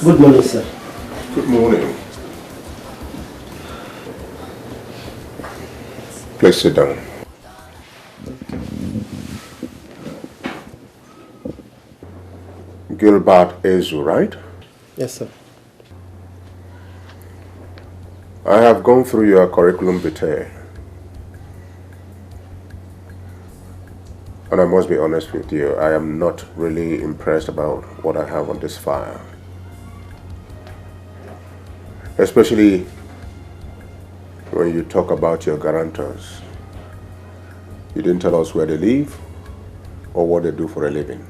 Good morning, sir. Good morning. Please sit down. Gilbert Ugezu, right? Yes, sir. I have gone through your curriculum vitae. And I must be honest with you, I am not really impressed about what I have on this file. Especially when you talk about your guarantors. You didn't tell us where they live or what they do for a living.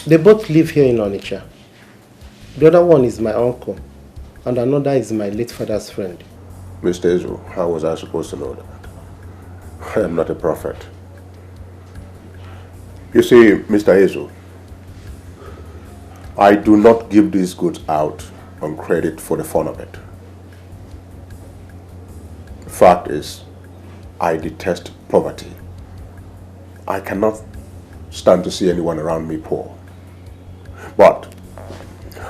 They both live here in Onitsha. The other one is my uncle, and another is my late father's friend. Mr. Ugezu, how was I supposed to know that? I am not a prophet. You see, Mr. Ugezu, I do not give these goods out on credit for the fun of it. The fact is, I detest poverty. I cannot stand to see anyone around me poor. But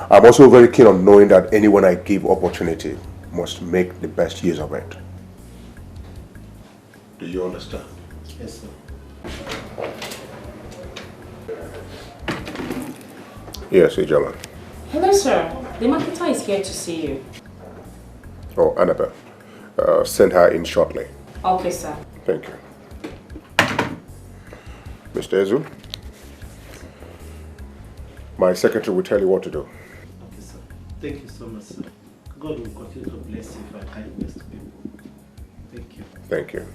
I'm also very keen on knowing that anyone I give opportunity must make the best use of it. Do you understand? Yes, sir. Yes, Ijala. Hello, sir. The marketer is here to see you. Oh, Annabelle. Send her in shortly. Okay, sir. Thank you. Mr. Ugezu, my secretary will tell you what to do. Okay, sir. Thank you so much, sir. God will continue to bless you for kindness to people. Thank you. Thank you.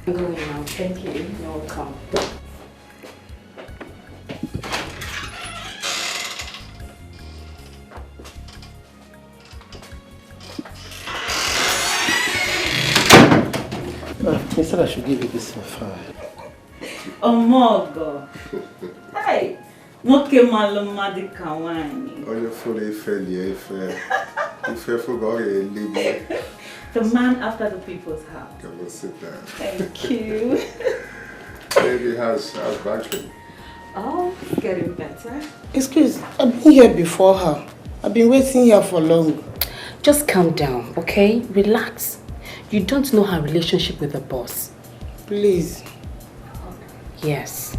I'm going now. Thank you. You're welcome. He said I should give you this file. Oh my God. Hey, what came along the Kawani? Oh, you're fully failure. If you forgot a leave. The man after the people's house. Come and sit down. Thank you. Baby has battery. Oh, it's getting better. Excuse, I've been here before her. I've been waiting here for long. Just calm down, okay? Relax. You don't know her relationship with the boss. Please. Yes.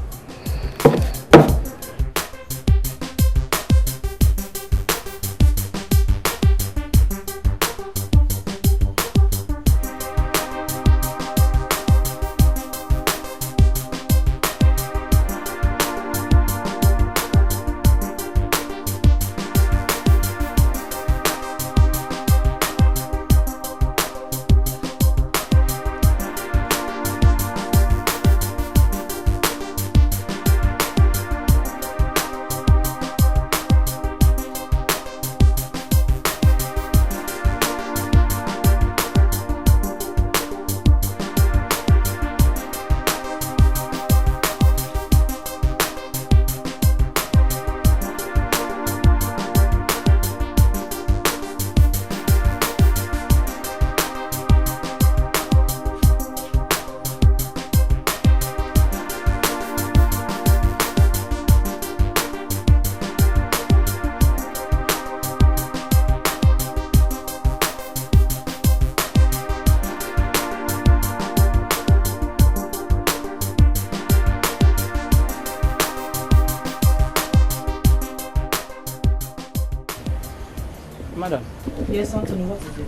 Madam. Yes, Anthony, what is it?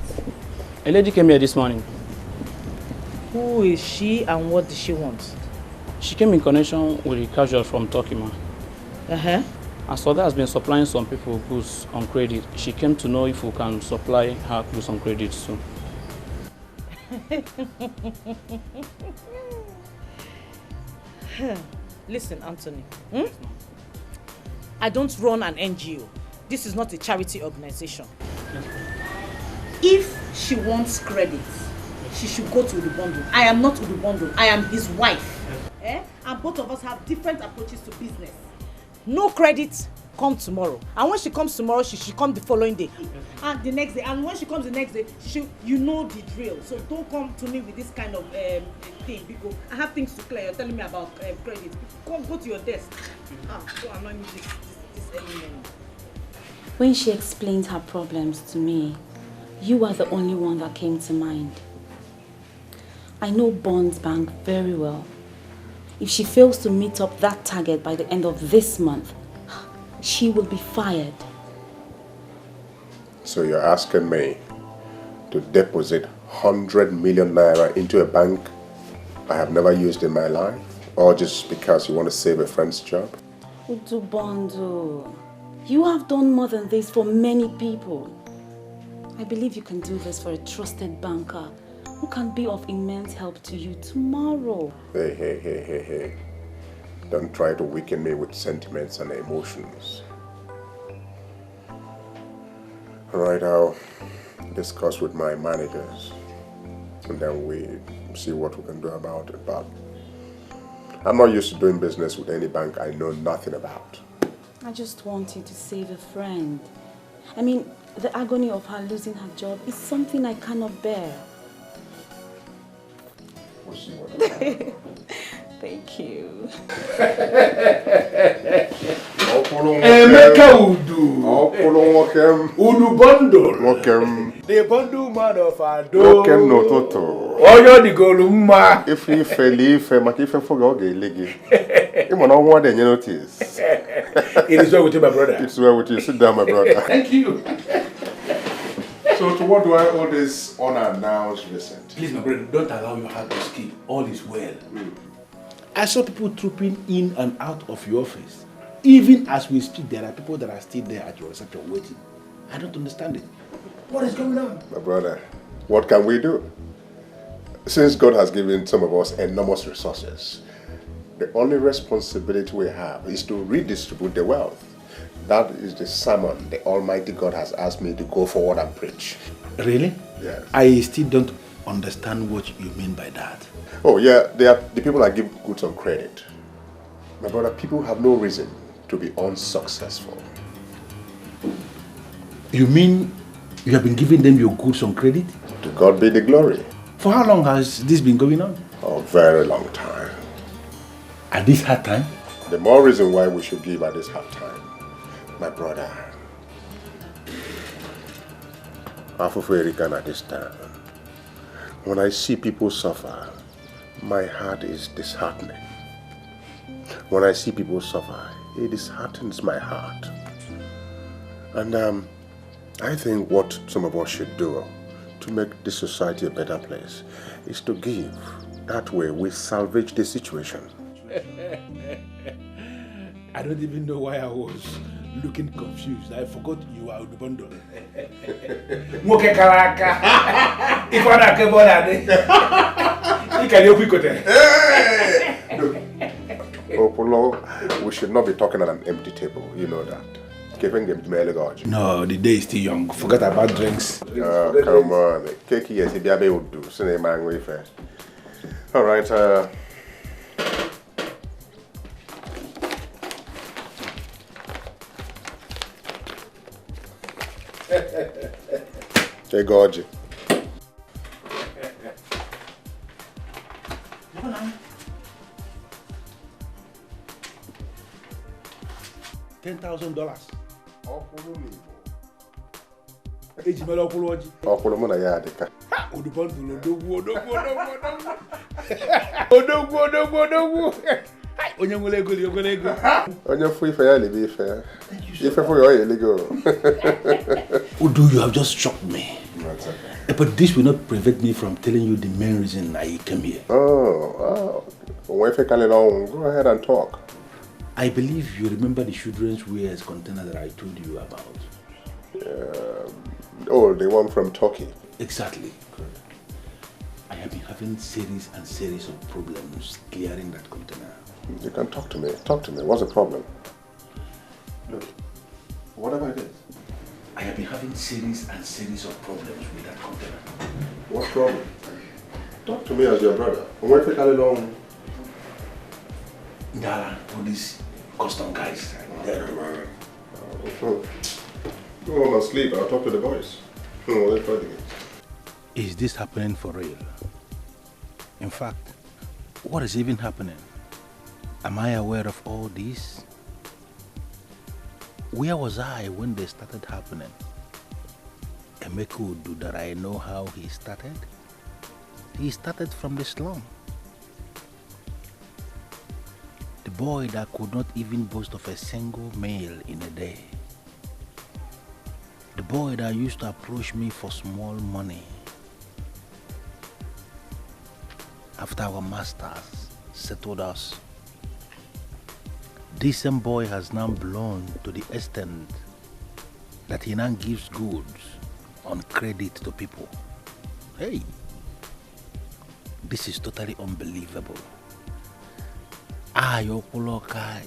A lady came here this morning. Who is she and what does she want? She came in connection with a casual from Turkey, ma. As for that has been supplying some people goods on credit. She came to know if we can supply her goods on credit soon. Listen, Anthony. I don't run an NGO. This is not a charity organization. If she wants credit, she should go to Udubundu. I am not Udubundu. I am his wife. And both of us have different approaches to business. No credit, come tomorrow. And when she comes tomorrow, she should come the following day. And the next day. And when she comes the next day, you know the drill. So don't come to me with this kind of thing. Because I have things to clear. You're telling me about credit. Go to your desk. Don't annoy me this early morning. When she explained her problems to me, you are the only one that came to mind. I know Bond's Bank very well. If she fails to meet up that target by the end of this month, she will be fired. So you're asking me to deposit 100 million naira into a bank I have never used in my life? Or just because you want to save a friend's job? Udubondo, you have done more than this for many people. I believe you can do this for a trusted banker who can be of immense help to you tomorrow. Hey. Don't try to weaken me with sentiments and emotions. Alright, I'll discuss with my managers and then we see what we can do about it. But I'm not used to doing business with any bank I know nothing about. I just want you to save a friend. I mean, the agony of her losing her job is something I cannot bear. We'll see what Thank you. Emeka Udu bundle. The bundle man of Ado. no toto. Oyo di golumma. If you feel but if you forget legi. You no want any notice. It is well with you, my brother. It's well with you. Sit down, my brother. Thank you. So to what do I owe this unannounced visit? Please, my brother, don't allow your heart to skip. All is well. I saw people trooping in and out of your office. Even as we speak, there are people that are still there at your reception waiting. I don't understand it. What is going on? My brother, what can we do? Since God has given some of us enormous resources, the only responsibility we have is to redistribute the wealth. That is the sermon the Almighty God has asked me to go forward and preach. Really? Yes. I still don't understand what you mean by that. Oh yeah, they are the people I give goods on credit. My brother, people have no reason to be unsuccessful. You mean you have been giving them your goods on credit? To God be the glory. For how long has this been going on? A very long time. At this hard time? The more reason why we should give at this hard time. My brother, at this time, when I see people suffer, my heart is disheartening. When I see people suffer, it disheartens my heart. And I think what some of us should do to make this society a better place is to give. That way we salvage the situation. I don't even know why I was looking confused. I forgot you are the bundle. Moke karaka. Ifana kebonade. Ikale opikote. Opolo, we should not be talking at an empty table. You know that. No, the day is still young. Forget about drinks. Oh, come on. Cake yes, if you would do. Send man way fair. All right. Hey, Gorgie. $10,000. Udu, you have just shocked me. But this will not prevent me from telling you the main reason I came here. Oh. Go ahead and talk. I believe you remember the children's wears container that I told you about. Oh, the one from Turkey. Exactly. I have been having series and series of problems clearing that container. You can talk to me. Talk to me. What's the problem? Look, whatever it is. I have been having series and series of problems with that container. What problem? Talk to me as your brother. Where take a long? Ndala, all these custom guys. Go home and sleep. I'll talk to the boys. Is this happening for real? In fact, what is even happening? Am I aware of all this? Where was I when they started happening? Emeka would do that. I know how he started. He started from the slum. The boy that could not even boast of a single meal in a day. The boy that used to approach me for small money. After our masters settled us, this same boy has now blown to the extent that he now gives goods on credit to people. Hey, this is totally unbelievable. Okoloka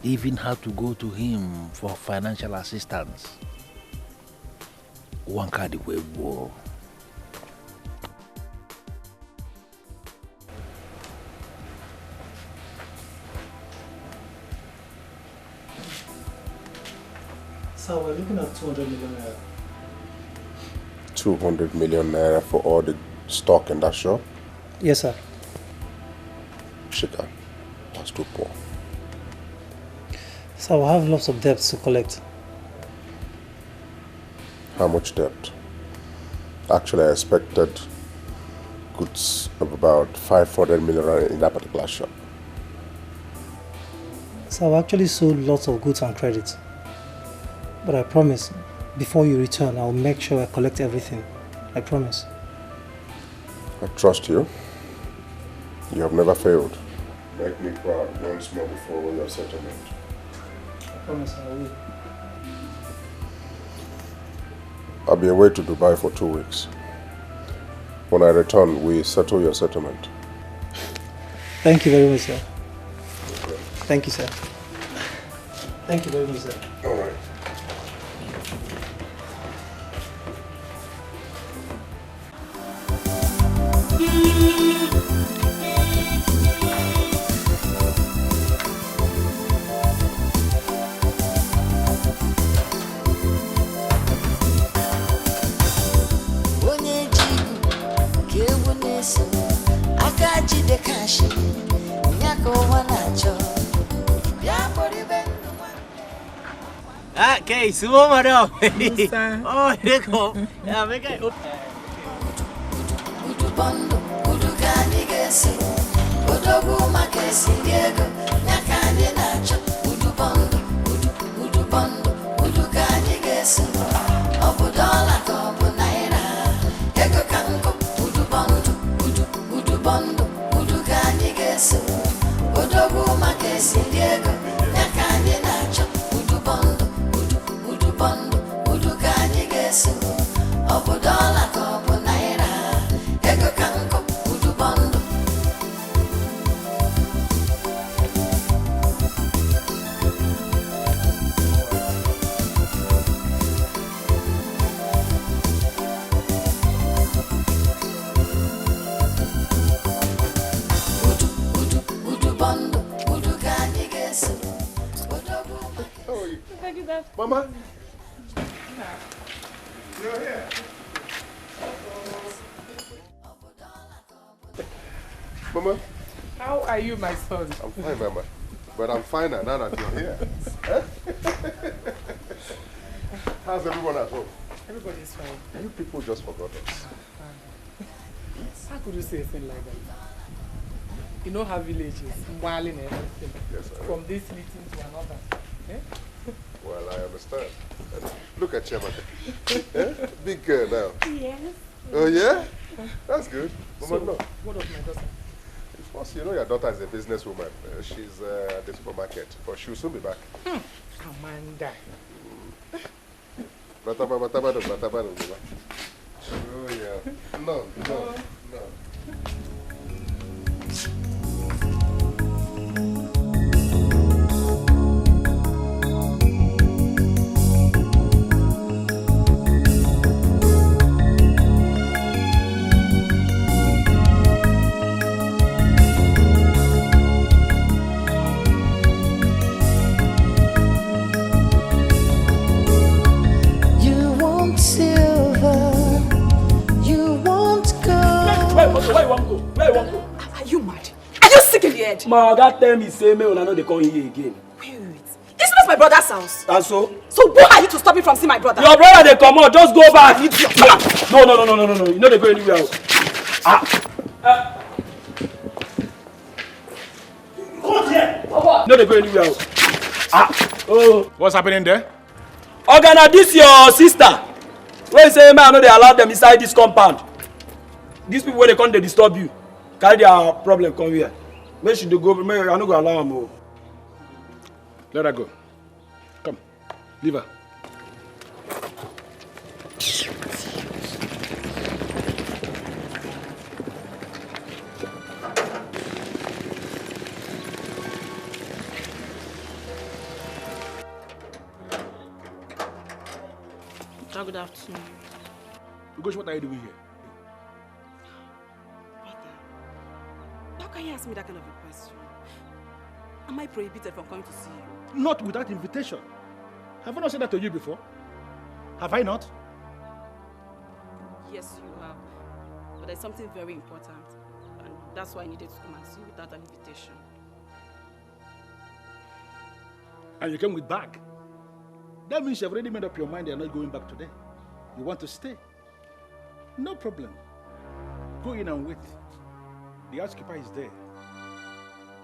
even had to go to him for financial assistance. One card away war. So we're looking at 200 million naira. 200 million naira for all the stock in that shop? Yes, sir. Shika, that's too poor. So we have lots of debts to collect. How much debt? Actually, I expected goods of about 500 million in that particular shop. So I actually sold lots of goods on credit. But I promise, before you return, I'll make sure I collect everything. I promise. I trust you. You have never failed. Make me proud once more before your settlement. I promise I will. I'll be away to Dubai for 2 weeks. When I return, we settle your settlement. Thank you very much, sir. Thank you, sir. Thank you very much, sir. All right. Okay, sumo madam. Oh, dekho. Yeah, make it. Udubondo, udugani gesi. Udogu makesi diego. Nyakani nacho. Udubondo, udubondo, udugani gesi. Obudola kobu naira. Ego kanko. Udubondo, udubondo, udugani gesi. Udogu makesi diego. Nyakani nacho. Udubondo. Udubondo, udugani gesu. Obudola kobu naira. Ego kanko, udubondo. Udubondo, udugani gesu. Mama? You're here. Mama? How are you, my son? I'm fine, Mama. But I'm finer now that you're here. How's everyone at home? Everybody's fine. You people just forgot us. How could you say a thing like that? You know how villages, smiling and everything. Yes, sir. From this meeting to another. Eh? Well, I understand. Look at Chioma. Eh? Big girl now. Yes. Oh, yeah? That's good. Mama, So, no. what of my daughter? Of course, you know your daughter is a businesswoman. She's at the supermarket, but she'll soon be back. Amanda. Oh, yeah. No. Where you want go? Where you want go? Are you mad? Are you sick in the head? My God tell me say me when I know they call you here again. Wait. It's not my brother's house. And so? So who are you to stop me from seeing my brother? Your brother, they come out. Just go back. No. You know they go anywhere. Come here. No, they go anywhere. Oh. What's happening there? Ogana, this your sister. When you say, man, I know they allow them inside this compound. These people, when they come, they disturb you. Carry their problem, come here. Where should they go? I'm not going to allow them. Let her go. Come. Leave her. Good afternoon. Ugezu, what are you doing here? How can you ask me that kind of a question? Am I prohibited from coming to see you? Not without invitation. Have I not said that to you before? Have I not? Yes, you have. But there's something very important. And that's why I needed to come and see you without an invitation. And you came with bag. That means you've already made up your mind you're not going back today. You want to stay. No problem. Go in and wait. The housekeeper is there.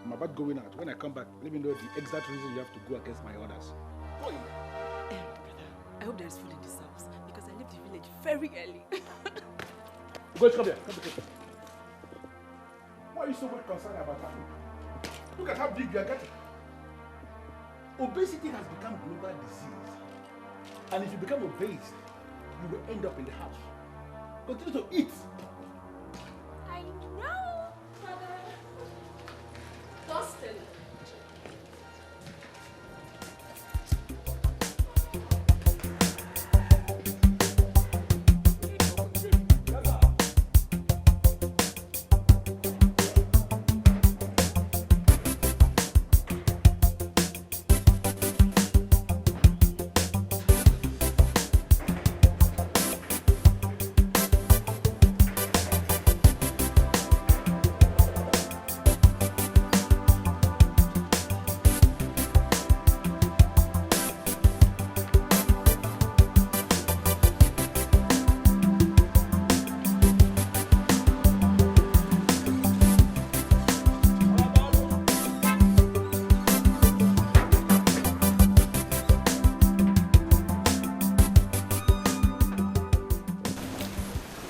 I'm about going out. When I come back, let me know the exact reason you have to go against my orders. Go in. Brother, I hope there is food in this house because I left the village very early. Go, come here. Come here. Why are you so much concerned about that? Look at how big you are getting. Obesity has become a global disease. And if you become obese, you will end up in the house. Continue to eat. I know, brother. Dustin.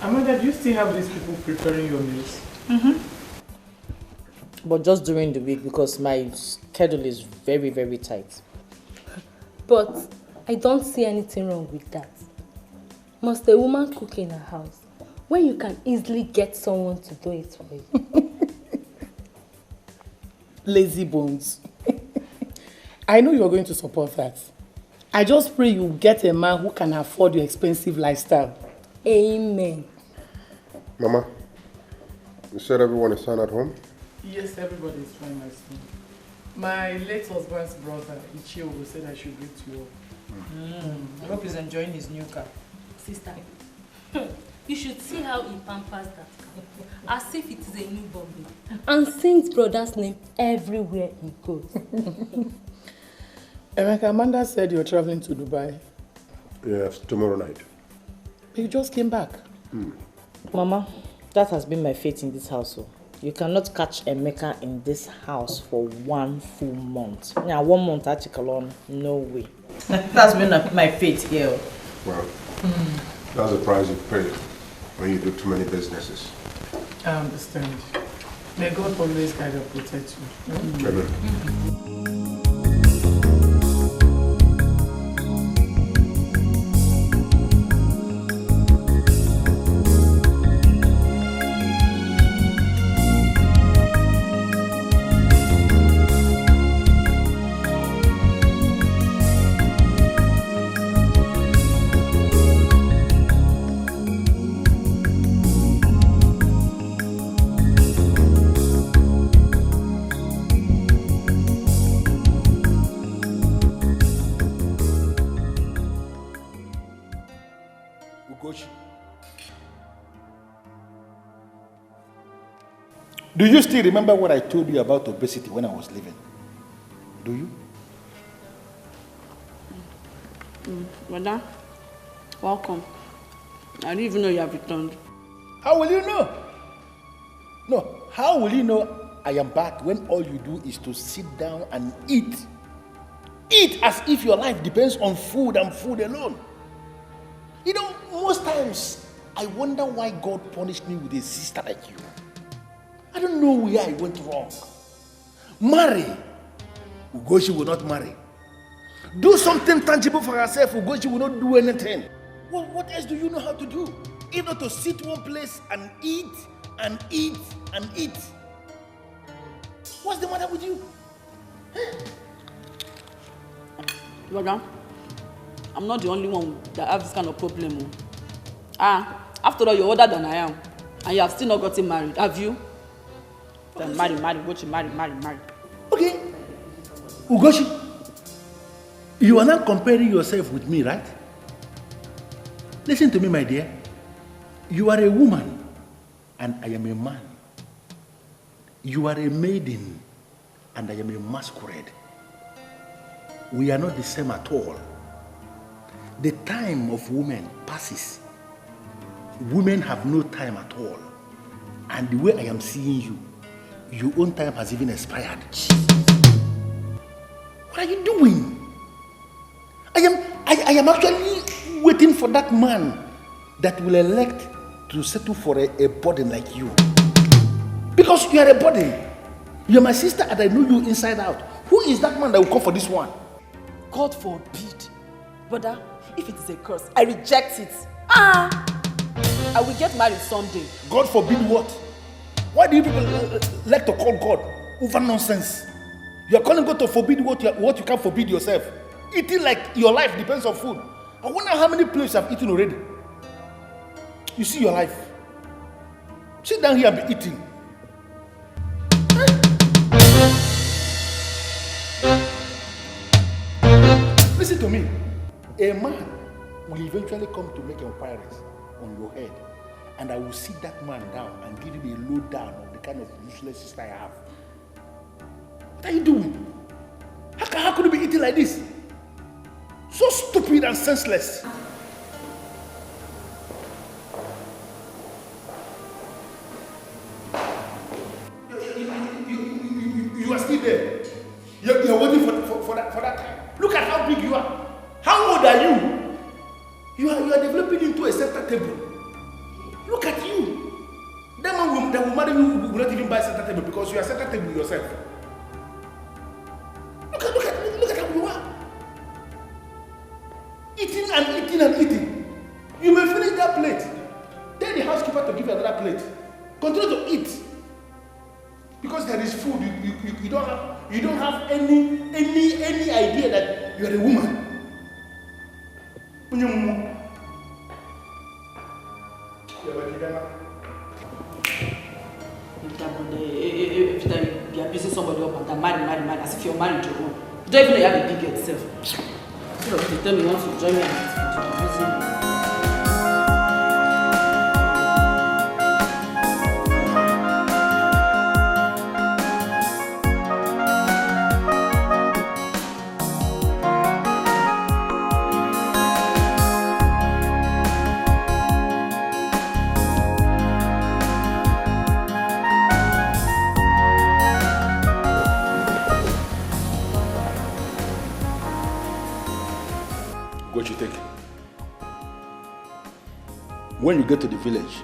Amanda, do you still have these people preparing your meals? But just during the week because my schedule is very, very tight. But I don't see anything wrong with that. Must a woman cook in her house when you can easily get someone to do it for you? Lazy bones. I know you're going to support that. I just pray you get a man who can afford your expensive lifestyle. Amen. Mama, you said everyone is fine at home? Yes, everybody is fine, my son. My late husband's brother, Ichiogo, said I should greet you all. I hope he's enjoying his new car. Sister, you should see how he pampers that car. As if it is a new Bobby. And sings brother's name everywhere he goes. Emeka, Amanda said you're traveling to Dubai. Yes, tomorrow night. But you just came back. Mama, that has been my fate in this household. You cannot catch Emeka in this house for 1 full month. Yeah, 1 month actually, no way. That's been my fate here. Well, that's the price you pay when you do too many businesses. I understand. May God always guide and protect you. Amen. Do you still remember what I told you about obesity when I was living? Do you? Madam, welcome. I didn't even know you have returned. How will you know? No, how will you know I am back when all you do is to sit down and eat? Eat as if your life depends on food and food alone. You know, most times I wonder why God punished me with a sister like you. I don't know where I went wrong. Marry. Ugezu will not marry. Do something tangible for herself. Ugezu will not do anything. Well, what else do you know how to do? If not to sit one place and eat and eat and eat. What's the matter with you? Madam, I'm not the only one that have this kind of problem. After all, you're older than I am. And you have still not gotten married, have you? Then marry, go to marry. Okay. Ugezu, you are not comparing yourself with me, right? Listen to me, my dear. You are a woman and I am a man. You are a maiden and I am a masquerade. We are not the same at all. The time of women passes. Women have no time at all. And the way I am seeing you, your own time has even expired. What are you doing? I am actually waiting for that man that will elect to settle for a burden like you. Because you are a burden. You are my sister and I know you inside out. Who is that man that will come for this one? God forbid. Brother, if it is a curse, I reject it. I will get married someday. God forbid what? Why do you people like to call God over nonsense? You are calling God to forbid what you can't forbid yourself. Eating like your life depends on food. I wonder how many plates you have eaten already. You see your life. Sit down here and be eating. Listen to me. A man will eventually come to make inquiries on your head. And I will sit that man down and give him a lowdown of the kind of useless sister I have. What are you doing? How could you be eating like this? So stupid and senseless. You are still there. You're waiting for that time. Look at how big you are. How old are you? You are developing into a center table. Look at you. That man that will marry you will not even buy a center table because you are center table yourself. Look at how you are. Eating and eating and eating. You may finish that plate. Tell the housekeeper to give you another plate. Continue to eat. Because there is food, you don't have any idea that you are a woman. Every time you are busy somebody up and marry, as if you're married to your own. You don't even know you have a big head yourself. You tell me you want to join me and when you get to the village,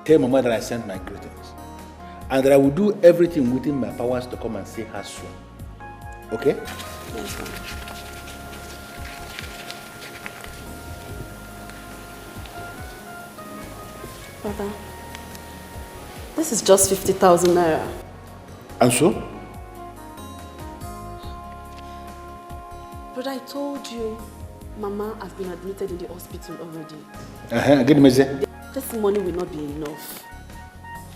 tell Mama that I sent my greetings and that I will do everything within my powers to come and see her soon. Okay? Yes, ma'am. Father, this is just 50,000 naira. And so? But I told you, Mama has been admitted in the hospital already. Get me there. This money will not be enough.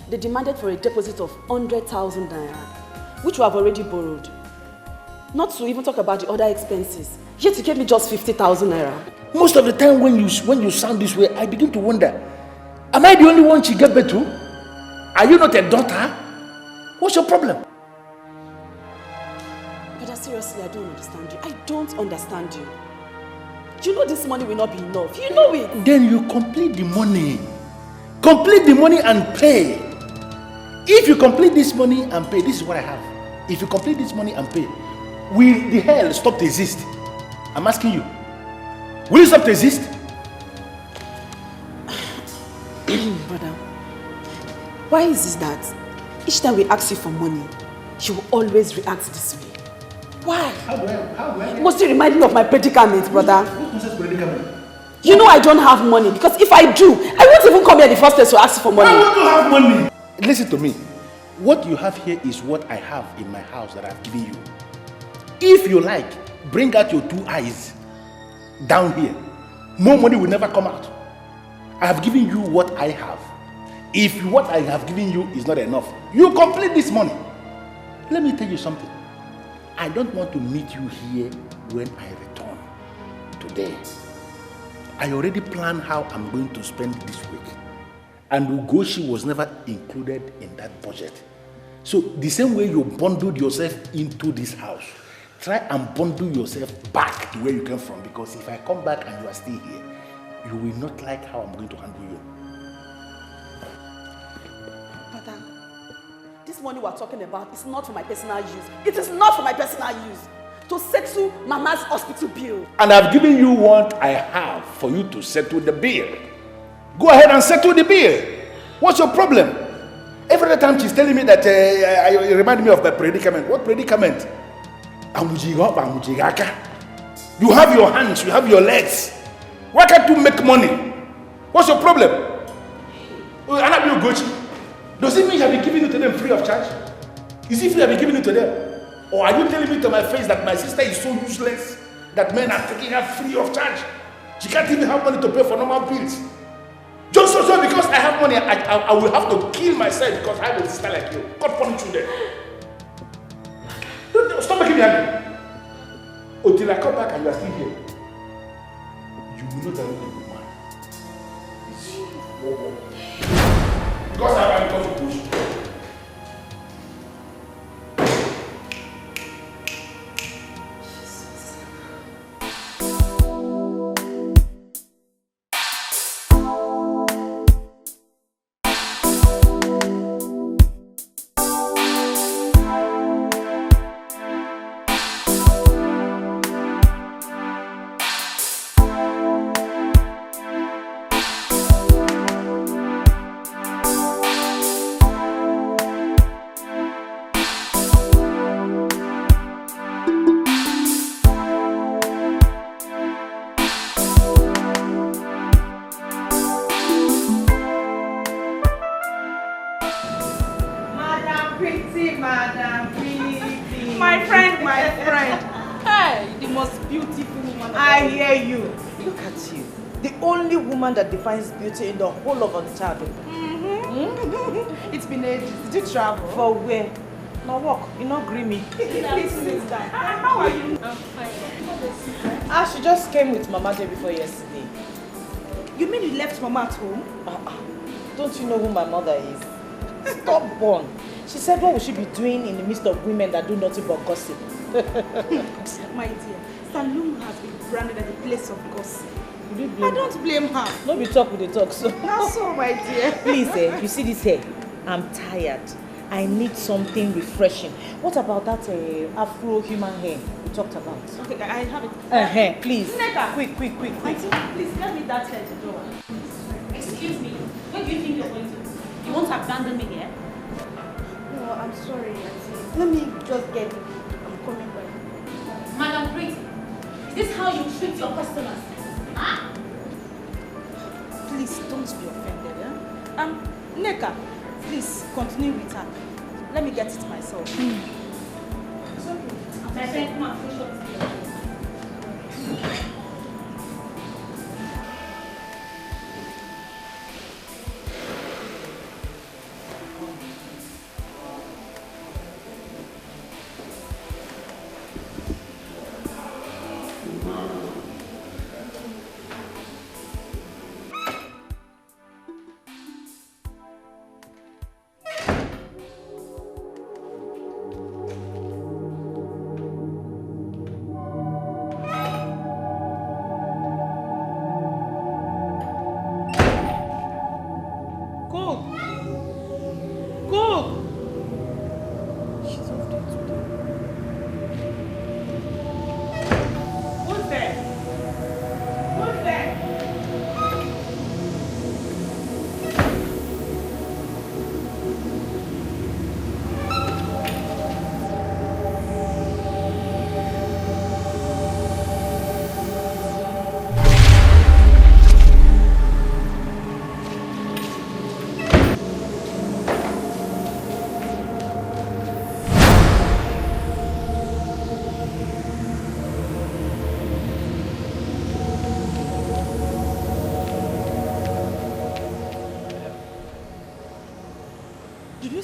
They demanded for a deposit of 100,000 naira, which we have already borrowed. Not to even talk about the other expenses. Yet you gave me just 50,000 naira. Most of the time when you sound this way, I begin to wonder, am I the only one she gave birth to? Are you not a daughter? What's your problem? But seriously, I don't understand you. I don't understand you. You know this money will not be enough. You know it. Then you complete the money. Complete the money and pay. If you complete this money and pay, this is what I have. If you complete this money and pay, will the hell stop to exist? I'm asking you. Will it stop to exist? Brother, why is it that each time we ask you for money, you will always react this way? Why? How do I? Must you remind me of my predicament, brother? What concerns predicament? You know I don't have money, because if I do, I won't even come here in the first place to ask for money. Why would you have money? Listen to me. What you have here is what I have in my house that I've given you. If you like, bring out your 2 eyes down here. More money will never come out. I have given you what I have. If what I have given you is not enough, you complete this money. Let me tell you something. I don't want to meet you here when I return today. I already planned how I'm going to spend this week. And Ugoshi was never included in that budget. So the same way you bundled yourself into this house, try and bundle yourself back to where you came from, because if I come back and you are still here, you will not like how I'm going to handle you. Brother, this money we're talking about is not for my personal use. It is not for my personal use. To settle Mama's hospital bill. And I've given you what I have for you to settle the bill. Go ahead and settle the bill. What's your problem? Every time she's telling me that it reminds me of my predicament. What predicament? You have your hands, you have your legs. Why can't you make money? What's your problem? Does it mean I'll be giving it to them free of charge? Is it free I'll be giving it to them? Or are you telling me to my face that my sister is so useless that men are taking her free of charge? She can't even have money to pay for normal bills. Just so because I have money, I will have to kill myself because I have a sister like you. God punish you then. Stop making me angry. Until I come back and you are still here, you will know that I'm a good man. Because I am going to push. That defines beauty in the whole of Onitsha. It's been ages. Did you travel? For where? No walk. You not greeny. Please sit down. How are you? I'm fine. She just came with Mama day before yesterday. You mean you left Mama at home? Don't you know who my mother is? Stubborn. She said, what will she be doing in the midst of women that do nothing but gossip? My dear, Salung has been branded as a place of gossip. I don't blame her. No be talk with the talk, so. That's so, my dear. Please, you see this hair? I'm tired. I need something refreshing. What about that Afro human hair we talked about? Okay, I have it. Please. Neka. Quick. Please, get me that hair to do. Excuse me, where do you think you're going to? You want to abandon me here? No, I'm sorry, Auntie. Let me just get it. I'm coming back. Madam Pretty, is this how you treat your customers? Huh? Please don't be offended. Neka, please continue with her. Let me get it myself. It's okay. My friend, come and finish up this.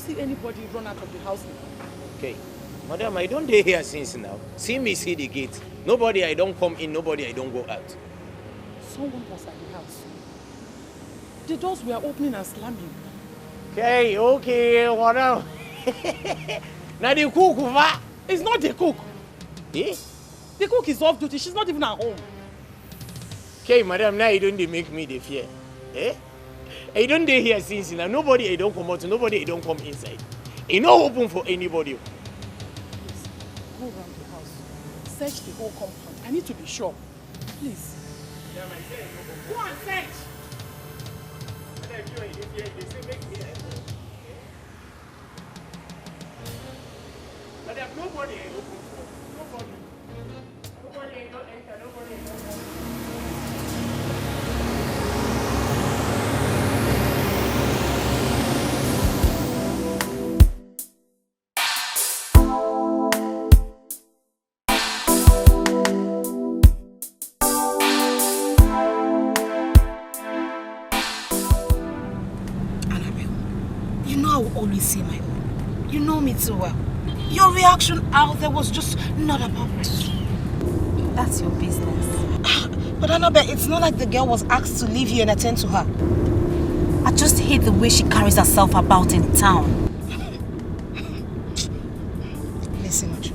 see anybody run out of the house now. Okay. Madam, I don't dey here since now. See me see the gate. Nobody I don't come in, nobody I don't go out. Someone was at the house. The doors were opening and slamming. Okay, whatever. Now the cook, what? It's not the cook. Eh? The cook is off duty. She's not even at home. Okay, madam, now you don't dey make me the fear. Eh? I don't dey here since now. Nobody I don't come out, nobody I don't come inside. It not open for anybody. Please, go around the house. Search the whole compound. I need to be sure. Please. Go and search. Madam, nobody I open for. Nobody. Nobody I don't enter, nobody I don't come. Always say my own. You know me too well. Your reaction out there was just not appropriate. That's your business. But Annabelle, it's not like the girl was asked to leave you and attend to her. I just hate the way she carries herself about in town. Listen, Uju.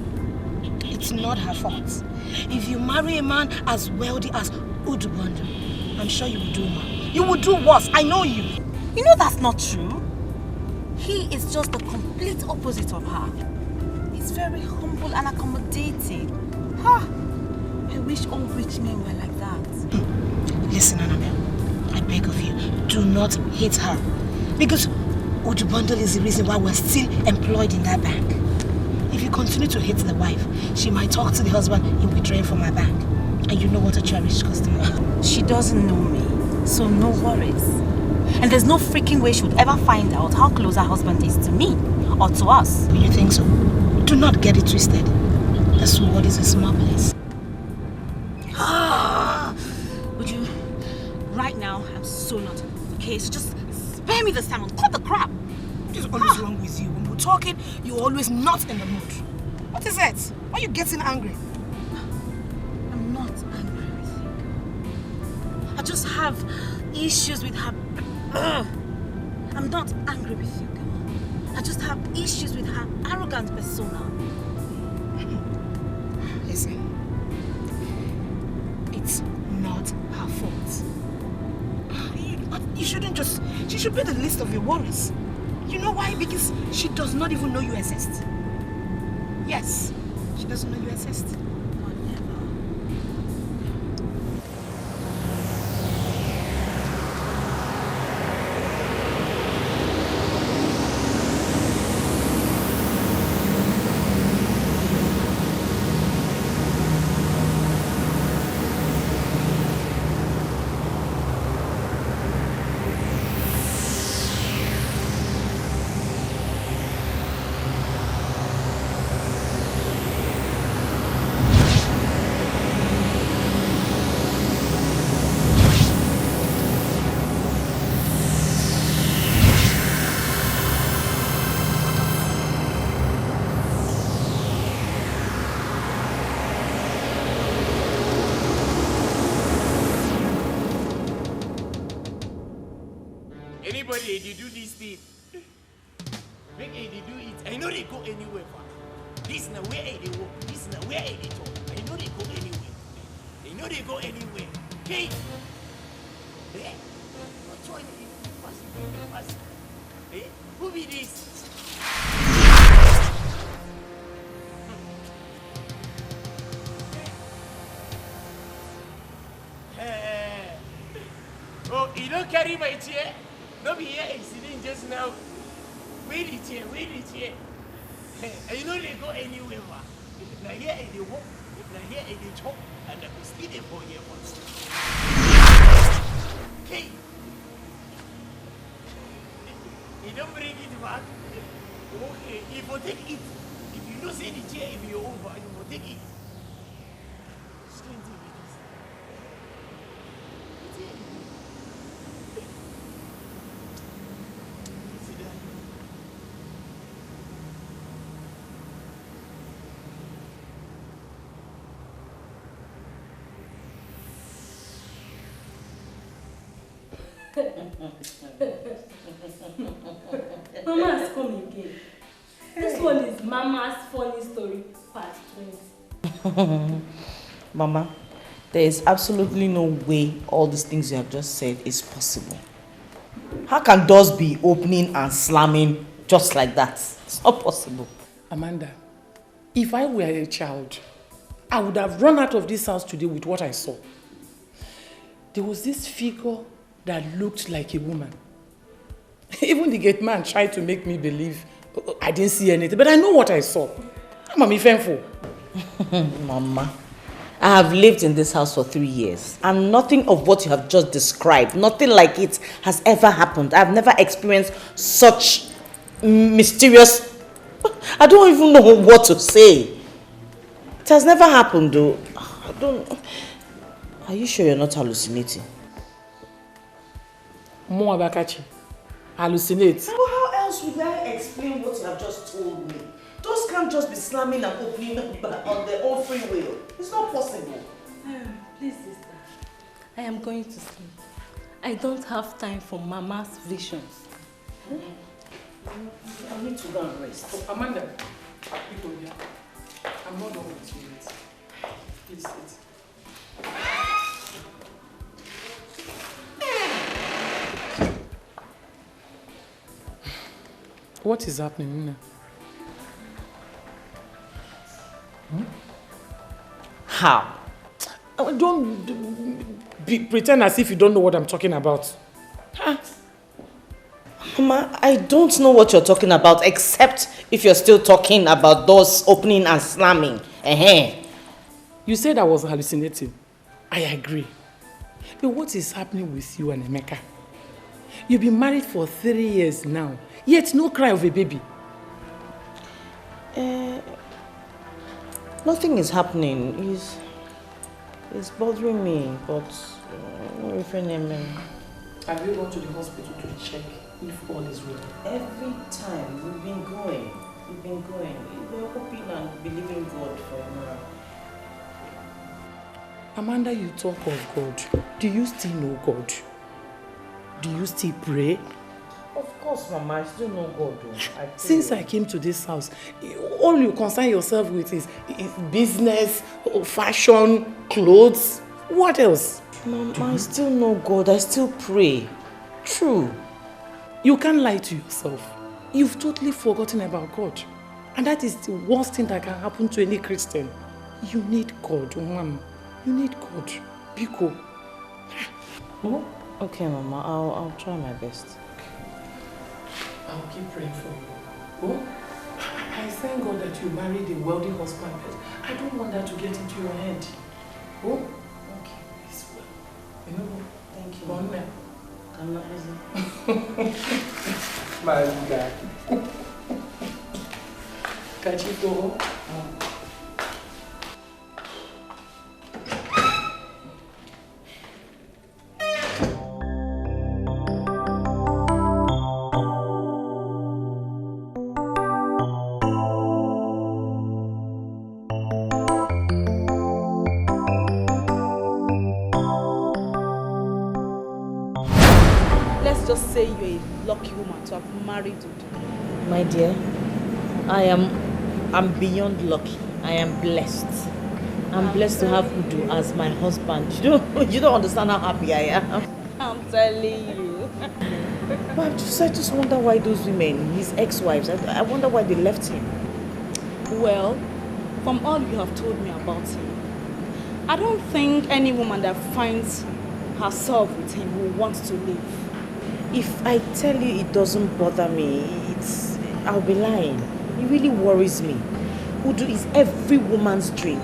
It's not her fault. If you marry a man as wealthy as Udubondo, I'm sure you will do more. You will do worse. I know you. You know that's not true. He is just the complete opposite of her. He's very humble and accommodating. Ha! I wish all rich men were like that. Listen, Annabelle, I beg of you, do not hate her. Because Udubundle is the reason why we're still employed in that bank. If you continue to hate the wife, she might talk to the husband in withdrawing from our bank. And you know what a cherished customer is. She doesn't know me, so no worries. And there's no freaking way she would ever find out how close her husband is to me or to us. You think so? Do not get it twisted. This world is a small place. Would you? Right now, I'm so not. Okay, so just spare me this time and cut the crap. What is always wrong with you? When we're talking, you're always not in the mood. What is it? Why are you getting angry? I'm not angry with you. I just have issues with her. I'm not angry with you, girl. I just have issues with her arrogant persona. Listen, it's not her fault. You shouldn't just... She should be the least of your worries. You know why? Because she does not even know you exist. Yes, she doesn't know you exist. Anybody they do this thing, make they do it. I know they go anywhere. This is where they walk. This is where they talk. I know they go anywhere. They know they go anywhere. Okay? Eh? What's wrong with you? Eh? Who be this? Oh, you don't carry my chair? No be here accident just now. Wait it here. And you know they go anywhere. Now here they walk, now here they talk, and they will stay there for here once. Okay. You don't bring it back. Okay, if you take it, if you don't say the chair, if you're over, you will take it. Mama has come again. This one is Mama's funny story part 20. Mama, there is absolutely no way all these things you have just said is possible. How can doors be opening and slamming just like that? It's not possible. Amanda, if I were a child, I would have run out of this house today with what I saw. There was this figure that looked like a woman. Even the gate man tried to make me believe I didn't see anything, but I know what I saw. Mama, thankful. Mama, I have lived in this house for 3 years, and nothing of what you have just described, nothing like it has ever happened. I've never experienced such mysterious... I don't even know what to say. It has never happened, though. I don't... Are you sure you're not hallucinating? Mo Abakachi, hallucinate. Well, how else would I explain what you have just told me? Those can't just be slamming and opening on their own free will. It's not possible. Please, sister. I am going to sleep. I don't have time for Mama's visions. I need to go and rest. Oh, Amanda, I'm not done with you yet. Please sit. What is happening, Nina? How? Don't pretend as if you don't know what I'm talking about. Huh? Mama, I don't know what you're talking about, except if you're still talking about doors opening and slamming. You said I was hallucinating. I agree. But what is happening with you and Emeka? You've been married for 3 years now, yet no cry of a baby. Nothing is happening. It's bothering me, but Have you gone to the hospital to check if all is well? Every time we've been going. We're hoping and believing God for a miracle. Amanda, you talk of God. Do you still know God? Do you still pray? Of course, Mama, I still know God. Since I came to this house, all you concern yourself with is business, fashion, clothes. What else? Mama, I still know God. I still pray. True. You can't lie to yourself. You've totally forgotten about God. And that is the worst thing that can happen to any Christian. You need God, Mama. You need God. Biko. Oh, okay, Mama. I'll try my best. I'll keep praying for you. Oh, I thank God that you married a wealthy husband, but I don't want that to get into your head. Oh, okay, it's well. You know what? Thank you. Go on now. I'm not busy. My God. Catch you go. Just say you're a lucky woman to have married Udo. My dear, I'm beyond lucky. I am blessed. I'm blessed to have Udo as my husband. You don't understand how happy I am. I'm telling you. But I just wonder why those women, his ex-wives, I wonder why they left him. Well, from all you have told me about him, I don't think any woman that finds herself with him will want to leave. If I tell you it doesn't bother me, I'll be lying. It really worries me. Udo is every woman's dream.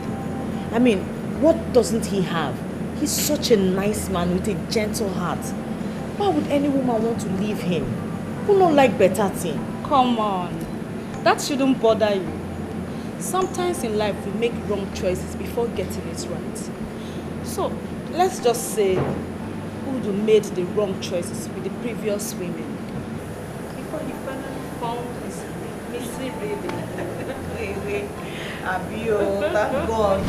I mean, what doesn't he have? He's such a nice man with a gentle heart. Why would any woman want to leave him? Who don't like better thing? Come on. That shouldn't bother you. Sometimes in life we make wrong choices before getting it right. So, let's just say Udo made the wrong choices with the previous women before he finally found his missing baby. Wait. Abio, thank God.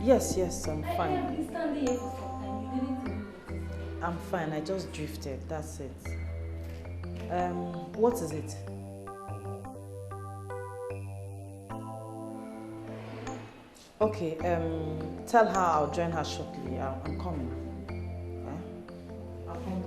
Yes, I'm I fine. have been standing here for some time. You didn't even notice. I'm fine. I just drifted. That's it. What is it? Okay, tell her I'll join her shortly. I'm coming. I'll come.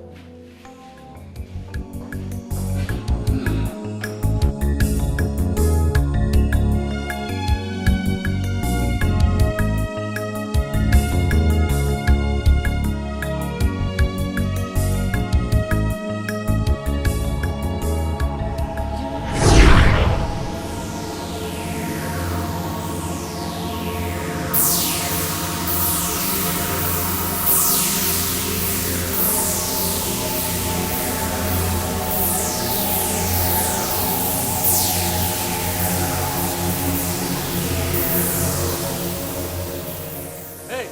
Hey!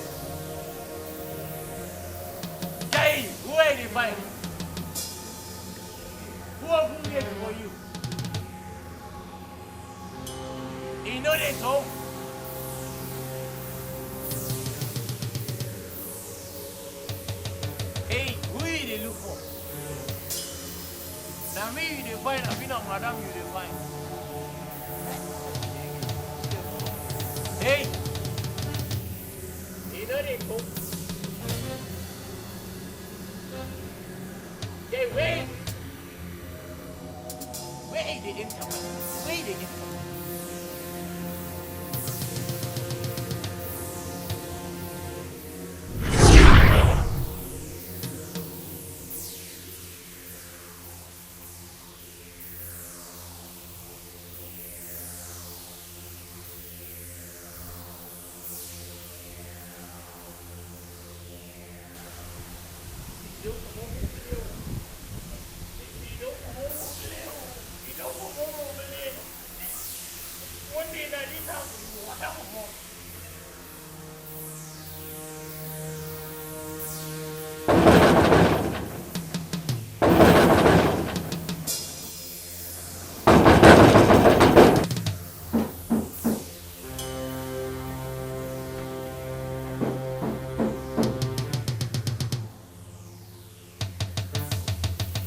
Jai, who are the fine? Who are who here for you? You know they talk? Hey, who you they look for? Now me you they find, I been on madam you they find. Hey! You know they talk? Hey, wait! Where they enter? Where they enter?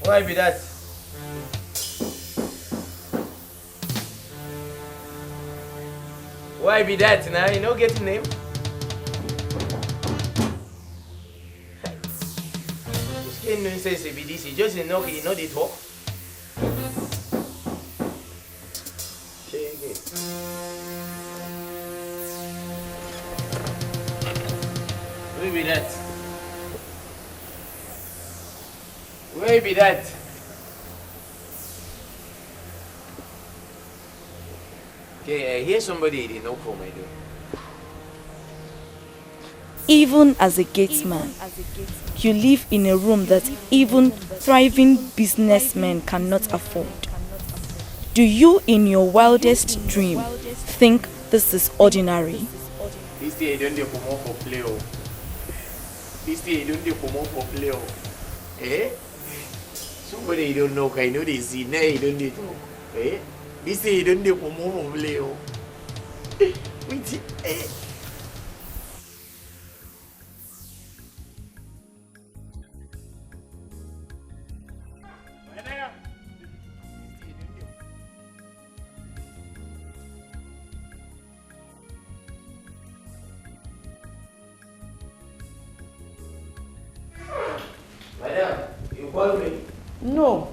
Why be that? Why be that now? You know get name? This nonsense be this. You just you know they talk. Shake it. Why be that? Where be that? Okay, I hear somebody they know for me though. Even as a gatesman, you live in a room that even thriving businessmen cannot afford. Do you in your wildest dream think this is ordinary? This day don't dey come for play. This day don't dey come for play. Eh? Somebody you don't know, I know they see, now you don't need to. Eh? This day you don't need to come over play. Wait, eh? Madam, you called me? No,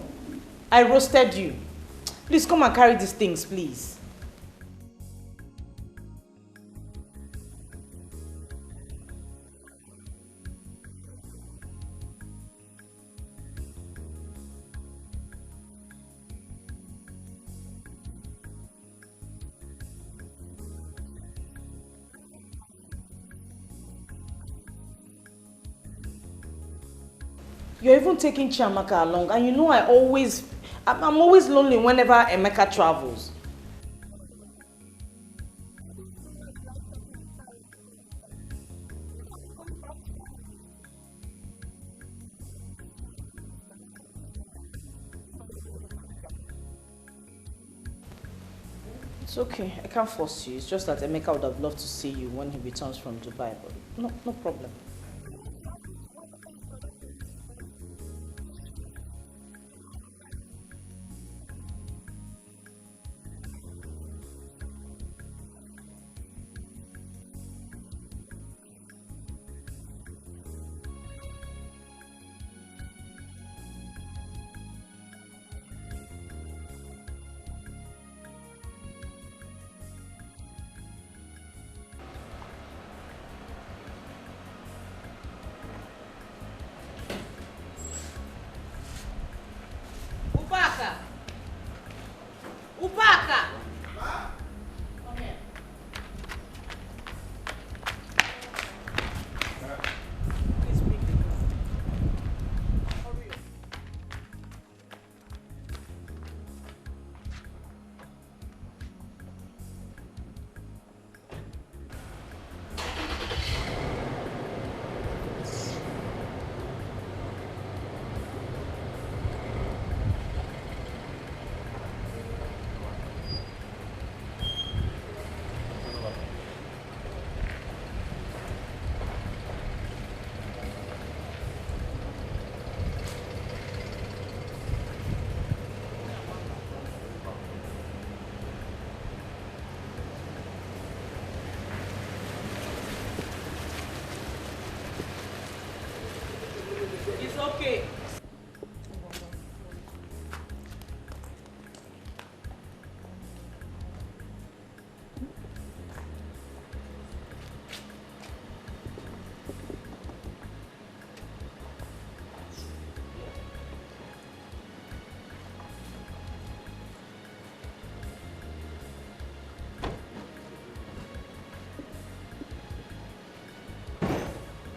I roasted you. Please come and carry these things, please. You're even taking Chiamaka along, and you know I'm always lonely whenever Emeka travels. It's okay. I can't force you. It's just that Emeka would have loved to see you when he returns from Dubai, but no problem. Okay.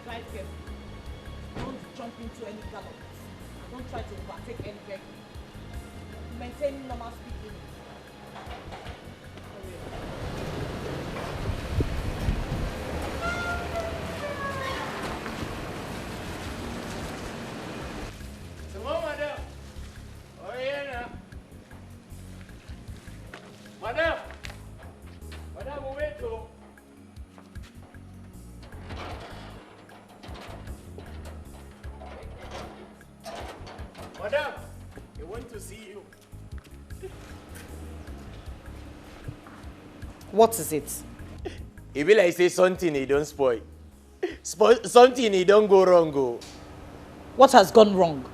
Drive carefully. Don't jump into any gallop. And don't try to overtake any vehicle. Maintain normal speed limit. Madam. Oh, yeah, Madam. Madam, wait to. Madam, I want to see you. What is it? It be like say something he don't spoil. Something he don't go wrong. Go. What has gone wrong?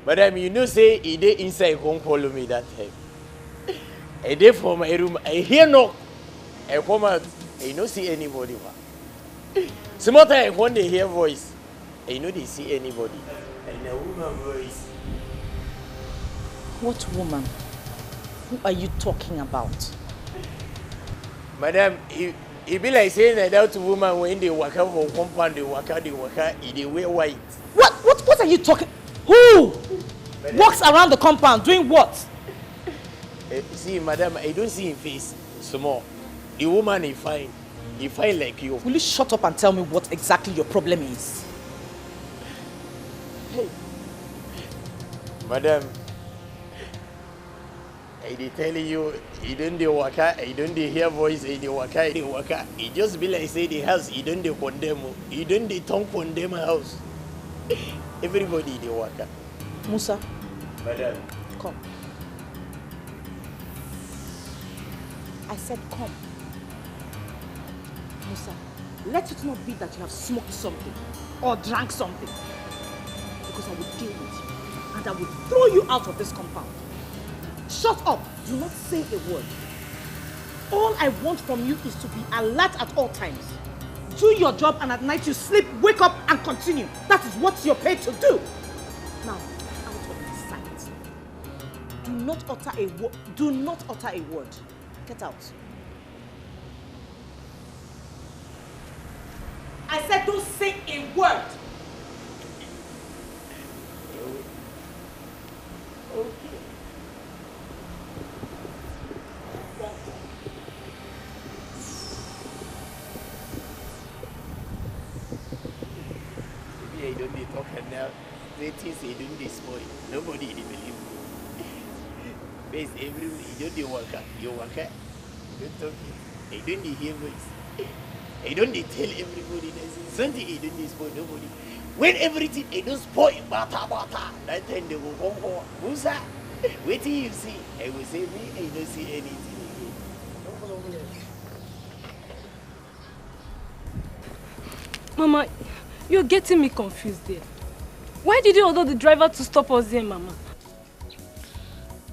Madam, you know say he dey inside won't follow me that time. I dey for my room. I hear knock. I come out. I no see anybody. Small time when they hear voice, I know they see anybody. And a woman voice. What woman? Who are you talking about? Madam, it be like saying that woman when they walk out for compound, they walk out, they wear white. What are you talking? Who? Madam. Walks around the compound doing what? See, madam, I don't see him face small. The woman is fine. He fine like you. Will you shut up and tell me what exactly your problem is? Hey. Madam, I dey tell you, he don't dey waka, he don't dey hear voice, he dey waka. He just be like say the house, he don't dey condemn, he don't dey turn condemn house. Everybody dey waka. Musa. Madam. Come. I said come. Musa, let it not be that you have smoked something or drank something. Because I will deal with you and I will throw you out of this compound. Shut up. Do not say a word. All I want from you is to be alert at all times. Do your job and at night you sleep, wake up and continue. That is what you're paid to do. Now, out of my sight. Do not utter a word. Do not utter a word. Get out. I said don't say a word. Okay. Maybe I don't need to talk now. They think they don't spoil. Nobody believe me. Face everywhere. You don't work out. You work out. You don't talk. I don't hear voice. I don't tell everybody there's something I don't spoil nobody. When everything I don't spoil bata. That time they will go Musa. Wait till you see. I will say me, I don't see anything. Mama, you're getting me confused there. Why did you order the driver to stop us here, Mama?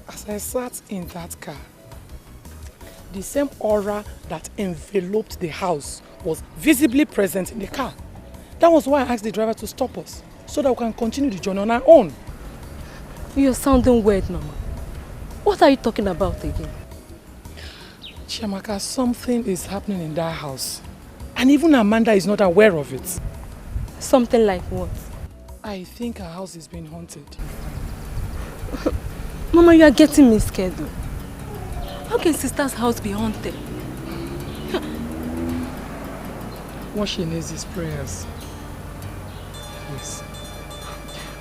As I sat in that car, the same aura that enveloped the house was visibly present in the car. That was why I asked the driver to stop us, so that we can continue the journey on our own. You're sounding weird, Mama. What are you talking about again? Chiamaka, something is happening in that house. And even Amanda is not aware of it. Something like what? I think our house is being haunted. Mama, you are getting me scared though. How can sister's house be haunted? What she needs is prayers. Yes.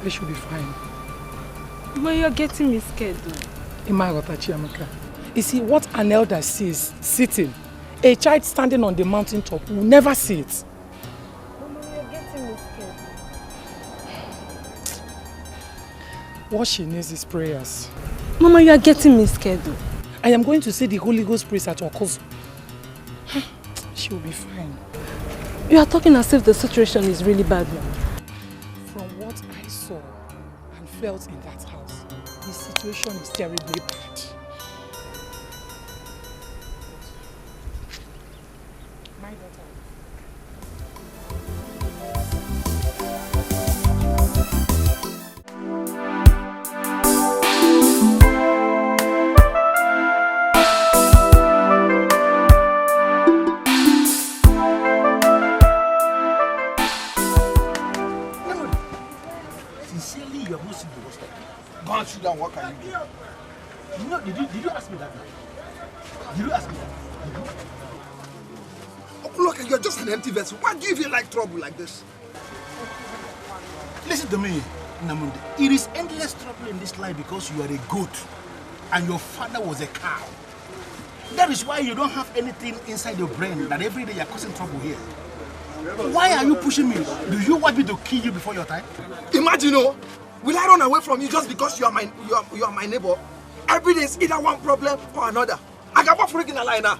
We should be fine. Mama, you are getting me scared though. Imagota Chiamaka. You see, what an elder sees sitting, a child standing on the mountain top will never see it. Mama, you are getting me scared. What she needs is prayers. Mama, you are getting me scared though. I am going to see the Holy Ghost priest at Ugezu. She will be fine. You are talking as if the situation is really bad now. From what I saw and felt in that house, the situation is terribly bad. My daughter. And what can you do? You know, did you ask me that? Did you ask me that? Oh, look, you're just an empty vessel. Why do you feel like trouble like this? Listen to me, Namundi. It is endless trouble in this life because you are a goat and your father was a cow. That is why you don't have anything inside your brain that every day you're causing trouble here. Why are you pushing me? Do you want me to kill you before your time? Imagine, will I run away from you just because you are my neighbor? Every day is either one problem or another. I got freaking a line now.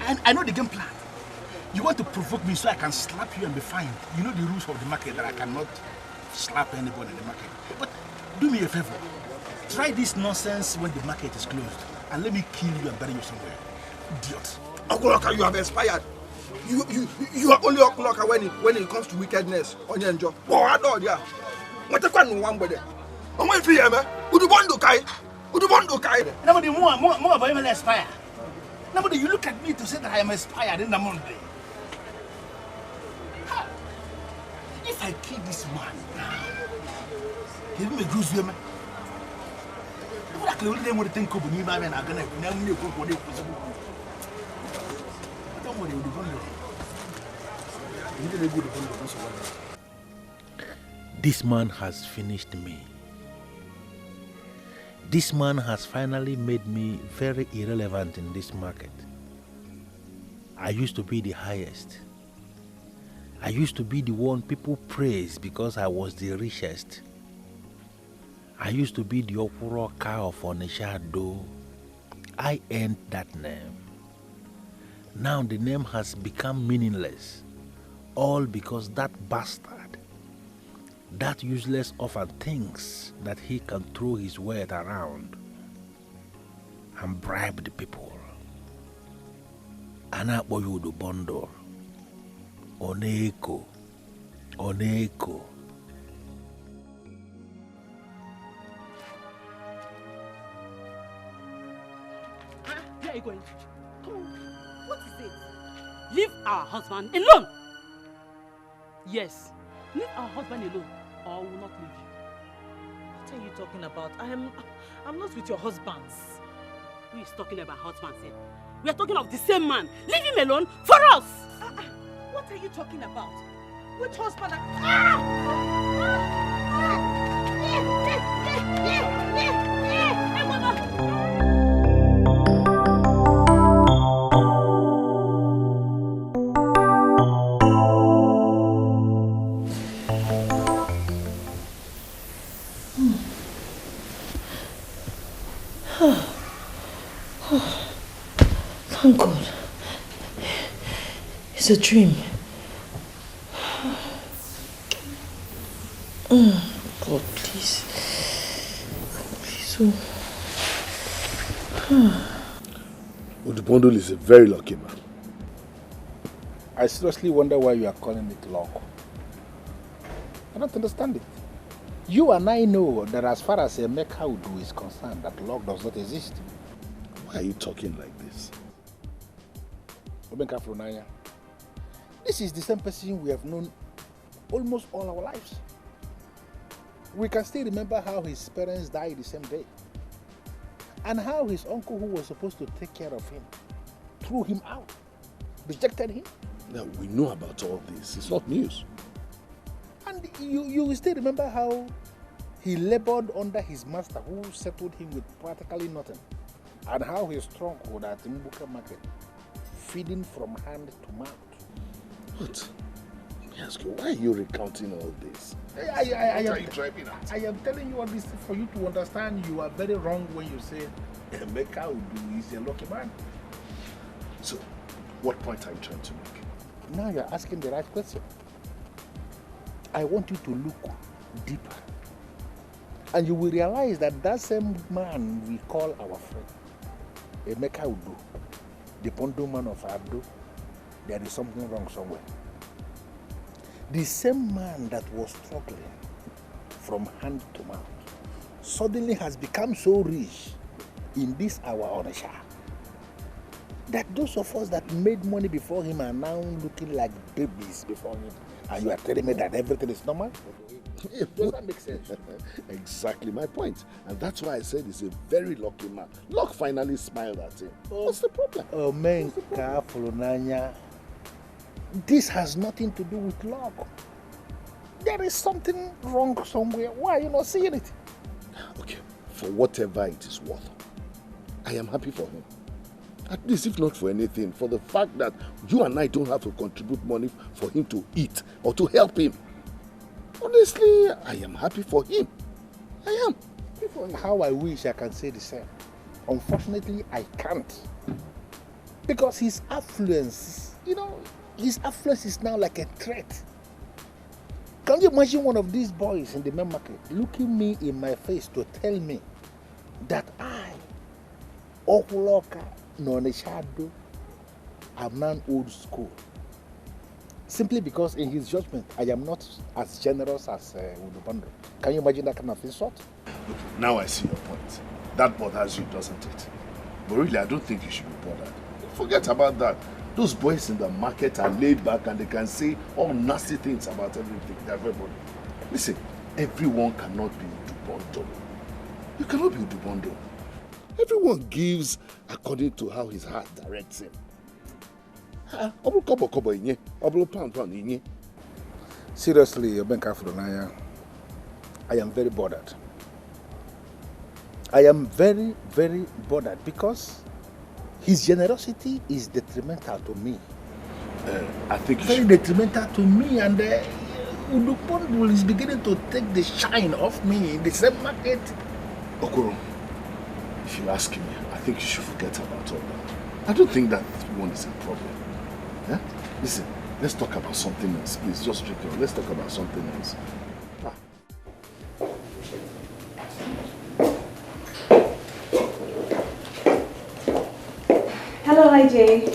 And I know the game plan. You want to provoke me so I can slap you and be fined. You know the rules of the market that I cannot slap anybody in the market. But do me a favor. Try this nonsense when the market is closed. And let me kill you and bury you somewhere. Idiot. Okuloka, you have expired. You are only Okuloka when it comes to wickedness. Onyenjo. Oh, I know, yeah. What if I know one body? I'm going to be here, man. Udubondo Kai. Nobody more about him expire. Nobody, you look at me to say that I am expired in the Monday. If I kill this man now, he'll be a goose woman. I can only want to think of me, man. I'm going to never go for the possible. Don't worry, this man has finished me. This man has finally made me very irrelevant in this market. I used to be the highest. I used to be the one people praise because I was the richest. I used to be the Okuro cow of Onishado. I earned that name. Now the name has become meaningless. All because that bastard, that useless orphan thinks that he can throw his word around and bribe the people. Anapoyudu bondo. Oneko. Where are you going? Come on. What is it? Leave our husband alone. Yes. Leave our husband alone, or we will not leave you. What are you talking about? I'm not with your husbands. Who is talking about husbands here? We are talking of the same man. Leave him alone for us. What are you talking about? Which husband? Hey, It's a dream. God, please. Please. Udubondul is a very lucky man. I seriously wonder why you are calling it luck. I don't understand it. You and I know that as far as Emeka Udu is concerned, that luck does not exist. Why are you talking like this? Obenka Fronaya, this is the same person we have known almost all our lives. We can still remember how his parents died the same day. And how his uncle, who was supposed to take care of him, threw him out, rejected him. Now, we know about all this. It's not news. And you still remember how he labored under his master, who settled him with practically nothing. And how he stronghold at Mbuka market, feeding from hand to mouth. What? Let me ask you, why are you recounting all this? What are you driving at? I am telling you all this for you to understand you are very wrong when you say Emeka Udu is a lucky man. So, what point are you trying to make? Now you're asking the right question. I want you to look deeper. And you will realize that that same man we call our friend, Emeka Udu, the Pondo man of Abdo, there is something wrong somewhere. The same man that was struggling from hand to mouth suddenly has become so rich in this our Onisha that those of us that made money before him are now looking like babies before him. And you are telling me that everything is normal? Does that make sense? Exactly my point. And that's why I said he's a very lucky man. Luck finally smiled at him. What's the problem? Oh, man, this has nothing to do with luck. There is something wrong somewhere. Why are you not seeing it? Okay, for whatever it is worth, I am happy for him. At least, if not for anything, for the fact that you and I don't have to contribute money for him to eat or to help him. Honestly, I am happy for him. I am. How I wish I can say the same. Unfortunately, I can't. Because his affluence, his affluence is now like a threat. Can you imagine one of these boys in the main market looking me in my face to tell me that I, Okuloka Noneshado, am now old school? Simply because in his judgment, I am not as generous as Udubando. Can you imagine that kind of insult? Okay, now I see your point. That bothers you, doesn't it? But really, I don't think you should be bothered. Forget about that. Those boys in the market are laid back and they can say all nasty things about everybody. Listen, everyone cannot be Udubondo. You cannot be Udubondo. Everyone gives according to how his heart directs him. Seriously, Obenka Fronaya, I am very bothered. I am very, very bothered because his generosity is detrimental to me. I think very detrimental to me, and Udubondu is beginning to take the shine off me in the same market. Okoro, if you ask me, I think you should forget about all that. I don't think that one is a problem. Yeah? Listen, let's talk about something else. Please, just drink it. Let's talk about something else. Hello, IJ.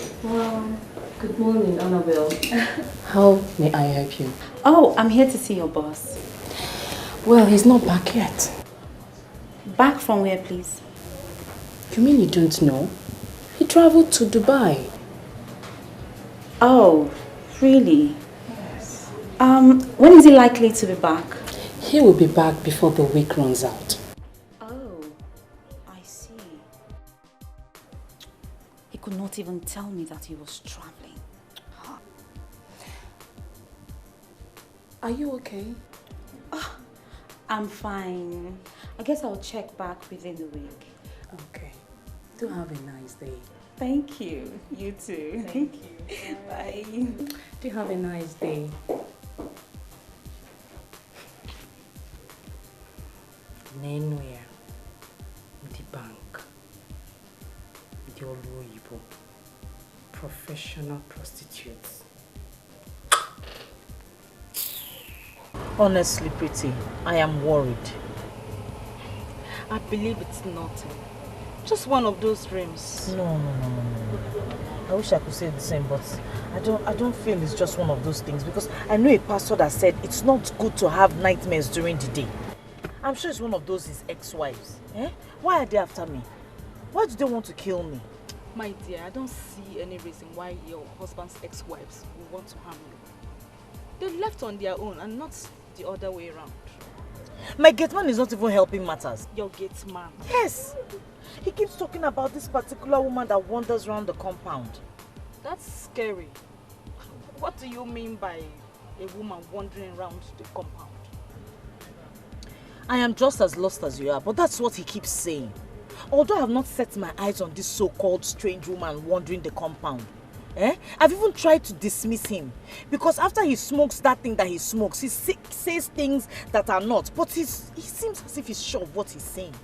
Good morning, Annabelle. How may I help you? Oh, I'm here to see your boss. Well, he's not back yet. Back from where, please? You mean you don't know? He traveled to Dubai. Oh, really? Yes. When is he likely to be back? He will be back before the week runs out. Oh, I see. He could not even tell me that he was traveling. Are you okay? Oh, I'm fine. I guess I'll check back within the week. Okay. Do have a nice day. Thank you. You too. Thank you. Bye. Do have a nice day. Nenwea, the bank, the Oluoyibo, professional prostitutes. Honestly, pretty, I am worried. I believe it's nothing. Just one of those dreams. No. I wish I could say the same, but I don't feel it's just one of those things, because I know a pastor that said it's not good to have nightmares during the day. I'm sure it's one of those his ex-wives. Eh? Why are they after me? Why do they want to kill me? My dear, I don't see any reason why your husband's ex-wives will want to harm you. They left on their own and not the other way around. My gate man is not even helping matters. Your gate man? Yes! He keeps talking about this particular woman that wanders around the compound. That's scary. What do you mean by a woman wandering around the compound? I am just as lost as you are, but that's what he keeps saying. Although I have not set my eyes on this so-called strange woman wandering the compound, I've even tried to dismiss him. Because after he smokes that thing that he smokes, he says things that are not. But he seems as if he's sure of what he's saying.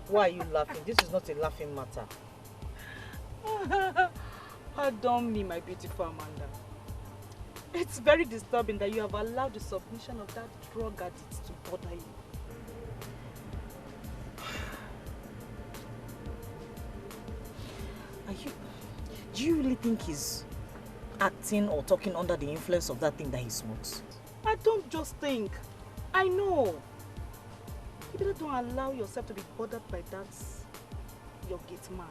Why are you laughing? This is not a laughing matter. Pardon me, my beautiful Amanda. It's very disturbing that you have allowed the submission of that drug addict to bother you. Do you really think he's acting or talking under the influence of that thing that he smokes? I don't just think. I know. You better don't allow yourself to be bothered by that, your gate man.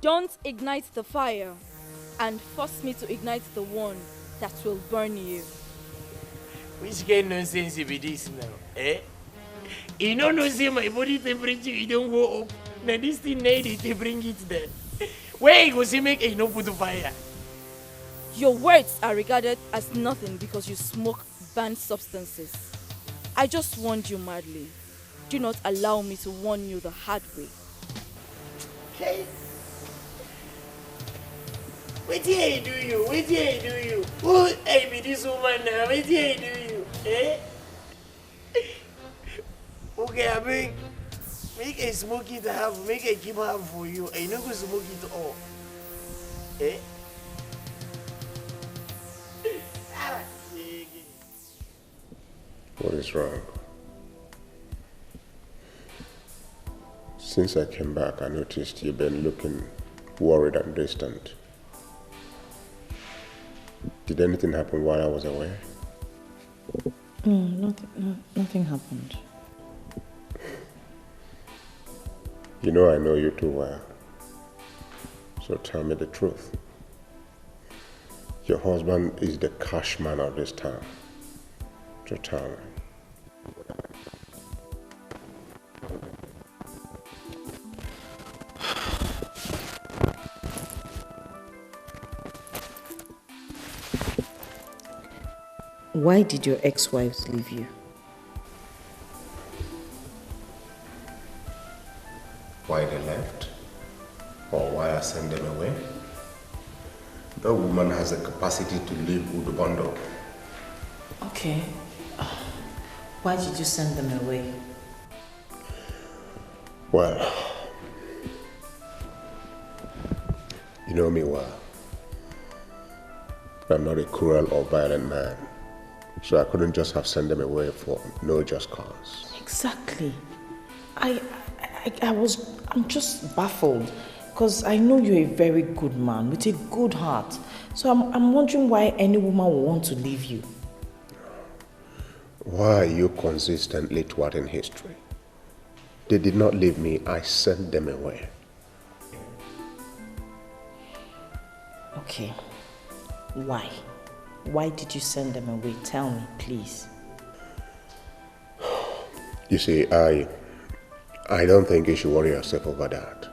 Don't ignite the fire and force me to ignite the one that will burn you. Which kind of nonsense be this now, eh? You know, say my body temperature, you don't go up. Now this thing needed to bring it there. Where you go see make a no put fire? Your words are regarded as nothing because you smoke banned substances. I just warned you madly. Do not allow me to warn you the hard way. Hey. What did I do you? What did I do you? Who I be this woman now? What did I do you? Eh? Okay, I make a smoke it half, make a keep half for you. I no go smoke it all. Eh? What is wrong? Since I came back, I noticed you've been looking worried and distant. Did anything happen while I was away? Nothing happened. You know I know you too well. So tell me the truth. Your husband is the cash man of this town. So tell me. Why did your ex-wives leave you? Why they left? Or why I sent them away? No woman has the capacity to leave Udubondo. Okay. Why did you send them away? Well, you know me well. I'm not a cruel or violent man. So I couldn't just have sent them away for no just cause. Exactly. I'm just baffled because I know you're a very good man with a good heart. So I'm wondering why any woman would want to leave you. Why are you consistently thwarting history? They did not leave me, I sent them away. Okay. Why? Why did you send them away? Tell me, please. You see, I don't think you should worry yourself over that.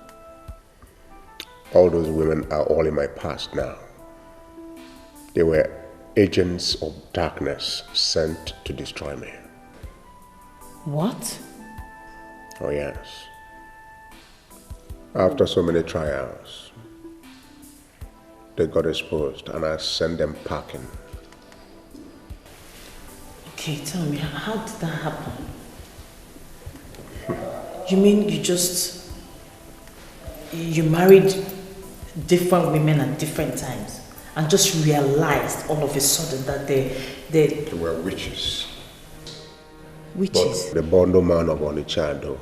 All those women are all in my past now. They were agents of darkness sent to destroy me. What? Oh yes. After so many trials, They got exposed and I sent them packing. Okay, tell me, how did that happen? You mean you married different women at different times and just realized all of a sudden that they were witches. Witches? But the bondo man of Onichando,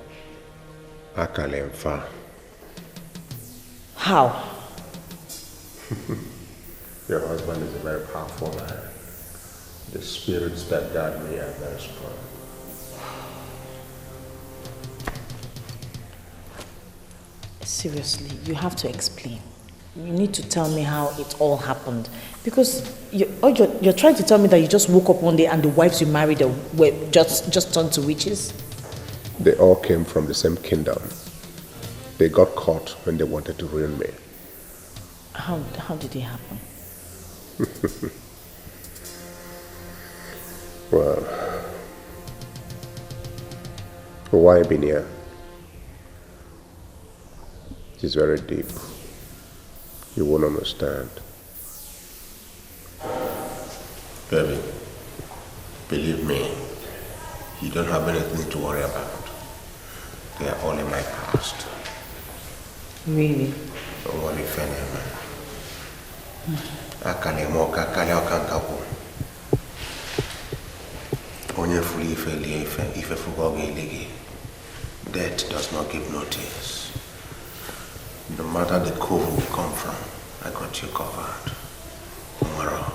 Akalemfa. How? Your husband is a very powerful man. The spirits that guard me are very strong. Seriously, you have to explain. You need to tell me how it all happened. Because you're trying to tell me that you just woke up one day and the wives you married were just turned to witches? They all came from the same kingdom. They got caught when they wanted to ruin me. How did it happen? Well, why been here? It is very deep. You won't understand. Baby, believe me, you don't have anything to worry about. They are all in my past. Really? Don't worry, Fenema. Kanayo.O.Kanayo. Onye fuli ife li ife fugoge iligi. Death does not give notice. No matter the cove we come from, I got you covered. Tomorrow.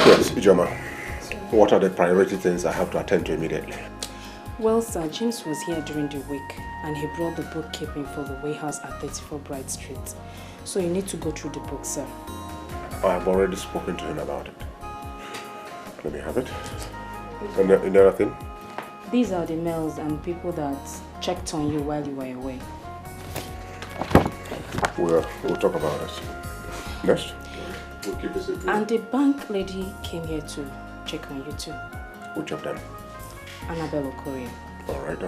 Yes, Chioma. What are the priority things I have to attend to immediately? Well, sir, James was here during the week and he brought the bookkeeping for the warehouse at 34 Bright Street. So you need to go through the book, sir. I have already spoken to him about it. Let me have it. And the other thing? These are the mails and people that checked on you while you were away. We'll talk about it. Next? We'll keep this in view. And the bank lady came here to check on you too. Which of them? Annabelle Okorie. Alright,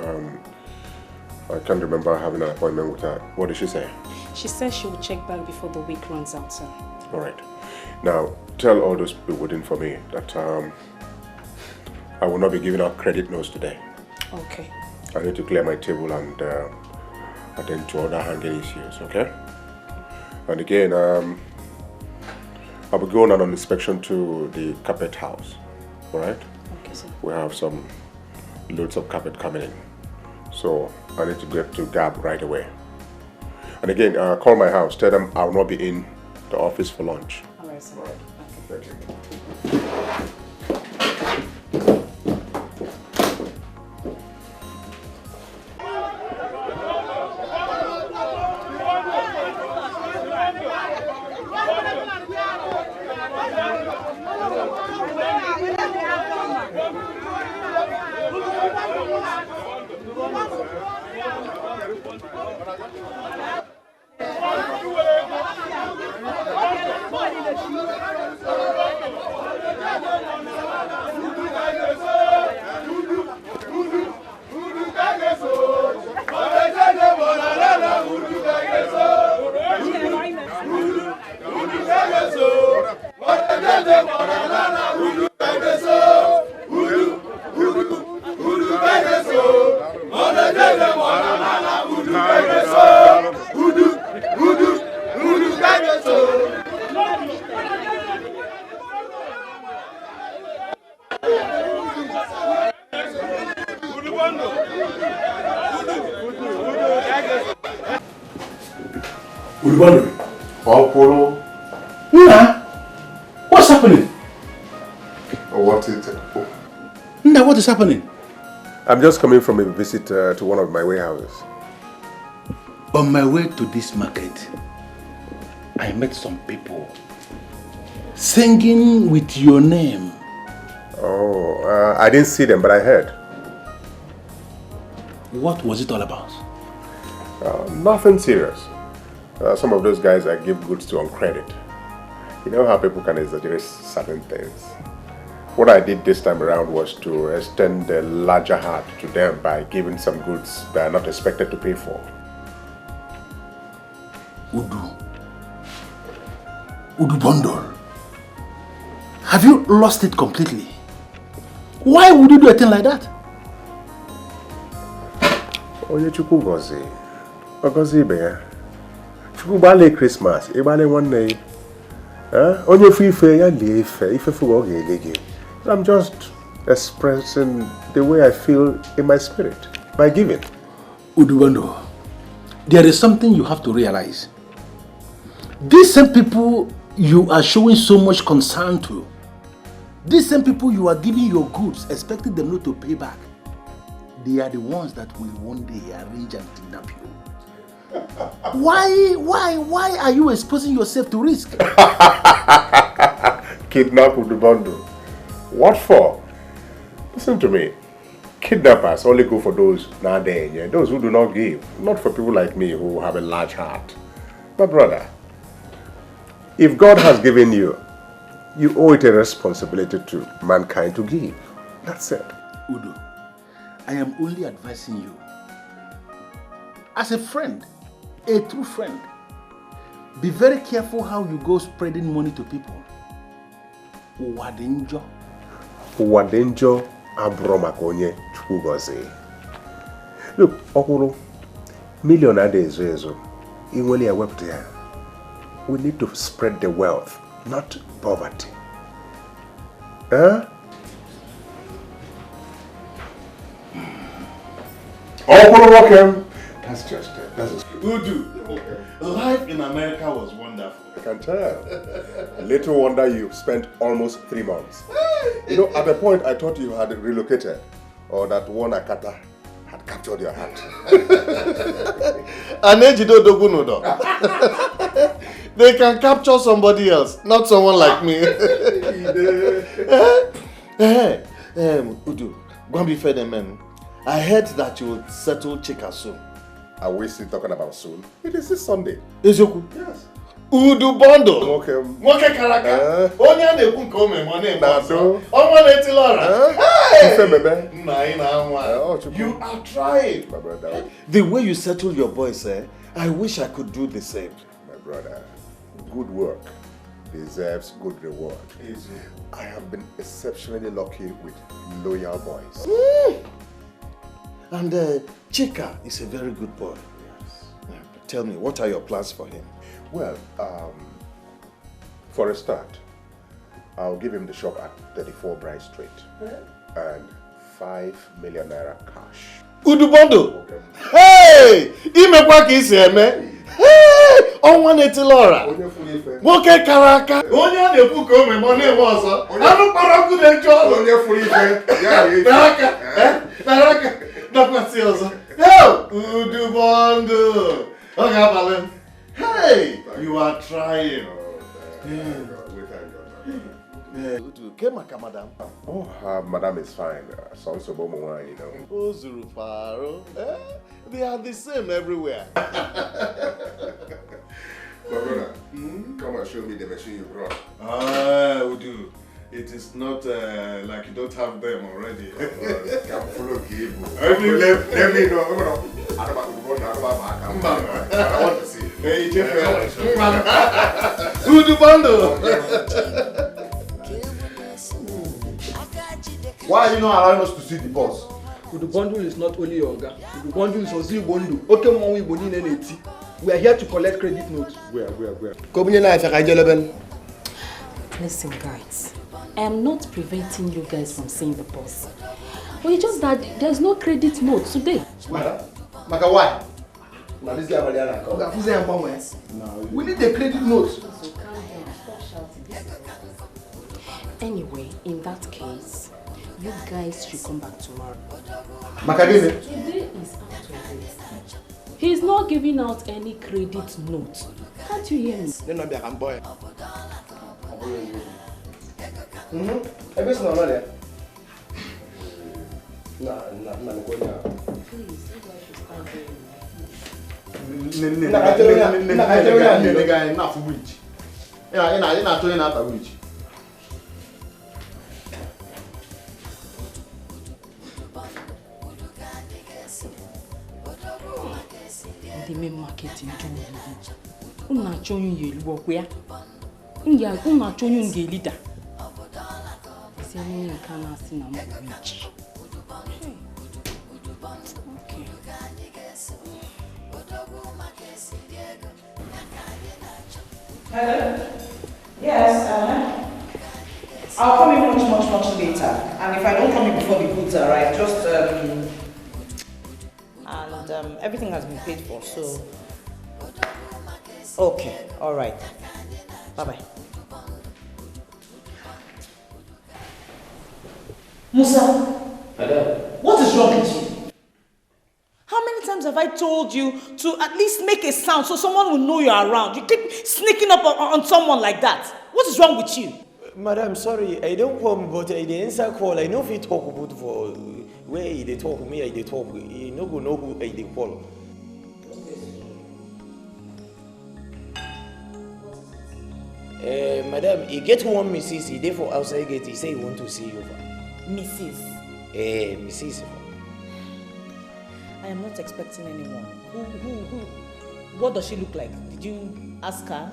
I can't remember having an appointment with her. What did she say? She said she will check back before the week runs out, sir. Alright. Now, tell all those people waiting for me that I will not be giving out credit notes today. Okay. I need to clear my table and attend to other hanging issues, okay? And again, I will go on an inspection to the carpet house, alright? Okay, sir. We have some loads of carpet coming in. So I need to get to Gab right away. And again, call my house, tell them I will not be in the office for lunch. Alright, sir. Alright. Thank you. What's happening? What is it? Nda, what is happening? I'm just coming from a visit to one of my warehouses. On my way to this market, I met some people singing with your name. Oh, I didn't see them, but I heard. What was it all about? Nothing serious. Some of those guys I give goods to on credit. You know how people can exaggerate certain things. What I did this time around was to extend a larger heart to them by giving some goods they are not expected to pay for. Udu bundle. Have you lost it completely? Why would you do a thing like that? Onye Chukwu gozi. Ogozi ibe ya. Chukwu bale Christmas, ibale nwanne. Onye fu ife ya lie ife fu go ga-elege. I'm just expressing the way I feel in my spirit by giving. Udubondo, there is something you have to realize. These same people you are showing so much concern to, these same people you are giving your goods, expecting them not to pay back, they are the ones that will one day arrange and kidnap you. Why are you exposing yourself to risk? Kidnap Udubondo. What for? Listen to me. Kidnappers only go for those nowadays, those who do not give. Not for people like me who have a large heart. My brother, if God has given you, you owe it a responsibility to mankind to give. That's it. Udo, I am only advising you. As a friend, a true friend, be very careful how you go spreading money to people. Wadenjo. Wadenjo abromakonye chukugozi. Look, okuru million days ezo. Inweli a web there. We need to spread the wealth, not poverty. Huh? Okuru welcome. That's just it. That's Udu. Life in America was wonderful. I can tell. Little wonder you spent almost 3 months. You know, at a point I thought you had relocated, or that one Akata had captured your heart. They can capture somebody else, not someone like me. Udu, go and be fed, man. I heard that you would settle Chika soon. Are we still talking about soon? It is this Sunday. Ezoku? Yes. Udu Bondo. Okay. Moke Karaka. Onya ne kun ko me money Nado. Omo ne tilora. Hey! You are trying. My brother. The way you settle your boys, I wish I could do the same. My brother, good work deserves good reward. I have been exceptionally lucky with loyal boys. And Chika is a very good boy. Yes. Tell me, what are your plans for him? Well, for a start, I'll give him the shop at 34 Bright Street and 5 million naira cash. Udubondo! Okay. Hey! Imekwa ka isi eme? Hey! Onwa netilora. Moke Karaka. Onye na-ekwu ka o me mo na-eme ọzọ. Anu kpara ọkụ na-eche ọrụ. Onye furu ife. Ya ya. Naraka. Nakwasi ọzọ. Hey! Udubondo. Oge abalị. Hey! You are trying. Madam. Oh, madam is fine. Sounds so bomb, you know. Oh, Zurufaro. They are the same everywhere. My brother, come and show me the machine you brought. Udu. It is not like you don't have them already. I'm full of cable. Let me know. I want to see. Hey, Udubondo. Why are you not allowing us to see the boss? Udubondo is not only your guy. Udubondo is Ozi Bondo. Okay, Mom, we are here to collect credit notes. Where? Listen, guys. I am not preventing you guys from seeing the boss. But it's just that there's no credit note today. Maka, why? Now this guy we need the credit note. Anyway, in that case, you guys should come back tomorrow. Today is after this. He's not giving out any credit note. Can't you hear me? Everything's not there. Please, you guys should start doing it. The main market in June. Una chonyu ye work where? Una chonyu nge leader. Say me can see na mo rich. Okay. Hello? Yes, I'll come in much later. And if I don't come in before the goods arrive, just everything has been paid for, so okay, all right. Bye-bye. Musa, Madam. what is wrong with you? How many times have I told you to at least make a sound so someone will know you're around? You keep sneaking up on someone like that. What is wrong with you? Madam, sorry, I don't come, but I dey answer call. I know if you talk about for where they talk, me I dey talk. You no go know who I dey call. Madam, he get one Mrs. He dey for outside gate. He say he want to see you. Mrs. Mrs. I am not expecting anyone. Who? What does she look like? Did you ask her?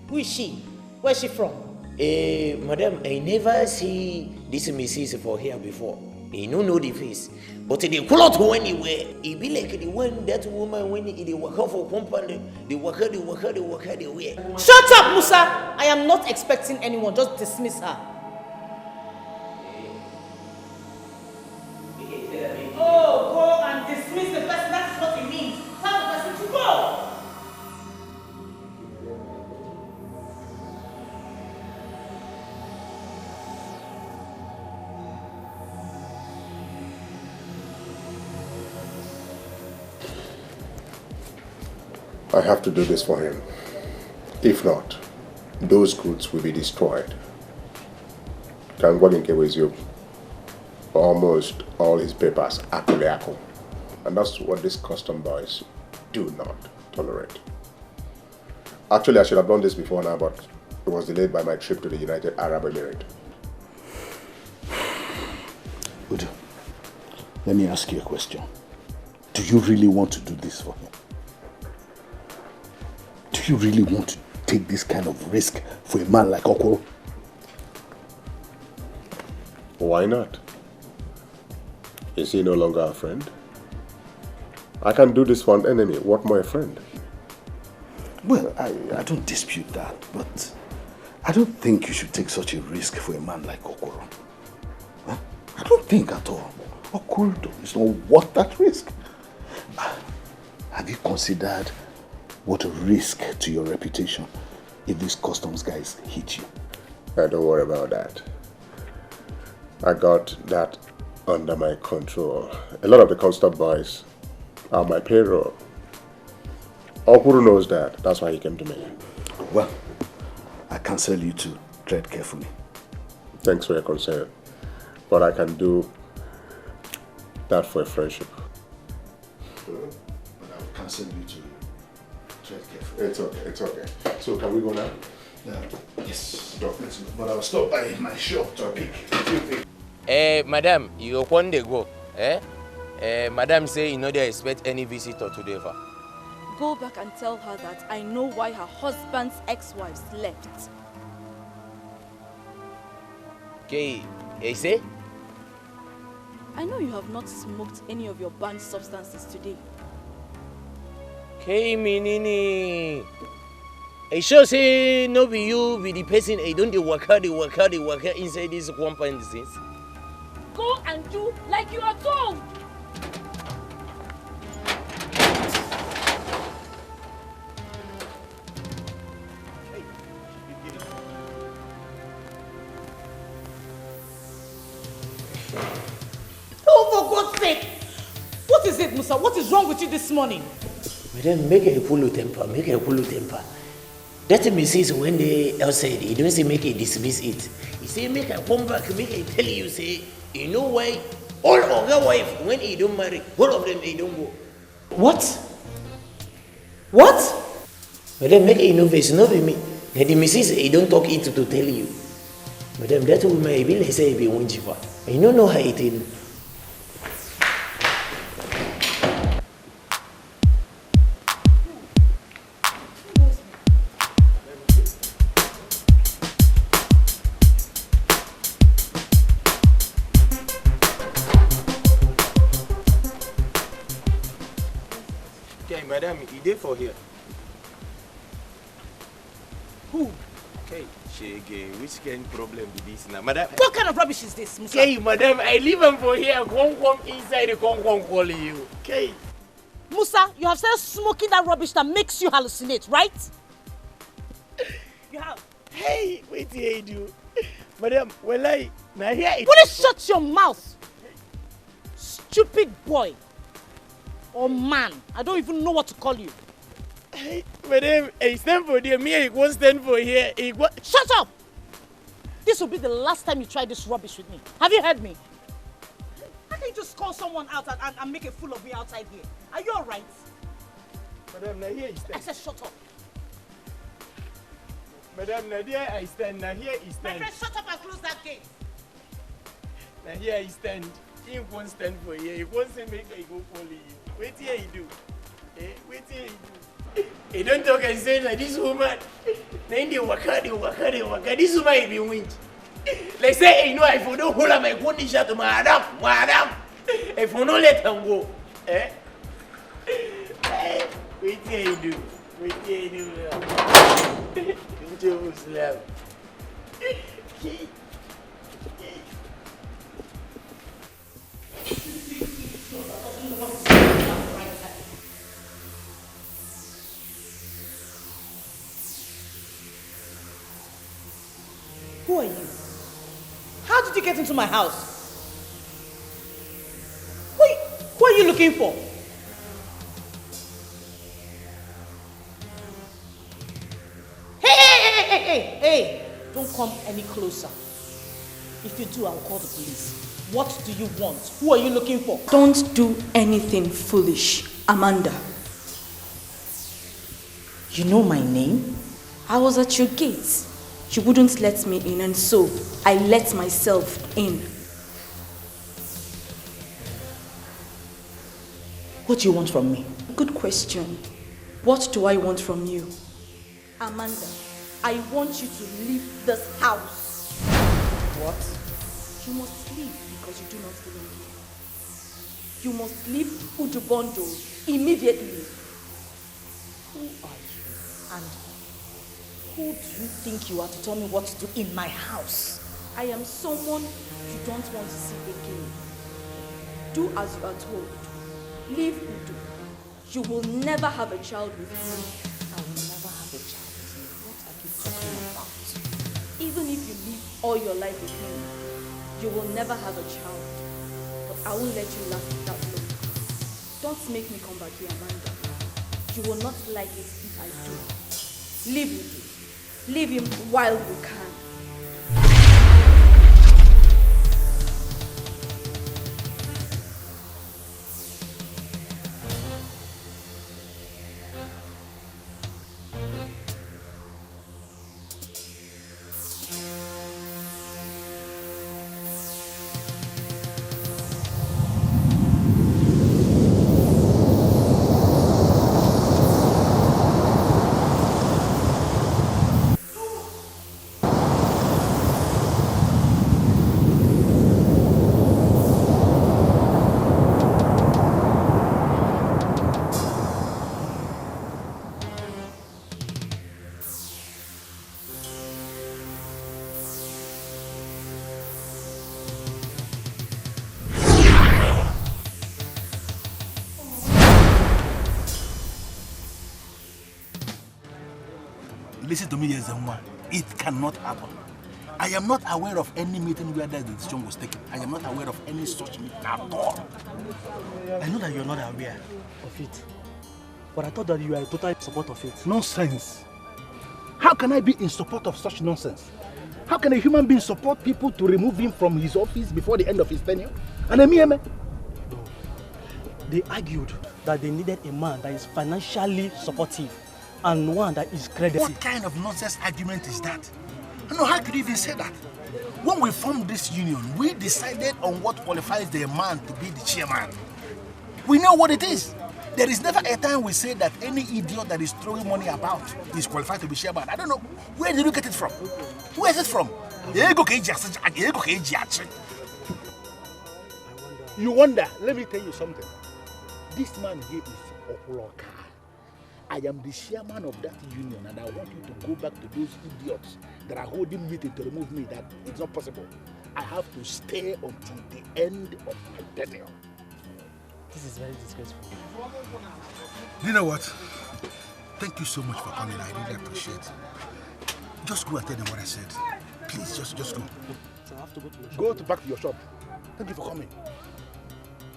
Who is she? Where is she from? Madam, I never see this Mrs. for here before. He no know the face. But the cloth when he wear, he be like the one that woman when he work for company, they work, they wear. Shut up, Musa! I am not expecting anyone. Just dismiss her. Oh, go and dismiss the person. That's what it means. Tell the person to go. I have to do this for him. If not, those goods will be destroyed. Almost all his papers are Kuleako. And that's what these custom boys do not tolerate. Actually, I should have done this before now, but it was delayed by my trip to the United Arab Emirates. Udo, let me ask you a question. Do you really want to do this for him? Do you really want to take this kind of risk for a man like Okoro? Why not? Is he no longer a friend? I can do this for an enemy. What more a friend? Well, I don't dispute that, but I don't think you should take such a risk for a man like Okoro. Huh? I don't think at all. Okoro is not worth that risk. Have you considered what a risk to your reputation if these customs guys hit you? Don't worry about that. I got that under my control. A lot of the custom boys are my payroll. Okuru knows that. That's why he came to me. Well, I counsel you to tread carefully. Thanks for your concern. But I can do that for a friendship. But I will counsel you to tread carefully. It's okay. So can we go now? Yes, stop. But I'll stop by my shop to pick a few things. Madam, you want to go? Madam say you know they expect any visitor today. Go back and tell her that I know why her husband's ex-wives left. Okay, you say? I know you have not smoked any of your banned substances today. Okay, Minini. I sure say no be you be the person I don't work hard inside this compound since. Go and do like you are told. Oh, for God's sake! What is it, Musa? What is wrong with you this morning? Madam, make a cool temper, That Mrs. when they outside, he don't say make a dismiss it. He say make a come back, make a tell you, say, you know why? All of your wife, when he don't marry, all of them, they don't go. What? What? Madam, make a innovation, no be me. The missus, he don't talk it to tell you. Madam, that woman, he be like say he be one jiva. You don't know how it is. Okay, madam, he there for here. Who? Okay, Shege, which kind of problem be this now, madam? What kind of rubbish is this, Musa? Okay, madam, I leave him for here. Come inside the come call you. Okay. Musa, you have started smoking that rubbish that makes you hallucinate, right? You have. Hey, wait here, you. Madam, well, now here it Will you shut your mouth? Stupid boy. Or man. I don't even know what to call you. Hey, madam, I stand for there. Me, I won't stand for here. Shut up! This will be the last time you try this rubbish with me. Have you heard me? How can you just call someone out and make a fool of me outside here? Are you alright? Madam, now here I stand. I said shut up. Madam, now here I stand. Now here I stand. My friend, shut up and close that gate. Now here I stand. He won't stand for here. He won't say make I go follow you. Wait here he do. Wait here he do. He don't talk and say like this woman. Then they waka. This woman he be wind. Like say, hey, no, if you don't hold up my condition to madam. If you don't let him go. Wait here he do. Wait here he do. Don't you slap. Who are you? How did you get into my house? Who are you looking for? Hey! Don't come any closer. If you do, I'll call the police. What do you want? Who are you looking for? Don't do anything foolish, Amanda. You know my name? I was at your gate. You wouldn't let me in, and so I let myself in. What do you want from me? Good question. What do I want from you? Amanda, I want you to leave this house. What? You must leave because you do not belong here. You must leave Udubondo immediately. Who are you? And who do you think you are to tell me what to do in my house? I am someone you don't want to see again. Do as you are told. Leave Udu. You will never have a child with me. I will never have a child with you. What are you talking about? Even if you live all your life with me, you will never have a child. But I won't let you laugh at that look. Don't make me come back here, Amanda. You will not like it if I do. Leave Udu. Leave him while you can. Listen to me, Yezenwa. It cannot happen. I am not aware of any meeting where that decision was taken. I am not aware of any such meeting at all. I know that you are not aware of it, but I thought that you are in total support of it. Nonsense. How can I be in support of such nonsense? How can a human being support people to remove him from his office before the end of his tenure? And a mere man? They argued that they needed a man that is financially supportive and one that is credible. What kind of nonsense argument is that? No, how could you even say that? When we formed this union, we decided on what qualifies the man to be the chairman. We know what it is. There is never a time we say that any idiot that is throwing money about is qualified to be chairman. I don't know. Where did you get it from? Where is it from? You wonder. Let me tell you something. This man here is Okloka. I am the chairman of that union, and I want you to go back to those idiots that are holding meeting to remove me. That it's not possible. I have to stay until the end of my tenure. This is very disgraceful. You know what? Thank you so much for coming. I really appreciate it. Just go and tell them what I said. Please, just go. So I have to go to your shop. Go back to your shop. Thank you for coming.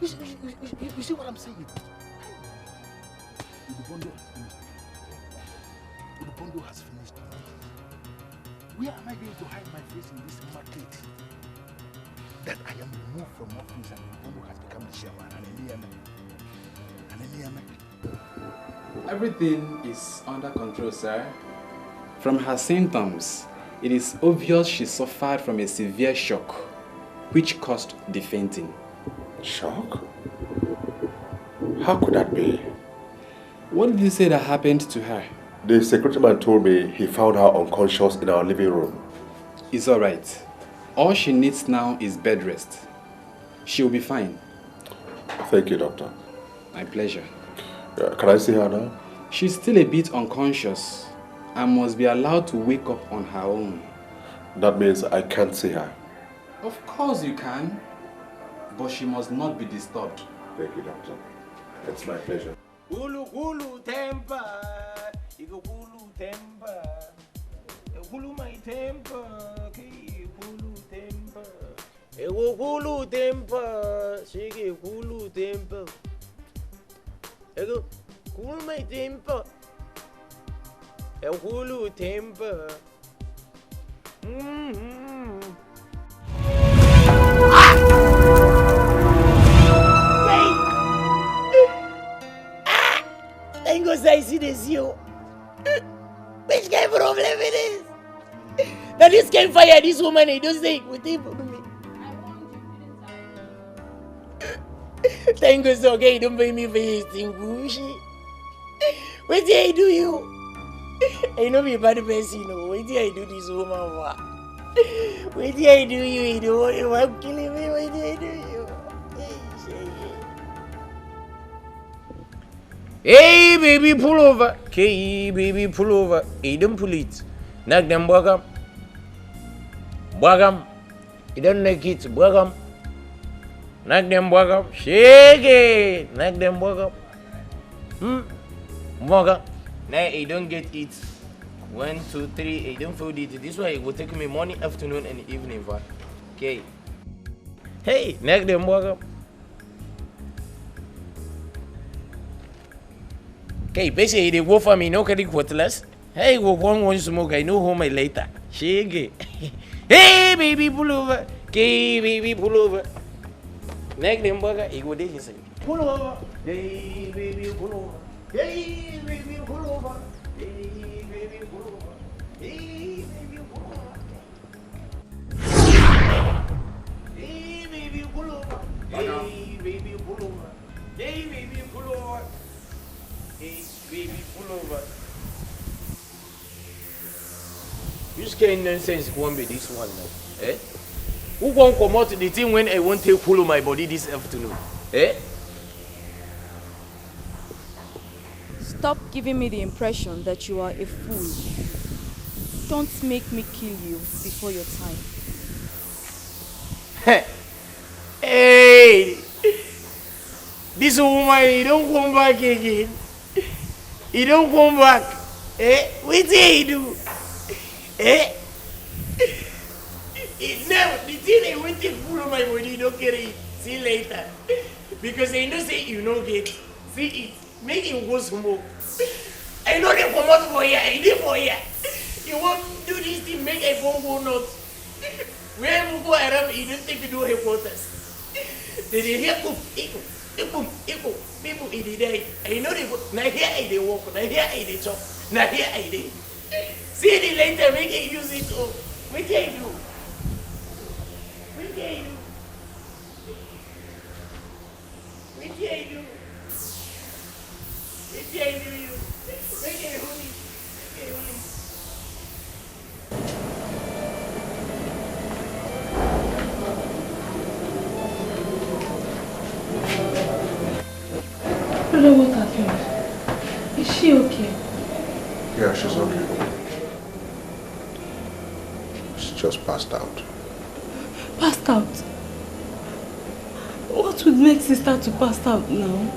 You see what I'm saying? Udubondo has finished. Where am I going to hide my face in this market? That I am removed from office and Udubondo has become the chairman and Everything is under control, sir. From her symptoms, it is obvious she suffered from a severe shock, which caused the fainting. Shock? How could that be? What did you say that happened to her? The security man told me he found her unconscious in our living room. It's all right. All she needs now is bed rest. She'll be fine. Thank you, doctor. My pleasure. Can I see her now? She's still a bit unconscious and must be allowed to wake up on her own. That means I can't see her. Of course you can, but she must not be disturbed. Thank you, doctor. It's my pleasure. Hulu temper, you hulu temper, hulu my temper, hulu temper, hulu temper, shake hulu temper, hulu my temper, hulu temper. Thank God I see this you. Which kind of problem it is? That this can fire this woman, he don't say with him for me. Thank God, okay, don't blame me for this thing, Gucci. What did I do you? I know me bad person, you know. What did I do this woman for? What did I do you? You want to kill me? What did I do you? Hey baby, pull over. Okay, baby, pull over. Hey, don't pull it. Knock them, Bwagam. Bwagam. You don't like it, Bwagam. Knock them, Bwagam. Shake it. Knock them, Bwagam. Bwagam. Now, you don't get it. 1, 2, 3. You don't fold it. This way, it will take me morning, afternoon, and evening. Okay. Hey, knock them, Bwagam. Okay, basically they go for me, no carry quarterless. Hey, we one smoke, I know home later. Shake. Hey baby, pull over. Okay, baby, pull over. Neck them burger, he go there inside. Pull over. Hey baby, pull over. Hey baby, pull over. Hey baby, pull over. Hey baby, pull over. Hey baby, pull over. Hey baby, pull over. Hey baby, pull over. Hey, baby, pull over. Which kind of nonsense won't be this one now? Eh? Who won't come out to the thing when I won't take pull on my body this afternoon? Eh? Stop giving me the impression that you are a fool. Don't make me kill you before your time. Hey! This woman, he don't come back again. He don't come back. Eh? What did he do? Eh? Now, the thing I went to pull on my body, don't carry it. See you later. Because I know say you know get. See it. Make him go smoke. I know they come out for you. I did for you. You want to do this thing, make a phone go not. Where you go around, you don't think you do headquarters. They hear cook. People in the day, and you know they go, now here they walk, now here they talk, now here they. See the later, we can use it all. We can do. We can do. We can do. We can do you. We can do it. We can do it. Brother, what happened? Is she okay? Yeah, she's okay. She just passed out. Passed out? What would make sister to pass out now?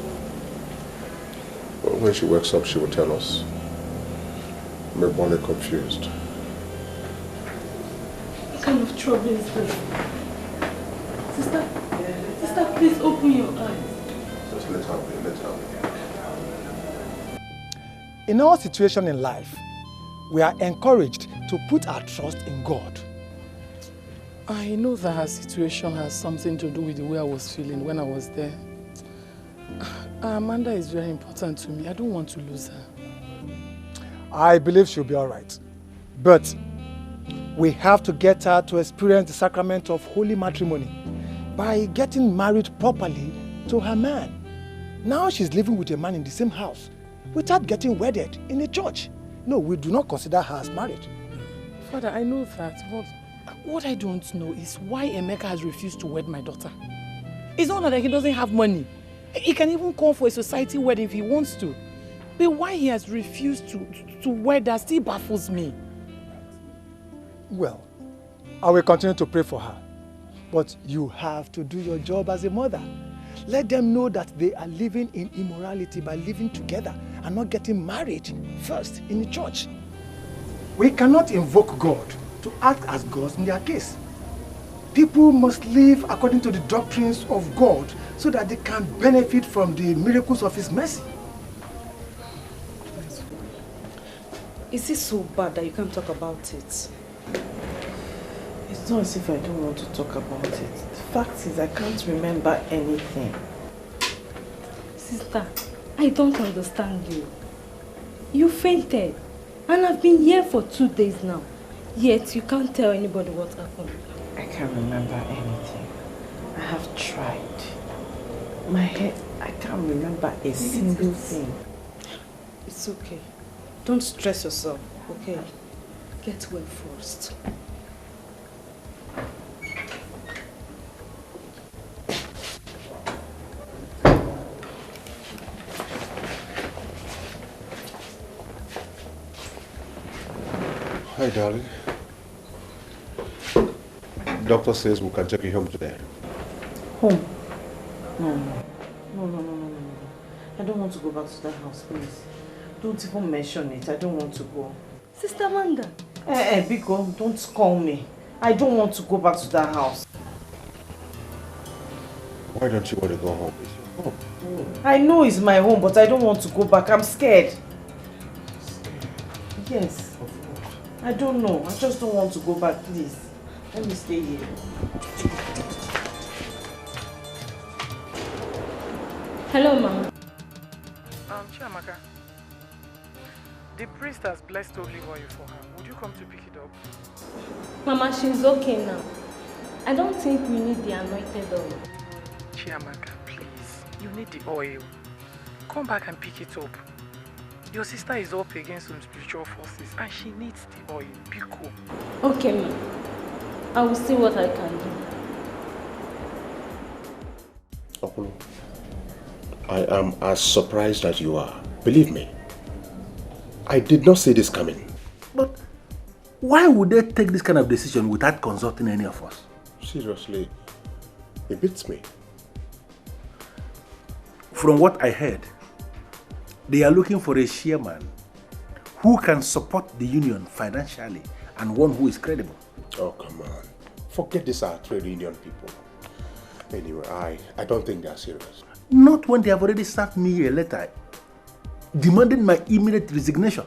Well, when she wakes up, she will tell us. I'm only confused. What kind of trouble is this? Sister, please open your eyes. Just let her be, let her be. In our situation in life, we are encouraged to put our trust in God. I know that her situation has something to do with the way I was feeling when I was there. Amanda is very important to me. I don't want to lose her. I believe she'll be all right. But we have to get her to experience the sacrament of holy matrimony by getting married properly to her man. Now she's living with a man in the same house without getting wedded in a church. No, we do not consider her as married. Father, I know that, but what I don't know is why Emeka has refused to wed my daughter. It's not that he doesn't have money. He can even call for a society wedding if he wants to. But why he has refused to wed her still baffles me. Well, I will continue to pray for her. But you have to do your job as a mother. Let them know that they are living in immorality by living together and not getting married first in the church. We cannot invoke God to act as gods in their case. People must live according to the doctrines of God so that they can benefit from the miracles of His mercy. Is it so bad that you can't talk about it? It's not as if I don't want to talk about it. The fact is, I can't remember anything. Sister, I don't understand you. You fainted, and I've been here for 2 days now. Yet you can't tell anybody what happened. I can't remember anything. I have tried. My head, I can't remember a single thing. It's okay. Don't stress yourself, okay? Get well first. Hi, darling. Doctor says we can take you home today. Home? No. I don't want to go back to that house, please. Don't even mention it. I don't want to go. Sister Amanda. Biko, don't call me. I don't want to go back to that house. Why don't you want to go home? It's your home. I know it's my home, but I don't want to go back. I'm scared. Yes. I don't know. I just don't want to go back, please. Let me stay here. Hello, Mama. Chiamaka, the priest has blessed olive oil for her. Would you come to pick it up? Mama, she's okay now. I don't think we need the anointed oil. Chiamaka, please. You need the oil. Come back and pick it up. Your sister is up against some spiritual forces and she needs the oil. Be cool. Okay, Ma. I will see what I can do. Okulu, I am as surprised as you are. Believe me. I did not see this coming. But why would they take this kind of decision without consulting any of us? Seriously, it beats me. From what I heard, they are looking for a chairman who can support the union financially and one who is credible. Oh, come on. Forget these are trade union people. Anyway, I don't think they are serious. Not when they have already sent me a letter demanding my immediate resignation.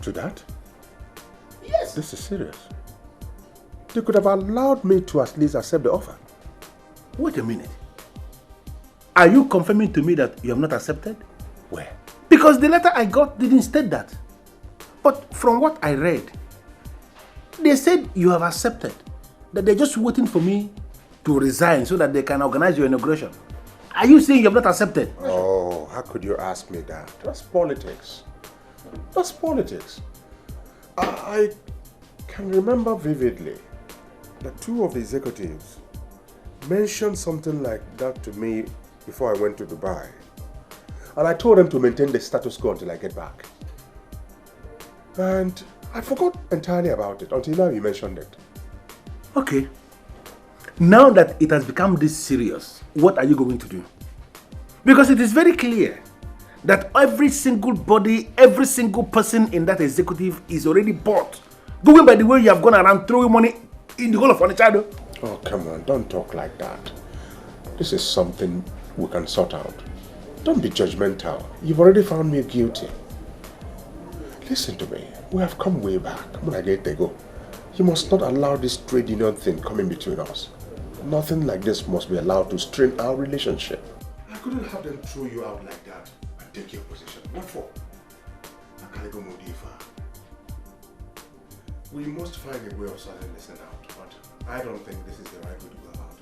To that? Yes. This is serious. They could have allowed me to at least accept the offer. Wait a minute. Are you confirming to me that you have not accepted? Where? Because the letter I got didn't state that. But from what I read, they said you have accepted. That they're just waiting for me to resign so that they can organize your inauguration. Are you saying you have not accepted? Oh, how could you ask me that? That's politics. That's politics. I can remember vividly that two of the executives mentioned something like that to me before I went to Dubai. And I told them to maintain the status quo until I get back. And I forgot entirely about it until now you mentioned it. Okay. Now that it has become this serious, what are you going to do? Because it is very clear that every single body, every single person in that executive is already bought. Going by the way you have gone around throwing money in the whole of Onitsha. Oh, come on, don't talk like that. This is something we can sort out. Don't be judgmental. You've already found me guilty. Listen to me. We have come way back. You must not allow this trade union thing coming between us. Nothing like this must be allowed to strain our relationship. I couldn't have them throw you out like that and take your position. What for? We must find a way of sorting this out, but I don't think this is the right way to go about it.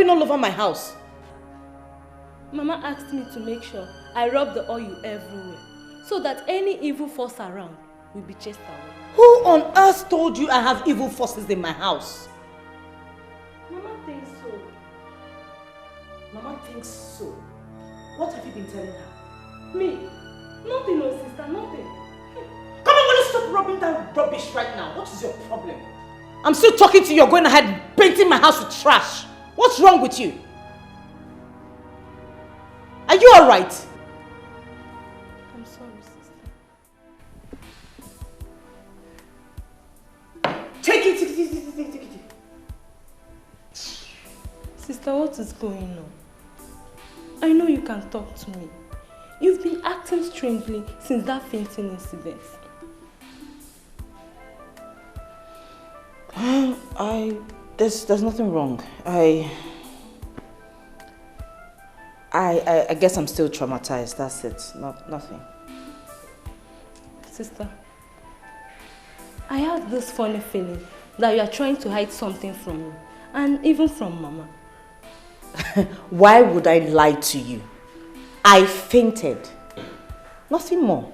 All over my house. Mama asked me to make sure I rub the oil everywhere so that any evil force around will be chased away. Who on earth told you I have evil forces in my house? Mama thinks so. Mama thinks so. What have you been telling her? Me? Nothing, no sister, nothing. Come on, will you stop rubbing that rubbish right now? What is your problem? I'm still talking to you, you're going ahead painting my house with trash. What's wrong with you? Are you alright? I'm sorry, sister. Take it. Sister, what is going on? I know you can talk to me. You've been acting strangely since that fainting incident. There's nothing wrong. I guess I'm still traumatized. That's it. Nothing. Sister, I have this funny feeling that you are trying to hide something from me, and even from Mama. Why would I lie to you? I fainted. Nothing more.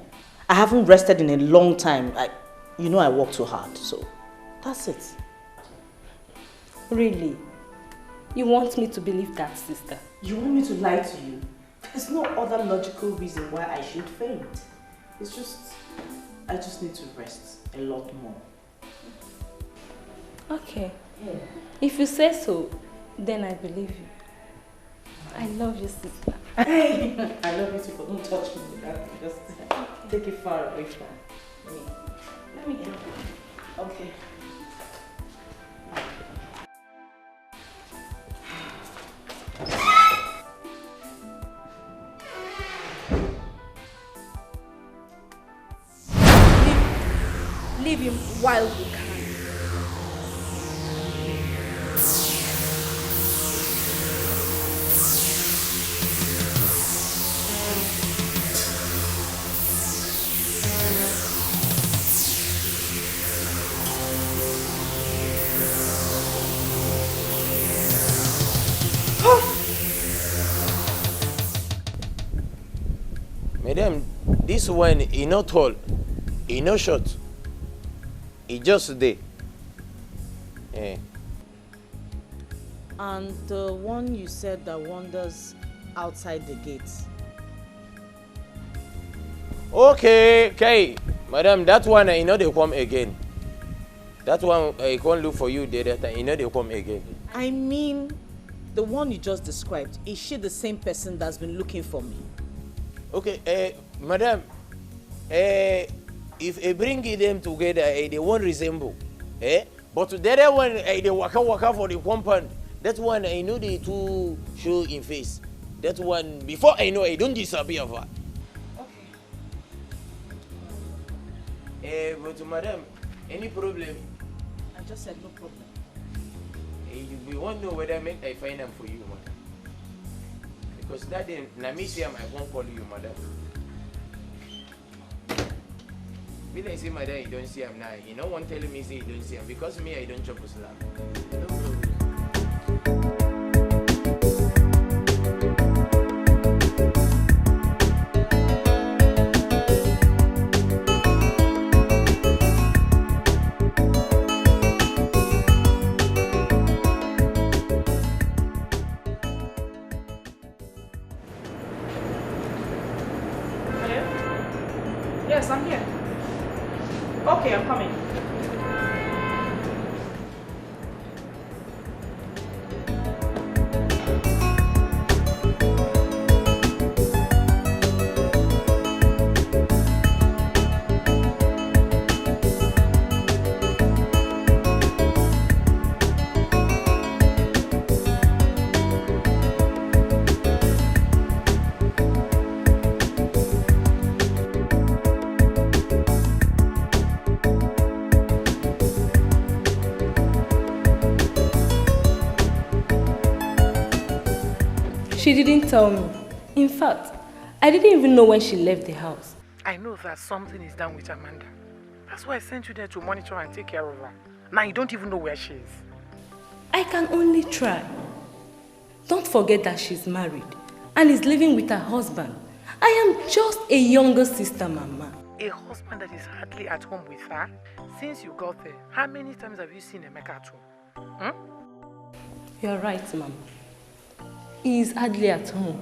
I haven't rested in a long time. I work too hard, so that's it. Really? You want me to believe that, sister? You want me to lie to you? There's no other logical reason why I should faint. It's just, I just need to rest a lot more. Okay. Yeah. If you say so, then I believe you. I love you, sister. I love you too, but don't touch me with that. Just take it far away from me. Let me help you. Okay. Leave him while we can. Madam, this one is not tall, it's not short. It's just there. And the one you said that wanders outside the gates. Okay. Madam, that one, I know they come again. That one, I can't look for you the other time. You know they come again. I mean, the one you just described, is she the same person that's been looking for me? Okay, madam, if I bring them together, they won't resemble. But the other one, they waka for the compound. That one, I know they two show in face. That one, before I know, I don't disappear. Okay. But madam, any problem? I just said no problem. We won't know whether I find them for you, madam. Because that day, Namisiam, I won't call you, madam. When I say, madam, you don't see him now. You know, one telling me say you don't see him. Because me, I don't chop a slap. No problem. Yes, I'm here. Okay, I'm coming. She didn't tell me. In fact, I didn't even know when she left the house. I know that something is done with Amanda. That's why I sent you there to monitor and take care of her. Now you don't even know where she is. I can only try. Don't forget that she's married and is living with her husband. I am just a younger sister, Mama. A husband that is hardly at home with her? Since you got there, how many times have you seen Emeka at home? You're right, Mama. He is hardly at home.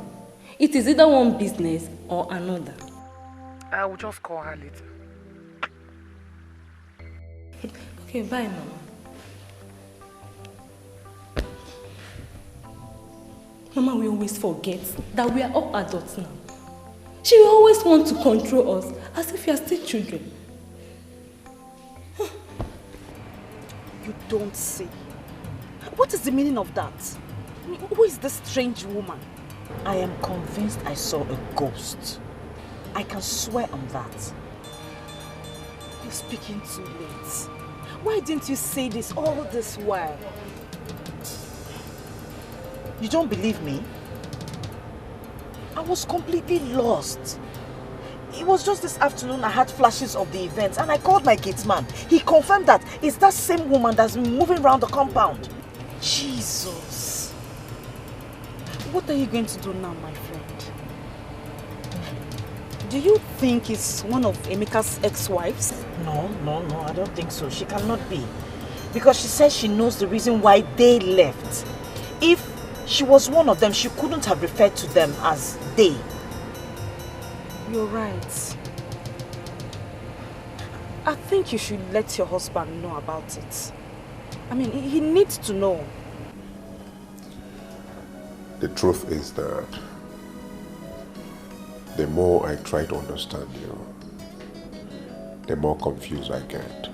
It is either one business or another. I will just call her later. Okay, bye, Mama. Mama will always forget that we are all adults now. She will always want to control us as if we are still children. You don't say. What is the meaning of that? I mean, who is this strange woman? I am convinced I saw a ghost. I can swear on that. You're speaking too late. Why didn't you say this all this while? You don't believe me? I was completely lost. It was just this afternoon I had flashes of the events and I called my gate man. He confirmed that it's that same woman that's been moving around the compound. Jesus. What are you going to do now, my friend? Do you think it's one of Emeka's ex-wives? No, I don't think so. She cannot be. Because she says she knows the reason why they left. If she was one of them, she couldn't have referred to them as they. You're right. I think you should let your husband know about it. I mean, he needs to know. The truth is that the more I try to understand you, the more confused I get.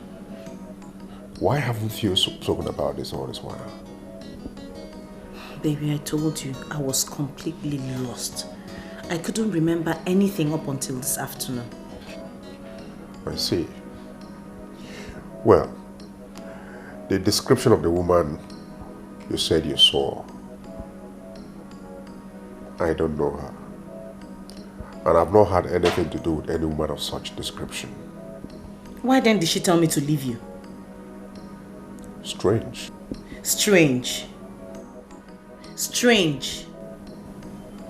Why haven't you spoken about this all this while? Baby, I told you, I was completely lost. I couldn't remember anything up until this afternoon. I see. Well, the description of the woman you said you saw, I don't know her. And I've not had anything to do with any woman of such description. Why then did she tell me to leave you? Strange. Strange. Strange.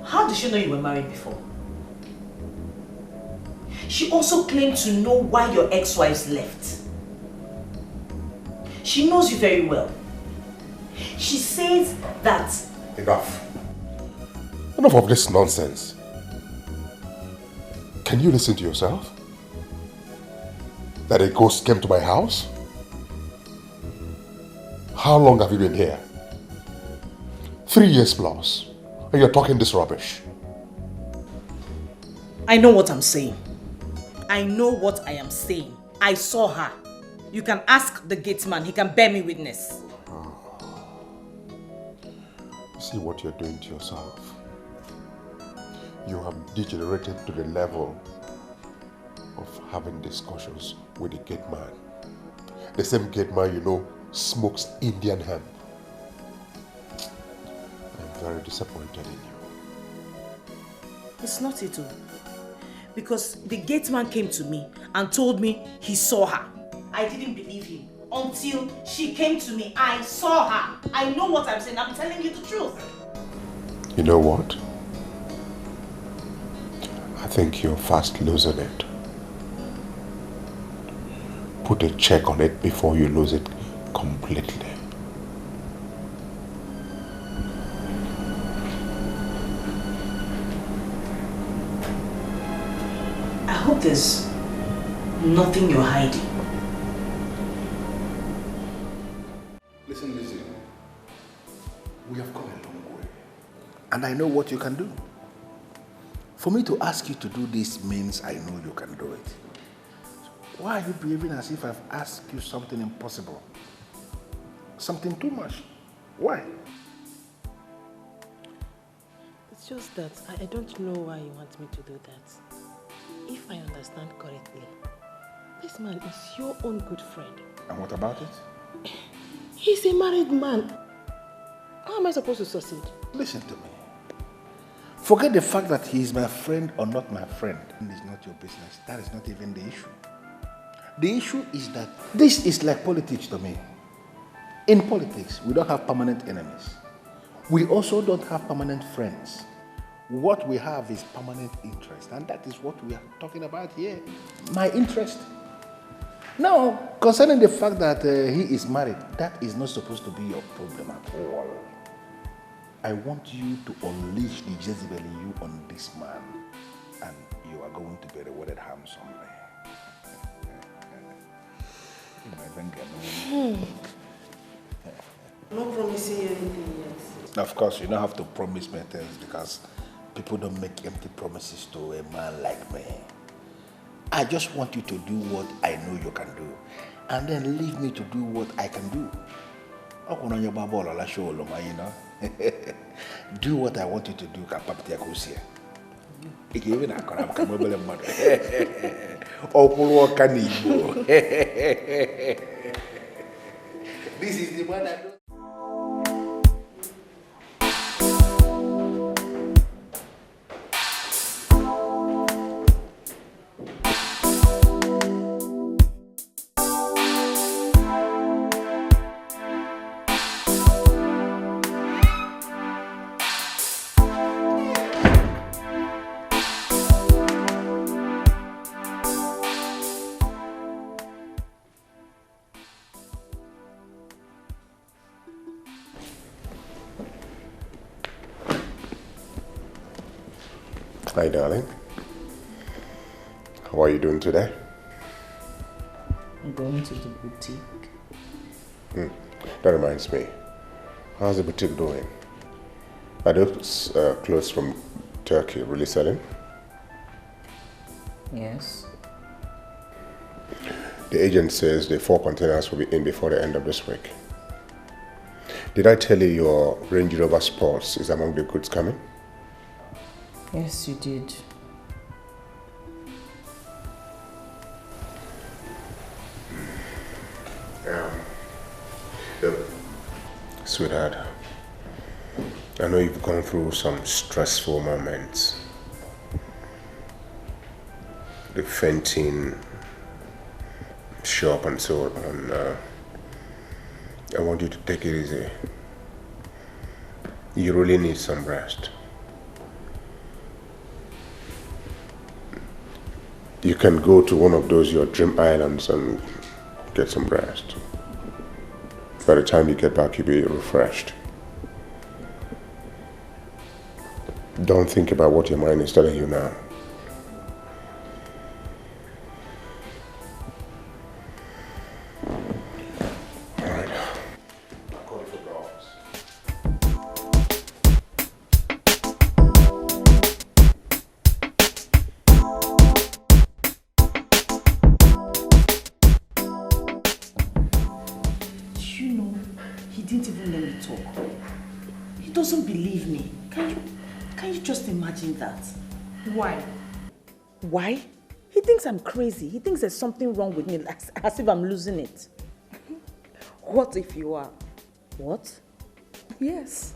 How did she know you were married before? She also claimed to know why your ex-wives left. She knows you very well. She says that... Enough. Enough of this nonsense. Can you listen to yourself? That a ghost came to my house? How long have you been here? 3 years plus. And you're talking this rubbish. I know what I'm saying. I know what I am saying. I saw her. You can ask the gateman. He can bear me witness. See what you're doing to yourself. You have degenerated to the level of having discussions with the gate man. The same gate man you know smokes Indian hemp. I'm very disappointed in you. It's not it all. Because the gate man came to me and told me he saw her. I didn't believe him until she came to me. I saw her. I know what I'm saying. I'm telling you the truth. You know what? I think you're fast losing it. Put a check on it before you lose it completely. I hope there's nothing you're hiding. Listen. We have come a long way. And I know what you can do. For me to ask you to do this means I know you can do it. Why are you behaving as if I've asked you something impossible? Something too much? Why? It's just that I don't know why you want me to do that. If I understand correctly, this man is your own good friend. And what about it? He's a married man. How am I supposed to succeed? Listen to me. Forget the fact that he is my friend or not my friend. It's not your business. That is not even the issue. The issue is that this is like politics to me. In politics, we don't have permanent enemies. We also don't have permanent friends. What we have is permanent interest, and that is what we are talking about here. My interest. Now, concerning the fact that he is married, that is not supposed to be your problem at all. I want you to unleash the Jezebel in you on this man, and you are going to be rewarded handsomely. I'm not promising you anything yet. Of course, you don't have to promise me things because people don't make empty promises to a man like me. I just want you to do what I know you can do, and then leave me to do what I can do. Do what I want you to do. This is the one I do. Hi, darling. How are you doing today? I'm going to the boutique. That reminds me. How's the boutique doing? Are those clothes from Turkey really selling? Yes. The agent says the 4 containers will be in before the end of this week. Did I tell you your Range Rover Sports is among the goods coming? Yes, you did. Sweetheart, I know you've gone through some stressful moments. The fainting, shop and so on. I want you to take it easy. You really need some rest. You can go to one of those your dream islands and get some rest. By the time you get back, you'll be refreshed. Don't think about what your mind is telling you now. All right. I'll call you from the office. You know, he didn't even let me talk. He doesn't believe me. Can you just imagine that? Why? Why? He thinks I'm crazy. He thinks there's something wrong with me, as if I'm losing it. What if you are? What? Yes.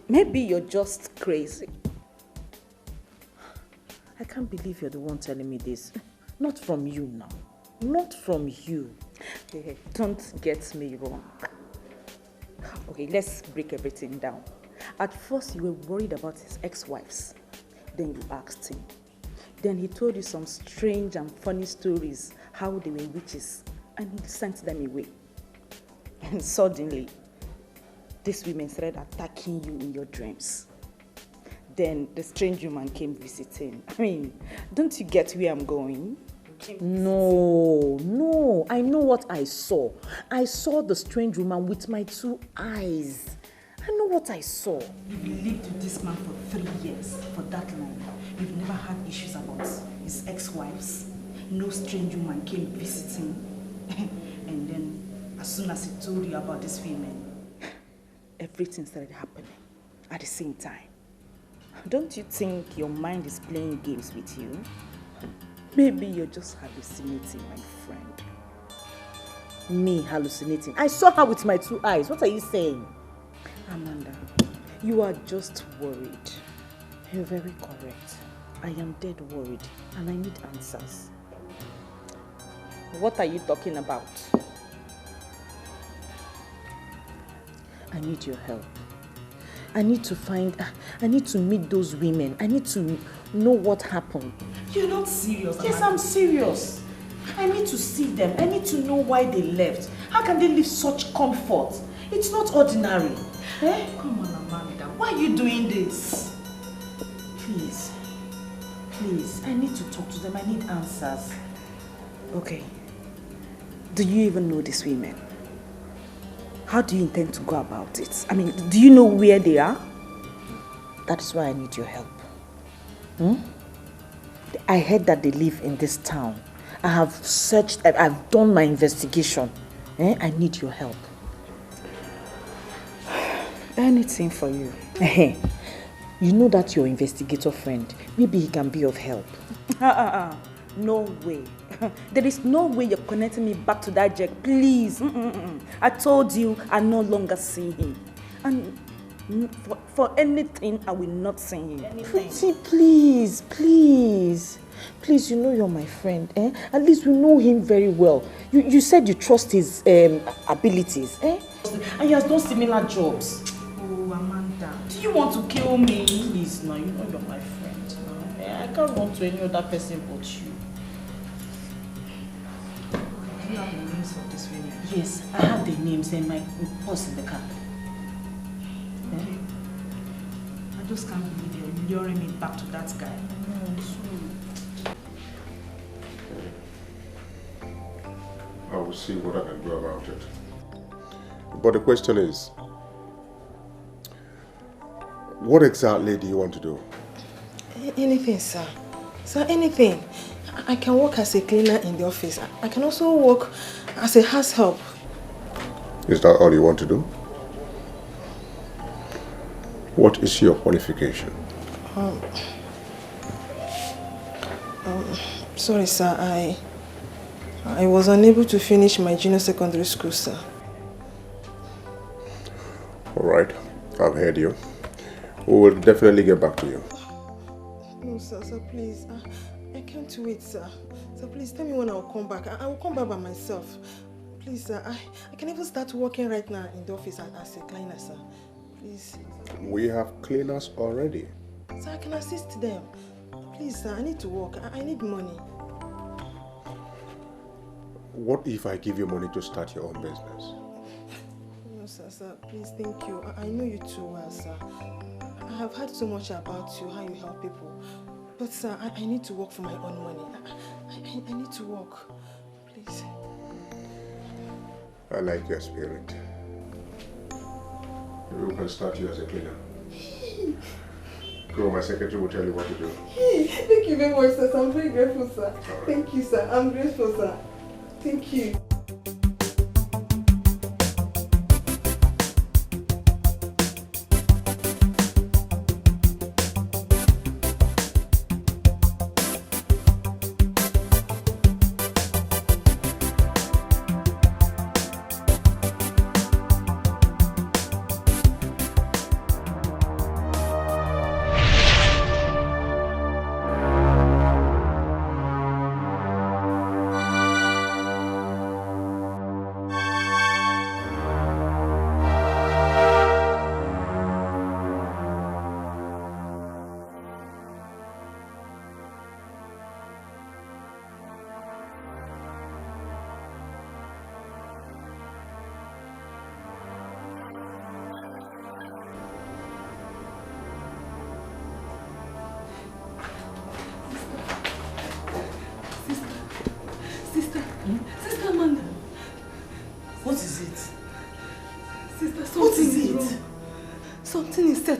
Maybe you're just crazy. I can't believe you're the one telling me this. Not from you now. Not from you. Hey, don't get me wrong. Okay, let's break everything down. At first, you were worried about his ex-wives. Then you asked him. Then he told you some strange and funny stories, how they were witches, and he sent them away. And suddenly, these women started attacking you in your dreams. Then the strange woman came visiting. I mean, don't you get where I'm going? No, I know what I saw. I saw the strange woman with my 2 eyes. I know what I saw. You've lived with this man for 3 years, for that long. You've never had issues about his ex-wives. No strange woman came visiting. And then, as soon as he told you about this women, everything started happening at the same time. Don't you think your mind is playing games with you? Maybe you're just hallucinating, my friend. Me hallucinating? I saw her with my 2 eyes. What are you saying? Amanda, you are just worried. You're very correct. I am dead worried and I need answers. What are you talking about? I need your help. I need to meet those women. I need to know what happened. You're not serious, Amanda. Yes, I'm serious. I need to see them. I need to know why they left. How can they live such comfort? It's not ordinary. Eh? Come on, Amanda. Why are you doing this? Please. Please. I need to talk to them. I need answers. Okay. Do you even know these women? How do you intend to go about it? I mean, do you know where they are? That is why I need your help. I heard that they live in this town. I have searched, I've done my investigation. I need your help. Anything for you. You know that your investigator friend, maybe he can be of help. No way. There is no way you're connecting me back to that Jack. Please. I told you I no longer see him. And for anything, I will not see him. Pretty, please. Please, you know you're my friend. At least we know him very well. You said you trust his abilities. And he has done similar jobs. Oh, Amanda. Do you want to kill me? Please, now you know you're my friend. I can't run to any other person but you. Do you have the names of these women? Yes, I have the names and my purse in the car. Okay. I just can't believe you're luring me back to that guy. No, it's true. I will see what I can do about it. But the question is, what exactly do you want to do? Anything, sir. Sir, anything. I can work as a cleaner in the office. I can also work as a house help. Is that all you want to do? What is your qualification? Sorry, sir. I was unable to finish my junior secondary school, sir. All right, I've heard you. We will definitely get back to you. No, sir, please. I can't wait, sir. Sir, please tell me when I'll come back. I will come back by myself. Please, sir. I can even start working right now in the office as a cleaner, sir. Please. We have cleaners already. Sir, I can assist them. Please, sir, I need to work. I need money. What if I give you money to start your own business? Sir, please, thank you. I know you too well, sir. I have heard so much about you, how you help people. But, sir, I need to work for my own money. I need to work. Please. I like your spirit. We can start you as a cleaner. Go, my secretary will tell you what to do. Thank you very much, sir. I'm very grateful, sir. Right. Thank you, sir. I'm grateful, sir. Thank you.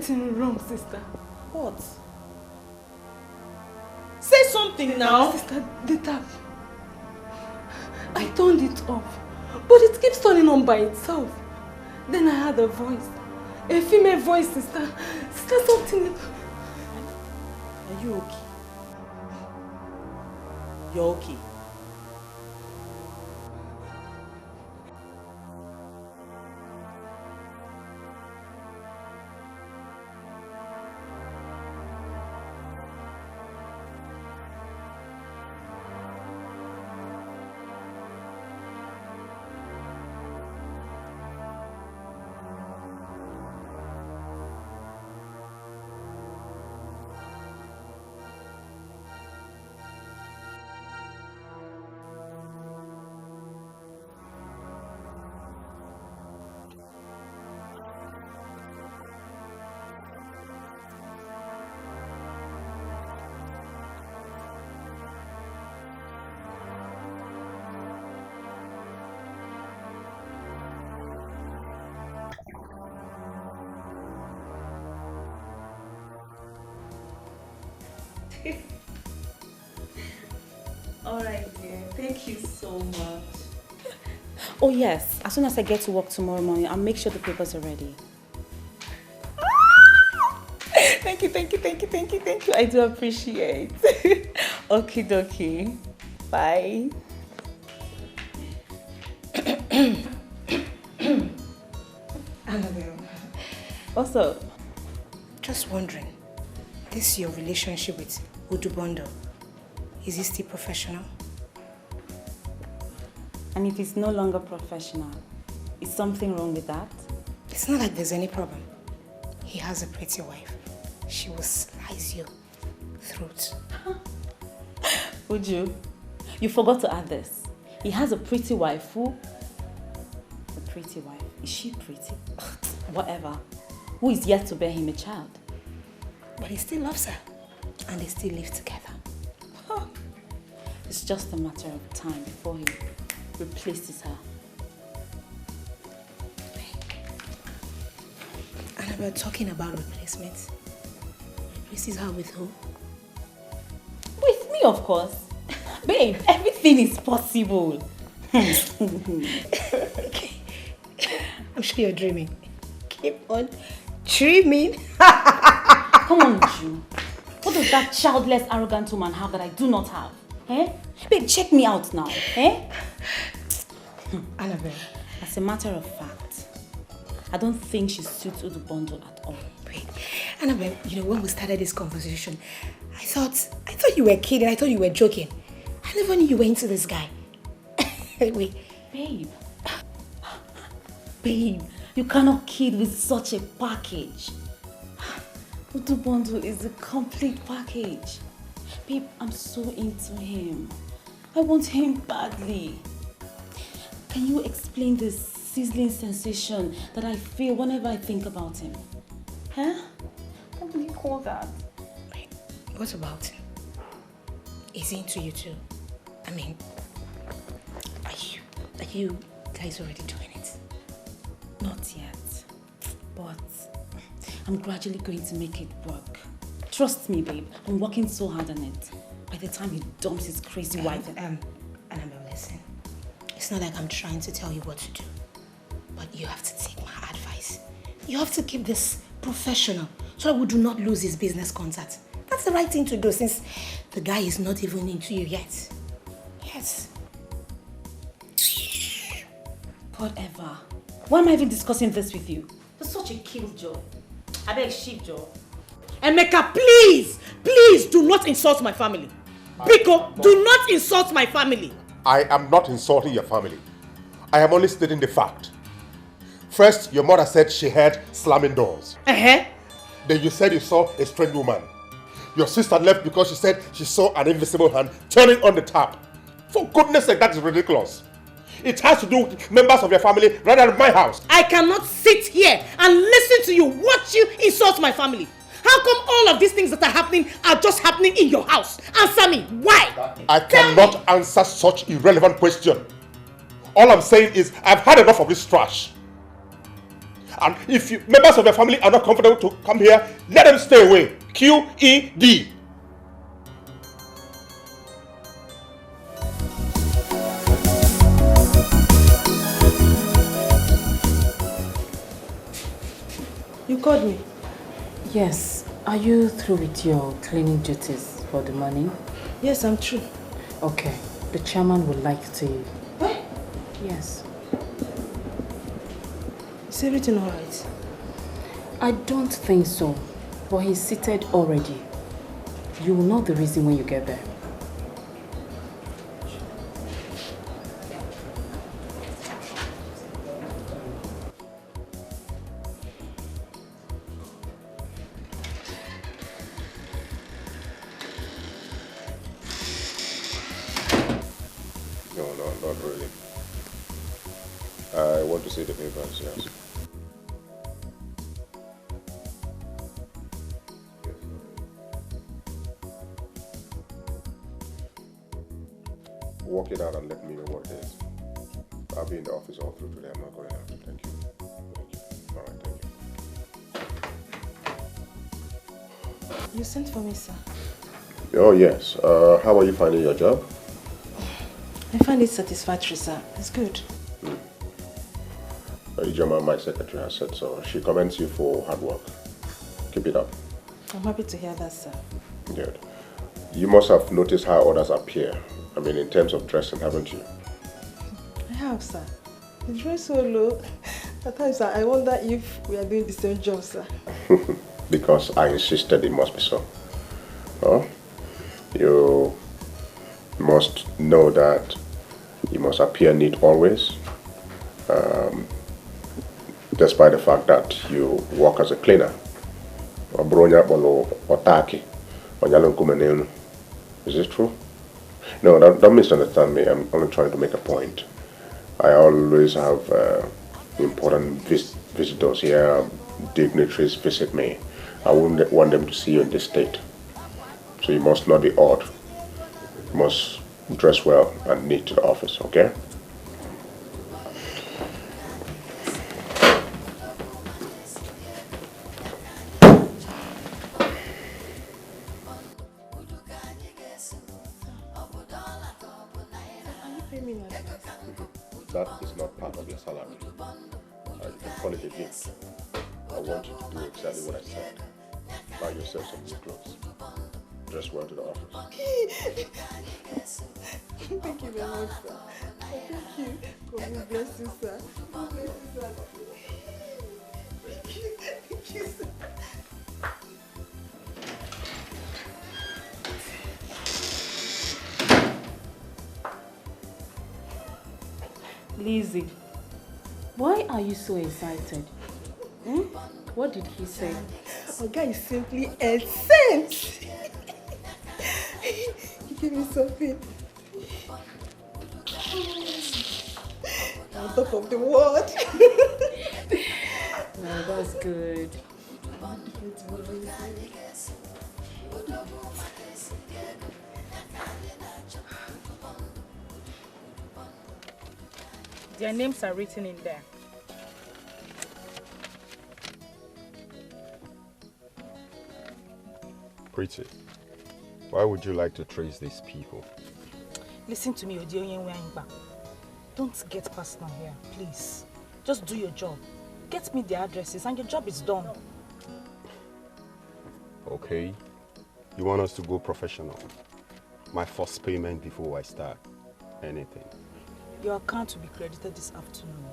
Wrong, sister. What? Say something now. Sister, the tap. I turned it off, but it keeps turning on by itself. Then I heard a voice. A female voice, sister. Sister, something. Are you okay? You're okay. Alright dear, thank you so much. Oh yes, as soon as I get to work tomorrow morning, I'll make sure the papers are ready. Thank you. I do appreciate. Okie dokie. Bye. Annabelle. What's up? Just wondering, this your relationship with Udubondo, is it still professional? And if it's no longer professional, is something wrong with that? It's not like there's any problem. He has a pretty wife. She will slice your throat. Would you? You forgot to add this. He has a pretty wife. Who? A pretty wife. Is she pretty? Whatever. Who is yet to bear him a child? But he still loves her. And they still live together. It's just a matter of time before he replaces her. Annabelle, talking about replacements. Replaces her with who? With me, of course. Babe, everything is possible. Okay. I'm sure you're dreaming. Keep on dreaming. Come on, Ju. What does that childless, arrogant woman have that I do not have? Eh? Babe, check me out now. Eh? Annabelle. As a matter of fact, I don't think she suits Udubondo at all. Wait, Annabelle, you know, when we started this conversation, I thought you were kidding. I thought you were joking. I never knew you were into this guy. Wait. Babe, you cannot kid with such a package. Udubondo is a complete package. Babe, I'm so into him. I want him badly. Can you explain this sizzling sensation that I feel whenever I think about him. Huh? What do you call that? Wait, what about him? Is he into you too? I mean, are you guys already doing it? Not yet, but I'm gradually going to make it work. Trust me, babe. I'm working so hard on it. By the time he dumps his crazy wife... Annabelle, listen. It's not like I'm trying to tell you what to do. But you have to take my advice. You have to keep this professional so that we do not lose his business contact. That's the right thing to do since the guy is not even into you yet. Yes. Whatever. Why am I even discussing this with you? You're such a killjoy. I beg, sheepjoy. Emeka, please, please do not insult my family. Biko, do not insult my family. I am not insulting your family. I am only stating the fact. First, your mother said she heard slamming doors. Then you said you saw a strange woman. Your sister left because she said she saw an invisible hand turning on the tap. For goodness sake, that is ridiculous. It has to do with members of your family rather than my house. I cannot sit here and listen to you watch you insult my family. How come all of these things that are happening are just happening in your house? Answer me, why? I cannot answer such irrelevant question. All I'm saying is I've had enough of this trash. And if members of your family are not comfortable to come here, let them stay away. QED. You called me? Yes. Are you through with your cleaning duties for the morning? Yes, I'm through. Okay. The chairman would like to... What? Yes. Is everything alright? I don't think so. But he's seated already. You will know the reason when you get there. No, not really. I want to see the papers, yes. Work it out and let me know what it is. I'll be in the office all through today. I'm not going out. Thank you. Thank you. All right, thank you. You sent for me, sir. Oh, yes. How are you finding your job? I find it satisfactory, sir. It's good. Ijoma, my secretary, has said so. She commends you for hard work. Keep it up. I'm happy to hear that, sir. Good. You must have noticed how others appear. I mean, in terms of dressing, haven't you? I have, sir. You dress so low. At times, sir, I wonder if we are doing the same job, sir. Because I insisted it must be so. Oh, you must know that you must appear neat always. Despite the fact that you work as a cleaner. Is this true? No, don't misunderstand me. I'm only trying to make a point. I always have important visitors here, dignitaries visit me. I wouldn't want them to see you in this state. So you must not be odd. You must dress well and neat to the office, okay? That is not part of your salary. You can call it a gift. I want you to do exactly what I said. Buy yourself some new clothes. Dress well to the office. Thank you very much, sir. Thank you. God bless you, sir. God bless you, sir. Thank you. Thank you, sir. Lizzie, why are you so excited? What did he say? Oga is simply a saint. He gave me something. on top of the world. No, that's good. Their names are written in there. Pretty, why would you like to trace these people? Listen to me, Odioyenweangba. Don't get personal here, please. Just do your job. Get me their addresses and your job is done. Okay. You want us to go professional? My first payment before I start anything. Your account will be credited this afternoon.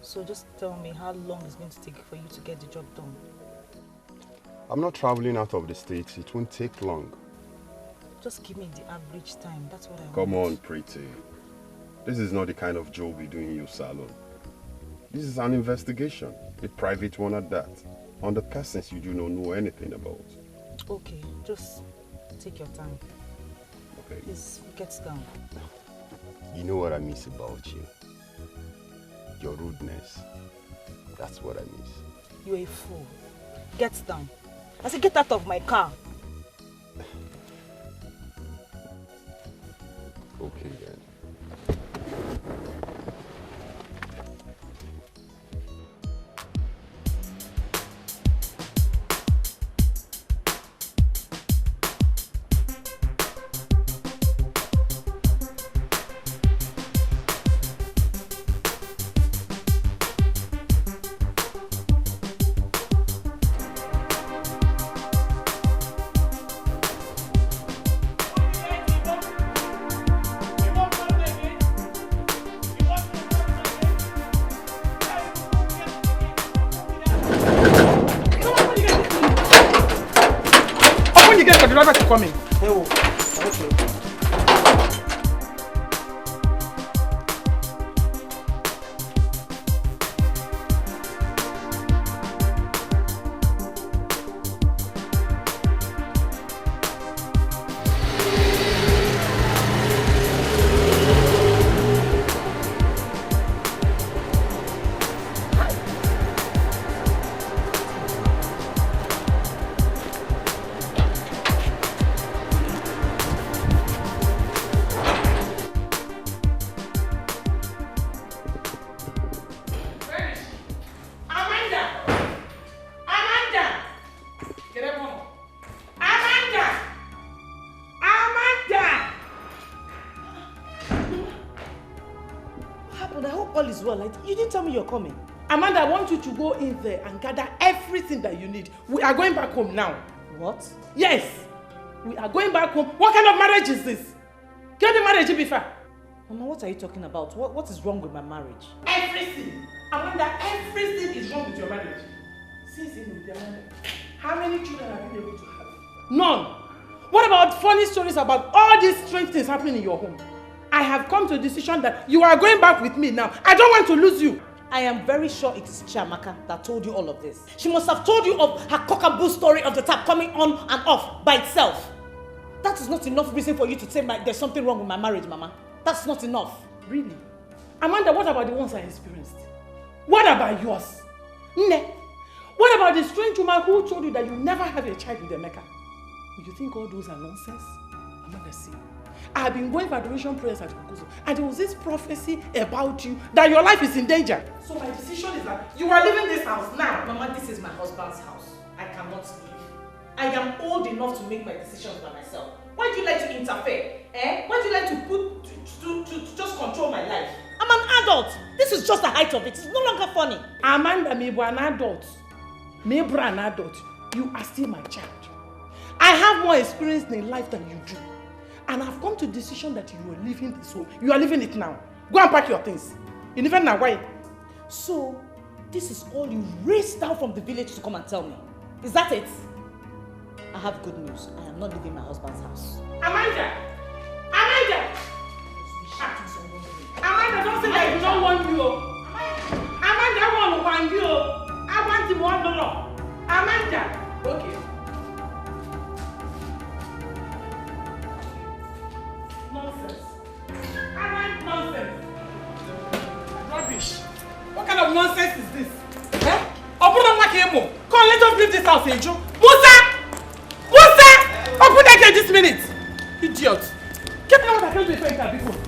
So just tell me how long it's going to take for you to get the job done. I'm not traveling out of the States. It won't take long. Just give me the average time. That's what I want. Come on, Pretty. This is not the kind of job we do in your salon. This is an investigation, a private one at that, on the persons you do not know anything about. Okay, just take your time. Okay. Please, get down. You know what I miss about you? Your rudeness. That's what I miss. You're a fool. Get down. I said get out of my car. Okay then. driver to come in. Oh, okay. You didn't tell me you're coming. Amanda, I want you to go in there and gather everything that you need. We are going back home now. What? Yes. We are going back home. What kind of marriage is this? Get the marriage before. Mama, what are you talking about? What is wrong with my marriage? Everything. Amanda, everything is wrong with your marriage. Since you with Amanda, how many children have you been able to have? None. What about funny stories about all these strange things happening in your home? I have come to a decision that you are going back with me now. I don't want to lose you. I am very sure it is Chiamaka that told you all of this. She must have told you of her cockaboo story of the tap coming on and off by itself. That is not enough reason for you to say there's something wrong with my marriage, Mama. That's not enough. Really? Amanda, what about the ones I experienced? What about yours? Nne, what about the strange woman who told you that you never have a child with Emeka? Do you think all those are nonsense? Amanda, see. I have been going for adoration prayers at Ugezu, and there was this prophecy about you that your life is in danger. So my decision is that you are leaving this house now. Mama, this is my husband's house. I cannot leave. I am old enough to make my decisions by myself. Why do you like to interfere? Why do you like to just control my life? I'm an adult. This is just the height of it. It's no longer funny. Amanda, maybe an adult. Maybe an adult. You are still my child. I have more experience in life than you do. And I've come to the decision that you are leaving this home. You are leaving it now. Go and pack your things. You never know why. So, this is all you raced down from the village to come and tell me. Is that it? I have good news. I am not leaving my husband's house. Amanda! Amanda! Amanda, don't say that you don't want you. Amanda, I want you. I want the $1. Amanda! Okay. Nonsense. I like nonsense. house, Ejo. Musa! Musa! Open that gate this minute! Idiot! Get me out of the house before you can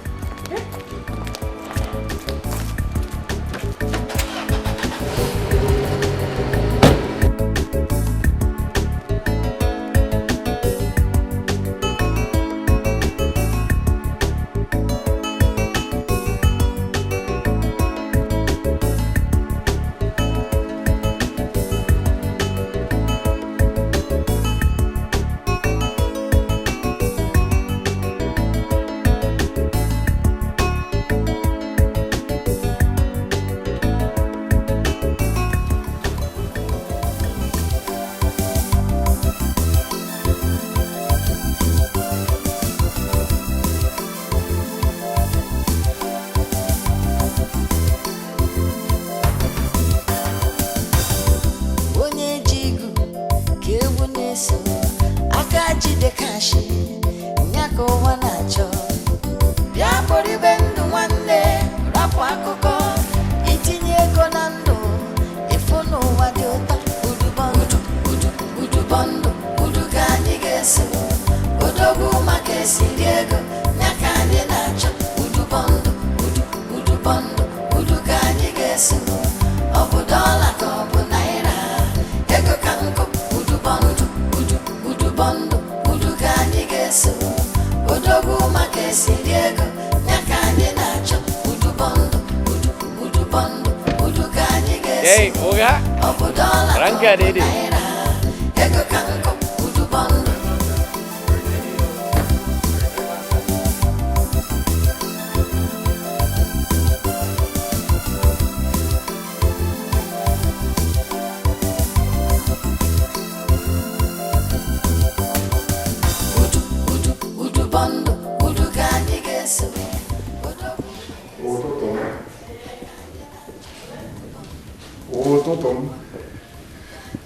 Hey, Oga. Ranka dede.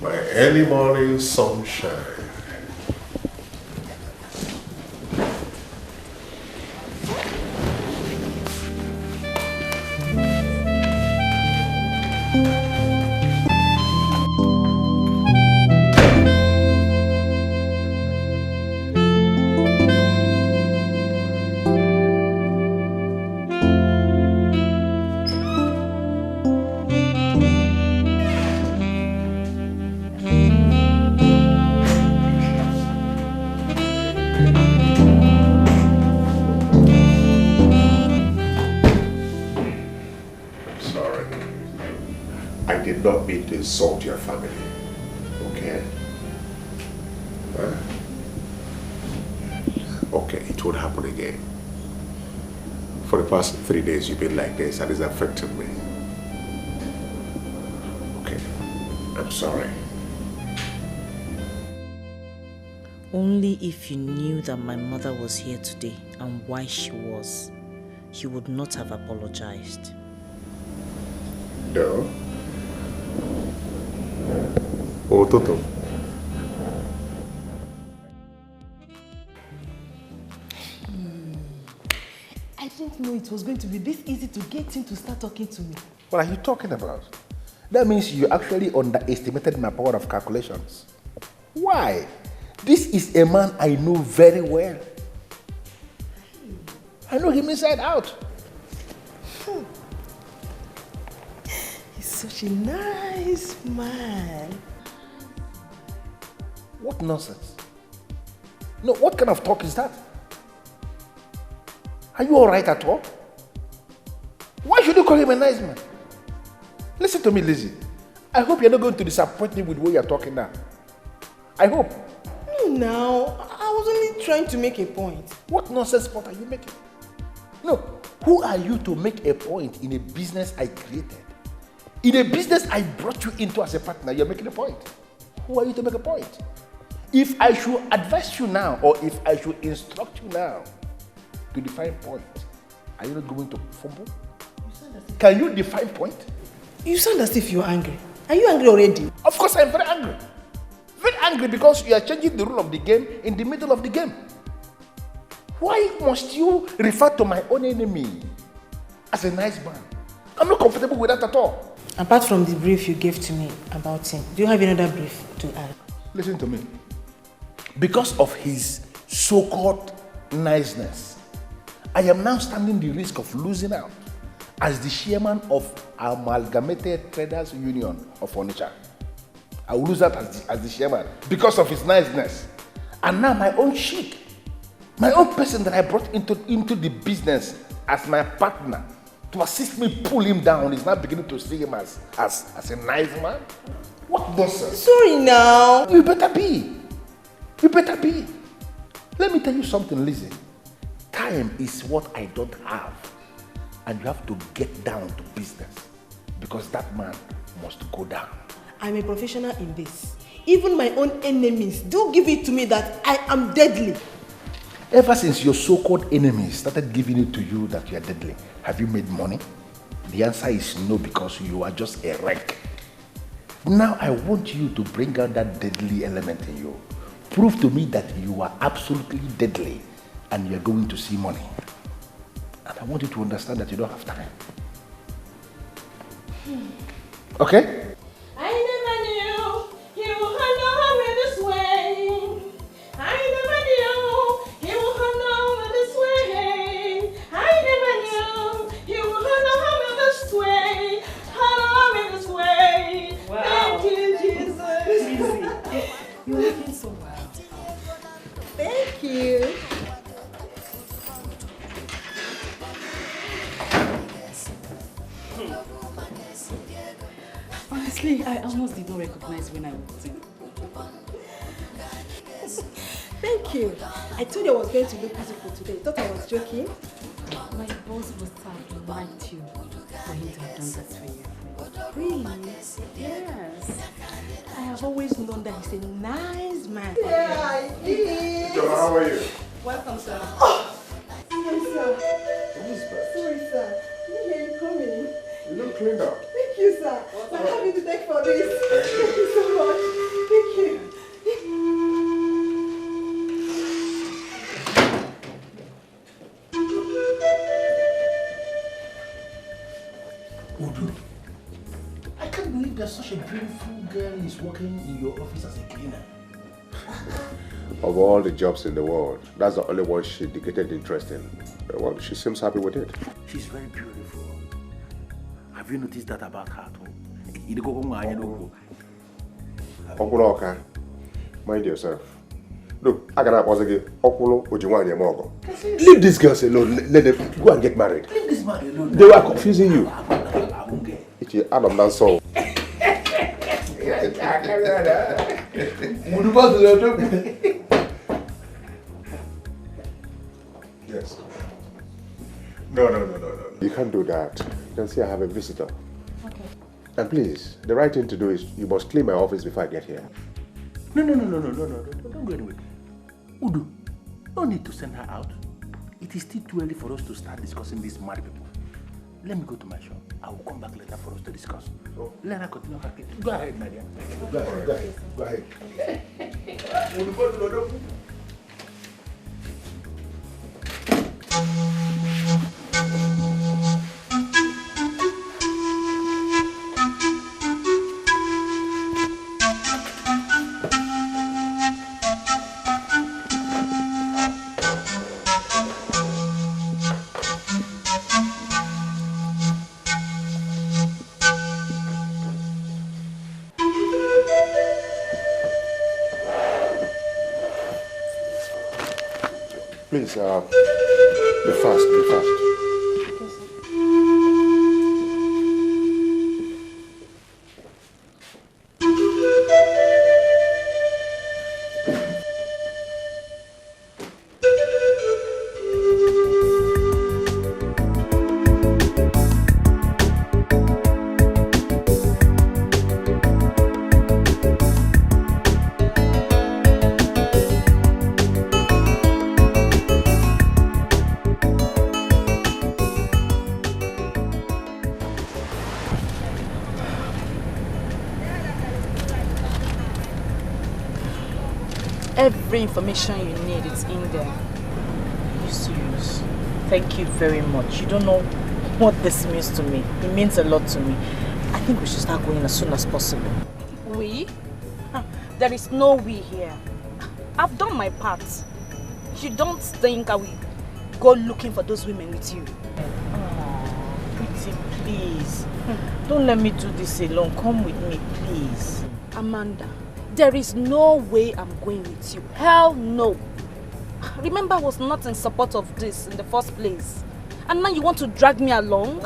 My early morning sunshine. Insult your family, okay? Huh? Okay, it won't happen again. For the past 3 days you've been like this and it's affected me. Okay, I'm sorry. Only if you knew that my mother was here today and why she was, you would not have apologized. No? Oh, Toto. I didn't know it was going to be this easy to get him to start talking to me. What are you talking about? That means you actually underestimated my power of calculations. Why? This is a man I know very well. I know him inside out. He's such a nice man. What nonsense? No, what kind of talk is that? Are you alright at all? Why should you call him a nice man? Listen to me, Lizzie. I hope you're not going to disappoint me with the way you're talking now. I hope. No, now. I was only trying to make a point. What nonsense point are you making? No, who are you to make a point in a business I created? In a business I brought you into as a partner, you're making a point. Who are you to make a point? If I should advise you now, or if I should instruct you now to define point, are you not going to fumble? Can you define point? You sound as if you're angry. Are you angry already? Of course I'm very angry. Very angry because you are changing the rule of the game in the middle of the game. Why must you refer to my own enemy as a nice man? I'm not comfortable with that at all. Apart from the brief you gave to me about him, do you have another brief to add? Listen to me. Because of his so-called niceness, I am now standing the risk of losing out as the chairman of Amalgamated Traders Union of Onitsha. I will lose out as the chairman because of his niceness. And now my own sheik, my own person that I brought into the business as my partner to assist me pull him down is now beginning to see him as a nice man. What nonsense? Sorry now. You better be. You better be. Let me tell you something, Lizzie. Time is what I don't have. And you have to get down to business because that man must go down. I'm a professional in this. Even my own enemies do give it to me that I am deadly. Ever since your so-called enemies started giving it to you that you are deadly, have you made money? The answer is no, because you are just a wreck. Now I want you to bring out that deadly element in you. Prove to me that you are absolutely deadly and you are going to see money. And I want you to understand that you don't have time. Okay? I never knew he would handle me this way. I never knew he would handle me this way. I never knew he would handle me this way. Handle me this way. Wow. Thank you, Jesus. You're looking so well. Thank you. Honestly, I almost did not recognize when I walked in. Thank you. I told you I was going to look beautiful today. Thought I was joking. My boss must have liked you for him to have done that for you. Really? Yes. I have always known that he's a nice man. Yeah, he is. Chioma, how are you? Welcome, sir. Sorry, sir. Elizabeth. Sorry, sir. Didn't hear you coming. You look cleaned up. Thank you, sir. I'm happy to take for this. Thank you so much. Thank you. Udu, I can't believe that such a beautiful girl is working in your office as a cleaner. Of all the jobs in the world, that's the only one she indicated interest in. Well, she seems happy with it. She's very beautiful. Have you noticed that about her too? Okuloka, mind yourself. Look, I gotta pause again. Okulo Ujiwanya Mogo. Leave these girls alone. Let them go and get married. Leave this man alone. They were confusing you. It's Adam Danso. Yes. No. You can't do that. You can see I have a visitor. Okay. And please, the right thing to do is you must clean my office before I get here. No. Don't go anywhere. Udu, no need to send her out. It is still too early for us to start discussing these married people. Let me go to my shop. I will come back later for us to discuss. Oh. Let her continue her case. Go ahead, Nadia. Go ahead. Please, be fast. Every information you need is in there. Are you serious? Thank you very much. You don't know what this means to me. It means a lot to me. I think we should start going as soon as possible. We? There is no we here. I've done my part. You don't think I will go looking for those women with you? Oh, Pretty, please. Don't let me do this alone. Come with me, please. Amanda, there is no way I'm going with you. Hell no. Remember, I was not in support of this in the first place. And now you want to drag me along?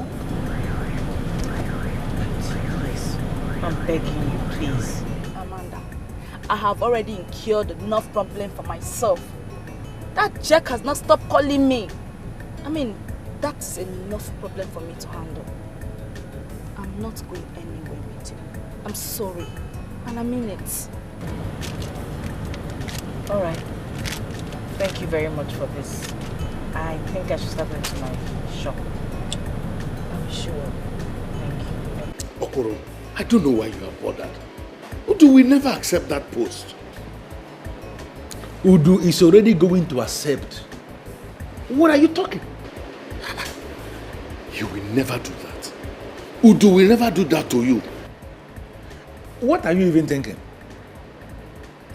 Please, I'm begging you, please. Amanda, I have already incurred enough problem for myself. That Jack has not stopped calling me. I mean, that's enough problem for me to handle. I'm not going anywhere with you. I'm sorry. And I mean it. Alright. Thank you very much for this. I think I should start going to my shop. I'm sure. Thank you. Okoro, I don't know why you are bothered. Udu will never accept that post. Udu is already going to accept. What are you talking? You will never do that. Udu will never do that to you. What are you even thinking?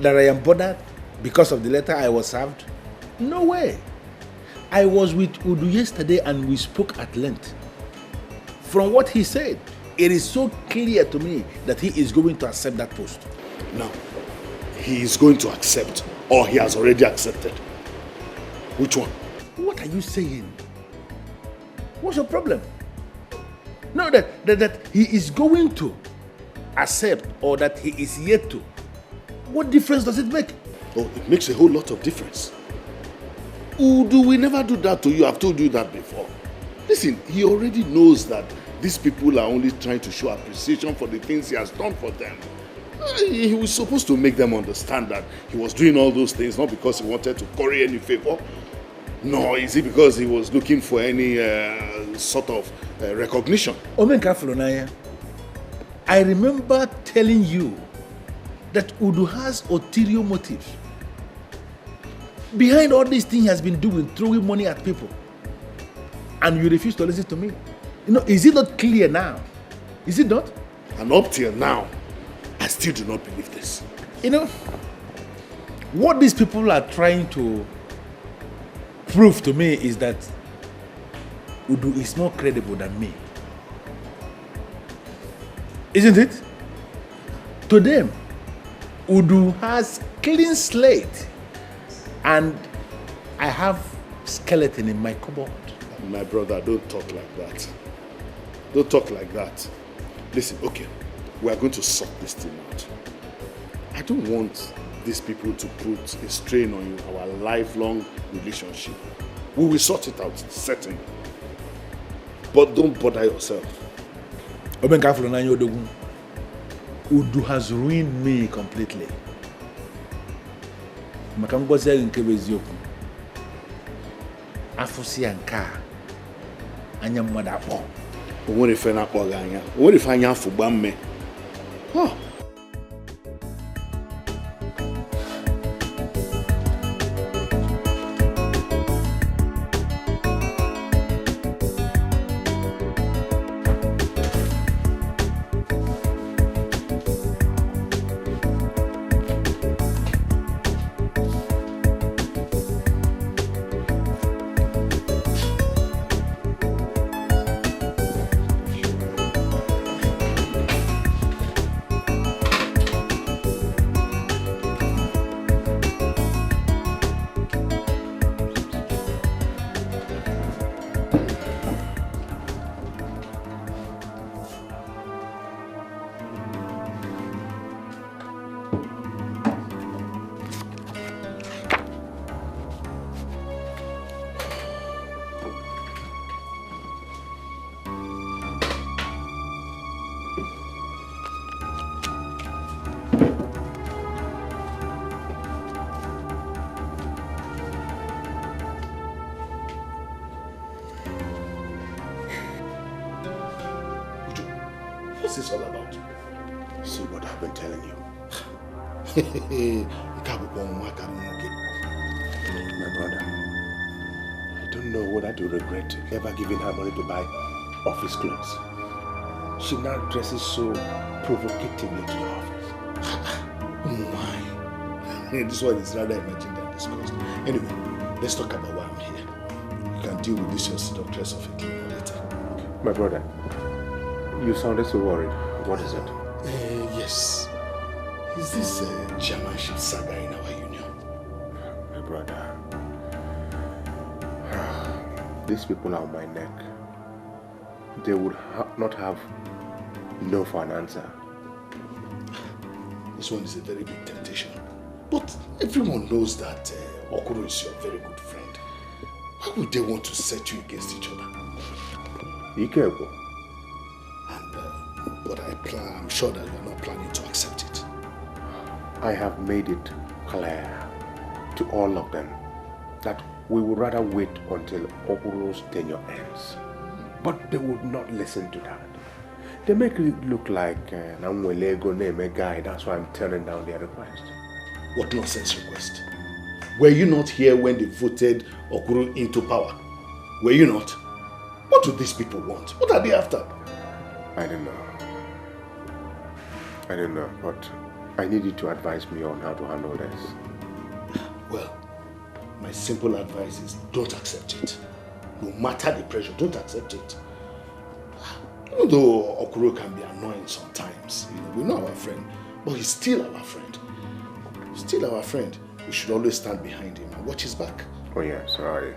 That I am bothered because of the letter I was served? No way. I was with Udu yesterday and we spoke at length. From what he said, it is so clear to me that he is going to accept that post. Now, he is going to accept, or he has already accepted. Which one? What are you saying? What's your problem? No, that he is going to accept or that he is yet to. What difference does it make? Oh, it makes a whole lot of difference. Udu will never do that to you. I've told you that before. Listen, he already knows that these people are only trying to show appreciation for the things he has done for them. He was supposed to make them understand that he was doing all those things not because he wanted to curry any favor, nor is it because he was looking for any sort of recognition. Omenka Flonaya, I remember telling you that Udu has ulterior motives. Behind all these things he has been doing, throwing money at people. And you refuse to listen to me. You know, is it not clear now? Is it not? And up till now, I still do not believe this. You know, what these people are trying to prove to me is that Udu is more credible than me. Isn't it? To them, Udu has clean slate and I have skeleton in my cupboard. My brother, don't talk like that. Don't talk like that. Listen, okay, we are going to sort this thing out. I don't want these people to put a strain on our lifelong relationship. We will sort it out, certainly. But don't bother yourself. Udu has ruined me completely. Afusi anka anya mmadu akpọ. O nwere ife na akpọ ga anya. O nwere ife anya afụ gba mme. What's this all about? See what I've been telling you. My brother, I don't know whether to regret ever giving her money to buy office clothes. she now dresses so provocatively to the office. Oh my. This one is rather imagined than discussed. Anyway, let's talk about why I'm here. You can deal with this your seductress of a king later. My brother, you sounded so worried. What is it? Yes. Is this chairmanship saga in our union? My brother, these people are on my neck. They would not have no for an answer. This one is a very big temptation. But everyone knows that Okoro is your very good friend. Why would they want to set you against each other? Ikebo. But I'm sure that you're not planning to accept it. I have made it clear to all of them that we would rather wait until Okoro's tenure ends. But they would not listen to that. They make it look like I'm a guy, that's why I'm turning down their request. What nonsense request? Were you not here when they voted Okoro into power? Were you not? What do these people want? What are they after? I don't know. But I need you to advise me on how to handle this. Well, my simple advice is don't accept it. No matter the pressure, don't accept it. Even though Okoro can be annoying sometimes, we know our friend, but he's still our friend. Still our friend. We should always stand behind him and watch his back. Oh yeah, sorry.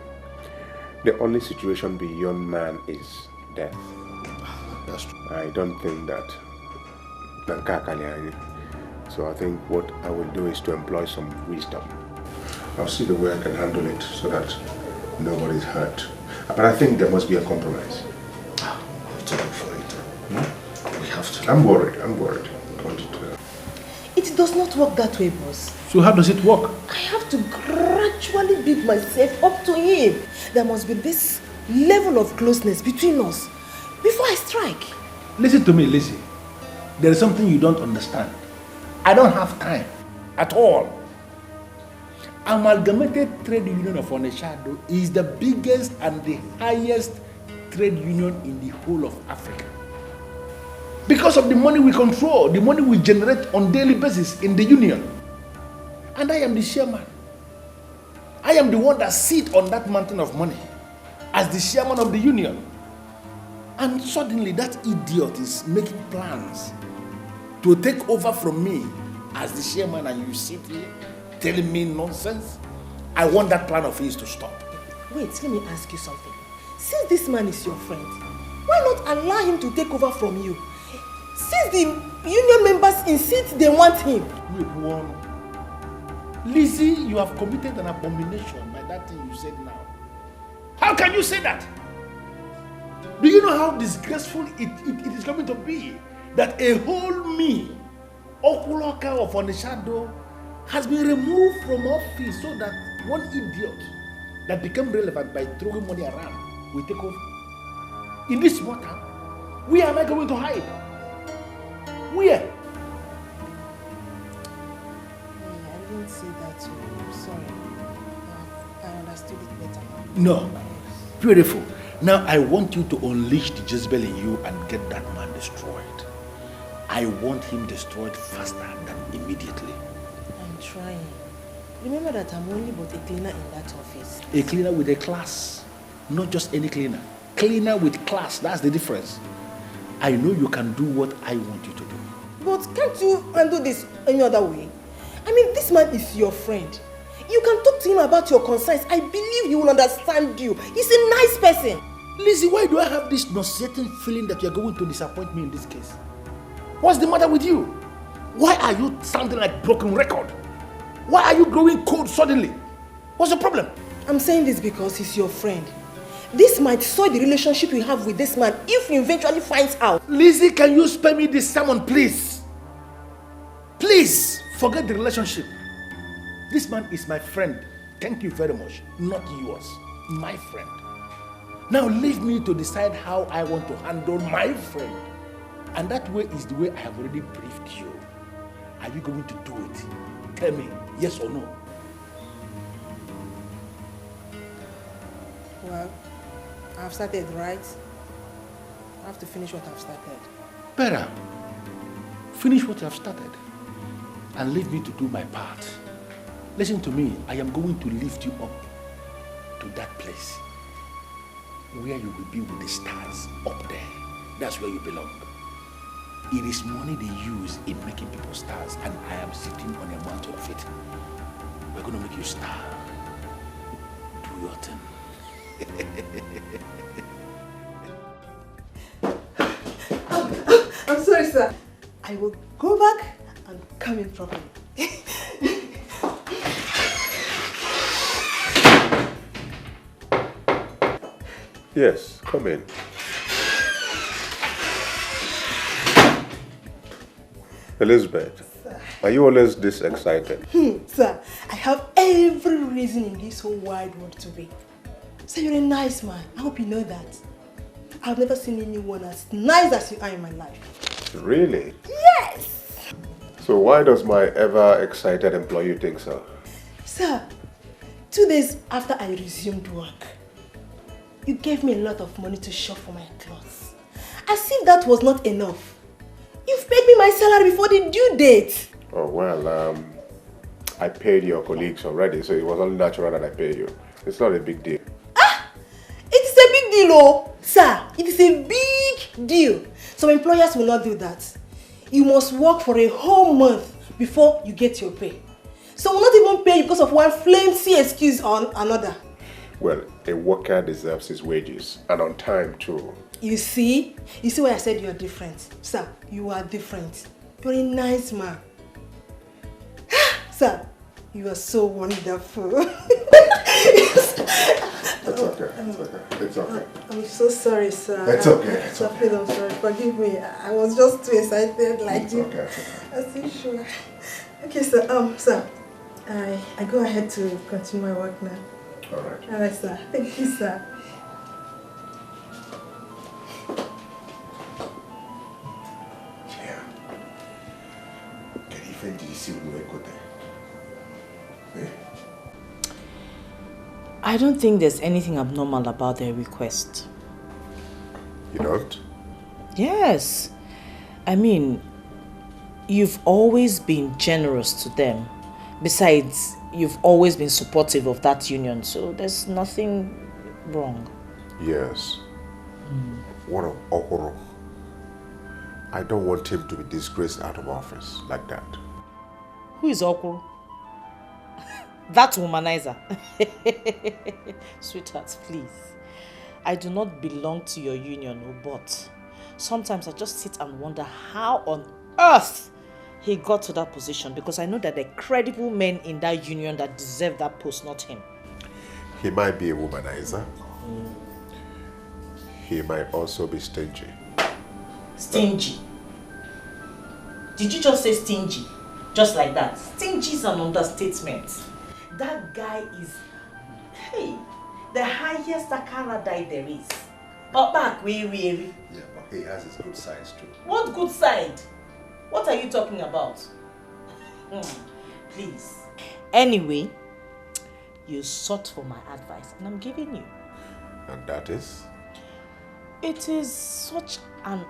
The only situation beyond man is death. That's true. I don't think that. So I think what I will do is to employ some wisdom. I'll see the way I can handle it so that nobody's hurt. But I think there must be a compromise. We have to look for it. We have to. I'm worried. It does not work that way, boss. So how does it work? I have to gradually build myself up to him. There must be this level of closeness between us before I strike. Listen to me, Lizzie. There is something you don't understand. I don't have time at all. Amalgamated Trade Union of Onitsha is the biggest and the highest trade union in the whole of Africa. Because of the money we control, the money we generate on daily basis in the union. And I am the chairman. I am the one that sits on that mountain of money as the chairman of the union. And suddenly that idiot is making plans to take over from me as the chairman, and you sit here telling me nonsense. I want that plan of his to stop. Wait, let me ask you something. Since this man is your friend, why not allow him to take over from you? Since the union members insist they want him. Wait, one. Lizzie, you have committed an abomination by that thing you said now. How can you say that? Do you know how disgraceful it is going to be that a whole me, Okuloka of Onitsha, has been removed from office so that one idiot that became relevant by throwing money around will take over? In this matter, where am I going to hide? Where? I didn't say that to you. I'm sorry. I understood it better. No. Beautiful. Now I want you to unleash the Jezebel in you and get that man destroyed. I want him destroyed faster than immediately. I'm trying. Remember that I'm only but a cleaner in that office. A cleaner with a class. Not just any cleaner. Cleaner with class. That's the difference. I know you can do what I want you to do. But can't you handle this any other way? I mean, this man is your friend. You can talk to him about your concerns. I believe he will understand you. He's a nice person. Lizzie, why do I have this nauseating feeling that you're going to disappoint me in this case? What's the matter with you? Why are you sounding like broken record? Why are you growing cold suddenly? What's the problem? I'm saying this because he's your friend. This might soil the relationship you have with this man if he eventually finds out. Lizzie, can you spare me this sermon, please? Please, forget the relationship. This man is my friend. Thank you very much. Not yours. My friend. Now leave me to decide how I want to handle my friend. And that way is the way I have already briefed you. Are you going to do it? Tell me, yes or no? Well, I've started, right? I have to finish what I've started. better. Finish what you have started and leave me to do my part. Listen to me, I am going to lift you up to that place where you will be with the stars up there. That's where you belong. It is money they use in making people stars, and I am sitting on a mantle of it. We're going to make you star. Do your thing. I'm sorry, sir. I will go back and come in properly. Yes, come in. Elizabeth, are you always this excited? Sir, I have every reason in this whole wide world to be. Sir, you're a nice man. I hope you know that. I've never seen anyone as nice as you are in my life. Really? Yes! So why does my ever-excited employee think so? Sir, 2 days after I resumed work, you gave me a lot of money to shop for my clothes. As if that was not enough. You've paid me my salary before the due date. Oh, well, I paid your colleagues already, so it was only natural that I paid you. It's not a big deal. It is a big deal, oh! Sir, it is a big deal. Some employers will not do that. You must work for a whole month before you get your pay. So we'll not even pay you because of one flimsy excuse or another. Well, a worker deserves his wages, and on time too. You see why I said you're different. Sir, you are different. You're a nice man. Sir, you are so wonderful. It's okay. It's okay. I'm so sorry, sir. It's okay. Sir, please, I'm sorry. Forgive me. I was just too excited like It's you. okay. That's sure. Okay, sir. Sir, I go ahead to continue my work now. All right. All right, sir. Thank you, sir. I don't think there's anything abnormal about their request. You don't? Yes. I mean, you've always been generous to them. Besides, you've always been supportive of that union, so there's nothing wrong. Yes. What of Okoro? I don't want him to be disgraced out of office like that. Who is Okoro? That womanizer. Sweetheart, please. I do not belong to your union, but sometimes I just sit and wonder how on earth he got to that position, because I know that there are credible men in that union that deserve that post, not him. He might be a womanizer. He might also be stingy. Stingy? Did you just say stingy? Just like that? Stingy is an understatement. That guy is, the highest Akaradai there is. Back, Yeah, but he has his good sides too. What good side? What are you talking about? Please. Anyway, you sought for my advice and I'm giving you. And that is? It is such an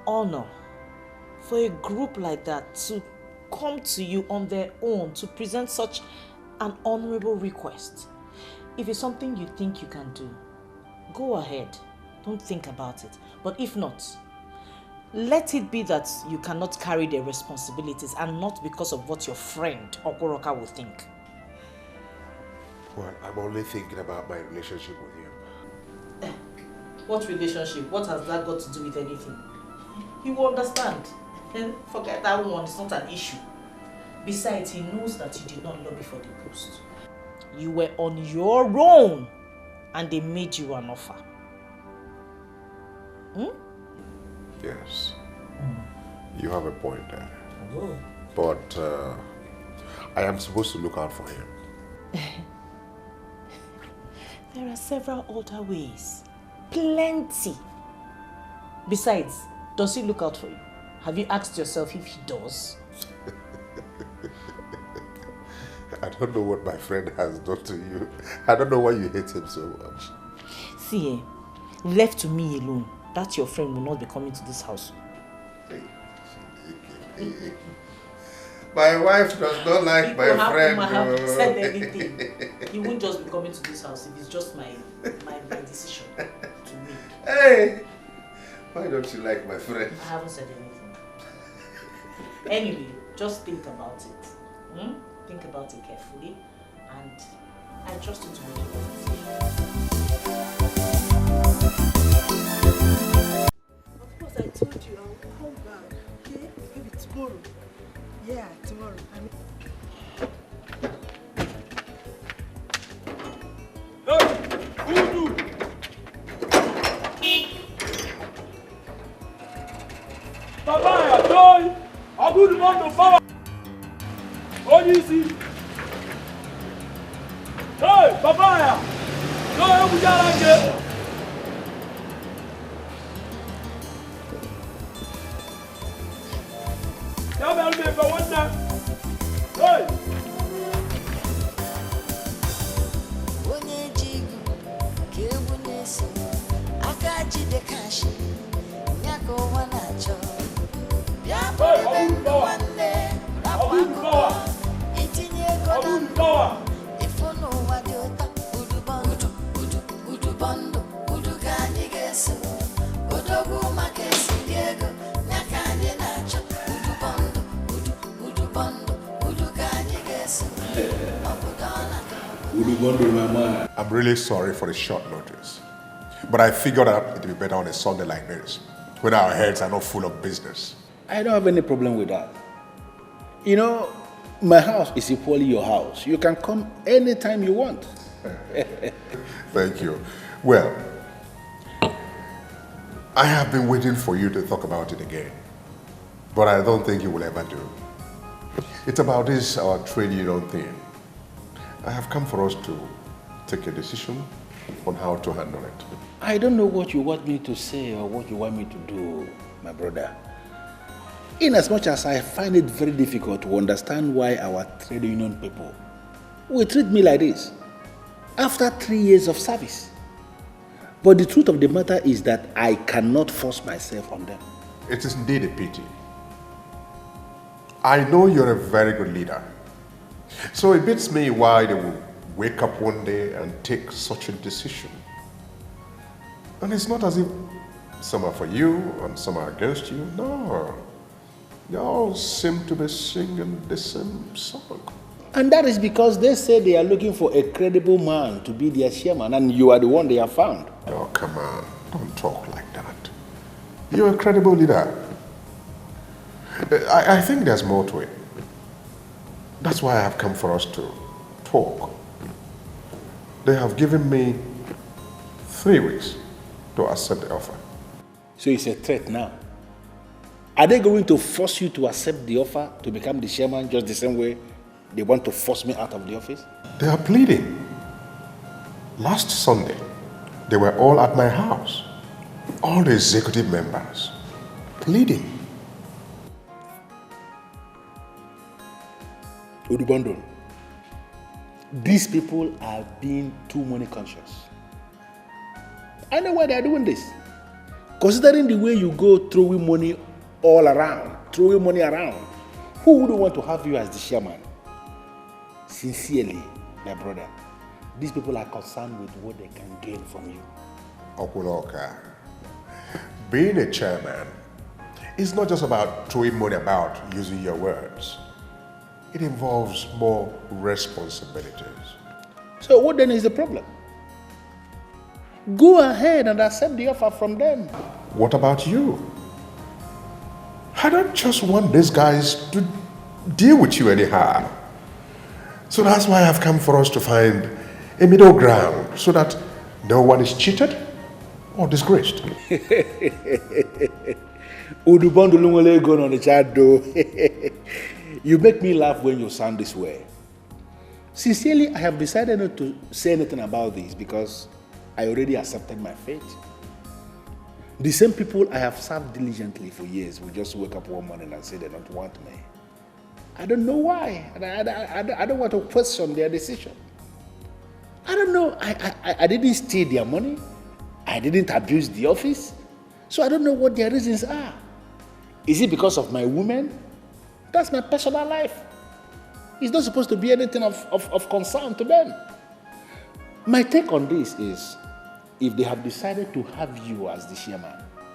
honor for a group like that to come to you on their own to present such an honorable request. If it's something you think you can do, go ahead. Don't think about it. But if not, let it be that you cannot carry their responsibilities and not because of what your friend Okoroka will think. Well, I'm only thinking about my relationship with you. What relationship? What has that got to do with anything? You will understand. Forget that one, it's not an issue. Besides, he knows that you did not lobby for the post. You were on your own and they made you an offer. Yes. You have a point there. But I am supposed to look out for him. There are several other ways. Plenty. Besides, does he look out for you? Have you asked yourself if he does? I don't know what my friend has done to you. I don't know why you hate him so much. See, left to me alone, that your friend will not be coming to this house. My wife does not like my friend. Have said anything. He won't just be coming to this house if it's just my decision to make. Hey, why don't you like my friend? I haven't said anything. Anyway, just think about it. Think about it carefully, and I trust you to make a decision. Of course, I told you I will come back. Okay, maybe tomorrow. Yeah, tomorrow. Papaya, joy! I would want to power. Oh, you see? Hey, papaya! Joy, we got like it. Come on, baby, what's that? Hey! I'm really sorry for the short notice, but I figured out it would be better on a Sunday like this, when our heads are not full of business. I don't have any problem with that. You know, my house is equally your house. You can come anytime you want. Thank you. Well, I have been waiting for you to talk about it again, but I don't think you will ever do. It's about this, our trade union thing. I have come for us to take a decision on how to handle it. I don't know what you want me to say or what you want me to do, my brother. In as much as I find it very difficult to understand why our trade union people will treat me like this after 3 years of service. But the truth of the matter is that I cannot force myself on them. It is indeed a pity. I know you're a very good leader. So it beats me why they will wake up one day and take such a decision. And it's not as if some are for you and some are against you. No. They all seem to be singing the same song. And that is because they say they are looking for a credible man to be their chairman, and you are the one they have found. Oh, come on. Don't talk like that. You're a credible leader. I think there's more to it. That's why I have come for us to talk. They have given me 3 weeks to accept the offer. So it's a threat now. Are they going to force you to accept the offer to become the chairman just the same way they want to force me out of the office? They are pleading. Last Sunday, they were all at my house. All the executive members pleading. Udubondon, these people are being too money conscious. I know why they are doing this. Considering the way you go throwing money all around, throwing money around, who wouldn't want to have you as the chairman? Sincerely, my brother, these people are concerned with what they can gain from you. Okunoka, being a chairman is not just about throwing money about using your words. It involves more responsibilities. So what then is the problem? Go ahead and accept the offer from them. What about you? I don't just want these guys to deal with you anyhow. So that's why I've come for us to find a middle ground so that no one is cheated or disgraced. You make me laugh when you sound this way. Sincerely, I have decided not to say anything about this because I already accepted my fate. The same people I have served diligently for years will just wake up one morning and say they don't want me. I don't know why. I don't want to question their decision. I don't know. I didn't steal their money. I didn't abuse the office. So I don't know what their reasons are. Is it because of my women? That's my personal life. It's not supposed to be anything of concern to them. My take on this is, if they have decided to have you as the chairman,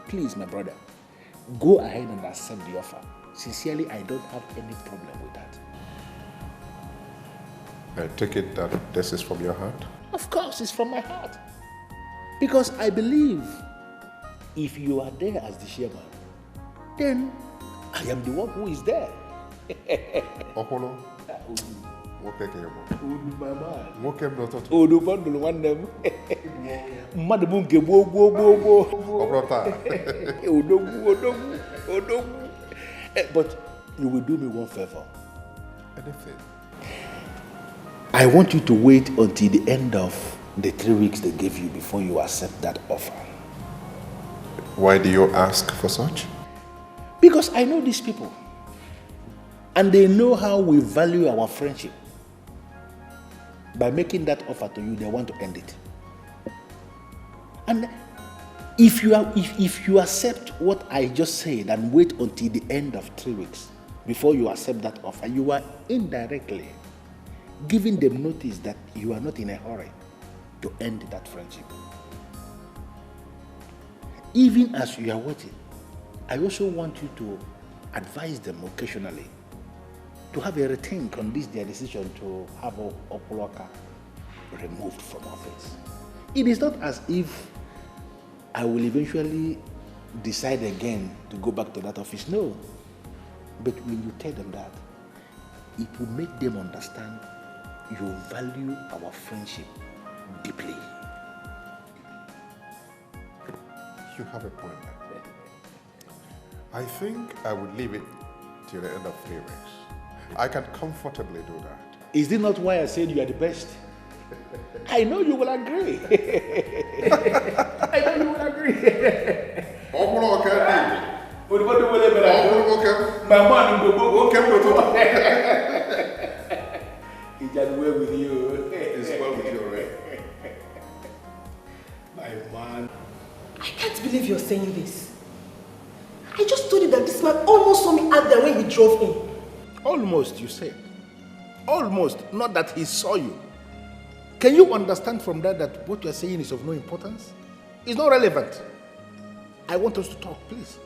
please, my brother, go ahead and accept the offer. Sincerely, I don't have any problem with that. I take it that this is from your heart? Of course, it's from my heart. Because I believe if you are there as the chairman, then I am the one who is there. Okolo, nwoke ka ịbụ. Nwoke m n'ụtụtụ. Odu bundle nwanne m. Mmadụ bụ nke gboo. Ọ bụrụ taa. Odogwu. But you will do me one favor. Anything? I want you to wait until the end of the 3 weeks they gave you before you accept that offer. Why do you ask for such? Because I know these people. And they know how we value our friendship. By making that offer to you, they want to end it. And if you accept what I just said and wait until the end of 3 weeks before you accept that offer, you are indirectly giving them notice that you are not in a hurry to end that friendship. Even as you are waiting, I also want you to advise them occasionally to have a rethink on their decision to have Okoloka removed from office. It is not as if I will eventually decide again to go back to that office. No. But when you tell them that, it will make them understand you value our friendship deeply. You have a point there. I think I would leave it till the end of 3 weeks. I can comfortably do that. Is it not why I said you are the best? I know you will agree. I know you will agree. My man It's just well with you. It's well with you already. My man. I can't believe you're saying this. I just told you that this man almost saw me out there when we drove in. Almost, you said. Almost, not that he saw you. Can you understand from that what you're saying is of no importance? It's not relevant. I want us to talk, please.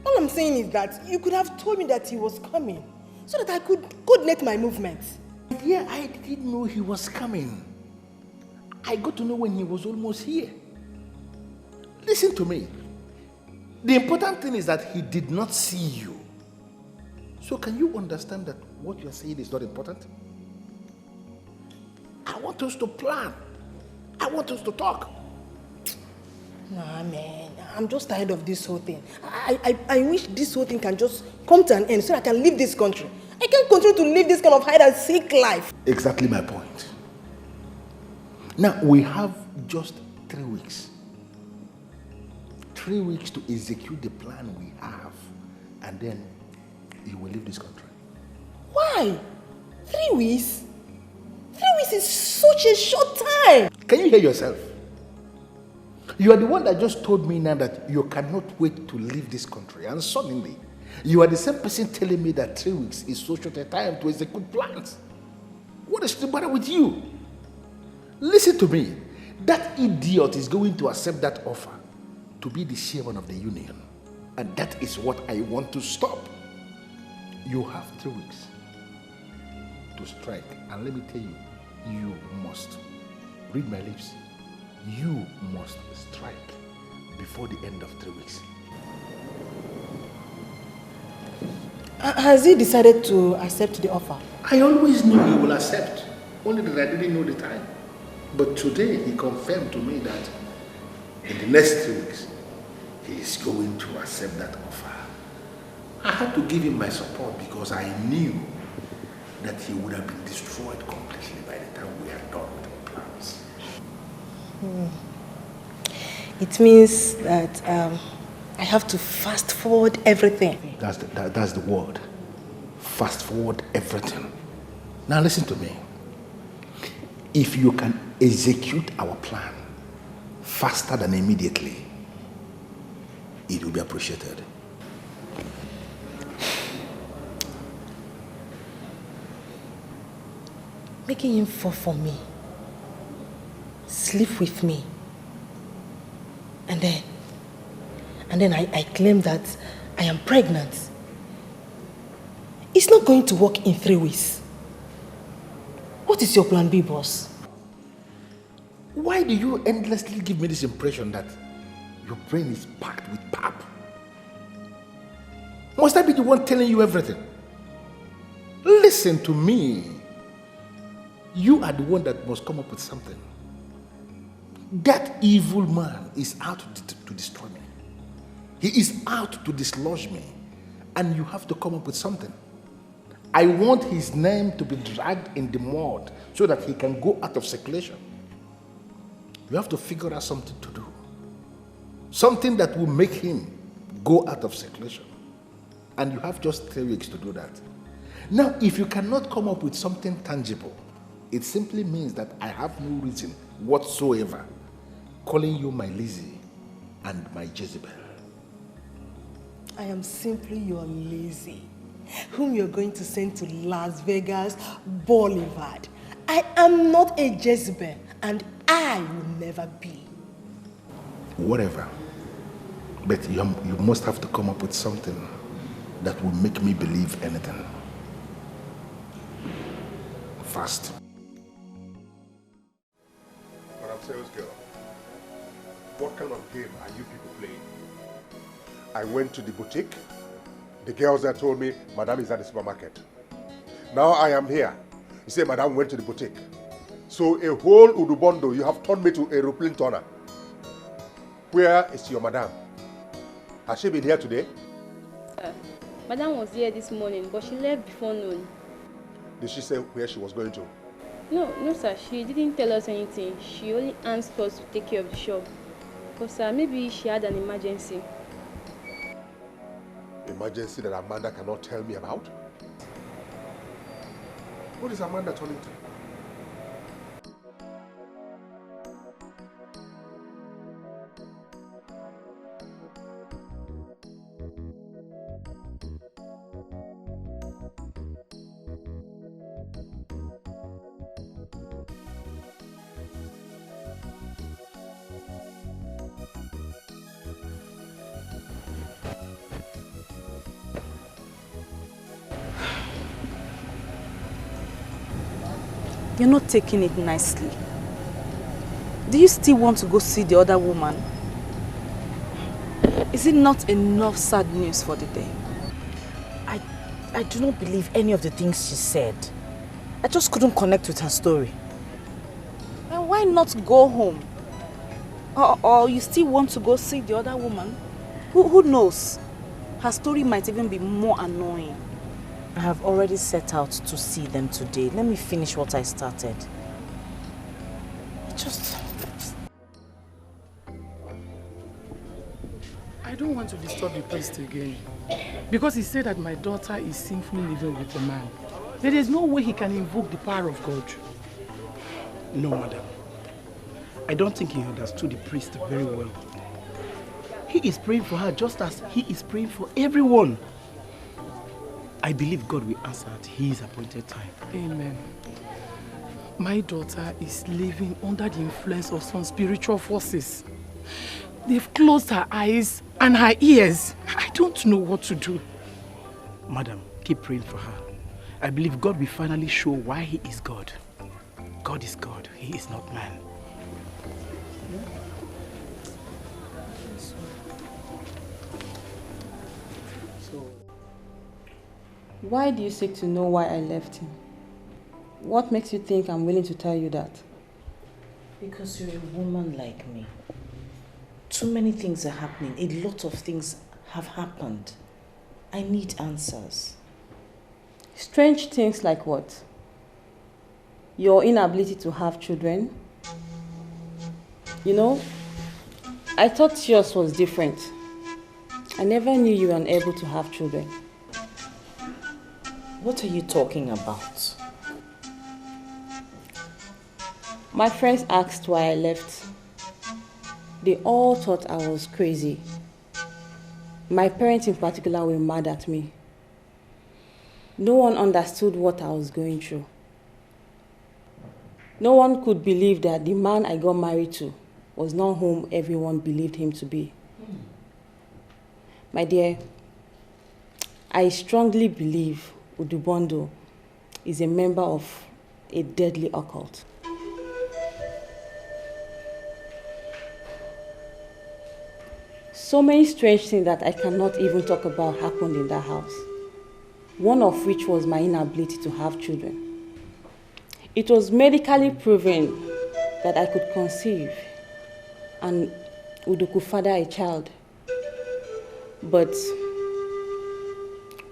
All I'm saying is that you could have told me that he was coming so that I could coordinate my movements. Yeah, I didn't know he was coming. I got to know when he was almost here. Listen to me. The important thing is that he did not see you. So can you understand that what you're saying is not important? I want us to plan. I want us to talk. Nah, man. I'm just tired of this whole thing. I wish this whole thing can just come to an end so I can leave this country. I can't continue to live this kind of hide-and-seek life. Exactly my point. Now, we have just 3 weeks. 3 weeks to execute the plan we have. And then you will leave this country. Why? 3 weeks? 3 weeks is such a short time. Can you hear yourself? You are the one that just told me now that you cannot wait to leave this country. And suddenly, you are the same person telling me that 3 weeks is so short a time to execute plans. What is the matter with you? Listen to me. That idiot is going to accept that offer to be the chairman of the union. And that is what I want to stop. You have 3 weeks to strike. And let me tell you, you must, read my lips, you must strike before the end of 3 weeks. Has he decided to accept the offer? I always knew he will accept, only that I didn't know the time. But today he confirmed to me that in the next 3 weeks, he is going to accept that offer. I had to give him my support because I knew that he would have been destroyed completely by the time we had done with our plans. It means that I have to fast forward everything. That's the word. Fast forward everything. Now listen to me. If you can execute our plan faster than immediately, it will be appreciated. making him fall for me, sleep with me, and then I claim that I am pregnant. It's not going to work in 3 ways. What is your plan B, boss? Why do you endlessly give me this impression that your brain is packed with pap? Must I be the one telling you everything? Listen to me. You are the one that must come up with something. That evil man is out to destroy me. He is out to dislodge me. And you have to come up with something. I want his name to be dragged in the mud so that he can go out of circulation. You have to figure out something to do. Something that will make him go out of circulation. And you have just 3 weeks to do that. Now, if you cannot come up with something tangible, it simply means that I have no reason whatsoever calling you my Lizzie and my Jezebel. I am simply your Lizzie, whom you're going to send to Las Vegas Boulevard. I am not a Jezebel, and I will never be. Whatever. But you must have to come up with something that will make me believe anything. Fast. Madam Sales Girl, what kind of game are you people playing? I went to the boutique. The girls there told me, Madam is at the supermarket. Now I am here. You say Madam went to the boutique. So a whole Udubondo, you have turned me to a aeroplane turner. Where is your Madam? Has she been here today? Madam was here this morning, but she left before noon. Did she say where she was going to? No, sir. She didn't tell us anything. She only asked us to take care of the shop. Because, sir, maybe she had an emergency. Emergency that Amanda cannot tell me about? What is Amanda turning to? You're not taking it nicely. Do you still want to go see the other woman? Is it not enough sad news for the day? I do not believe any of the things she said. I just couldn't connect with her story. And why not go home? Or you still want to go see the other woman? Who knows? Her story might even be more annoying. I have already set out to see them today. Let me finish what I started. I don't want to disturb the priest again. Because he said that my daughter is sinfully living with a man. There is no way he can invoke the power of God. No, madam. I don't think he understood the priest very well. He is praying for her just as he is praying for everyone. I believe God will answer at his appointed time. Amen. My daughter is living under the influence of some spiritual forces. They've closed her eyes and her ears. I don't know what to do. Madam, keep praying for her. I believe God will finally show why he is God. God is God. He is not man. Why do you seek to know why I left him? What makes you think I'm willing to tell you that? Because you're a woman like me. Too many things are happening. A lot of things have happened. I need answers. Strange things like what? Your inability to have children? You know, I thought yours was different. I never knew you were unable to have children. What are you talking about? My friends asked why I left. They all thought I was crazy. My parents in particular were mad at me. No one understood what I was going through. No one could believe that the man I got married to was not whom everyone believed him to be. My dear, I strongly believe Udubondo is a member of a deadly occult. So many strange things that I cannot even talk about happened in that house. One of which was my inability to have children. It was medically proven that I could conceive and Udu could father a child. But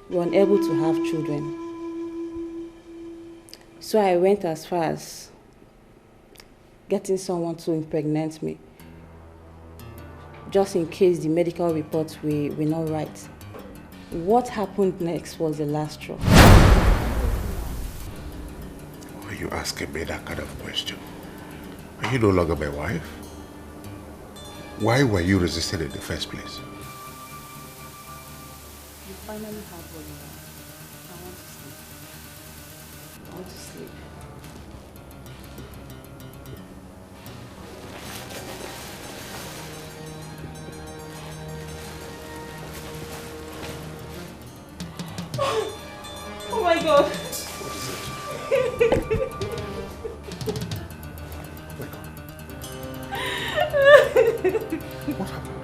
we were unable to have children. So I went as far as getting someone to impregnate me, just in case the medical reports were not right. What happened next was the last straw. Why are you asking me that kind of question? Are you no longer my wife? Why were you resisting in the first place? You finally have what you want. I want to sleep. Oh my God. What happened?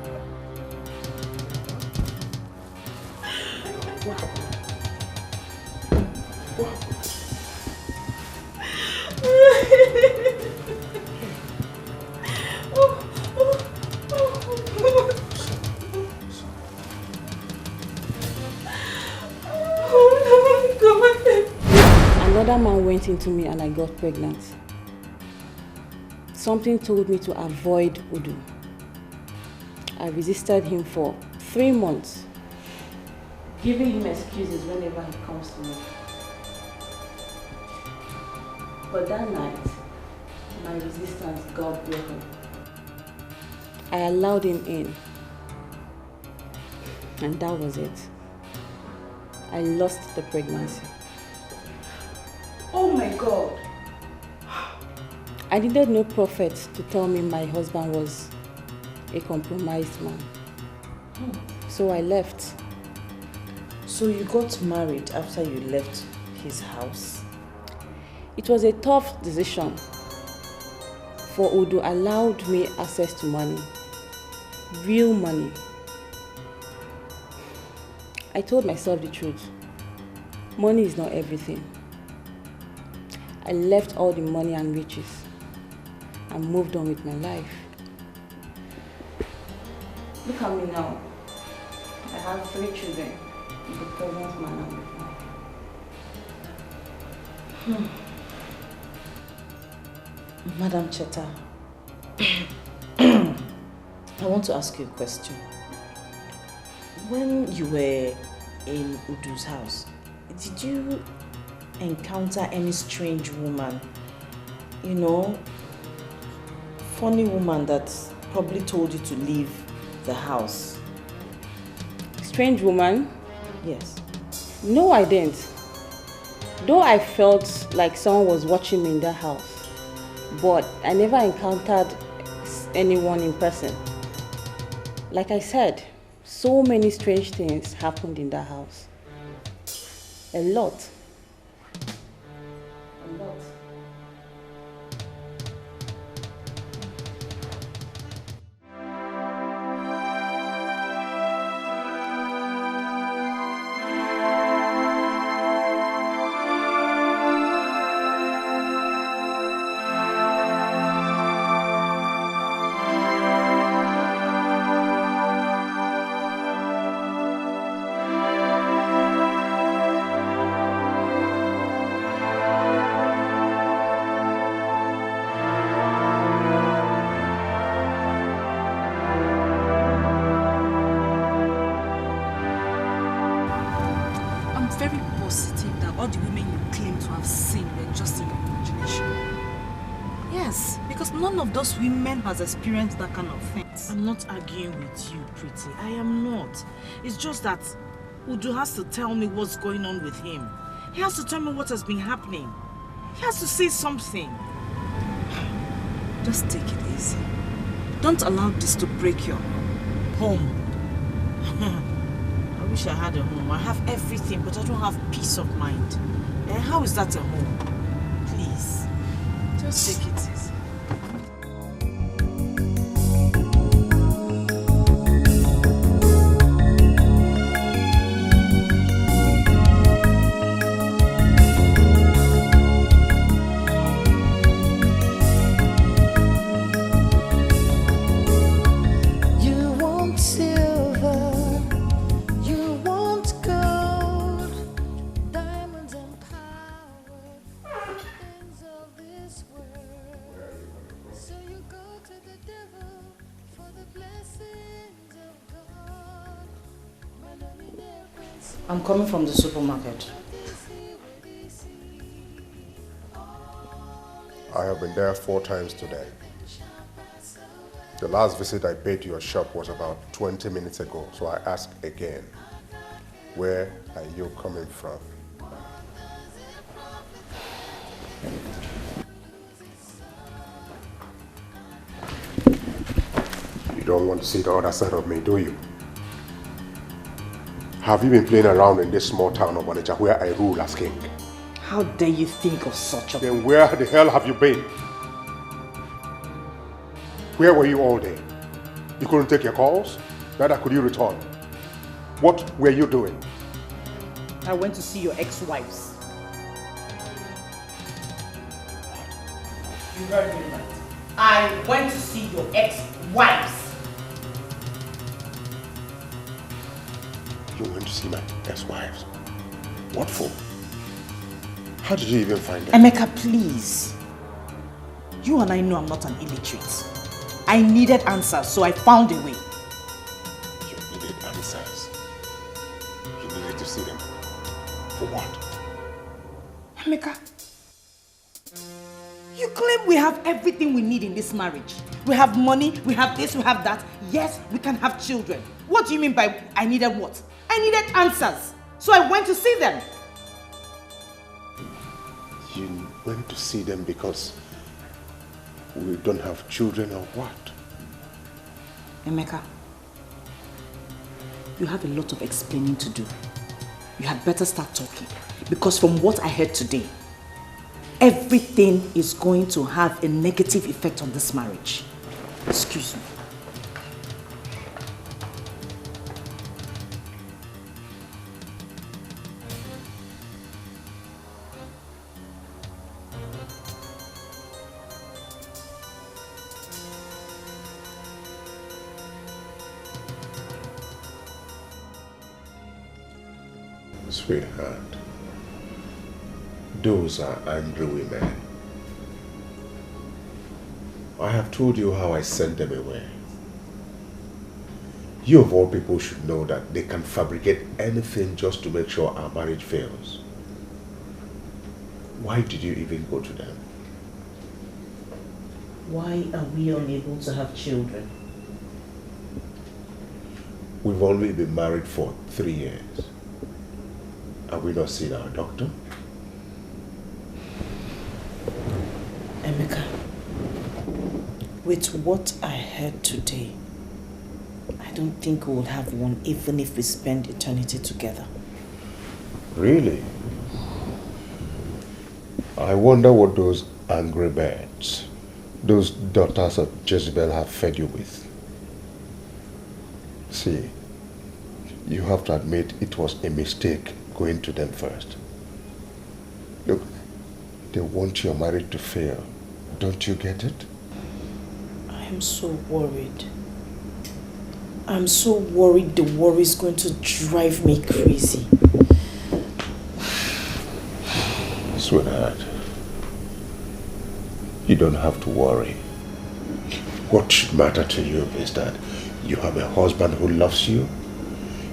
Another man went into me and I got pregnant. Something told me to avoid Udu. I resisted him for 3 months, giving him excuses whenever he comes to me. But that night, my resistance got broken. I allowed him in, and that was it. I lost the pregnancy. Oh my God. I needed no prophet to tell me my husband was a compromised man. So I left. So you got married after you left his house? It was a tough decision, for Udu allowed me access to money, real money. I told myself the truth. Money is not everything. I left all the money and riches and moved on with my life. Look at me now. I have 3 children with the present man I'm with now. Madam Cheta, I want to ask you a question. When you were in Udu's house, did you encounter any strange woman? You know, funny woman that probably told you to leave the house? Strange woman? Yes. No, I didn't. Though I felt like someone was watching me in that house, but I never encountered anyone in person. Like I said, so many strange things happened in that house. A lot. Those women has experienced that kind of thing. I'm not arguing with you, Pretty. I am not. It's just that Udu has to tell me what's going on with him. He has to tell me what has been happening. He has to say something. Just take it easy. Don't allow this to break your home. I wish I had a home. I have everything, but I don't have peace of mind. How is that a home? Please, just take it easy. I'm coming from the supermarket. I have been there 4 times today. The last visit I paid to your shop was about 20 minutes ago, so I ask again, where are you coming from? You don't want to see the other side of me, do you? Have you been playing around in this small town of Onitsha where I rule as king? How dare you think of such a... Then where the hell have you been? Where were you all day? You couldn't take your calls? Neither could you return. What were you doing? I went to see your ex-wives. You heard me right. I went to see your ex-wives. You went to see my ex-wives? What for? How did you even find them? Emeka, please. You and I know I'm not an illiterate. I needed answers, so I found a way. You needed answers? You needed to see them? For what? Emeka, you claim we have everything we need in this marriage. We have money, we have this, we have that. Yes, we can have children. What do you mean by I needed what? I needed answers. So I went to see them. You went to see them because we don't have children or what? Emeka, you have a lot of explaining to do. You had better start talking. Because from what I heard today, everything is going to have a negative effect on this marriage. Excuse me. Sweetheart, those are angry women. I have told you how I sent them away. You of all people should know that they can fabricate anything just to make sure our marriage fails. Why did you even go to them? Why are we unable to have children? We've only been married for 3 years. Have we not seen our doctor? Emeka, with what I heard today, I don't think we will have one even if we spend eternity together. Really? I wonder what those angry birds, those daughters of Jezebel have fed you with. See, you have to admit it was a mistake going to them first. Look, they want your marriage to fail. Don't you get it? I am so worried. I'm so worried the worry is going to drive me crazy. Sweetheart, you don't have to worry. What should matter to you is that you have a husband who loves you,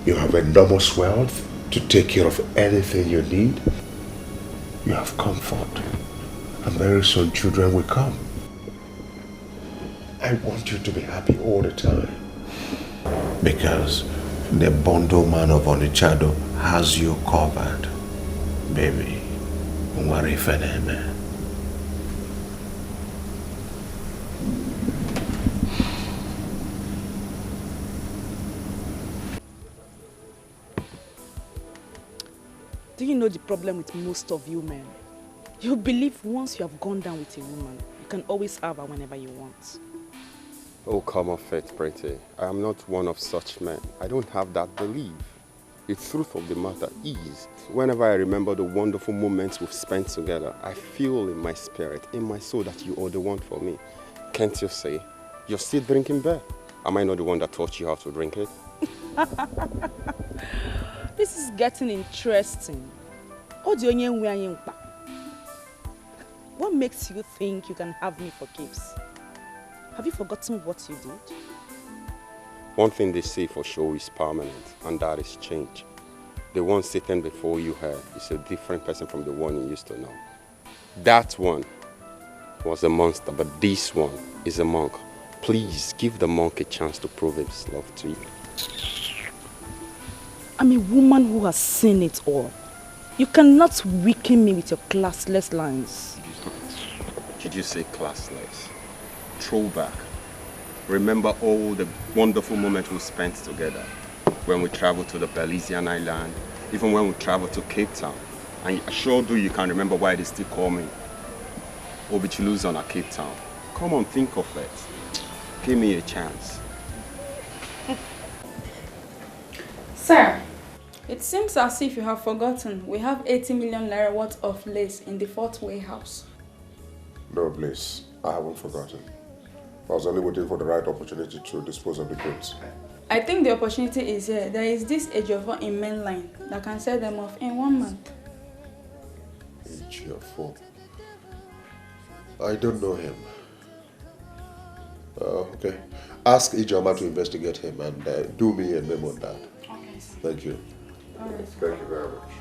you have enormous wealth to take care of anything you need, you have comfort, and very soon children will come. I want you to be happy all the time, because the Bondo man of Onitsha has you covered, baby. Don't worry, Feneme. Do you know the problem with most of you men? You believe once you have gone down with a woman, you can always have her whenever you want. Oh, come off it, Pretty. I am not one of such men. I don't have that belief. The truth of the matter is, whenever I remember the wonderful moments we've spent together, I feel in my spirit, in my soul, that you are the one for me. Can't you say, you're still drinking beer? Am I not the one that taught you how to drink it? This is getting interesting. What makes you think you can have me for keeps? Have you forgotten what you did? One thing they say for sure is permanent, and that is change. The one sitting before you here is a different person from the one you used to know. That one was a monster, but this one is a monk. Please give the monk a chance to prove his love to you. I'm a woman who has seen it all. You cannot weaken me with your classless lines. Did you say classless? Throwback. Remember all the wonderful moments we spent together. When we traveled to the Belizean island, even when we traveled to Cape Town. And I sure do you can remember why they still call me Obichuluzon at Cape Town. Come on, think of it. Give me a chance. Sir, it seems as if you have forgotten we have 80 million naira worth of lace in the fourth warehouse. No, please. I haven't forgotten. I was only waiting for the right opportunity to dispose of the goods. I think the opportunity is here. There is this Ejiofor in mainline that can sell them off in 1 month. Ejiofor? I don't know him. Okay. Ask Ijoma to investigate him and do me a memo on that. Okay. Thank you. All right. Thank you very much.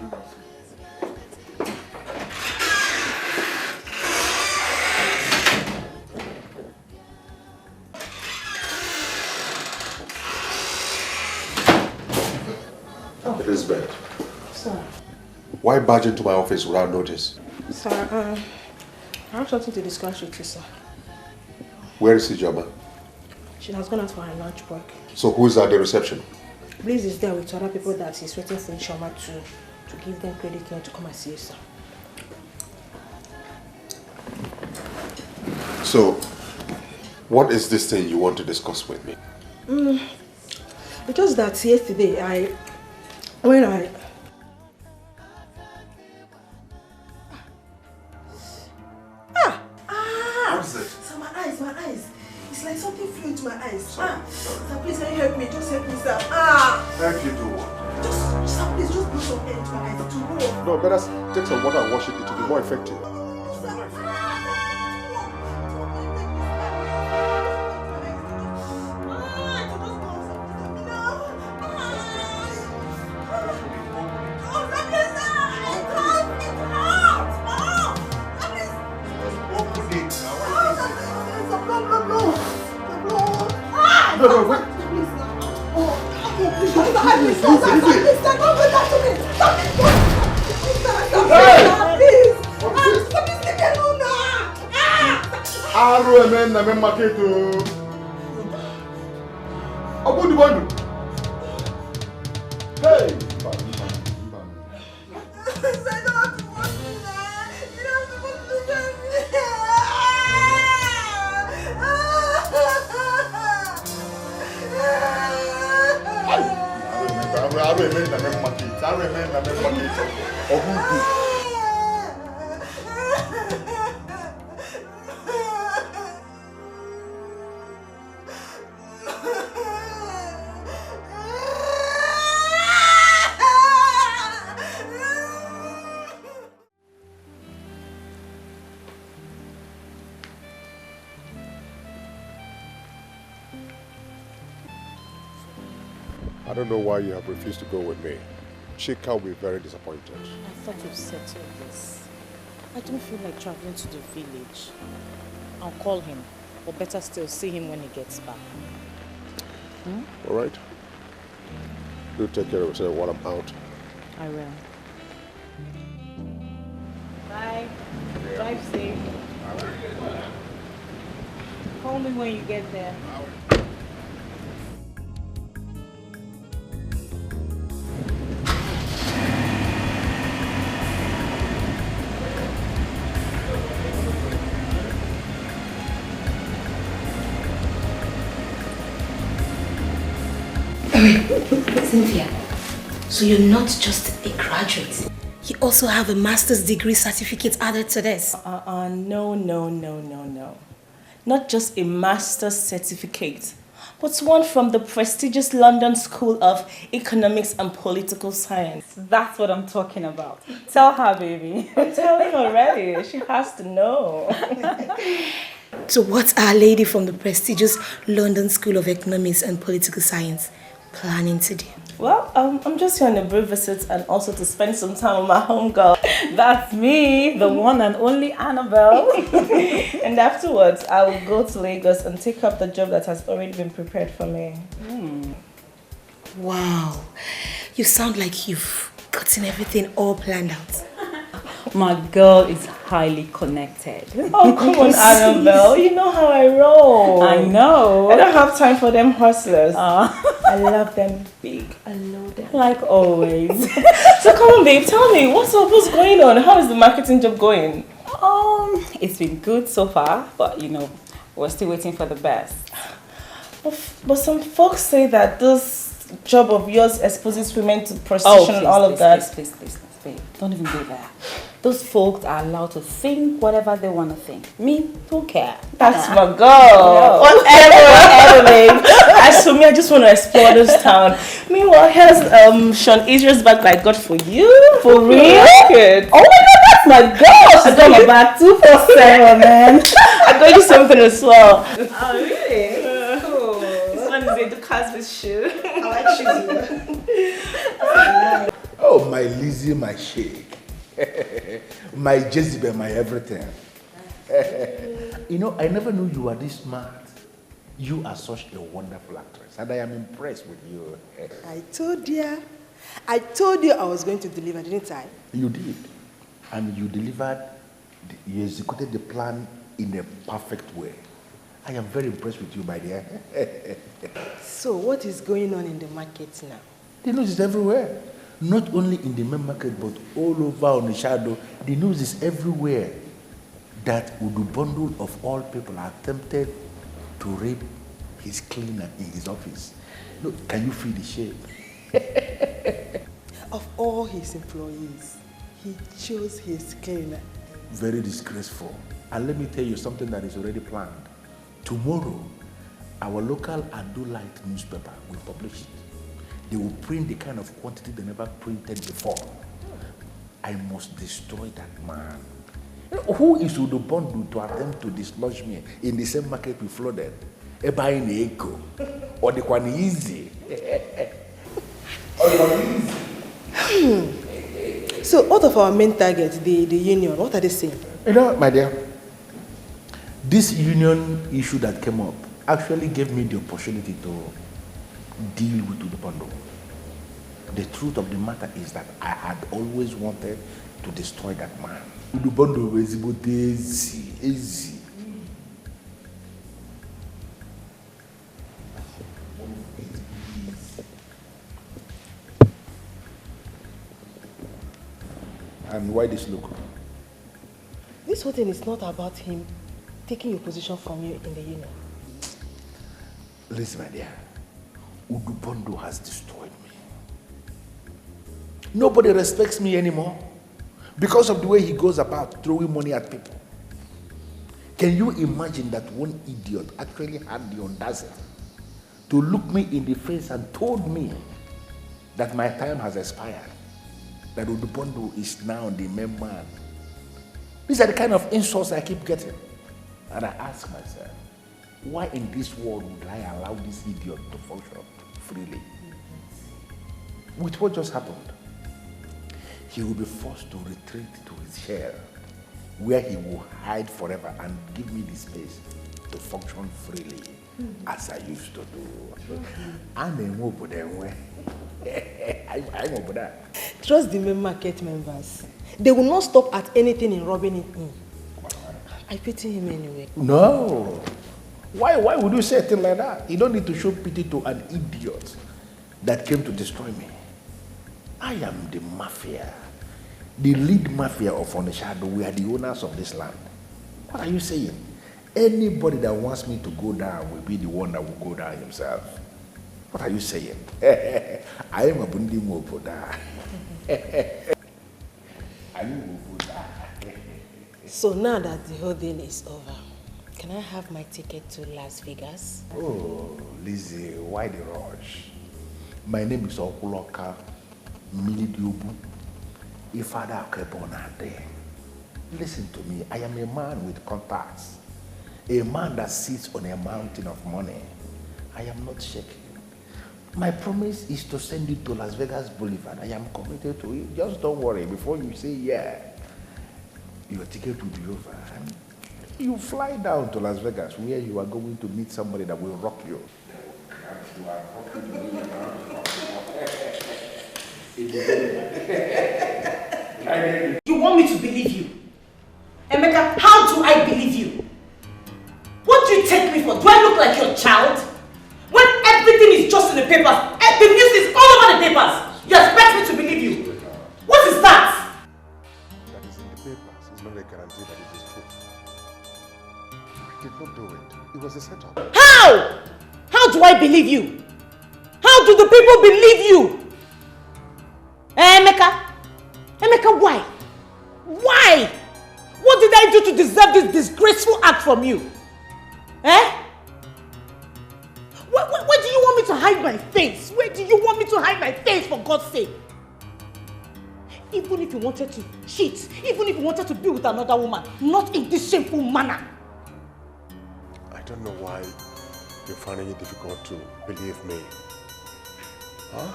All right. Elizabeth. Sir. Why barge into my office without notice? Sir, I have something to discuss with you, sir. Where is Ijoma? She has gone out for her lunch break. So who is at the reception? Blaze is there with other people that he's waiting for Chioma to give them credit note to come and see you, sir. So, what is this thing you want to discuss with me? It's just that yesterday when I What is it? So my eyes. It's like something flew into my eyes. Sorry. Sir, please can you help me? Just help me, sir. Help you do what? Sir, please just blow some air into my eyes to go. No, better take some water and wash it. It will be more effective. No, wait. Hey! I don't know why you have refused to go with me. Chika will be very disappointed. I thought we've settled this. I don't feel like traveling to the village. I'll call him, or better still, see him when he gets back. All right? Do take care of yourself while I'm out. I will. Bye. Drive safe. Call me when you get there. Cynthia, so you're not just a graduate. You also have a master's degree certificate added to this. No. Not just a master's certificate, but one from the prestigious London School of Economics and Political Science. That's what I'm talking about. Tell her, baby. I'm telling already. She has to know. So what's our lady from the prestigious London School of Economics and Political Science planning to do? Well, I'm just here on a brief visit and also to spend some time with my homegirl. That's me, the one and only Annabelle. And afterwards, I will go to Lagos and take up the job that has already been prepared for me. Wow, you sound like you've gotten everything all planned out. My girl is highly connected. Oh, come on, Annabelle. You know how I roll. I know. I don't have time for them hustlers. I love them big. I love them. Like always. So come on, babe. Tell me, what's going on? How is the marketing job going? It's been good so far, but you know, we're still waiting for the best. But some folks say that this job of yours exposes women to prostitution and all of that. Please, babe. Don't even go there. Those folks are allowed to think whatever they want to think. Me, don't care. That's my girl. Whatever, babe. As for me, I just want to explore this town. Meanwhile, here's Sean Israel's bag I got for you. For real? Good. Oh my God, that's my girl. She's got my bag 247, man. I got you something as well. Oh, really? Cool. This one is a Ducas's shoe. I like shoes. Oh, my Lizzie, my shake. My Jezebel, my everything. You know, I never knew you were this smart. You are such a wonderful actress, and I am impressed with you. I told you I was going to deliver, didn't I? You did. And you delivered, you executed the plan in a perfect way. I am very impressed with you, my dear. So, what is going on in the market now? The news is everywhere. Not only in the main market, but all over on the shadow. The news is everywhere that Udu Bundle, of all people, attempted to rape his cleaner in his office. Look, can you feel the shape? Of all his employees, he chose his cleaner. Very disgraceful. And let me tell you something that is already planned. Tomorrow, our local Adulite newspaper will publish it. They will print the kind of quantity they never printed before. I must destroy that man. Who is Udo Bondo to attempt to dislodge me in the same market we flooded? Buying the echo. Or the one easy. So, out of our main targets, the union, what are they saying? You know, my dear, this union issue that came up actually gave me the opportunity to deal with Udo Bondo. The truth of the matter is that I had always wanted to destroy that man. Udo Bondo was easy. And why this look? This whole thing is not about him taking your position from you in the union. Listen, my dear. Udo Bondo has destroyed me. Nobody respects me anymore because of the way he goes about throwing money at people. Can you imagine that one idiot actually had the audacity to look me in the face and told me that my time has expired, that Udo Bondo is now the main man? These are the kind of insults I keep getting. And I ask myself, why in this world would I allow this idiot to function freely? With what just happened, he will be forced to retreat to his shell, where he will hide forever and give me the space to function freely, as I used to do. I'm over there. Trust the main market members. They will not stop at anything in rubbing it in. I pity him anyway. No. Why would you say a thing like that? You don't need to show pity to an idiot that came to destroy me. I am the mafia. The lead mafia of Onishado. We are the owners of this land. What are you saying? Anybody that wants me to go down will be the one that will go down himself. What are you saying? I am a Bundi Moboda. So now that the whole deal is over, can I have my ticket to Las Vegas? Oh, Lizzie, why the rush? My name is Okuloka Milidiobu. Ifada Akebonade. Listen to me, I am a man with contacts. A man that sits on a mountain of money. I am not shaking. My promise is to send you to Las Vegas Boulevard. I am committed to it. Just don't worry. Before you say yeah, your ticket will be over. And you fly down to Las Vegas where you are going to meet somebody that will rock you. You want me to believe you? Emeka, how do I believe you? What do you take me for? Do I look like your child? When everything is just in the papers, the news is all over the papers, you expect me to believe you? What is that? That is in the papers. It's not a guarantee that it is true. I did not do it. It was a setup. How? How do I believe you? How do the people believe you? Emeka? Emeka, why? Why? What did I do to deserve this disgraceful act from you? Eh? Where do you want me to hide my face? Where do you want me to hide my face, for God's sake? Even if you wanted to cheat, even if you wanted to be with another woman, not in this shameful manner. I don't know why you're finding it difficult to believe me. Huh?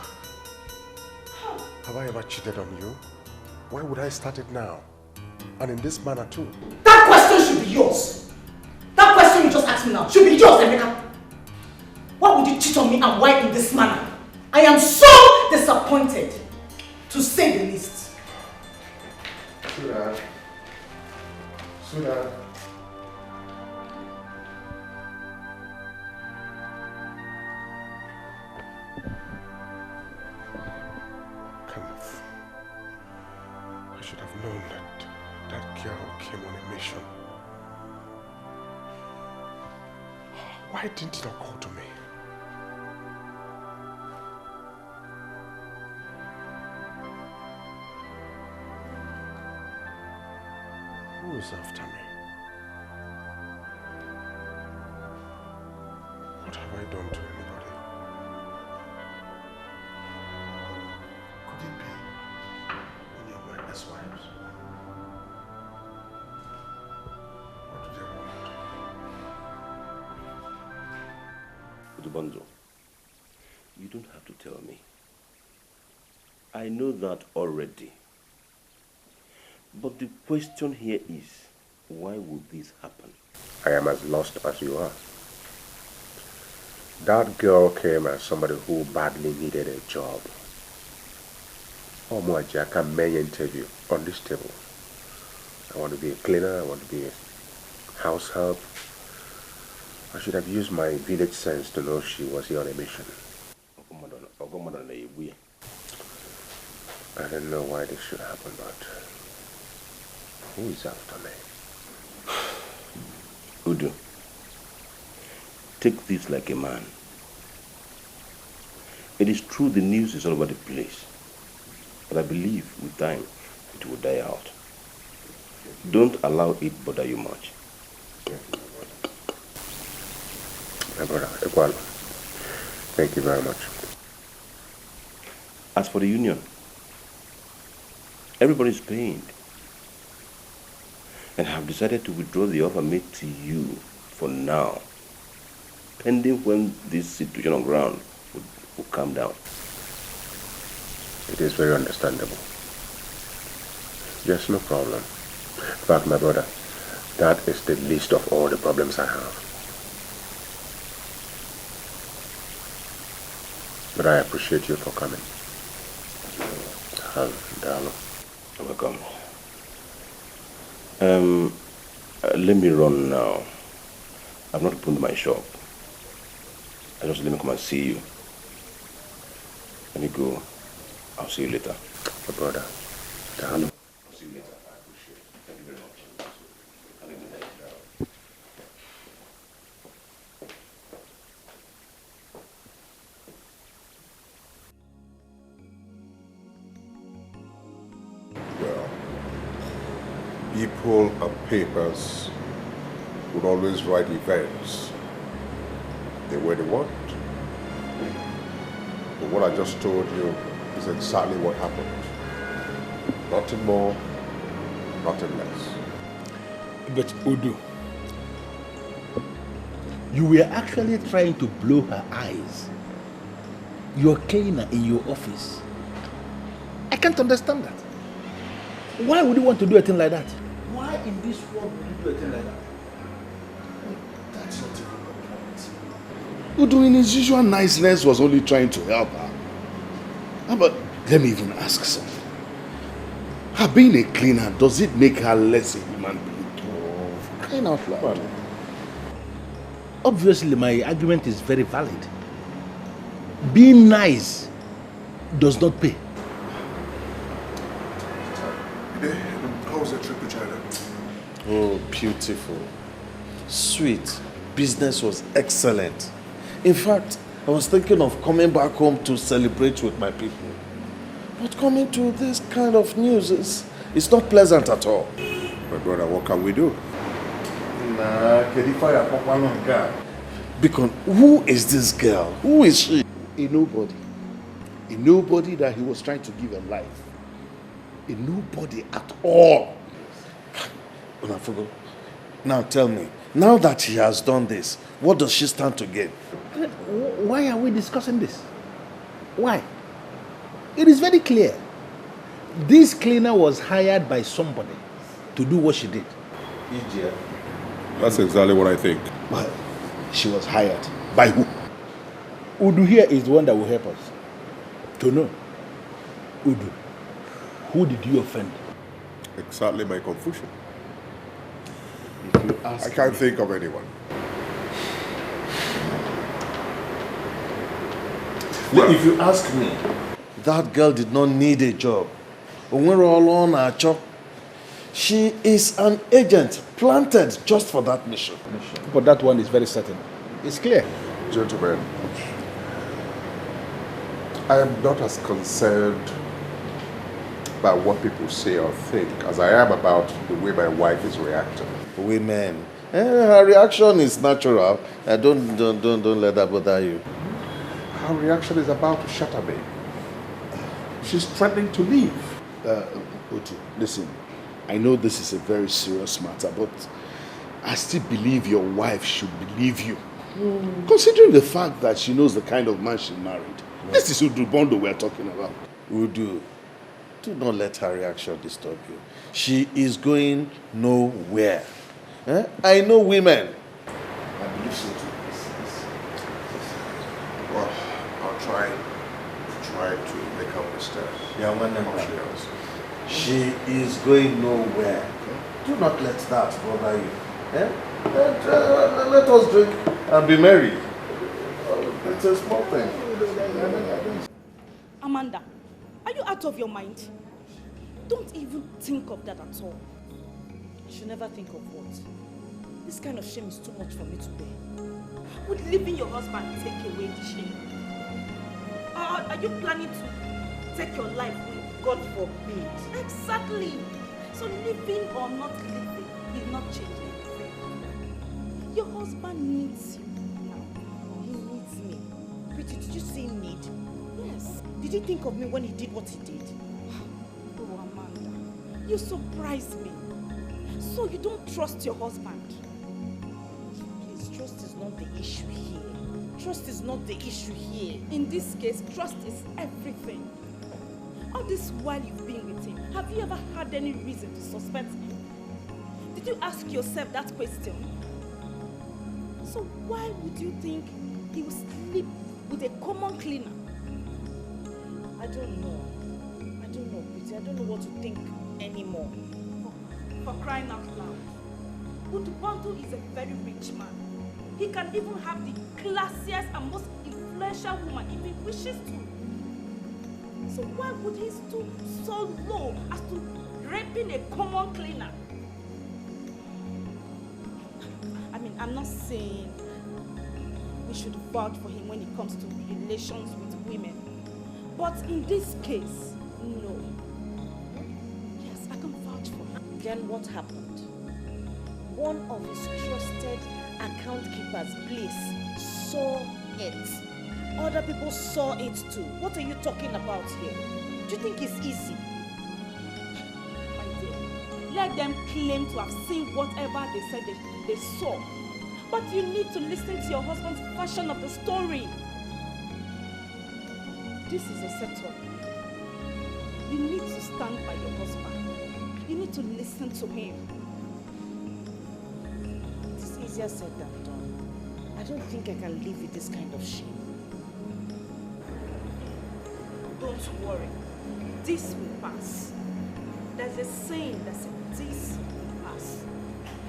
Have I ever cheated on you? Why would I start it now? And in this manner too? That question should be yours. That question you just asked me now should be yours, Emeka. Why would you cheat on me and why in this manner? I am so disappointed, to say the least. Sweetheart. Sweetheart. Kenneth, I should have known that girl came on a mission. Why didn't you call to me? Who is after me? What have I done to anybody? Could it be any of my ex-wives? What do they want? Udubanzo, you don't have to tell me. I know that already. But the question here is, why would this happen? I am as lost as you are. That girl came as somebody who badly needed a job. Omwajaka may interview on this table. I want to be a cleaner, I want to be a house help. I should have used my village sense to know she was here on a mission. I don't know why this should happen, but who is after me? Udo, take this like a man. It is true the news is all over the place, but I believe with time it will die out. Don't allow it bother you much. My brother, Equal, thank you very much. As for the union, everybody is pained, and have decided to withdraw the offer made to you for now, pending when this situation on ground will calm down. It is very understandable. Yes, no problem. In fact, my brother, that is the least of all the problems I have. But I appreciate you for coming. Welcome. Let me run now. I've not opened my shop. I just let me come and see you. Let me go. I'll see you later. My brother. I'll see you later. I appreciate it. Thank you very much. I'll leave it there. people and papers would always write events the way they want. But what I just told you is exactly what happened. Nothing more, nothing less. But Udu, you were actually trying to blow her eyes. Your cleaner in your office. I can't understand that. Why would you want to do a thing like that? Why in this world would you do a thing like that? That's not even the point. Udu, in his usual niceness, was only trying to help her. But let me even ask something. Her being a cleaner, does it make her less a human being? Oh, crying out loud. Obviously, my argument is very valid. Being nice does not pay. How was the trip to China? Oh, beautiful. Sweet. Business was excellent. In fact, I was thinking of coming back home to celebrate with my people. But coming to this kind of news it's not pleasant at all. But brother, what can we do? Because who is this girl? Who is she? A nobody. A nobody that he was trying to give a life. A nobody at all. Now tell me, now that he has done this, what does she stand to gain? Why are we discussing this? Why? It is very clear. This cleaner was hired by somebody to do what she did. That's exactly what I think. Well, she was hired. By who? Udu here is the one that will help us to know. Udu, who did you offend? Exactly my confusion. If you ask I can't think of anyone. Well, if you ask me, that girl did not need a job. She is an agent planted just for that mission. But that one is very certain. It's clear. Gentlemen, I am not as concerned about what people say or think as I am about the way my wife is reacting. Women, her reaction is natural. Don't let that bother you. Her reaction is about to shatter me. She's threatening to leave. Utu, listen, I know this is a very serious matter, but I still believe your wife should believe you. Considering the fact that she knows the kind of man she married. This is Udu Bondo we're talking about. Udu, do not let her reaction disturb you. She is going nowhere. I know women. I believe so too. Well, I'll try to make her understand. She is going nowhere. Do not let that bother you. Let us drink and be merry. It's a small thing. Amanda, are you out of your mind? Don't even think of that at all. I should never think of what? This kind of shame is too much for me to bear. Would leaving your husband take away the shame? Or are you planning to take your life with God forbid? Exactly. So living or not living will not change anything. Your husband needs you now. He needs me. Pretty, did you say need? Yes. Did he think of me when he did what he did? Oh, Amanda, you surprised me. So you don't trust your husband? Please, trust is not the issue here. Trust is not the issue here. In this case, trust is everything. All this while you've been with him, have you ever had any reason to suspect him? Did you ask yourself that question? So why would you think he will sleep with a common cleaner? I don't know, Pretty. I don't know what to think anymore. For crying out loud. Udubantu is a very rich man. He can even have the classiest and most influential woman if he wishes to. So why would he stoop so low as to raping a common cleaner? I mean, I'm not saying we should vouch for him when it comes to relations with women. But in this case, no. Yes, I can vouch for him. Then what happened? one of his trusted account keepers' place saw it. Other people saw it too. What are you talking about here? Do you think it's easy? My dear, let them claim to have seen whatever they said they saw. But you need to listen to your husband's version of the story. This is a setup. You need to stand by your husband. You need to listen to him. It's easier said than done. I don't think I can live with this kind of shame. Don't worry. This will pass. There's a saying that says this will pass.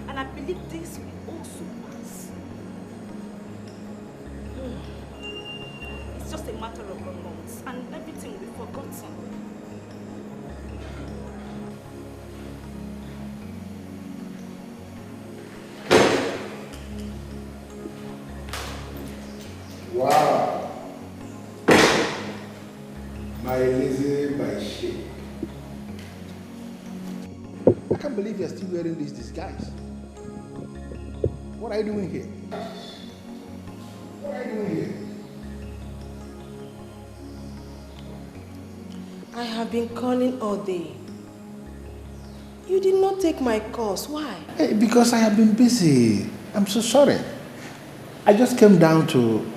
And I believe this will also pass. It's just a matter of months and everything will be forgotten. Wow. My Lizzie, my shape. I can't believe you're still wearing this disguise. What are you doing here? What are you doing here? I have been calling all day. You did not take my calls. Why? Hey, because I have been busy. I'm so sorry. I just came down to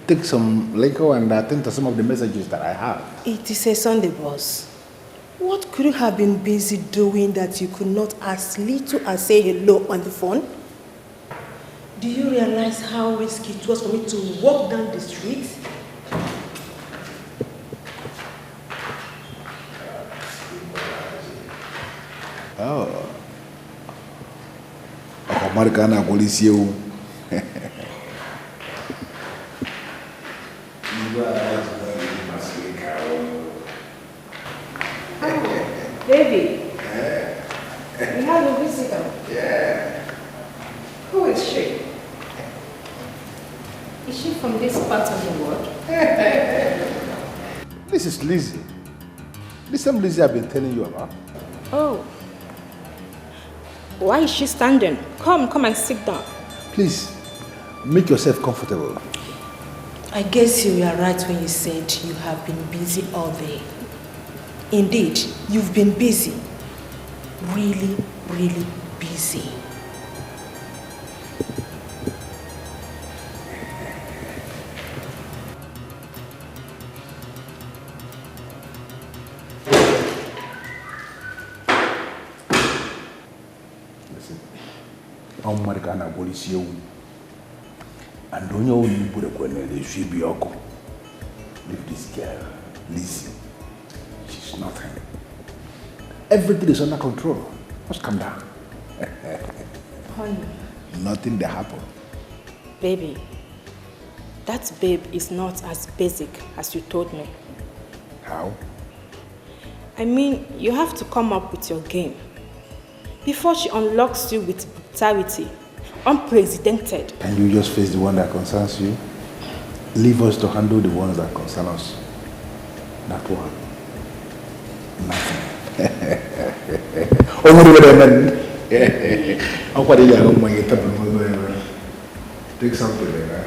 take some liquor and attend to some of the messages that I have. It is a Sunday, boss. What could you have been busy doing that you could not as little as say hello on the phone? Do you realize how risky it was for me to walk down the street? Oh. Americana police you. Baby, we have a visitor. Yeah. Who is she? Is she from this part of the world? This is Lizzie. The same Lizzie I've been telling you about. Oh. Why is she standing? Come and sit down. Please, make yourself comfortable. I guess you were right when you said you have been busy all day. Indeed, you've been busy. Really, really busy. Listen, Americana police you. And don't you only put a corner, they should be oko. Leave this girl, Lizzie. She's nothing. Everything is under control. Just calm down. Honey. Nothing that happen. Baby, that babe is not as basic as you told me. How? I mean, you have to come up with your game. Before she unlocks you with brutality, unprecedented. Can you just face the one that concerns you? Leave us to handle the ones that concern us. That one. Nothing. Oh, take something like that.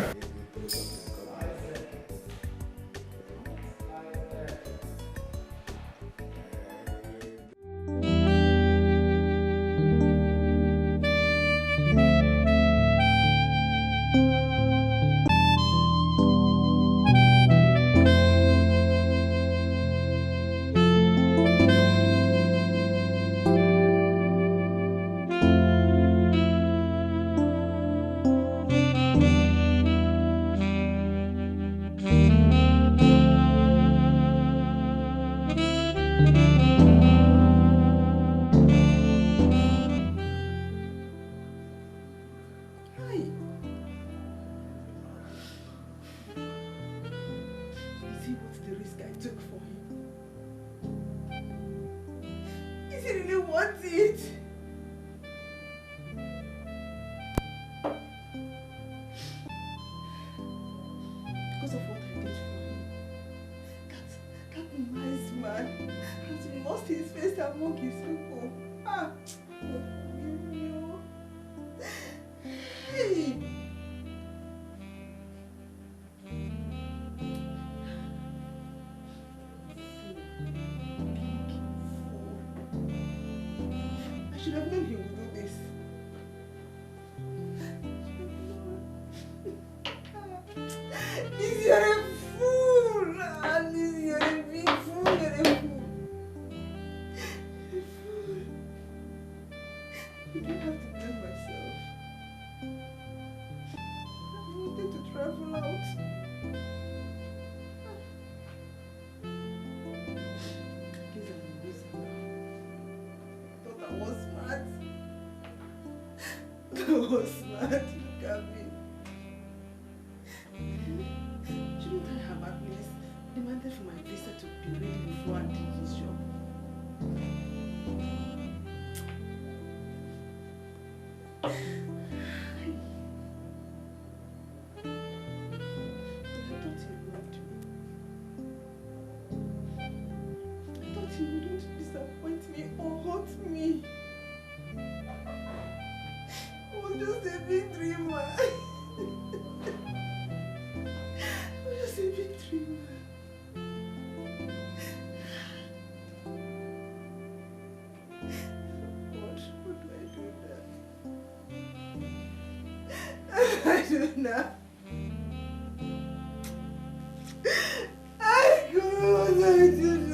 should have known he would do this. Liz, you're a fool. Liz, you're a big fool. You're a fool. I don't have to blame myself. I wanted to travel out. I was smart. I was smart. Look at me. Shouldn't I have at least demanded for my visa to be ready before I did this job? I thought he wouldn't disappoint me or hurt me. I was just a big dreamer. I was just a big dreamer. What do I do now? I don't know. I don't know what I do now.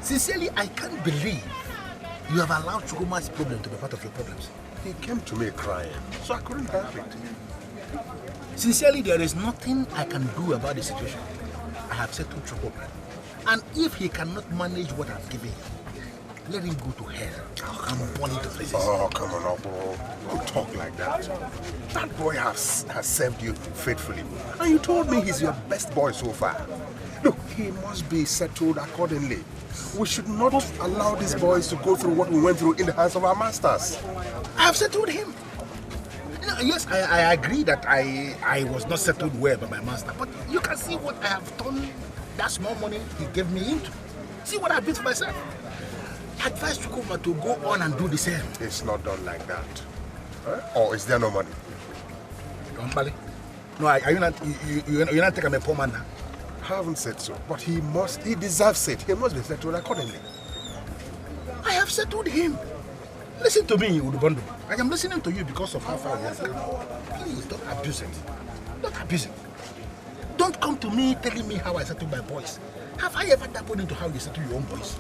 Sincerely, I can't believe you have allowed Chukwuma's problem to be part of your problems. He came to me crying, so I couldn't help it. Sincerely, there is nothing I can do about the situation. I have settled Chukwuma. And if he cannot manage what I've given him, let him go to hell. I'm born into places. Oh, come on, Obo. Don't talk like that. That boy has served you faithfully. And you told me he's your best boy so far. Look, he must be settled accordingly. We should not allow these boys to go through what we went through in the hands of our masters. I have settled him. Yes, I agree that I was not settled well by my master, but you can see what I have done, that small money he gave me into. See what I built for myself. I advise Chukwuma to go on and do the same. It's not done like that. Huh? Or is there no money? No, are you not taking a poor man now? I haven't said so, but he deserves it. He must be settled accordingly. I have settled him. Listen to me, Udubondo. I am listening to you because of how far we have come. Please, don't abuse it. Don't abuse it. Don't come to me telling me how I settle my boys. Have I ever dabbled into how you settle your own boys?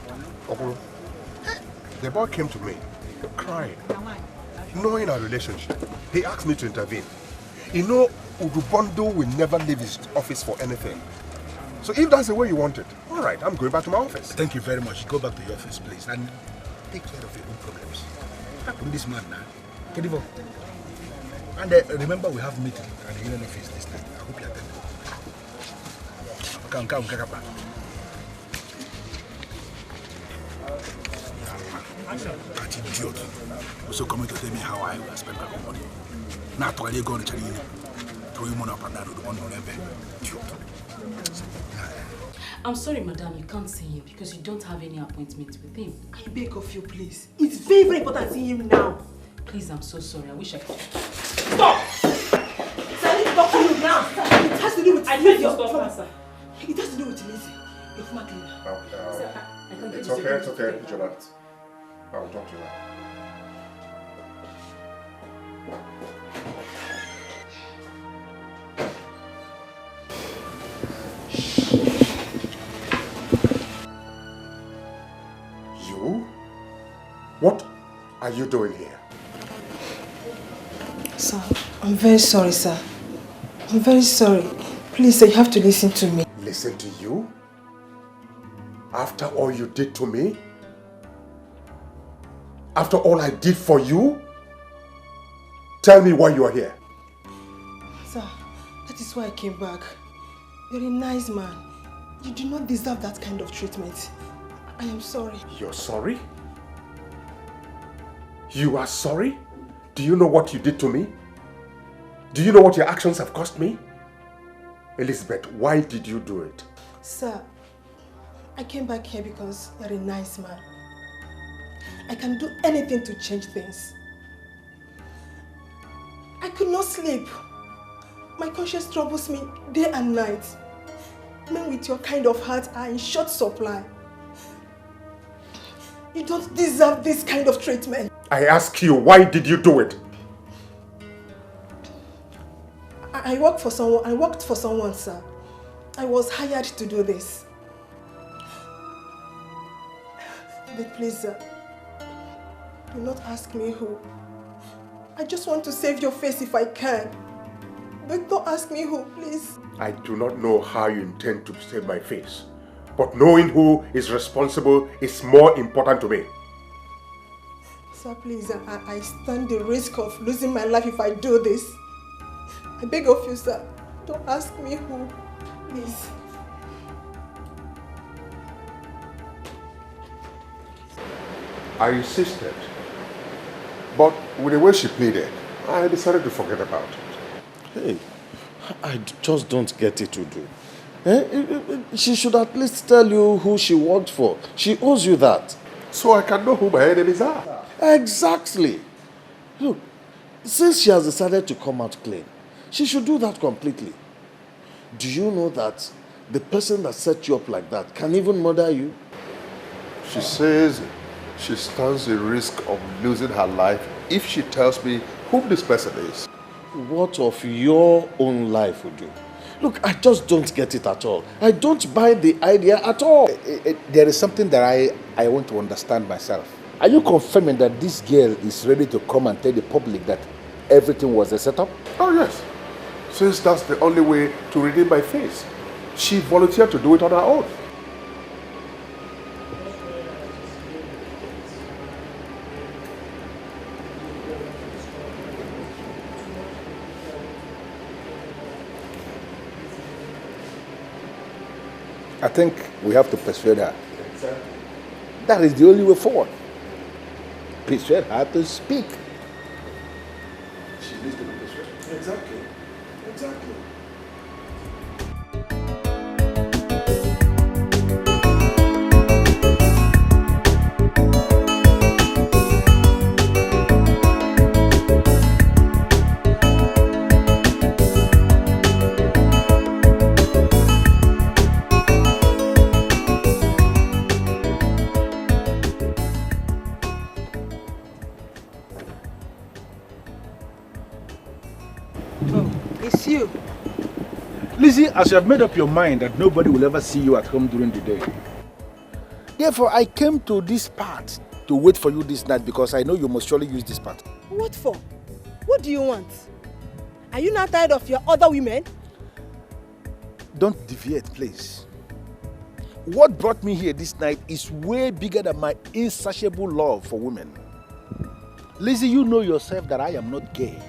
Okoro, the boy came to me, crying, knowing our relationship. He asked me to intervene. You know, Udubondo will never leave his office for anything. So if that's the way you want it, all right, I'm going back to my office. Thank you very much. Go back to your office, please, and take care of your own problems. How come this man now? Kedivo. And remember, we have meeting at the union office this night. I hope you attend. Come, Kakapa. That idiot. Also coming to tell me how I will spend my own money. Now, I go on to throw him up and down to the one on idiot. I'm sorry, madam, you can't see him because you don't have any appointment with him. I beg of you, please. It's very, very important seeing him now. Please, I'm so sorry. I wish I could. Stop! Sir, I need to talk to you now. It has to do with Lizzie. It has to do with Lizzie. Your former cleaner. It's okay, Jonathan. I will talk to you now. What are you doing here? Sir, I'm very sorry, sir. I'm very sorry. Please, sir, you have to listen to me. Listen to you? After all you did to me? After all I did for you? Tell me why you are here. Sir, that is why I came back. You're a nice man. You do not deserve that kind of treatment. I am sorry. You're sorry? You are sorry? Do you know what you did to me? Do you know what your actions have cost me? Elizabeth, why did you do it? Sir, I came back here because you're a nice man. I can do anything to change things. I could not sleep. My conscience troubles me day and night. Men with your kind of heart are in short supply. You don't deserve this kind of treatment. I ask you, why did you do it? I worked for someone, sir. I was hired to do this. But please, sir, do not ask me who. I just want to save your face if I can. But don't ask me who, please. I do not know how you intend to save my face. But knowing who is responsible is more important to me. Sir, please, I stand the risk of losing my life if I do this. I beg of you, sir, don't ask me who, please. I insisted. But with the way she pleaded, I decided to forget about it. Hey, I just don't get it to do. She should at least tell you who she worked for. She owes you that. So I can know who my enemies are. Exactly. Look, since she has decided to come out clean, she should do that completely. Do you know that the person that set you up like that can even murder you? She says she stands the risk of losing her life if she tells me who this person is. What of your own life would do? Look, I just don't get it at all. I don't buy the idea at all. There is something that I want to understand myself. Are you confirming that this girl is ready to come and tell the public that everything was a setup? Oh yes, since that's the only way to redeem my face. She volunteered to do it on her own. I think we have to persuade her. That is the only way forward. Persuade her to speak. She needs to be persuaded. Exactly. Exactly. It's you. Lizzie, as you have made up your mind that nobody will ever see you at home during the day. Therefore, I came to this part to wait for you this night because I know you must surely use this part. What for? What do you want? Are you not tired of your other women? Don't deviate, please. What brought me here this night is way bigger than my insatiable love for women. Lizzie, you know yourself that I am not gay,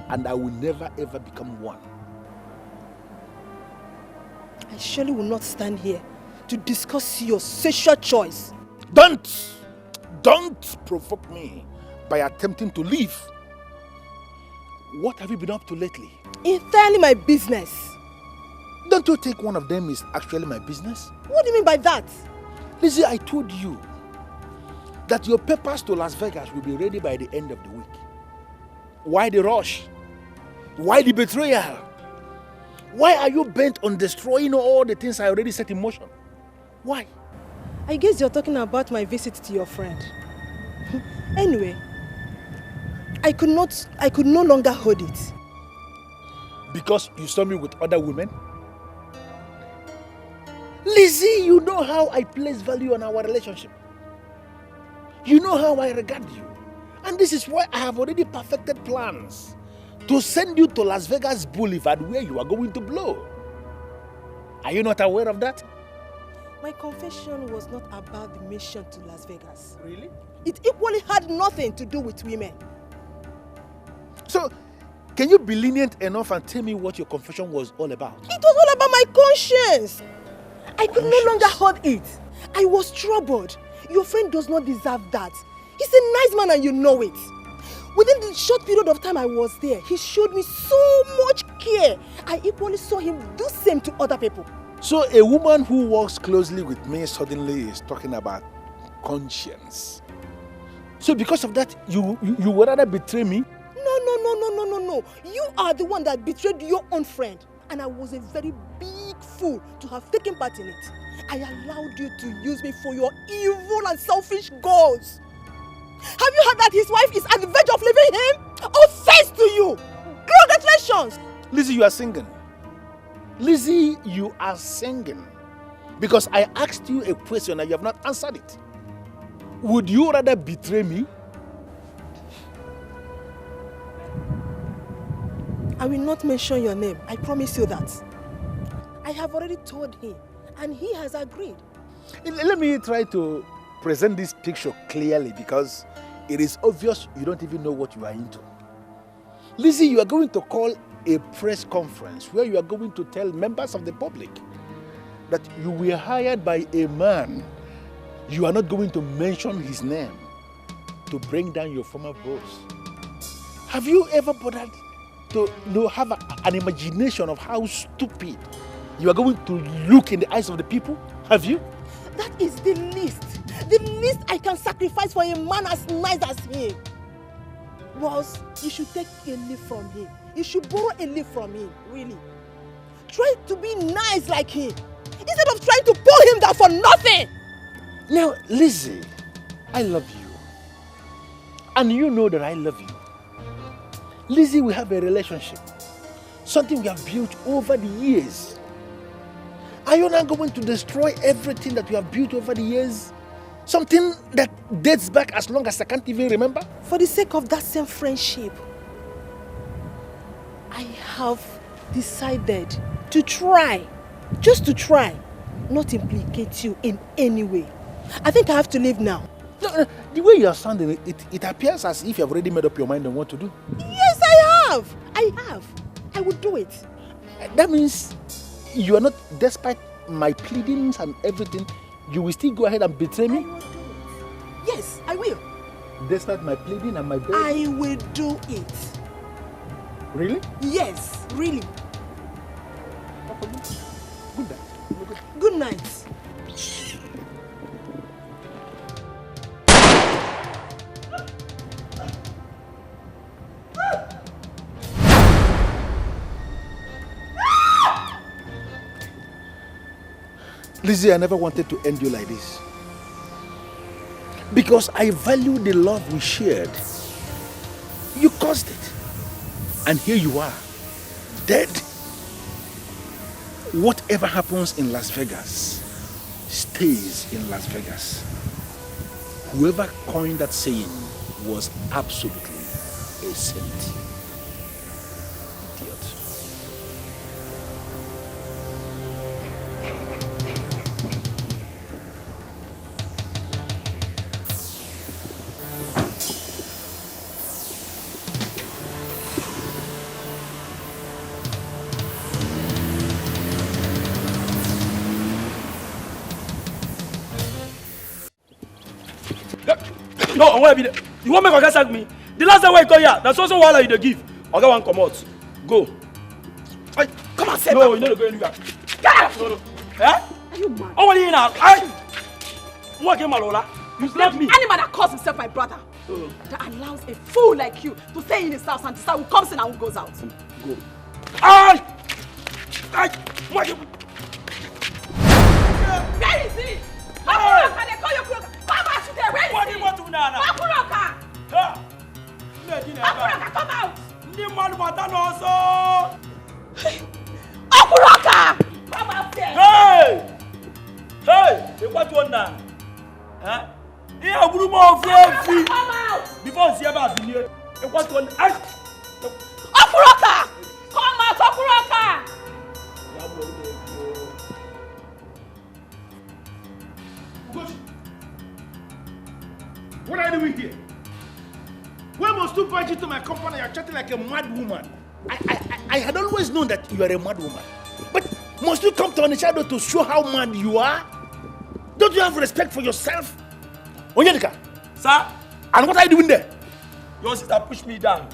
and I will never ever become one. I surely will not stand here to discuss your sexual choice. Don't provoke me by attempting to leave. What have you been up to lately? Entirely my business. Don't you think one of them is actually my business? What do you mean by that? Lizzie, I told you that your papers to Las Vegas will be ready by the end of the week. Why the rush? Why the betrayal? Why are you bent on destroying all the things I already set in motion? Why? I guess you're talking about my visit to your friend. Anyway, I could no longer hold it. Because you saw me with other women? Lizzie, you know how I place value on our relationship. You know how I regard you. And this is why I have already perfected plans to send you to Las Vegas Boulevard where you are going to blow. Are you not aware of that? My confession was not about the mission to Las Vegas. Really? It equally had nothing to do with women. So, can you be lenient enough and tell me what your confession was all about? It was all about my conscience. I could no longer hold it. I was troubled. Your friend does not deserve that. He's a nice man and you know it. Within the short period of time I was there, he showed me so much care. I equally saw him do same to other people. So a woman who works closely with me suddenly is talking about conscience. So because of that, you would rather betray me? No. You are the one that betrayed your own friend. And I was a very big fool to have taken part in it. I allowed you to use me for your evil and selfish goals. Have you heard that his wife is at the verge of leaving him? Offense to you! Congratulations! Lizzie, you are singing. Lizzie, you are singing. Because I asked you a question and you have not answered it. Would you rather betray me? I will not mention your name. I promise you that. I have already told him and he has agreed. Let me try to present this picture clearly because it is obvious you don't even know what you are into. Lizzie, you are going to call a press conference where you are going to tell members of the public that you were hired by a man. You are not going to mention his name to bring down your former boss. Have you ever bothered to have an imagination of how stupid you are going to look in the eyes of the people? Have you? That is the least I can sacrifice for a man as nice as him. Boss, you should take a leaf from him. You should borrow a leaf from him, really. Try to be nice like him, instead of trying to pull him down for nothing. Now, Lizzie, I love you. And you know that I love you. Lizzie, we have a relationship. Something we have built over the years. Are you not going to destroy everything that we have built over the years? Something that dates back as long as I can't even remember? For the sake of that same friendship, I have decided to try, just to try, not implicate you in any way. I think I have to leave now. No, the way you are sounding, it appears as if you have already made up your mind on what to do. Yes, I have. I will do it. That means you are not, despite my pleadings and everything, you will still go ahead and betray me? Yes, I will. Despite my pleading and my begging? I will do it. Really? Yes, really. Good night. Good night. Lizzie, I never wanted to end you like this. Because I value the love we shared. You caused it. And here you are, dead. Whatever happens in Las Vegas stays in Las Vegas. Whoever coined that saying was absolutely a saint. Idiot. No, I want to be there. You want me to sack me? The last time I come here, that's also while you dey give. Oga wan come out. Go. Ay, come on, say no, you no go anywhere. Get out! No. Eh? Are you mad? Oh, what are you now? What came Malola? You slapped me. Animal that calls himself my brother. That allows a fool like you to stay in his house and decide who comes in and who goes out. Go. Ay! Ay! What you? Where is he? Akuroka, they call you Akuroka. Come out today. Where is he? What do you want to now? Akuroka! Akuroka, come out! Akuroka! Come out there! Hey! Hey! What do you want now? Huh? Here, Akuroka, come out! Before you see about the year, what do you want? Akuroka! Come out, Akuroka! What are you doing here? Why must you barge into my company? You're chatting like a mad woman. I had always known that you are a mad woman. But must you come to Onitsha to show how mad you are? Don't you have respect for yourself? Onyedika. Sir? And what are you doing there? Your sister pushed me down.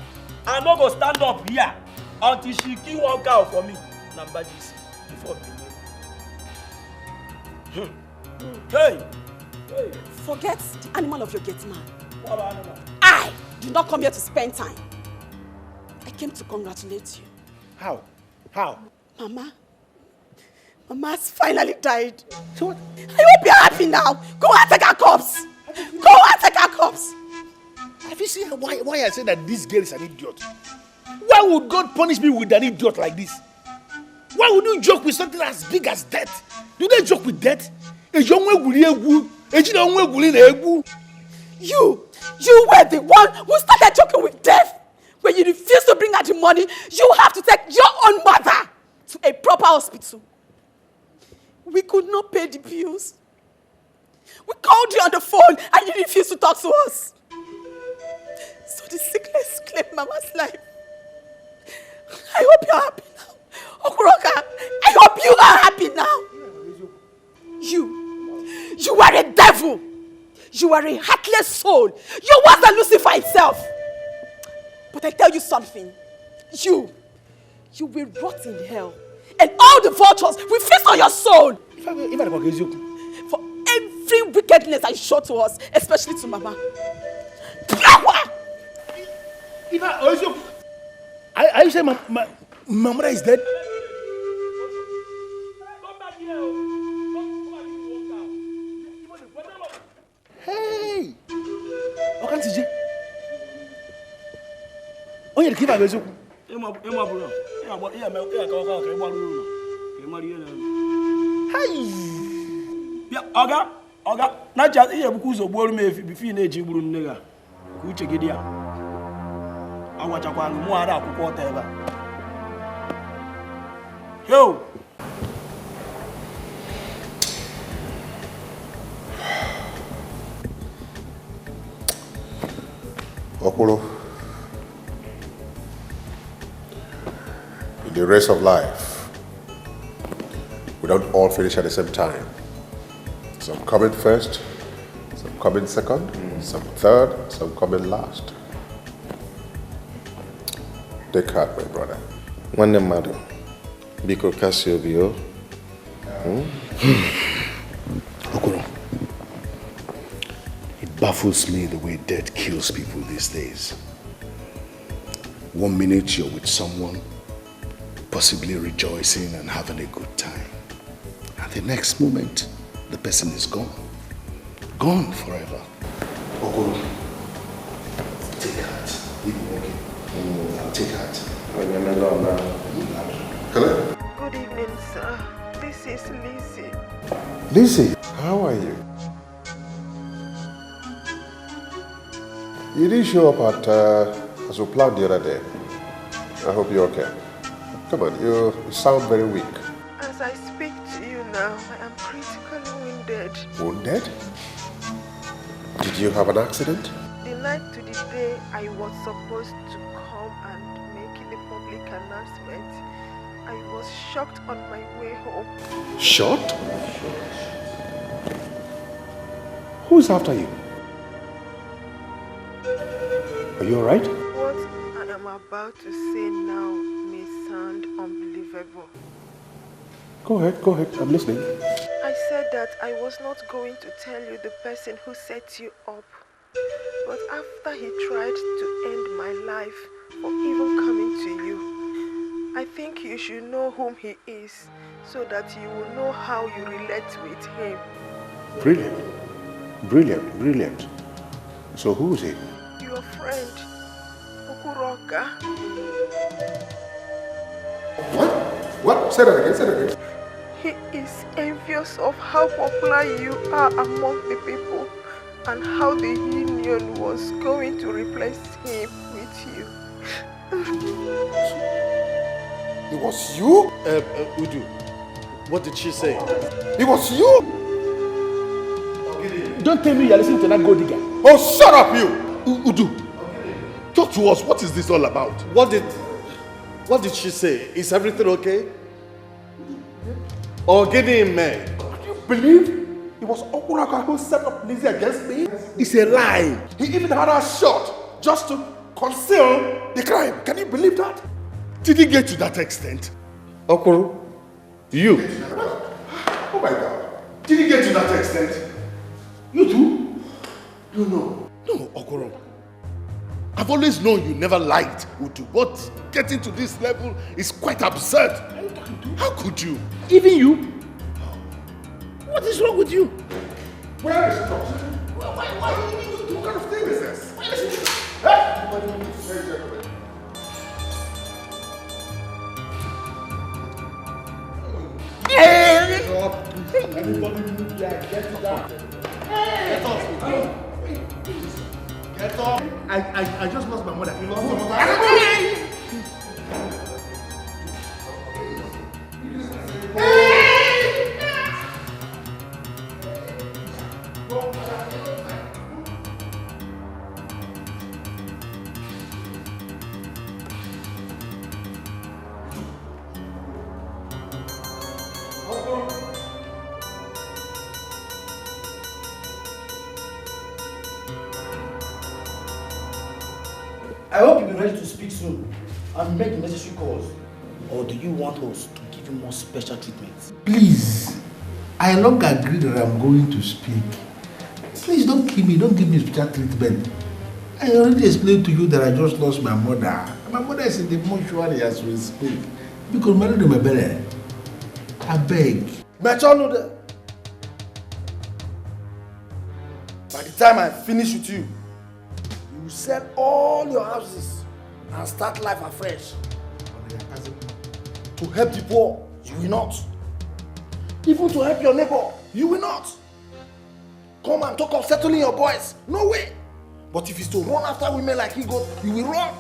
I'm not going to stand up here until she kill one cow for me. Number this before me. Hey! Hey! Forget the animal of your gate man. What about animal? I did not come here to spend time. I came to congratulate you. How? How? Mama has finally died. So what? I hope you're happy now. Go and take her corpse. Go and take her corpse. Have you seen why I say that this girl is an idiot? Why would God punish me with an idiot like this? Why would you joke with something as big as death? Do they joke with death? You were the one who started joking with death. When you refuse to bring her the money, you have to take your own mother to a proper hospital. We could not pay the bills. We called you on the phone and you refused to talk to us. So the sickness claimed Mama's life. I hope you're happy now. Okuroka, I hope you are happy now. You are a devil. You are a heartless soul. You was the Lucifer itself. But I tell you something. You will rot in hell. And all the vultures will feast on your soul. For every wickedness that you show to us, especially to Mama. Are you saying my mother is dead? Hey! Okantije. Onye the kiva bezu. Hey! Ya oga, na just ihe buku zo gboru me bifi na eji gburu nne ga. Ku uche gidi ya. Awachakwa mu ara akwụkwọ ta ebe a. Yo! Okoro, in the race of life, we don't all finish at the same time. Some coming first, some coming second, some third, some coming last. Take heart, my brother. One name, madam. Biko Casio. Okoro, it baffles me the way death kills people these days. 1 minute you're with someone, possibly rejoicing and having a good time. And the next moment, the person is gone. Gone forever. Okoro, take heart. Keep walking. Take heart. Hello? Good evening, sir. This is Lizzie. Lizzie, how are you? You didn't show up at as we planned the other day. I hope you're okay. Come on, you sound very weak. As I speak to you now, I am critically wounded. Wounded? Did you have an accident? The night to the day I was supposed to come and make the public announcement, I was shocked on my way home. Shot? Who's after you? Are you alright? What I am about to say now may sound unbelievable. Go ahead, I'm listening. I said that I was not going to tell you the person who set you up. But after he tried to end my life for even coming to you, I think you should know whom he is so that you will know how you relate with him. Brilliant. So who is he? Your friend, Okuroka. What? Say that again. He is envious of how popular you are among the people and how the union was going to replace him with you. It was you? Udu, what did she say? It was you? Don't tell me you're listening to that gold digger. Oh, shut up, you! Udu, talk to us. What is this all about? What did she say? Is everything okay? Or getting man? Do you believe it was Okuraka who set up Lizzie against me? It's a lie. He even had her shot just to conceal the crime. Can you believe that? Did it get to that extent? Okoro, you. Oh my God. Did it get to that extent? You too? No, Okoro. I've always known you never liked Utu, but getting to this level is quite absurd. How could you? Even you? What is wrong with you? Where is it? Why do you need to do? What kind of thing is this? Where is it? Hey! What do you need to say, gentlemen? Everybody move there, get down. Get off. Get off. I just lost my mother. You lost your mother? I hope you'll be ready to speak soon and make the necessary calls. Or do you want us to give you more special treatment? Please, I long agreed that I'm going to speak. Please don't kill me, don't give me special treatment. I already explained to you that I just lost my mother. My mother is in the mortuary as we speak. Because my mother my belly. I beg. By the time I finish with you, you will sell all your houses and start life afresh. To help the poor, you will not. Even to help your neighbor, you will not. Come and talk of settling your boys. No way. But if it's to run after women like you go, you will run.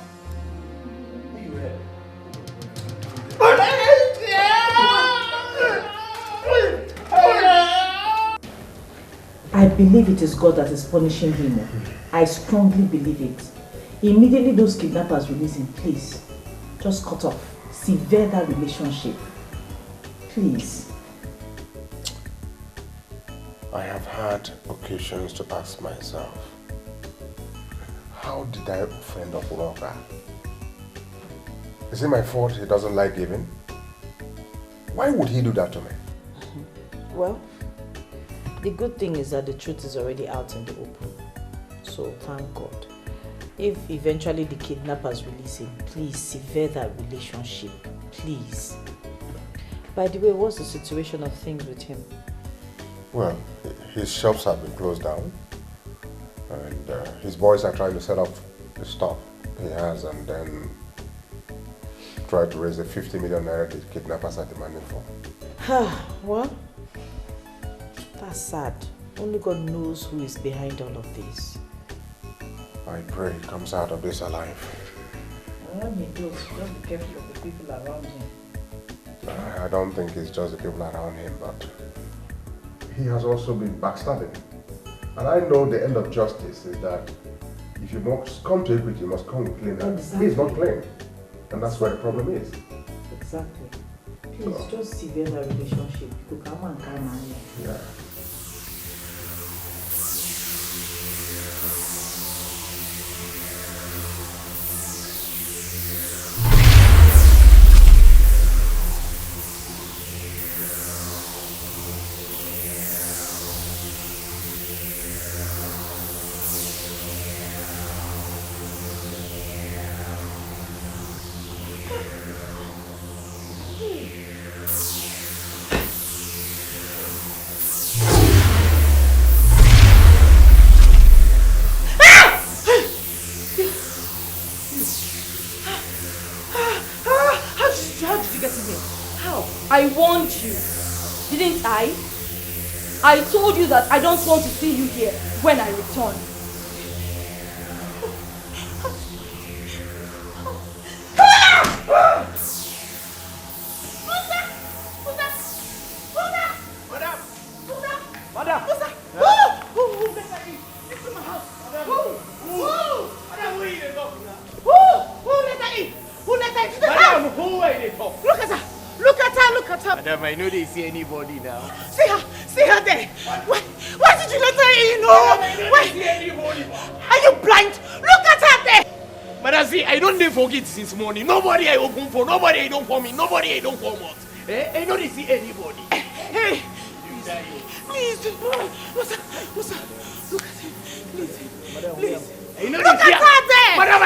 I believe it is God that is punishing him. I strongly believe it. Immediately those kidnappers release him, please. Just cut off. Sever that relationship. Please. I have had occasions to ask myself, how did I offend Okunoka? Is it my fault he doesn't like giving? Why would he do that to me? Well, the good thing is that the truth is already out in the open. So thank God. If eventually the kidnappers release him, please sever that relationship. Please. By the way, what's the situation of things with him? Well, his shops have been closed down. And his boys are trying to set up the stuff he has and then try to raise the 50 million naira the kidnappers are demanding for. Well, that's sad. Only God knows who is behind all of this. I pray he comes out of this alive. When he does, just be careful of the people around him. I don't think it's just the people around him, but he has also been backstabbing. And I know the end of justice is that if you must come to equity, you must come with clean hands. Exactly. He's not clean. And that's where the problem is. Exactly. Please, just sever that relationship. You come and come on. Yeah. I warned you, didn't I? I told you that I don't want to see you here when I return. Madam, I know they see anybody now. See her there. Why did you let her in? No. Madam, I know they see anybody. Are you blind? Look at her there. But I see, I don't forget since morning. Nobody I open for, nobody I don't call me, nobody I don't come out. I don't see anybody. Hey, please, what's up? Look at him, please. I know Look at her there! Madam,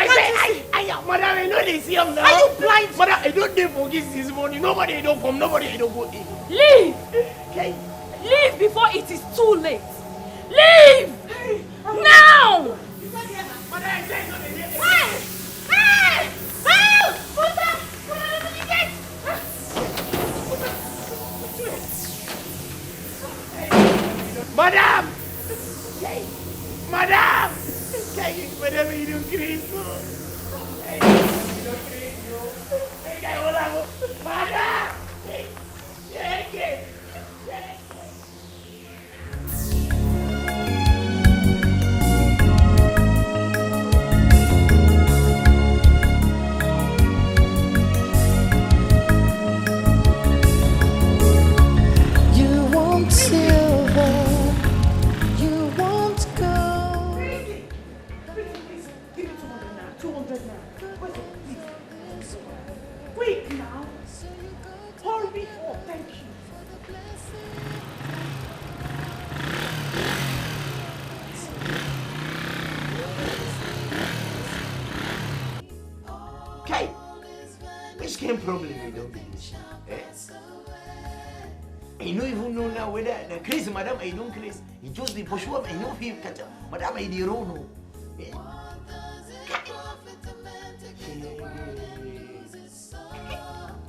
Madam, I know they see him now. Are you blind? Madam, I don't forget since morning. Nobody I don't come, nobody I don't go in. Leave! Okay. Leave before it is too late. Leave! Now! Madam! Madam! Madam, you don't crazy. Madam! You want silver, you want gold. Give me 200 now. Where's it? Please. Quick now. Hurry up. Thank you. Okay. Which game problem we don't be this? I don't even know now whether the crazy madam I don't crazy. He just the push up I know him catch up. Madam I the wrong no.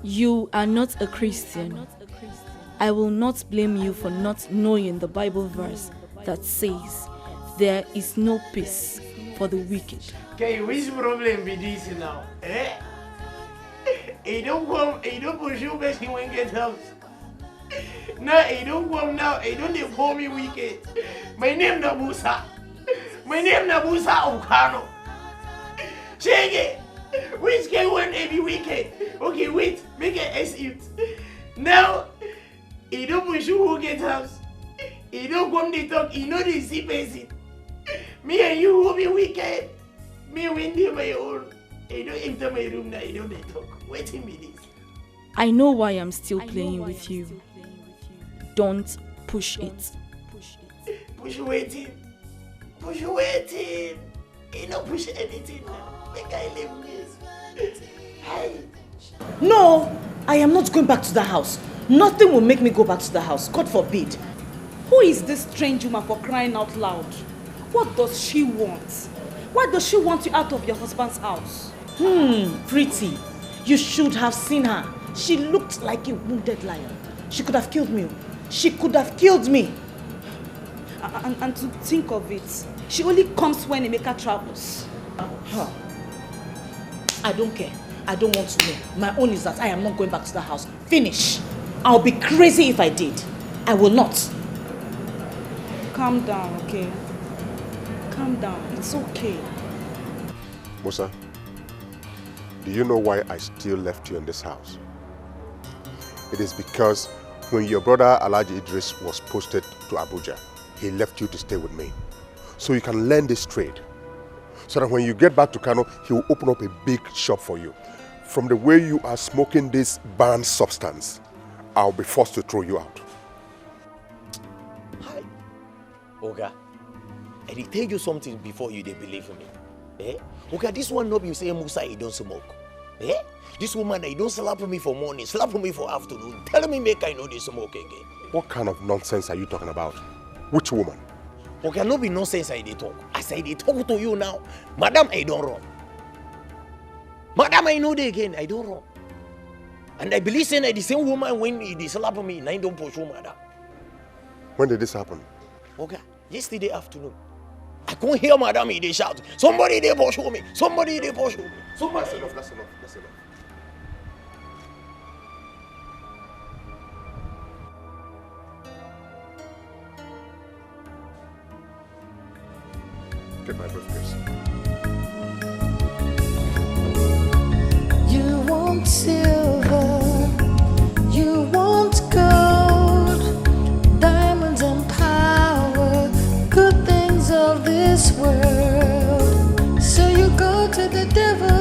You are not a Christian. I will not blame you for not knowing the Bible verse that says, there is no peace for the wicked. Okay, which problem be this now? I don't push you best when get house. No, I don't come now. I don't they call me wicked. My name Nabusa. My name Nabusa Okano. Shege, which can one be wicked? Okay, wait, make an exit. Now, I don't push you who get house. I don't come they talk. I know they see person. Me and you will be wicked. Me win my own. I don't enter my room now. I don't they talk. Wait a minute. I know why I'm still playing with you. Don't push it. Push waiting. Push waiting. You don't push anything now. Make I leave this. Hey. No, I am not going back to the house. Nothing will make me go back to the house. God forbid. Who is this strange woman for crying out loud? What does she want? Why does she want you out of your husband's house? Pretty. You should have seen her. She looked like a wounded lion. She could have killed me. She could have killed me. And to think of it, she only comes when Emeka travels. I don't care. I don't want to know. My own is that I am not going back to the house. Finish. I'll be crazy if I did. I will not. Calm down, okay? Calm down. It's okay. Musa, do you know why I still left you in this house? It is because when your brother Alhaji Idris was posted to Abuja, he left you to stay with me. So you can learn this trade. So that when you get back to Kano, he will open up a big shop for you. From the way you are smoking this banned substance, I'll be forced to throw you out. Hi. Oga, I did tell you something before you did believe me. Oga, this one not you say Musa he don't smoke. This woman he don't slap me for morning, slap me for afternoon. Tell me make I know they smoke again. What kind of nonsense are you talking about? Which woman? Okay, no be nonsense I dey talk. As I dey talk to you now, madam I don't run. Madam I know they again, I don't run. And I believe saying the same woman when he slap me, I don't pursue madam. When did this happen? Okay, yesterday afternoon. I can't hear madam they shout. Somebody they pursue me. Somebody they pursue me. Somebody. That's enough, that's enough, that's enough. Get my briefcase. You want silver, you want gold, diamonds and power, good things of this world. So you go to the devil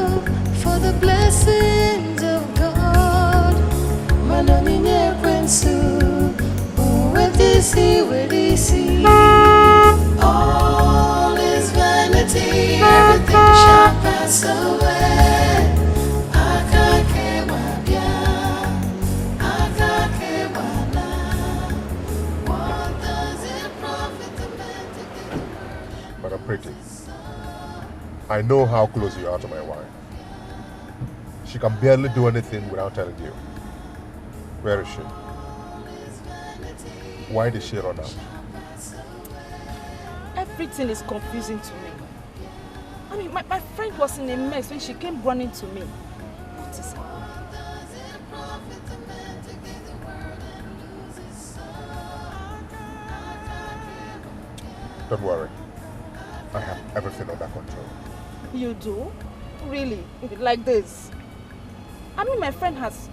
see what they see. All is vanity, everything shall pass away. But I'm pretty. I know how close you are to my wife. She can barely do anything without telling you. Where is she? Why did she run out? Everything is confusing to me. I mean, my friend was in a mess when she came running to me. What is happening? Don't worry. I have everything under control. You do? Really? Like this? I mean, my friend has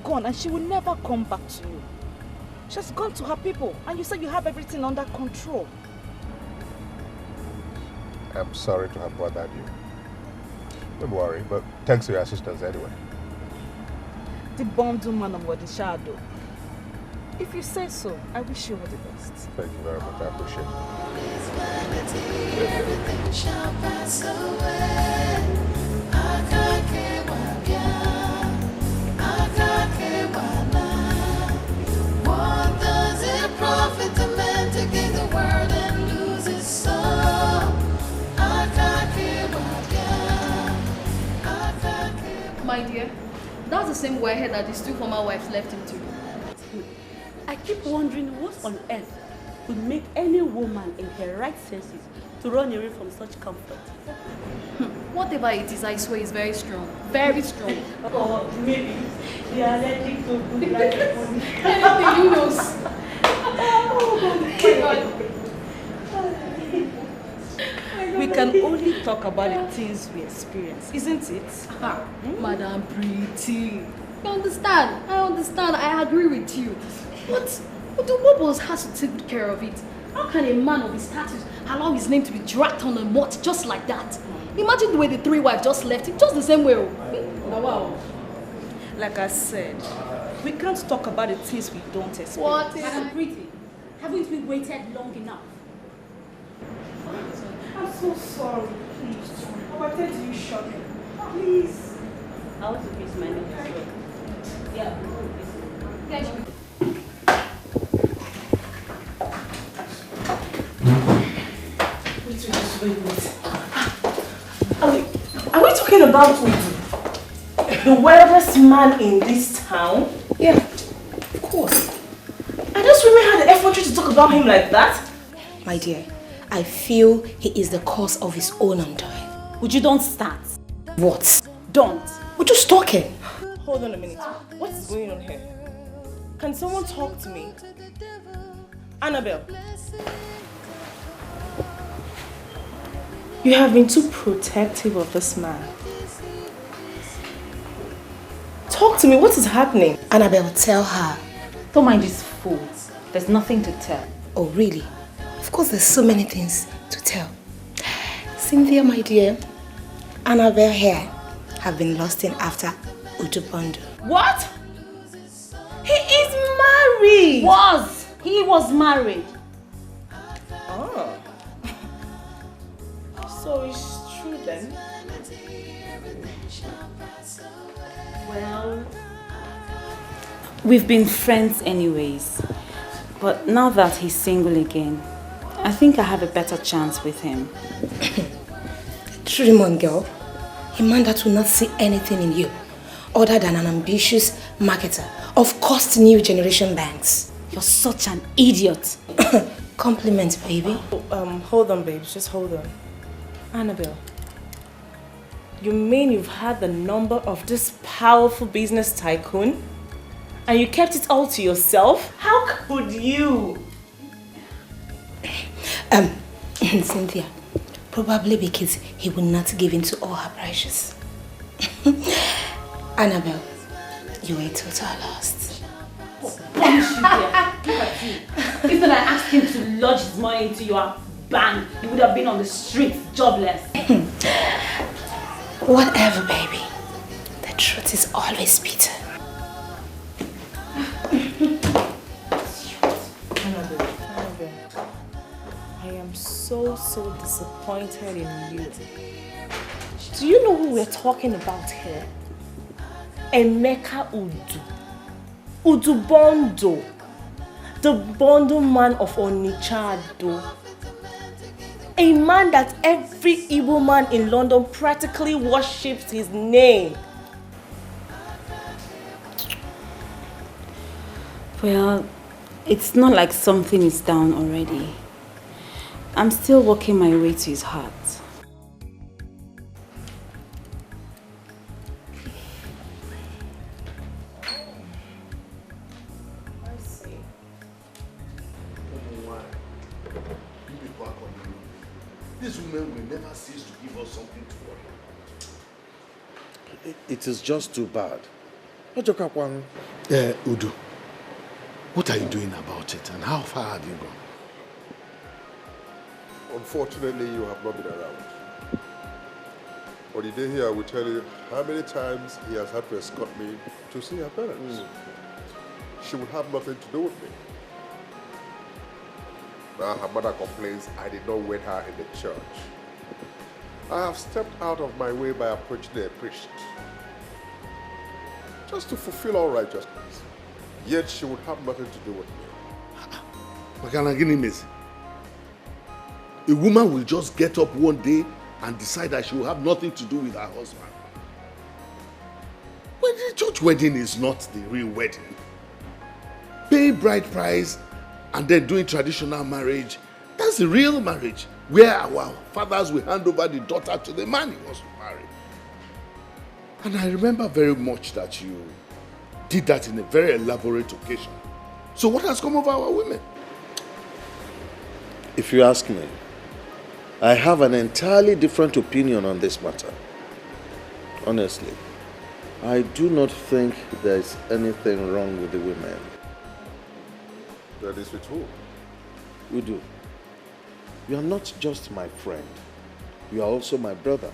gone and she will never come back to you. She has gone to her people and you said you have everything under control. I'm sorry to have bothered you. Don't worry, but thanks for your assistance anyway. The bondwoman of the shadow. If you say so, I wish you all the best. Thank you very much. I appreciate it. Everything shall pass away. What does it profit a man to gain the world and lose his soul? My dear, that's the same warhead that his two former wives left him to. I keep wondering what on earth would make any woman in her right senses to run away from such comfort. Whatever it is, I swear is very strong. Very strong. Or maybe they are allergic to good life. Anything you knows. Oh my God. We can only talk about the things we experience, isn't it? Madam Pretty. You understand? I understand. I agree with you. But the Wobbles has to take good care of it. How can a man of his status allow his name to be dragged on a moat just like that? Imagine the way the three wives just left him, just the same way. Wow. Like I said, we can't talk about the things we don't experience. What? Madam Pretty, haven't we waited long enough? I'm so sorry. Please, I wanted to you shortly. Please. I want to kiss my nose. Yeah. Wait. Are we talking about the weirdest man in this town? Yeah, of course. I just remember had the effort to talk about him like that. My dear, I feel he is the cause of his own undoing. Would you don't start? What? Don't. We're just talking. Hold on a minute. What is going on here? Can someone talk to me? Annabelle. You have been too protective of this man. Talk to me. What is happening? Annabelle, tell her. Don't mind these fools. There's nothing to tell. Oh, really? Of course, there's so many things to tell. Cynthia, my dear, Annabelle here have been lost in after Utubondo. What? He is married. He was married. Oh. So it's true then? Well, we've been friends anyways. But now that he's single again, I think I have a better chance with him. Tremon girl, a man that will not see anything in you other than an ambitious marketer of cost new generation banks. You're such an idiot. Compliment, baby. Hold on, babes. Just hold on. Annabelle, you mean you've had the number of this powerful business tycoon and you kept it all to yourself? How could you? Cynthia, probably because he will not give in to all her pressures. Annabelle, you were a total lost. Punish you there. Look at you. If not I asked him to lodge his money into your bank, you would have been on the streets, jobless. Whatever, baby. The truth is always bitter. Annabelle, so disappointed in you. Do you know who we're talking about here? Emeka Udu Bondo, the Bondo man of Onitsha. A man that every Igbo man in London practically worships his name. Well, it's not like something is down already. I'm still working my way to his heart. These women will never cease to give us something to worry about. It is just too bad. Udu, what are you doing about it and how far have you gone? Unfortunately, you have not been around. But the day here, I will tell you how many times he has had to escort me to see her parents. She would have nothing to do with me. Now her mother complains I did not wed her in the church. I have stepped out of my way by approaching a priest, just to fulfill all righteousness. Yet she would have nothing to do with me. A woman will just get up one day and decide that she will have nothing to do with her husband. When the church wedding is not the real wedding. Pay bride price and then doing traditional marriage, that's the real marriage, where our fathers will hand over the daughter to the man he wants to marry. And I remember very much that you did that in a very elaborate occasion. So what has come over our women? If you ask me, I have an entirely different opinion on this matter. Honestly, I do not think there is anything wrong with the women. That is with who? Udu, you are not just my friend. You are also my brother.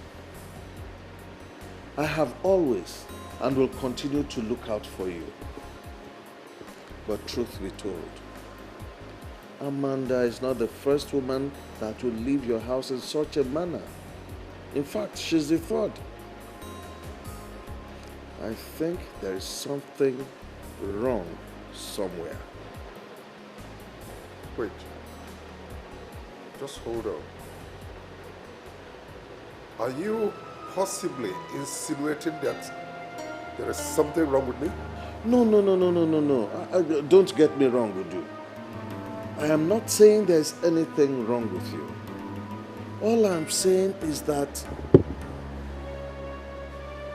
I have always and will continue to look out for you. But truth be told, Amanda is not the first woman that will leave your house in such a manner. In fact, she's the third. I think there is something wrong somewhere. Wait. Just hold on. Are you possibly insinuating that there is something wrong with me? No. Don't get me wrong, Udu. I am not saying there's anything wrong with you. All I'm saying is that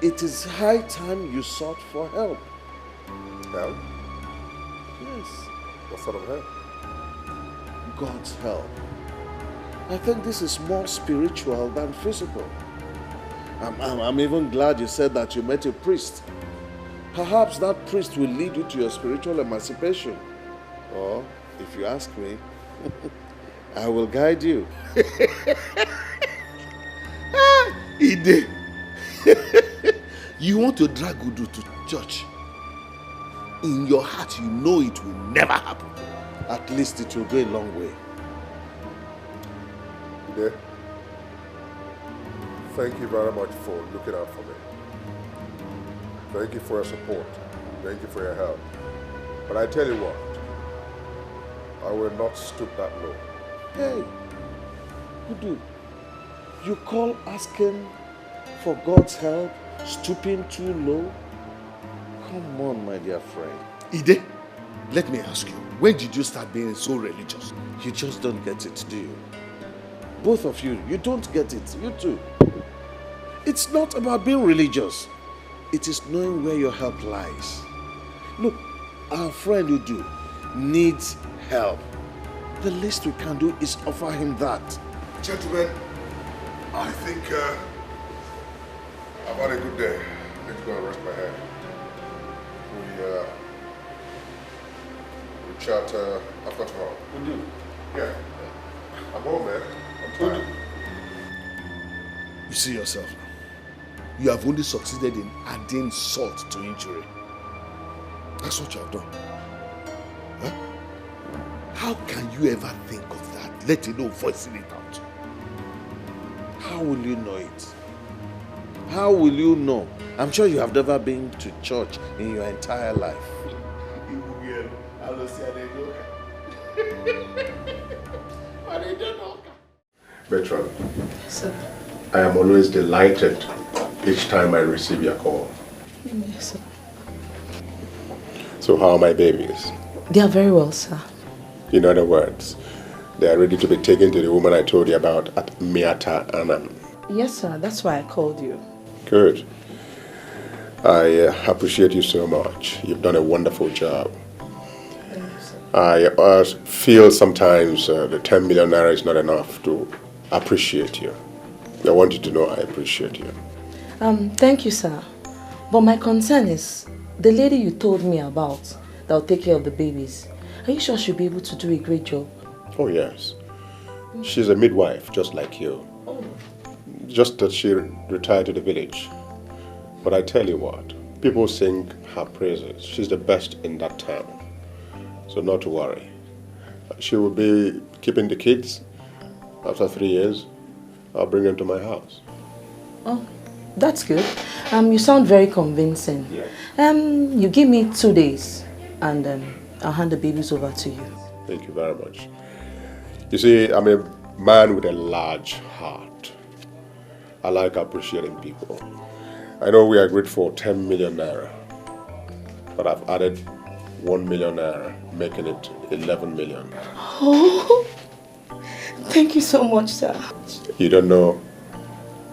it is high time you sought for help. Help? Yes. What sort of help? God's help. I think this is more spiritual than physical. I'm even glad you said that you met a priest. Perhaps that priest will lead you to your spiritual emancipation. Or, if you ask me, I will guide you. Ide, you want to drag Udu to church. In your heart, you know it will never happen. At least it will go a long way. Ide, thank you very much for looking out for me. Thank you for your support. Thank you for your help. But I tell you what, I will not stoop that low. Hey, Udu, you call asking for God's help stooping too low? Come on, my dear friend. Ide, let me ask you, when did you start being so religious? You just don't get it, do you? Both of you, you don't get it. You too. It's not about being religious. It is knowing where your help lies. Look, our friend Udu needs help. The least we can do is offer him that. Gentlemen, I think I've had a good day. Let's go and rest my head. We chat after tomorrow. Udu. Yeah. I'm home, man. I'm tired. You see yourself now. You have only succeeded in adding salt to injury. That's what you have done. Huh? How can you ever think of that? let alone voicing it out. How will you know it? How will you know? I'm sure you have never been to church in your entire life. Bertrand, Sir. I am always delighted each time I receive your call. Yes, sir. So how are my babies? They are very well, sir. In other words, they are ready to be taken to the woman I told you about at Miata Anam. Yes, sir. That's why I called you. Good. I appreciate you so much. You've done a wonderful job. I feel sometimes the 10 million naira is not enough to appreciate you. I want you to know I appreciate you. Thank you, sir. But my concern is the lady you told me about that will take care of the babies. Are you sure she'll be able to do a great job? Oh, yes. She's a midwife, just like you. Oh. Just that she retired to the village. But I tell you what, people sing her praises. She's the best in that town. So not to worry. She will be keeping the kids. After 3 years, I'll bring them to my house. Oh, that's good. You sound very convincing. Yeah. You give me 2 days and I'll hand the babies over to you. Thank you very much. You see, I'm a man with a large heart. I like appreciating people. I know we agreed for 10 million naira, but I've added 1 million naira, making it 11 million. Oh, thank you so much, sir. You don't know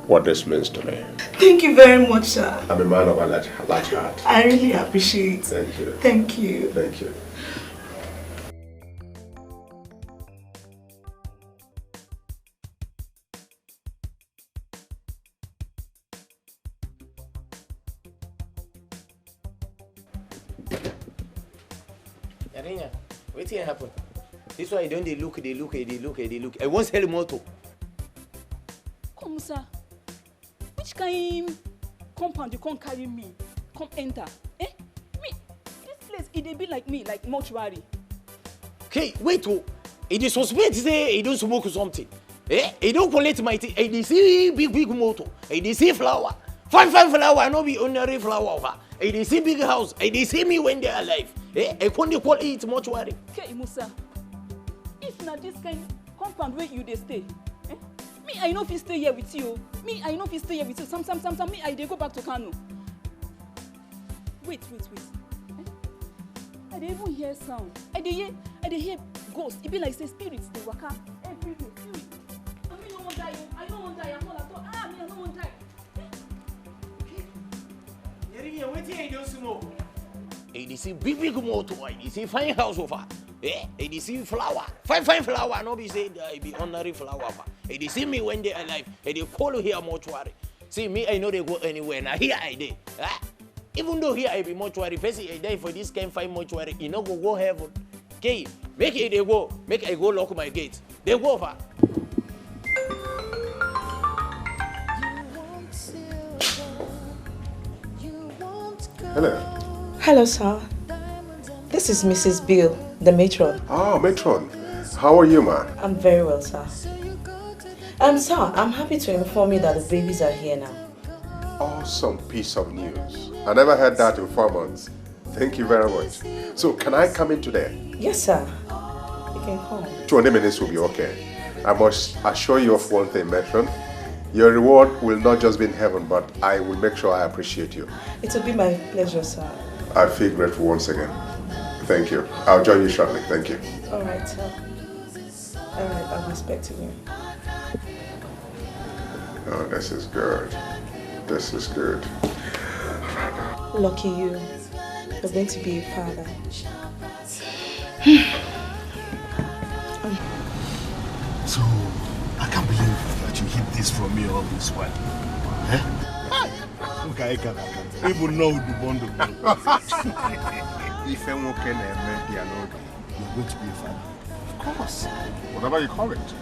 what this means to me. Thank you very much, sir. I'm a man of a large heart. I really appreciate it. Thank you. Thank you. Thank you. Yarinya, wetin happen? This why you don't they look. I won't sell motor. Come, sir. Which kind compound you can't carry me? Come enter. Eh? Me, this place, it be like me, like mortuary. Okay, wait. It is suspect say he don't smoke something. Eh? He don't collect my thing. He see big motor. He see flower. Fine flower, no be ordinary flower. He see big house. He see me when they are alive. Eh? I can't call it mortuary. Okay, Musa. If not this kind compound where you they stay, eh? Me, I know if you stay here with you. Me, I know if you stay here with you. Some, me, I they go back to Kano. Wait. Eh? I dey even hear sound. I dey hear ghosts. It be like say spirits they waka everywhere. Spirit. I mean, no one die. I don't want die. I'm not at all. I don't want die. Okay. Yarinya, wetin you don't smoke? He see big motor. He see fine house over. Eh? He see flower. Fine flower. No be say it be ordinary flower. He see me when they alive. They call here mortuary. See me, I know they go anywhere. Now here I dey. Even though here I be mortuary, person I die for this kind fine mortuary, he no go heaven. Okay, make it they go. Make I go lock my gate. They go over. Hello. Hello, sir. This is Mrs. Bill, the matron. Oh, matron. How are you, ma? I'm very well, sir. Sir, I'm happy to inform you that the babies are here now. Awesome piece of news. I never heard that in 4 months. Thank you very much. So, can I come in today? Yes, sir. You can come. 20 minutes will be okay. I must assure you of one thing, matron. Your reward will not just be in heaven, but I will make sure I appreciate you. It will be my pleasure, sir. I feel grateful once again. Thank you. I'll join you shortly. Thank you. All right, sir. All right, I'm expecting you. Oh, this is good. This is good. Lucky you. You're going to be a father. So, I can't believe that you hid this from me all this while. Eh? Okay, I can. Even know the bundle. If I'm okay, you're going to be a father. Of course. Whatever you call it.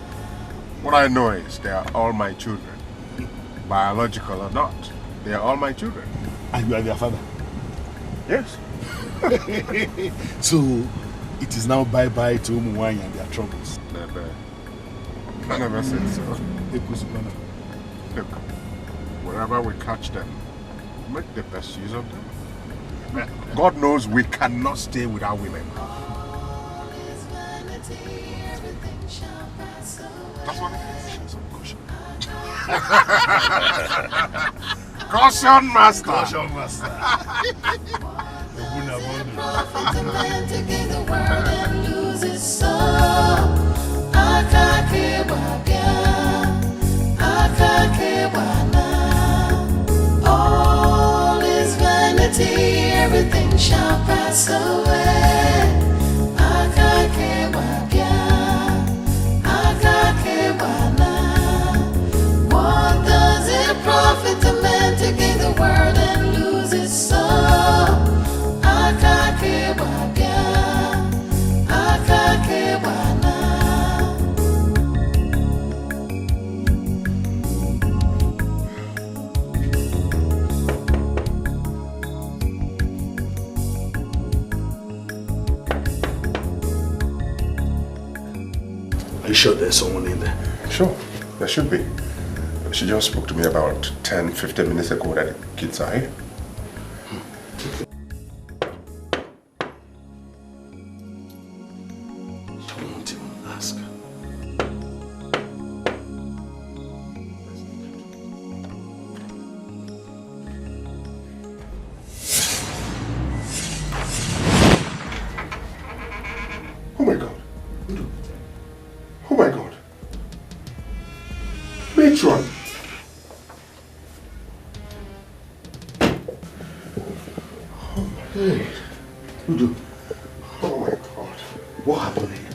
What I know is they are all my children. Biological or not, they are all my children. And you are their father? Yes. So, it is now bye-bye to Umuwanyi and their troubles. Never. I never said so. Look, wherever we catch them, make the best use of them. God knows we cannot stay without women. That's what it is. Caution, master. Caution, master. All is vanity, everything shall pass away. What does it profit a man to gain the world and lose his soul? Are you sure there's someone in there? Sure, there should be. She just spoke to me about 10-15 minutes ago that the kids are here. Don't even ask. Oh my God. Oh my God. Matron. Hey, Udo. Oh my God. What happened here?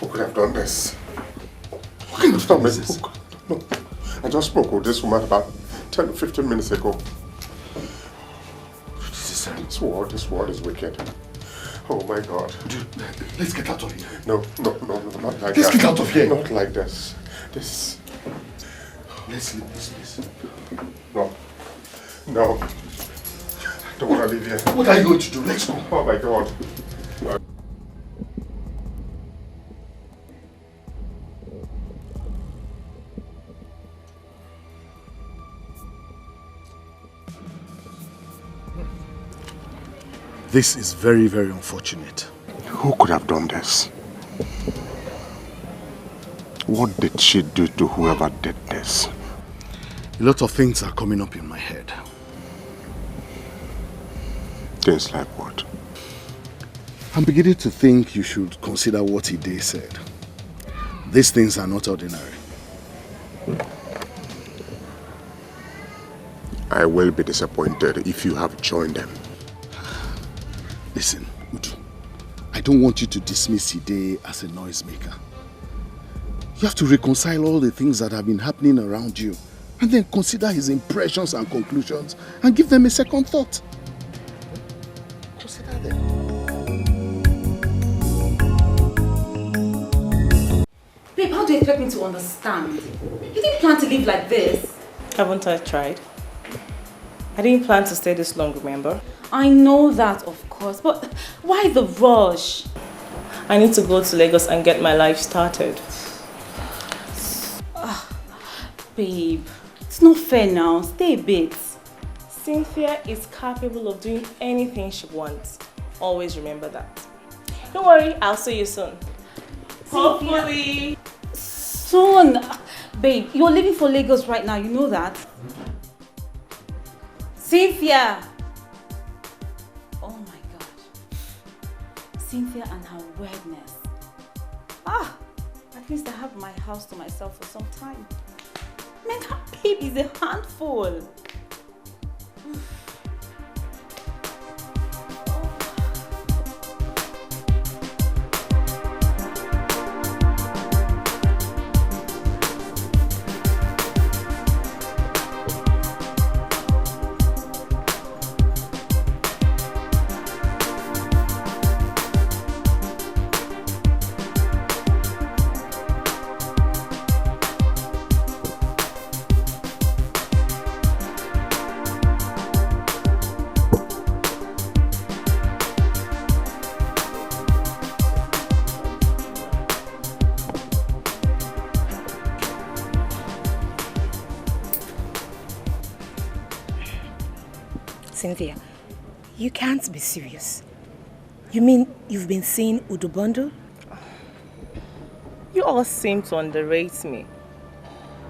Who could have done this? Who could have done this? No. I just spoke with this woman about 10 to 15 minutes ago. This world is wicked. Oh my God. Dude, let's get out of here. No, not like that. Let's get out of here. Not like this. This. Let's leave this place. No. I don't want to leave here. What are you going to do? Let's go. Oh my God. This is very, very unfortunate. Who could have done this? What did she do to whoever did this? A lot of things are coming up in my head. Things like what? I'm beginning to think you should consider what Ide said. These things are not ordinary. I will be disappointed if you have joined them. Listen, Udu, I don't want you to dismiss Ide as a noisemaker. You have to reconcile all the things that have been happening around you and then consider his impressions and conclusions and give them a second thought. Consider them. Babe, how do you expect me to understand? You didn't plan to live like this. Haven't I tried? I didn't plan to stay this long, remember? I know that, of course, but why the rush? I need to go to Lagos and get my life started. Babe, it's not fair now. Stay a bit. Cynthia is capable of doing anything she wants. Always remember that. Don't worry, I'll see you soon. Hopefully. Soon. Babe, you're leaving for Lagos right now, you know that? Cynthia! Oh my God. Cynthia and her weirdness. At least I have my house to myself for some time. Man, that babe is a handful. Cynthia, you can't be serious. You mean you've been seeing Udubondo? You all seem to underrate me.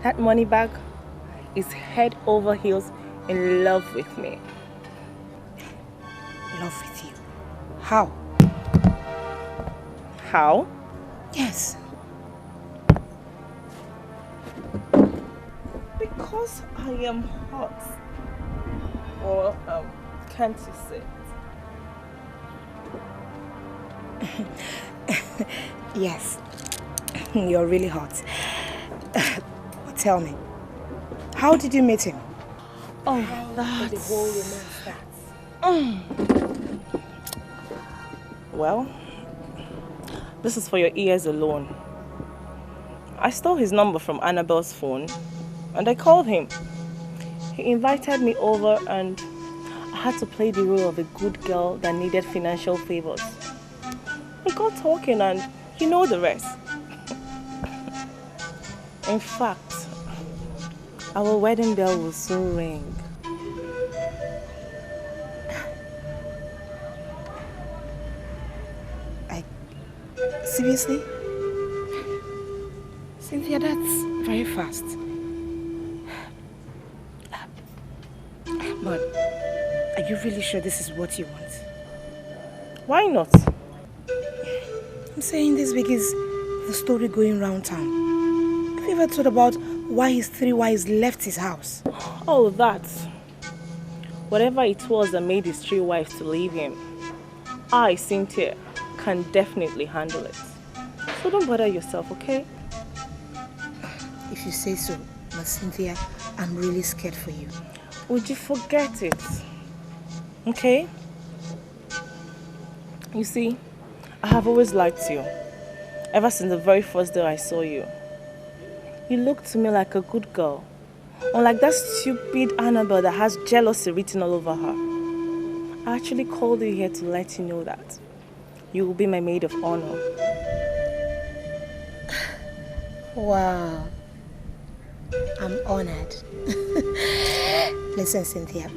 That money bag is head over heels in love with me. Love with you? How? How? Yes. Because I am hot. Or, can't you say it? Yes. You're really hot. But tell me, how did you meet him? Oh, that's the whole romance starts. Well, this is for your ears alone. I stole his number from Annabelle's phone and I called him. He invited me over and I had to play the role of a good girl that needed financial favors. We got talking and you know the rest. In fact, our wedding bell will soon ring. Seriously? Cynthia, that's very fast. But are you really sure this is what you want? Why not? I'm saying this because the story going round town. Have you ever thought about why his 3 wives left his house? Oh, that. Whatever it was that made his 3 wives to leave him, I, Cynthia, can definitely handle it. So don't bother yourself, okay? If you say so, but Cynthia, I'm really scared for you. Would you forget it? Okay? You see, I have always liked you. Ever since the very first day I saw you. You looked to me like a good girl. Unlike that stupid Annabelle that has jealousy written all over her. I actually called you here to let you know that you will be my maid of honor. Wow. I'm honored. Listen, Cynthia.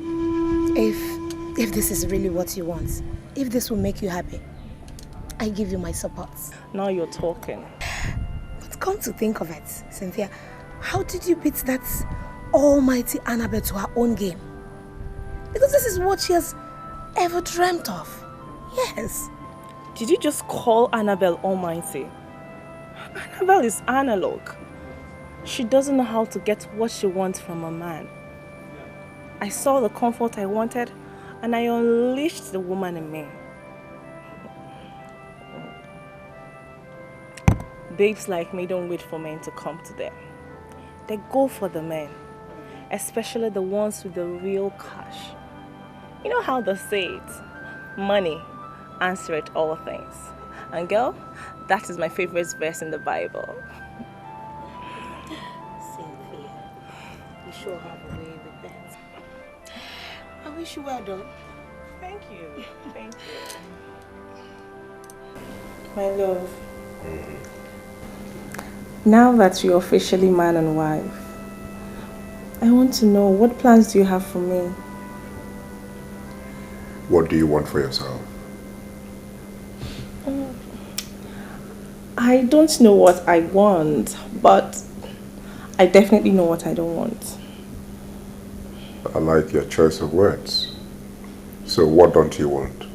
If this is really what you want, if this will make you happy, I give you my support. Now you're talking. But come to think of it, Cynthia, how did you beat that almighty Annabelle to her own game? Because this is what she has ever dreamt of. Yes. Did you just call Annabelle almighty? Annabelle is analog. She doesn't know how to get what she wants from a man. I saw the comfort I wanted and I unleashed the woman in me. Babes like me don't wait for men to come to them. They go for the men, especially the ones with the real cash. You know how they say it, money answereth all things. And girl, that is my favorite verse in the Bible. Cynthia, you sure have a way with that. I wish you well done. Thank you. Thank you. My love. Now that you're officially man and wife, I want to know, what plans do you have for me? What do you want for yourself? I don't know what I want, but I definitely know what I don't want. I like your choice of words. So what don't you want?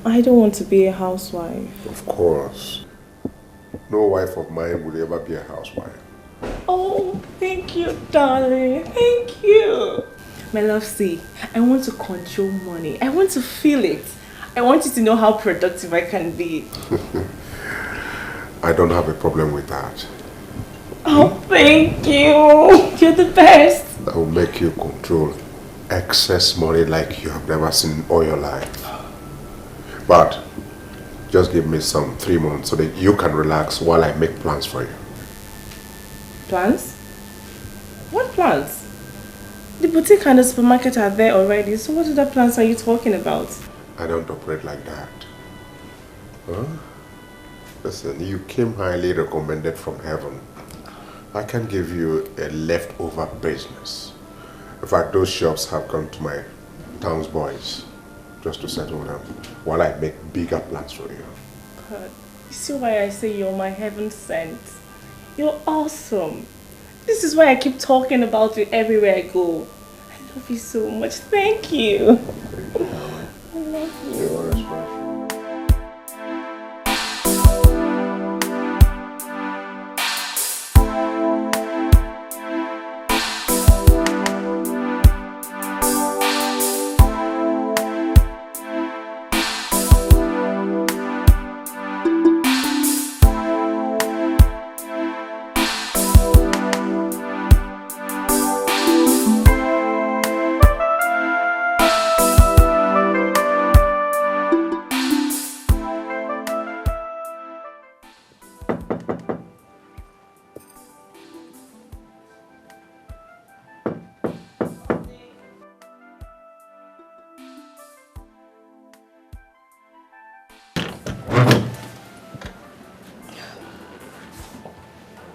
I don't want to be a housewife. Of course. No wife of mine would ever be a housewife. Oh, thank you, darling. Thank you. My love, see, I want to control money. I want to feel it. I want you to know how productive I can be. I don't have a problem with that. Oh, thank you. You're the best. That will make you control excess money like you have never seen in all your life. But just give me some 3 months so that you can relax while I make plans for you. Plans? What plans? The boutique and the supermarket are there already, so what other plans are you talking about? I don't operate like that. Huh? Listen, you came highly recommended from heaven. I can give you a leftover business. In fact, those shops have gone to my town's boys just to settle them while I make bigger plans for you. But you see why I say you're my heaven sent? You're awesome. This is why I keep talking about you everywhere I go. I love you so much. Thank you. I love you. You're special.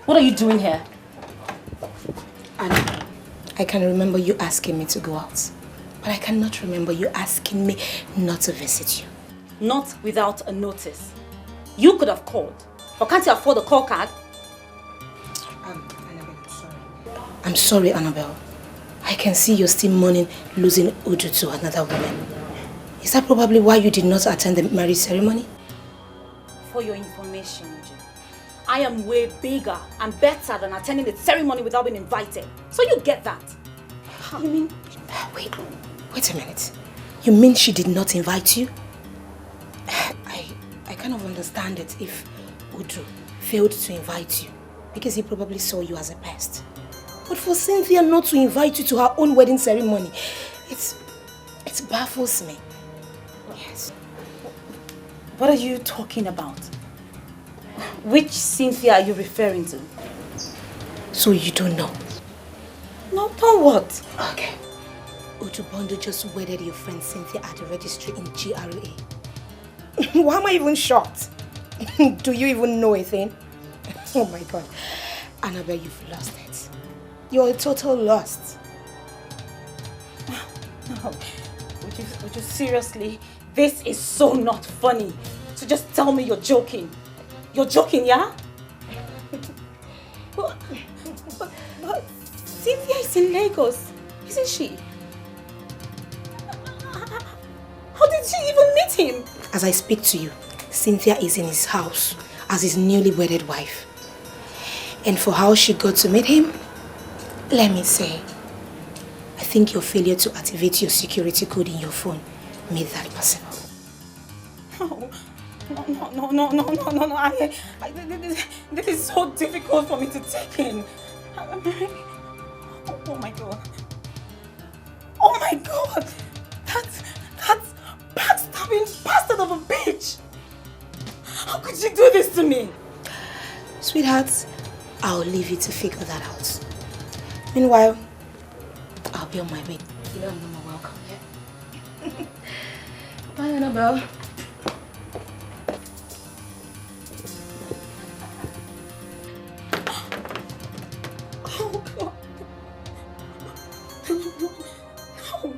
What are you doing here? Anna, I can remember you asking me to go out. But I cannot remember you asking me not to visit you. Not without a notice. You could have called. Or can't you afford a call card? Annabelle, I'm sorry. I'm sorry, Annabelle. I can see you're still mourning losing Ugezu to another woman. Is that probably why you did not attend the marriage ceremony? For your information, Ugezu, I am way bigger and better than attending the ceremony without being invited. So you get that. You mean... Wait a minute. You mean she did not invite you? I kind of understand it if Ugezu failed to invite you because he probably saw you as a pest. But for Cynthia not to invite you to her own wedding ceremony, it baffles me. Yes. What are you talking about? Which Cynthia are you referring to? So you don't know? No, don't what? Okay. Ugezu just wedded your friend Cynthia at the registry in GRA. Why am I even shocked? Do you even know a thing? Oh my God. Annabelle, you've lost it. You're a total lost. No. Would you seriously? This is so not funny. So just tell me you're joking. You're joking, yeah? but Cynthia is in Lagos, isn't she? How did she even meet him? As I speak to you, Cynthia is in his house as his newly wedded wife. And for how she got to meet him, let me say, I think your failure to activate your security code in your phone made that possible. No. This is so difficult for me to take in. Oh my God. Oh my God. That's backstabbing bastard of a bitch. How could you do this to me? Sweetheart, I'll leave you to figure that out. Meanwhile, I'll be on my way. You know I'm welcome, yeah? Bye, Annabelle. Oh God. No.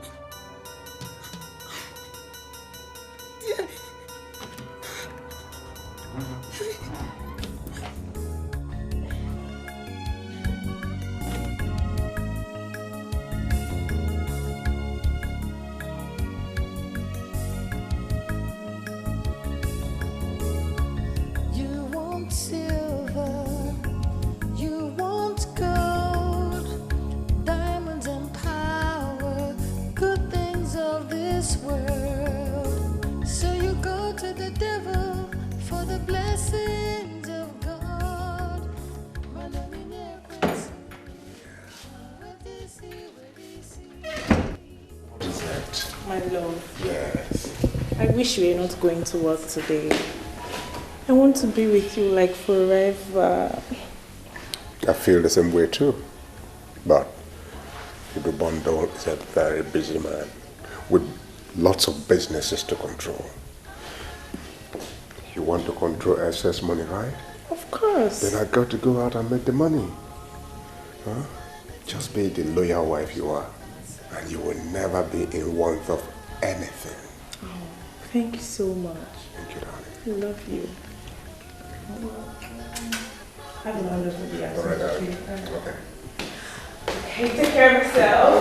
Dear. You want silver, you want gold, diamonds and power, good things of this world. So you go to the devil for the blessings of God. My love. Yes. I wish you were not going to work today. I want to be with you like forever. I feel the same way too. But Ugezu is a very busy man with lots of businesses to control. You want to control excess money, right? Of course. Then I got to go out and make the money. Huh? Just be the loyal wife you are. And you will never be in want of anything. Oh, thank you so much. Thank you, darling. I love you. Have a wonderful day. All right, darling. Okay. Hey, take care of yourself.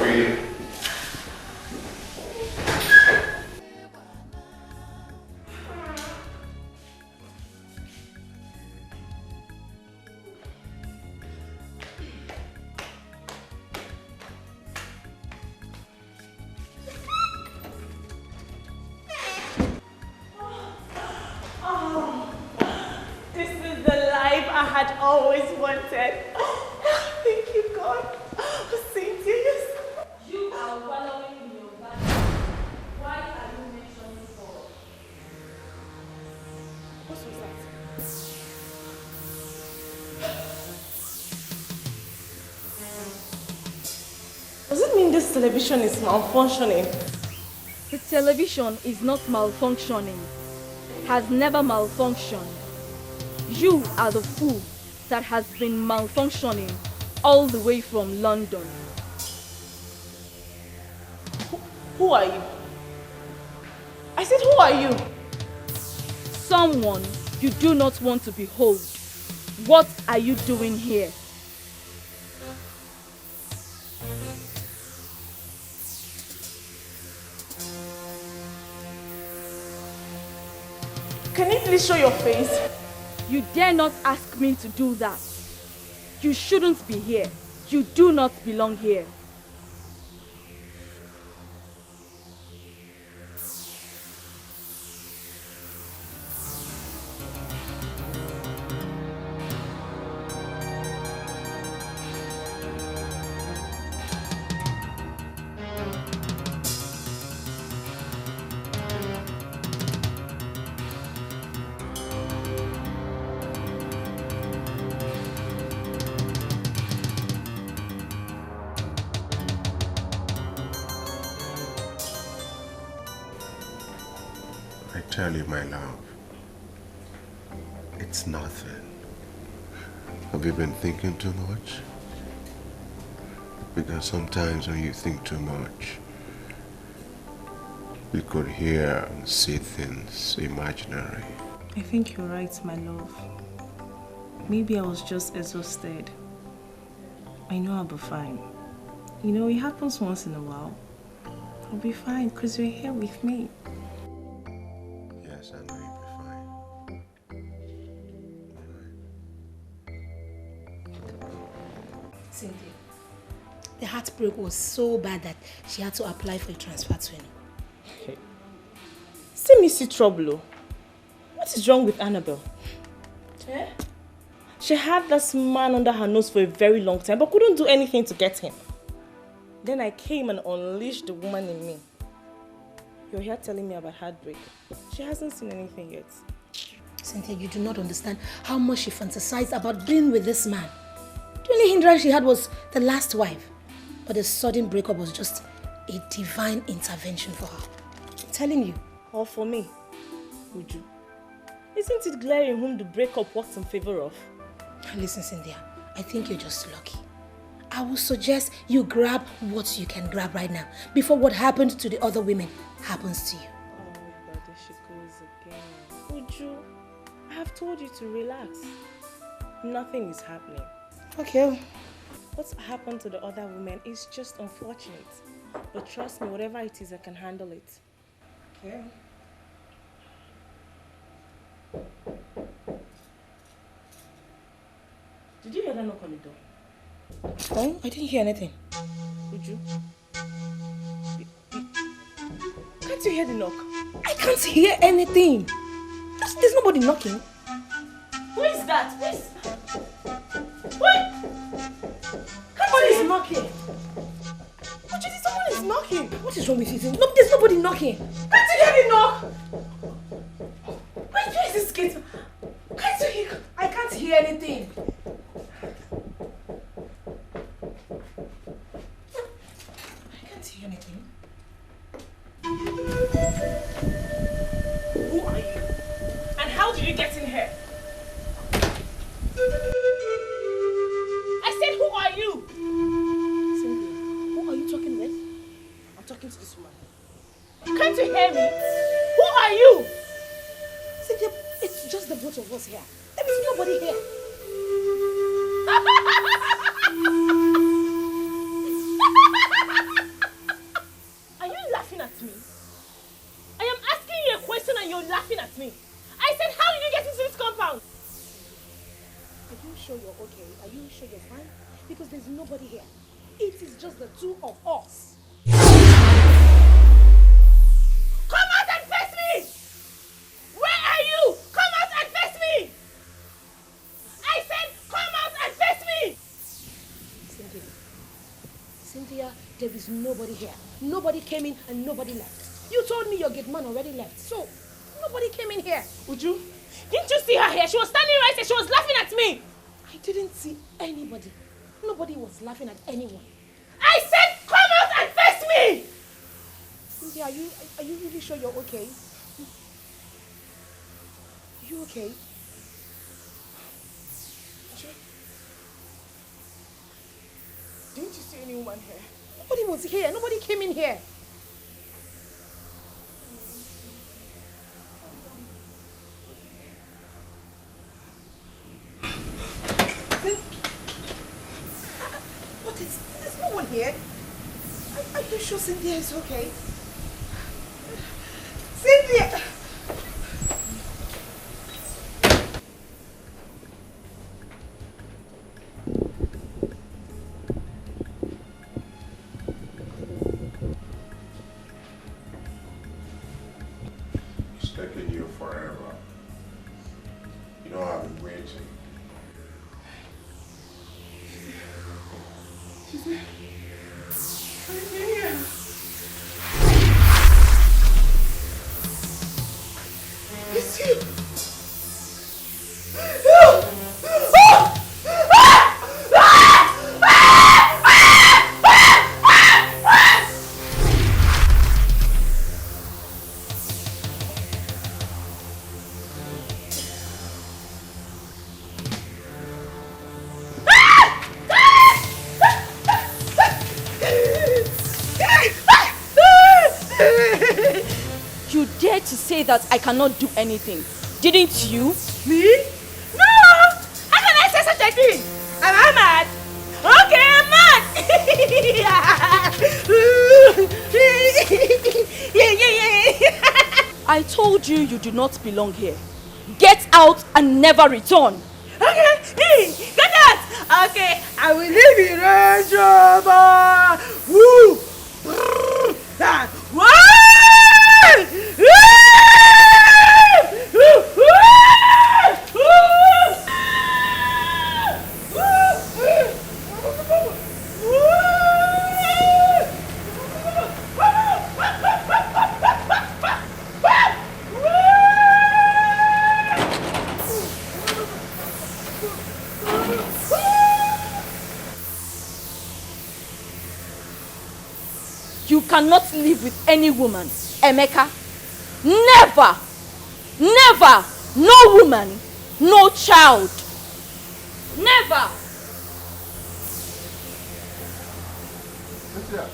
This is the life I had always wanted. Thank you, God. Cynthia, yes. You are wallowing in your body. Why are you mentioning God? What was that? Does it mean this television is malfunctioning? The television is not malfunctioning. Has never malfunctioned. You are the fool that has been malfunctioning all the way from London. Who are you? I said, who are you? Someone you do not want to behold. What are you doing here? Can you please show your face? You dare not ask me to do that. You shouldn't be here. You do not belong here. I tell you, my love, it's nothing. Have you been thinking too much? Because sometimes when you think too much, you could hear and see things imaginary. I think you're right, my love. Maybe I was just exhausted. I know I'll be fine. You know, it happens once in a while. I'll be fine because you're here with me. Yes, I know you'll be fine. Cynthia, the heartbreak was so bad that she had to apply for a transfer to him. See me see trouble. Oh. What is wrong with Annabelle? Eh? She had this man under her nose for a very long time, but couldn't do anything to get him. Then I came and unleashed the woman in me. You're here telling me about heartbreak. She hasn't seen anything yet. Cynthia, you do not understand how much she fantasized about being with this man. The only hindrance she had was the last wife. But the sudden breakup was just a divine intervention for her. I'm telling you. Or for me, Uju. Isn't it glaring whom the breakup works in favor of? Listen, Cynthia, I think you're just lucky. I will suggest you grab what you can grab right now before what happened to the other women happens to you. Oh, but there she goes again. Uju, I have told you to relax. Nothing is happening. Okay. What's happened to the other women is just unfortunate. But trust me, whatever it is, I can handle it. Okay? Did you hear that knock on the door? Oh, I didn't hear anything. Uju? Can't you hear the knock? I can't hear anything. There's nobody knocking. Who is that? What? Somebody is knocking. Uju, someone is knocking. What is wrong with you? No, there's nobody knocking. Can't you hear the knock? Wait, where is this gate? Can't you hear? I can't hear anything. I can't hear anything. Who are you? And how did you get in here? I said, who are you? Cynthia, who are you talking with? hear me? Who are you? Cynthia, it's just the both of us here. There is nobody here. Are you laughing at me? I am asking you a question and you're laughing at me. I said, how did you get into this compound? Are you sure you're okay? Are you sure you're fine? Because there's nobody here. It is just the two of us. Come out and face me! Where are you? Come out and face me! I said, come out and face me! Cynthia, there is nobody here. Nobody came in and nobody left. You told me your gate man already left. So, nobody came in here. Uju, didn't you see her here? She was standing right there. She was laughing at me. I didn't see anybody. Nobody was laughing at anyone. I said, come out and face me! Cynthia, are you really sure you're okay? Are you okay? Didn't you see anyone here? Nobody was here. Nobody came in here. What is? There's no one here. Are you sure Cynthia is okay? Cynthia! It's taking you forever. You know I've been waiting. It's you! You dare to say that I cannot do anything, didn't you? Me? No! How can I say such a thing? Am I mad? Okay, I'm mad! I told you you do not belong here. Get out and never return. Okay, get out! Okay, I will leave you, Rajaba! Woo! Woo! You cannot live with any woman, Emeka. Never! Never! No woman, no child. Never! Cynthia.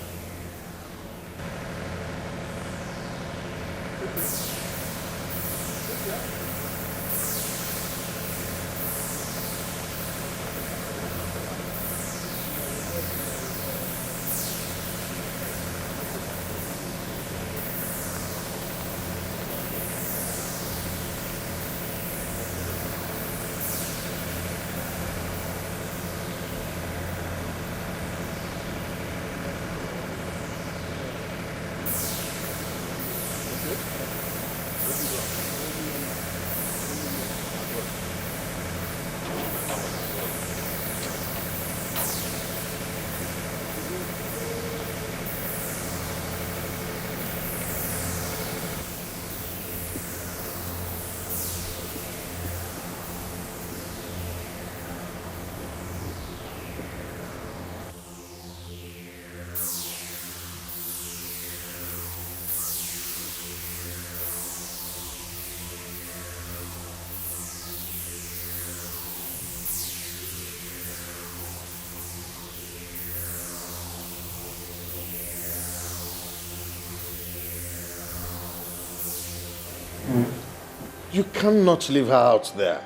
You cannot leave her out there.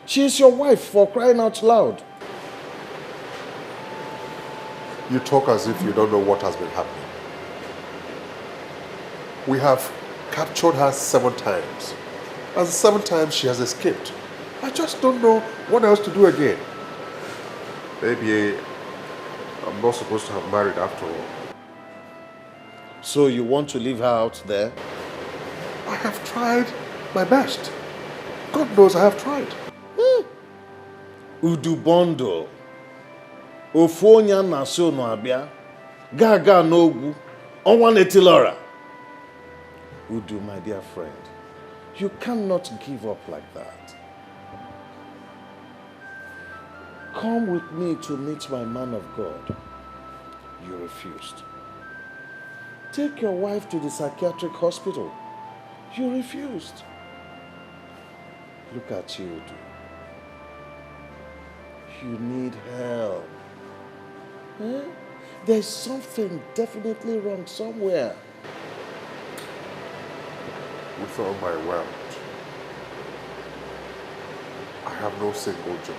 She is your wife, for crying out loud. You talk as if you don't know what has been happening. We have captured her 7 times. And 7 times she has escaped. I just don't know what else to do again. Maybe I'm not supposed to have married after all. So you want to leave her out there? I have tried my best. God knows I have tried. Udubondo. Ofonya na so no abia. Gaga no gu. Onwa netilora. Udu, my dear friend, you cannot give up like that. Come with me to meet my man of God. You refused. Take your wife to the psychiatric hospital. You refused. Look at you, Udu. You need help. Eh? There's something definitely wrong somewhere. With all my wealth, I have no single job.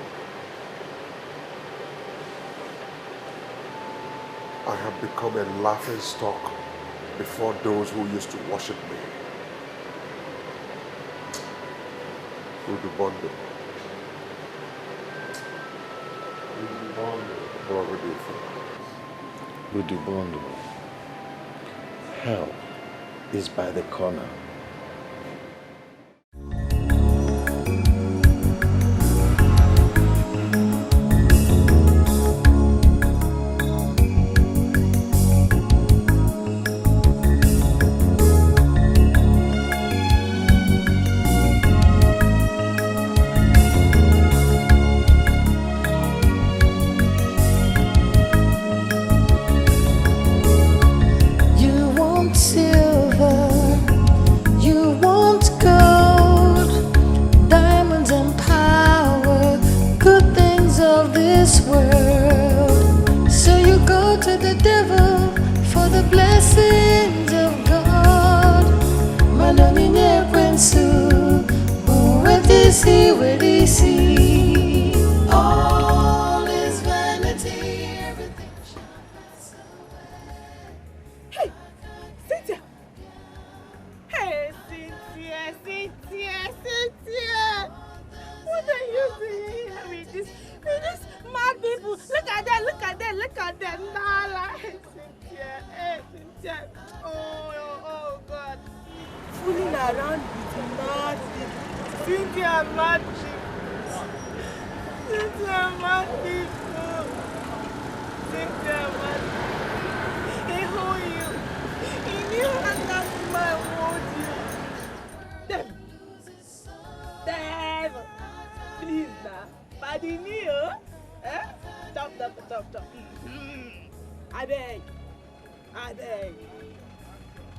I have become a laughing stock before those who used to worship me. Udubondo. Udubondo. Hell is by the corner.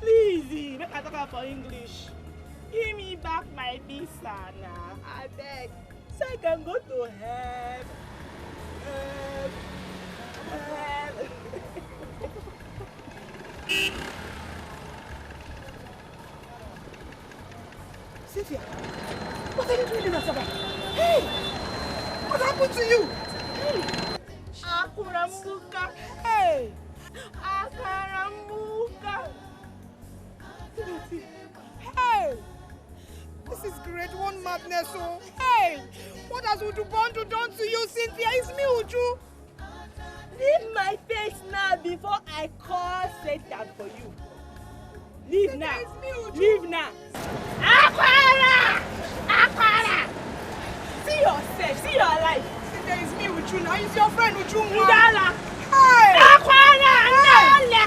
Please, make I talk for English. Give me back my visa now. I beg. So I can go to hell. Cynthia, what are you doing in Asaba? Hey! What happened to you? Hey! Akurambuka! Hey! Akarambuka! Hey! This is grade 1 madness, oh! Hey! What has Udubondo done to you, Cynthia? It's me, Uju! Leave my face now before I call Satan for you. Leave now. Leave now. Aquara! Aquara! See yourself. See your life. Cynthia, it's me, Uju. Now it's your friend, Uju. Ndala. Hey! Aquara! Ndala!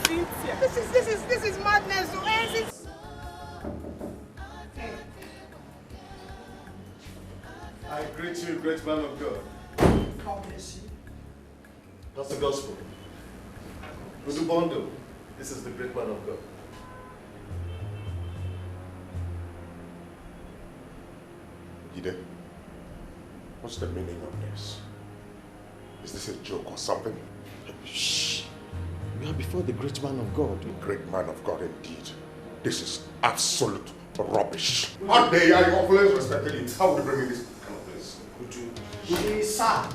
Cynthia. This is madness. I greet you, great man of God. God bless you. That's the gospel. Udubondo, this is the great man of God. Jide, what's the meaning of this? Is this a joke or something? Shh. We are before the great man of God. The great man of God indeed. This is absolute Rubbish. How dare I always respected it? How would you bring me this kind of place? She is sad.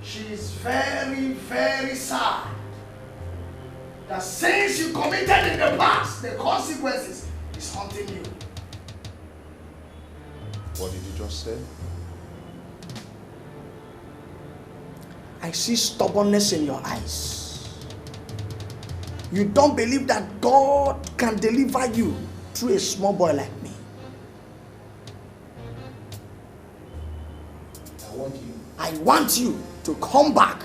She is very, very sad. The sins you committed in the past, the consequences is haunting you. What did you just say? I see stubbornness in your eyes. You don't believe that God can deliver you through a small boy like me. I want you to come back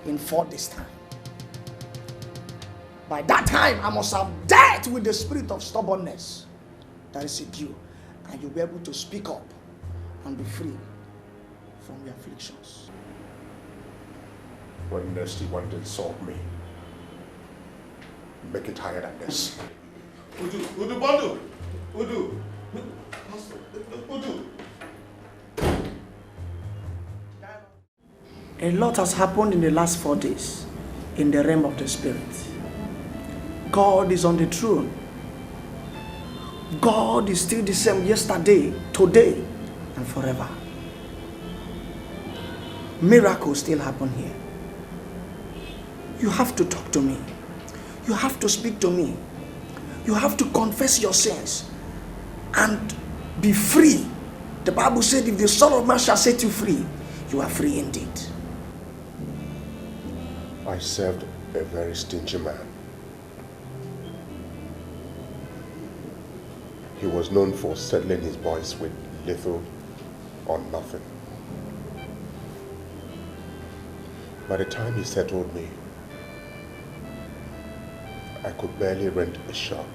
in 4 days' time. By that time, I must have dealt with the spirit of stubbornness that is in you, and you'll be able to speak up and be free from your afflictions. When next you want to insult me, make it higher than this. Udu Bandu! Udu! A lot has happened in the last 4 days in the realm of the spirit. God is on the throne. God is still the same yesterday, today, and forever. Miracles still happen here. You have to talk to me. You have to speak to me. You have to confess your sins and be free. The Bible said, if the Son of Man shall set you free, you are free indeed. I served a very stingy man. He was known for settling his boys with little or nothing. By the time he settled me, I could barely rent a shop.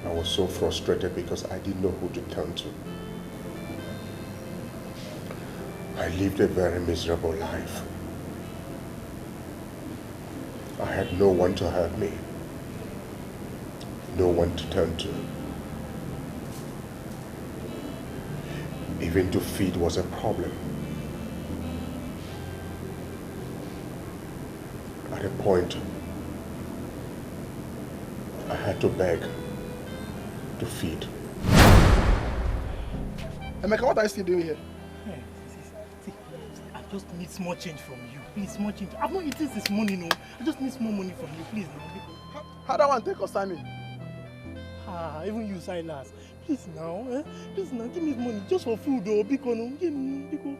I was so frustrated because I didn't know who to turn to. I lived a very miserable life. I had no one to help me, no one to turn to. Even to feed was a problem. At a point, I had to beg to feed. Emeka, what are you still doing here? See, I just need small change from you. Please, small change. I've not eaten this morning, no. I just need small money from you, please. No. How that one take concern me? Even you, Silas. Please now, please now, give me money just for food, though. Biko, no, give me, Biko.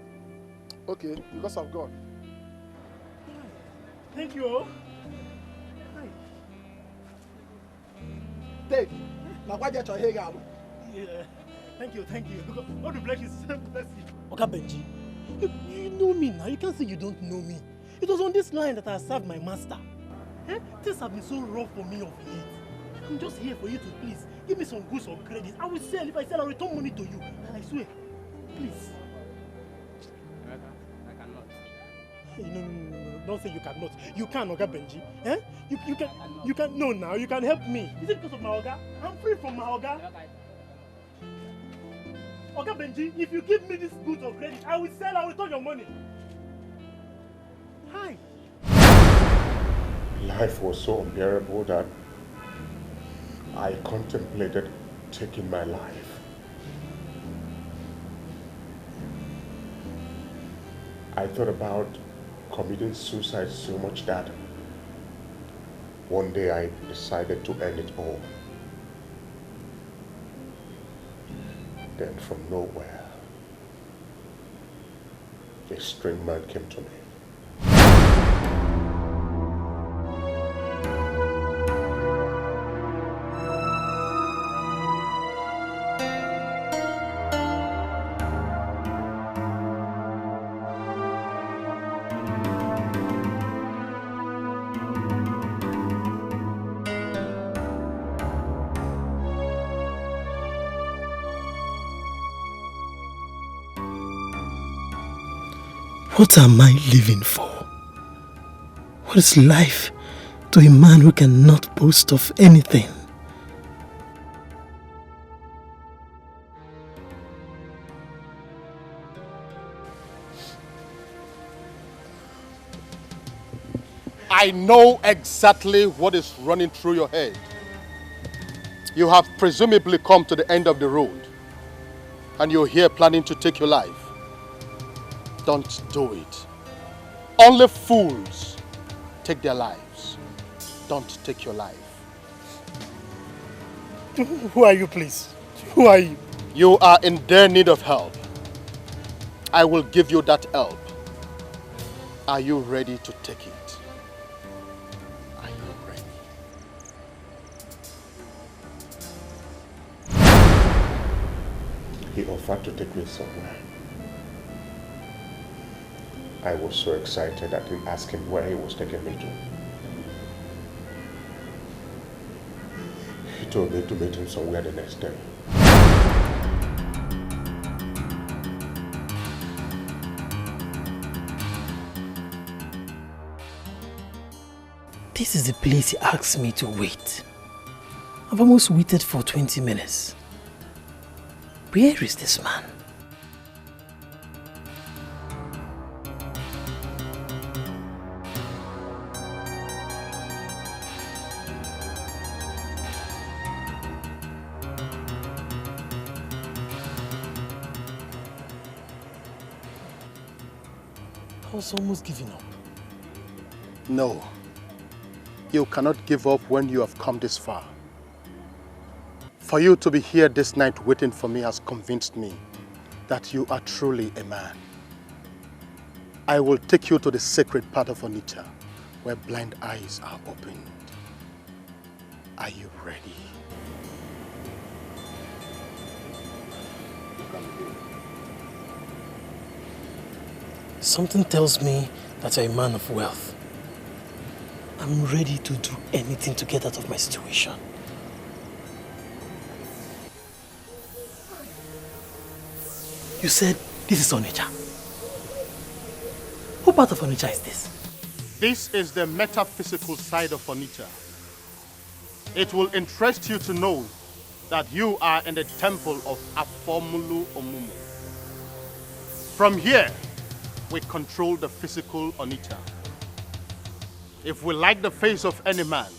Okay, because of God. Thank you. Take. Now why get your hair out? Yeah. Thank you. Because all the blessings, bless you. Okay, Benji. You know me now. You can't say you don't know me. It was on this line that I served my master. Things have been so rough for me of late. I'm just here for you to please give me some goods or credit. I will sell. If I sell, I'll return money to you. And I swear. Please. I cannot. Hey, no. Don't say you cannot. You can, Oga Benji. You can. You can. No, now you can help me. Is it because of my Oga? I'm free from my Oga. Oga Benji, if you give me this goods or credit, I will sell. I will return your money. Hi. Life was so unbearable that I contemplated taking my life. I thought about committing suicide so much that one day I decided to end it all. Then from nowhere, a strange man came to me. What am I living for? What is life to a man who cannot boast of anything? I know exactly what is running through your head. You have presumably come to the end of the road and you're here planning to take your life. Don't do it. Only fools take their lives. Don't take your life. Who are you, please? Who are you? You are in dire need of help. I will give you that help. Are you ready to take it? Are you ready? He offered to take me somewhere. I was so excited I didn't ask him where he was taking me to. He told me to meet him somewhere the next day. This is the place he asked me to wait. I've almost waited for 20 minutes. Where is this man? I was almost giving up. No. You cannot give up when you have come this far. For you to be here this night waiting for me has convinced me that you are truly a man. I will take you to the sacred part of Onitsha where blind eyes are opened. Are you ready? Something tells me that you're a man of wealth. I'm ready to do anything to get out of my situation. You said this is Onitsha. What part of Onitsha is this? This is the metaphysical side of Onitsha. It will interest you to know that you are in the temple of Afomulu Omumu. From here, we control the physical Onitsha. If we like the face of any man,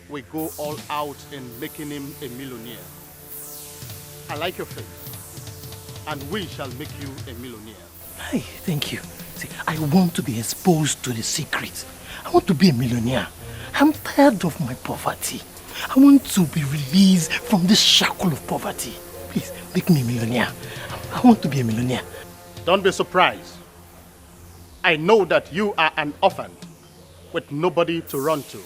we go all out in making him a millionaire. I like your face, and we shall make you a millionaire. Hey, thank you. See, I want to be exposed to the secrets. I want to be a millionaire. I'm tired of my poverty. I want to be released from this shackle of poverty. Please, make me a millionaire. I want to be a millionaire. Don't be surprised. I know that you are an orphan with nobody to run to.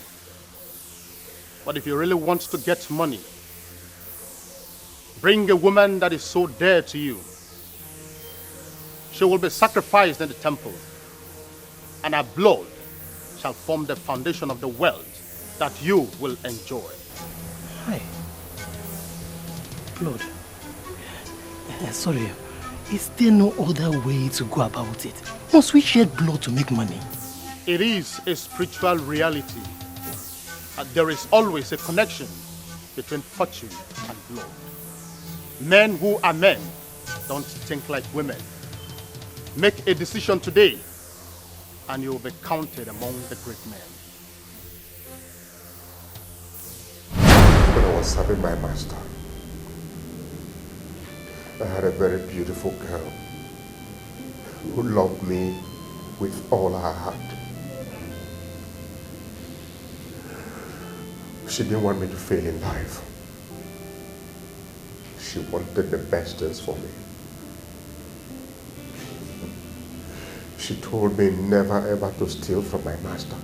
But if you really want to get money, bring a woman that is so dear to you. She will be sacrificed in the temple, and her blood shall form the foundation of the wealth that you will enjoy. Hi. Blood. Sorry, is there no other way to go about it? Must we shed blood to make money? It is a spiritual reality. There is always a connection between fortune and blood. Men who are men don't think like women. Make a decision today, and you will be counted among the great men. When I was serving my master, I had a very beautiful girl who loved me with all her heart. She didn't want me to fail in life. She wanted the best things for me. She told me never ever to steal from my master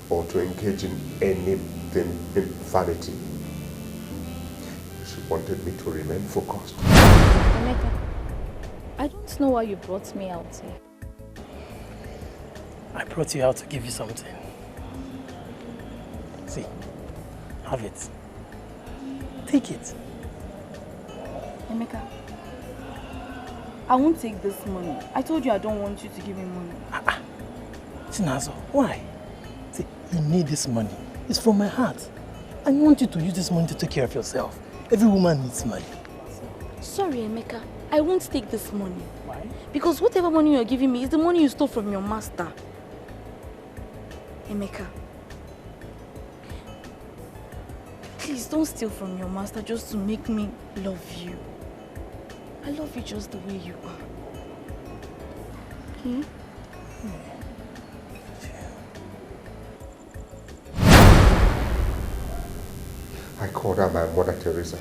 or to engage in anything in vanity. She wanted me to remain focused. Emeka, I don't know why you brought me out here. I brought you out to give you something. See, have it. Take it. Emeka, I won't take this money. I told you I don't want you to give me money. Chinazo, why? See, you need this money. It's from my heart. I want you to use this money to take care of yourself. Every woman needs money. Sorry, Emeka. I won't take this money. Why? Because whatever money you're giving me is the money you stole from your master. Emeka, Please don't steal from your master just to make me love you. I love you just the way you are. Hmm? I called her my Mother Teresa.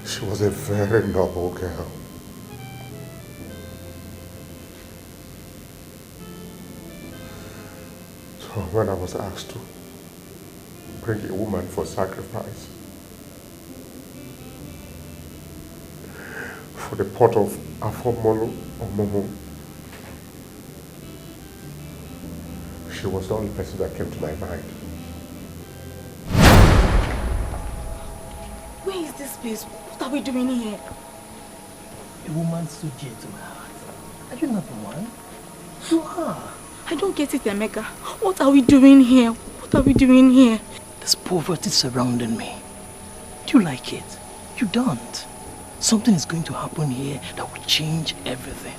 She was a very noble girl. So when I was asked to bring a woman for sacrifice for the pot of Afomolo or Momo, she was the only person that came to my mind. Where is this place? What are we doing here? A woman so dear to my heart. Are you not the one? You are. I don't get it, Emeka. What are we doing here? What are we doing here? There's poverty surrounding me. Do you like it? You don't. Something is going to happen here that will change everything.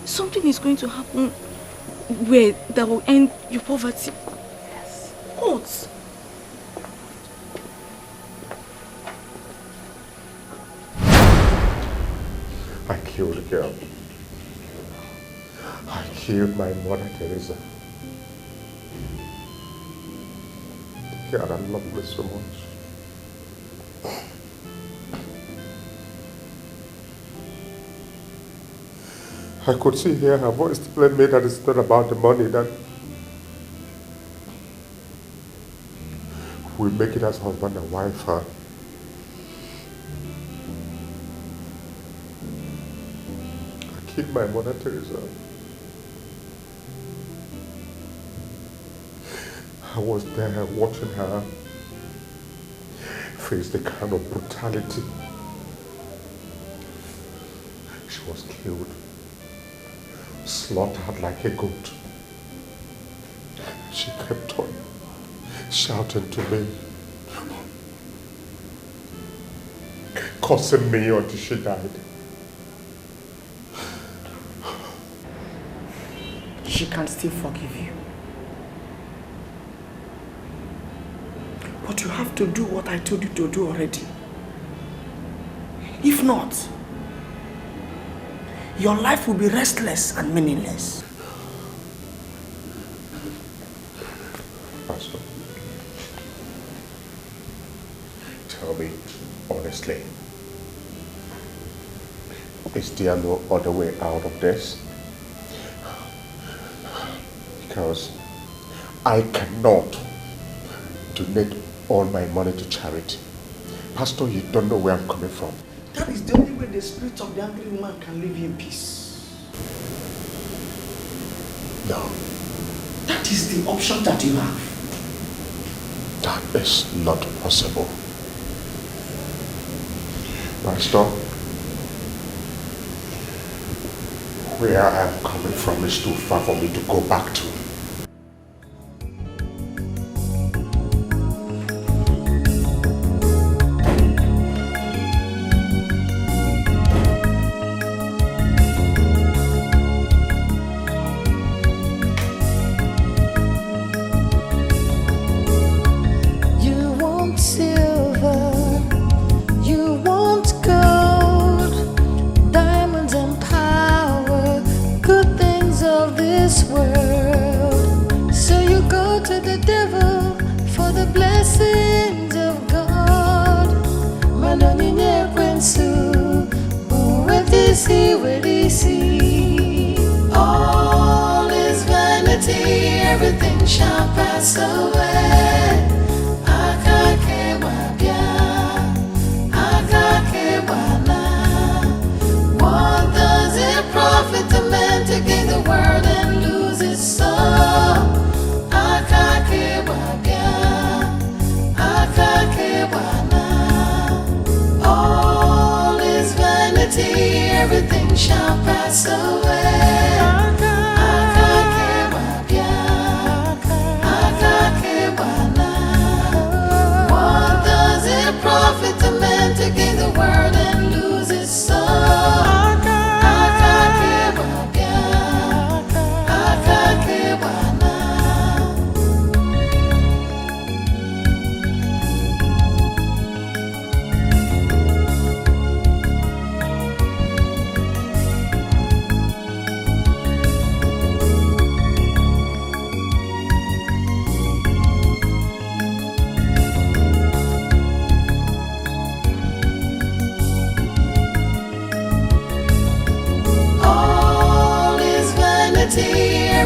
Something is going to happen where that will end your poverty. Yes. What? I killed a girl. I killed my Mother Teresa. The girl that loved me so much. I could see here her voice telling me that it's not about the money, that we make it as husband and wife. I killed my Mother Teresa. I was there watching her face the kind of brutality. She was killed, slaughtered like a goat. She kept on shouting to me, cursing me until she died. She can still forgive you. But you have to do what I told you to do already. If not, your life will be restless and meaningless. Pastor, tell me honestly, is there no other way out of this? Because I cannot donate all my money to charity. Pastor, you don't know where I'm coming from. That is the only way the spirit of the angry woman can live in peace. No. That is the option that you have. That is not possible. Pastor, where I'm coming from is too far for me to go back to. Everything shall pass away. What does it profit a man to gain the world and lose his soul? All is vanity, everything shall pass away. Profit a man to gain the world and lose his soul.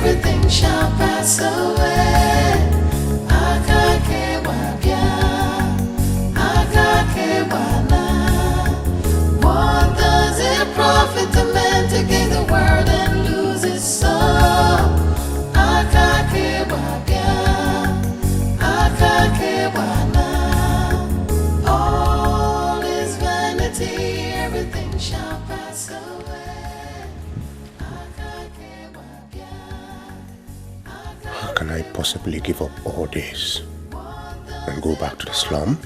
everything shall pass away. What does it profit a man to gain the world and lose his soul? All is vanity, everything shall pass away. How can I possibly give up all this and go back to the slum?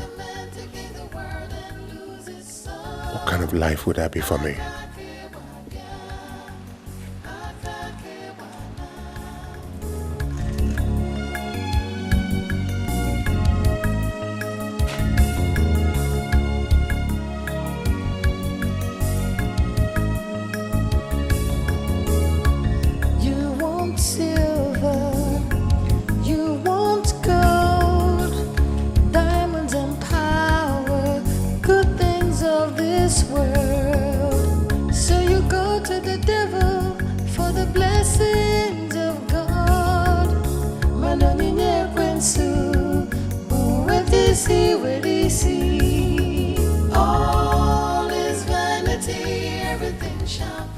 What kind of life would that be for me?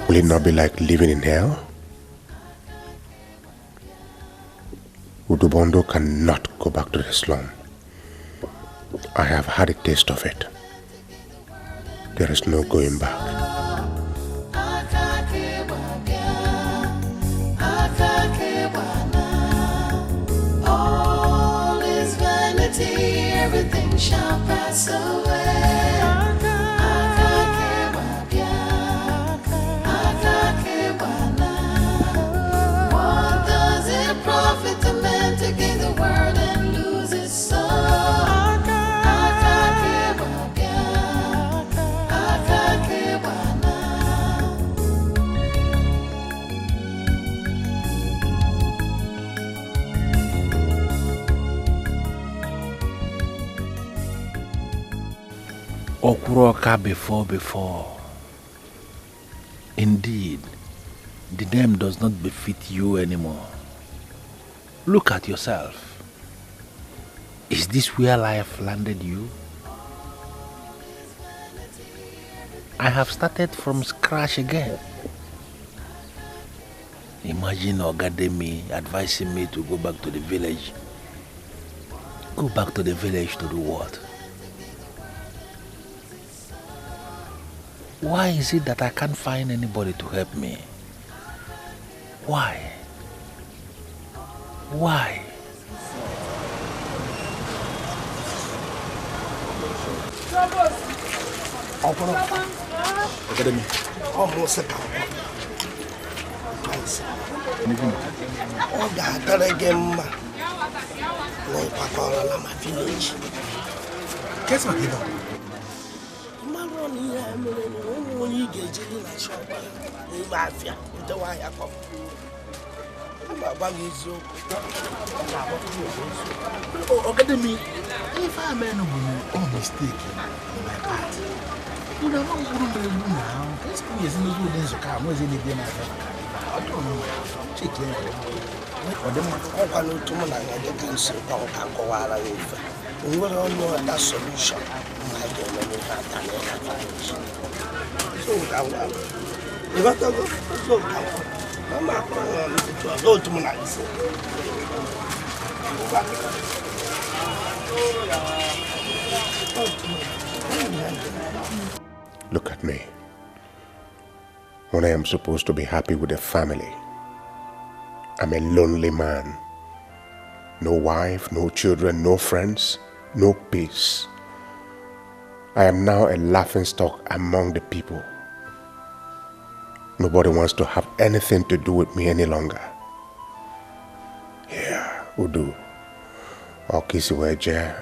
Will it not be like living in hell? Udubondo cannot go back to the slum. I have had a taste of it. There is no going back. All is vanity, everything shall pass away. What does it profit a man to gain the world and lose his soul? Okuroka before. Indeed, the name does not befit you anymore. Look at yourself. Is this where life landed you? I have started from scratch again. Imagine Ogademi advising me to go back to the village. Go back to the village to do what? Why is it that I can't find anybody to help me? Why? Why? Academy. Almost a couple. Oh, God, again. My village. Guess what, when you get in a shop, you mafia, the way I come. I'm about you. Oh, Academy. If I am no mistake in my part, you know, I'm going to now. This is in the woods. Come, was in the dinner. I don't know. Check it. Or the man, I want to know I can see how I can go out of it. We will all know that solution. I don't know if I can. So, if I go, so I'm not going to go to Look at me. When I am supposed to be happy with a family, I'm a lonely man. No wife, no children, no friends, no peace. I am now a laughingstock among the people. Nobody wants to have anything to do with me any longer. Yeah, Udu. I'll kiss you, Eje.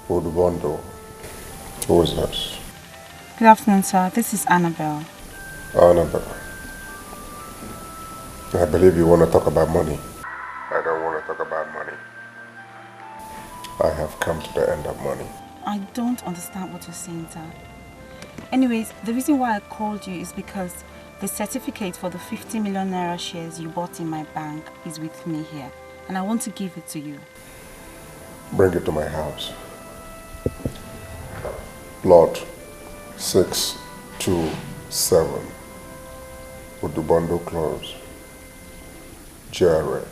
Udubondo. Who is this? Good afternoon, sir. This is Annabelle. Annabelle. I believe you want to talk about money. I don't want to talk about money. I have come to the end of money. I don't understand what you're saying, sir. Anyways, the reason why I called you is because the certificate for the 50 million naira shares you bought in my bank is with me here. And I want to give it to you. Bring it to my house. Plot 627. With the bundle close. Jerry.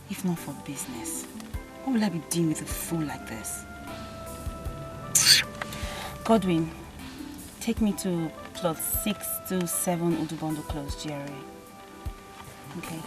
If not for business, what will I be doing with a fool like this? Godwin, take me to plot 627 Udubondo Close, Jerry. Okay.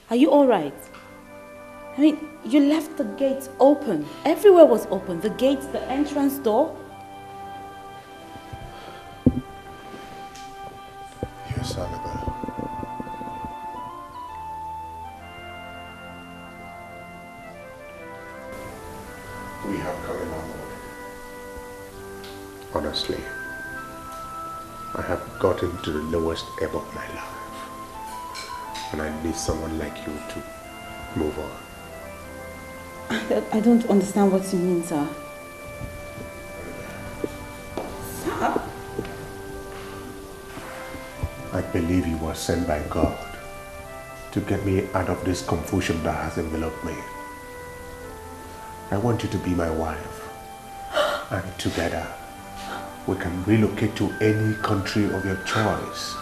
Are you all right? I mean, you left the gates open. Everywhere was open. The gates, the entrance door. Yes, Annabelle. We have come a long way. Honestly, I have gotten to the lowest ebb of my life. And I need someone like you to move on. I don't understand what you mean, sir. Sir? I believe you were sent by God to get me out of this confusion that has enveloped me. I want you to be my wife. And together, we can relocate to any country of your choice,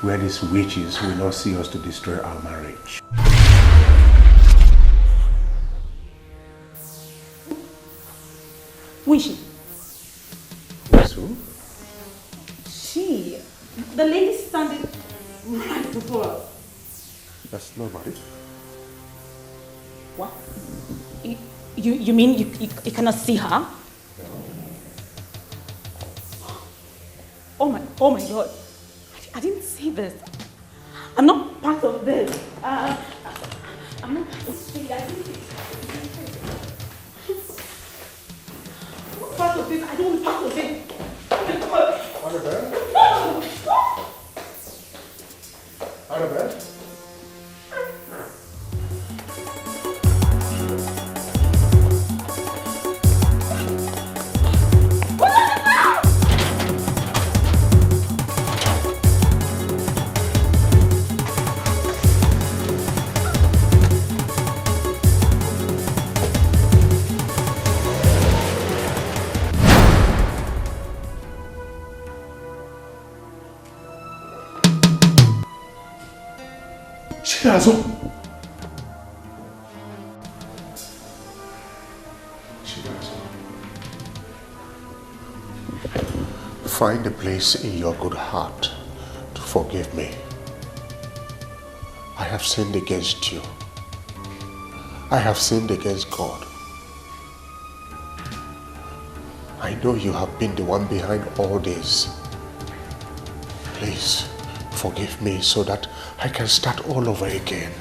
where these witches will not see us to destroy our marriage. Who is she? Who's who? She. The lady standing right before us. That's nobody. What? You mean you cannot see her? Oh my God. I didn't see this. I'm not part of this. I'm not part of this. I didn't see this. I'm not part of this. I don't want part of it. Annabelle? Annabelle? Chinazo. Find a place in your good heart to forgive me. I have sinned against you. I have sinned against God. I know you have been the one behind all this. Please forgive me so that I can start all over again.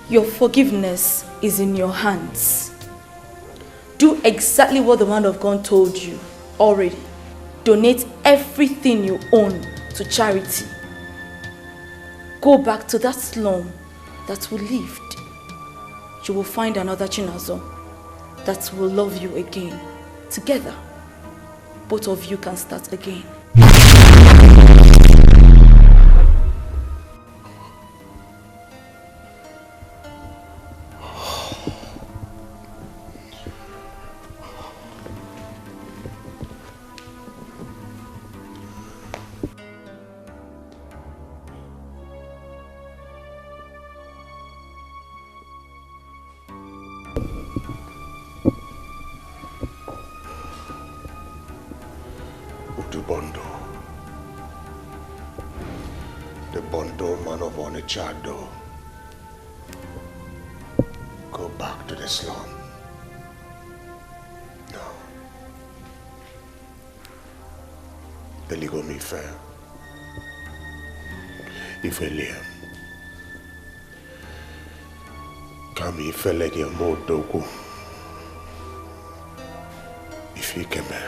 Your forgiveness is in your hands. Do exactly what the man of God told you already. Donate everything you own to charity. Go back to that slum that we lived. You will find another Chinazo that will love you again. Together, both of you can start again. The Bondo man of Onechado. Go back to the slum. No. Eligo mi fe. Ifeliam. Kami ifelege modoku. Ifikeme.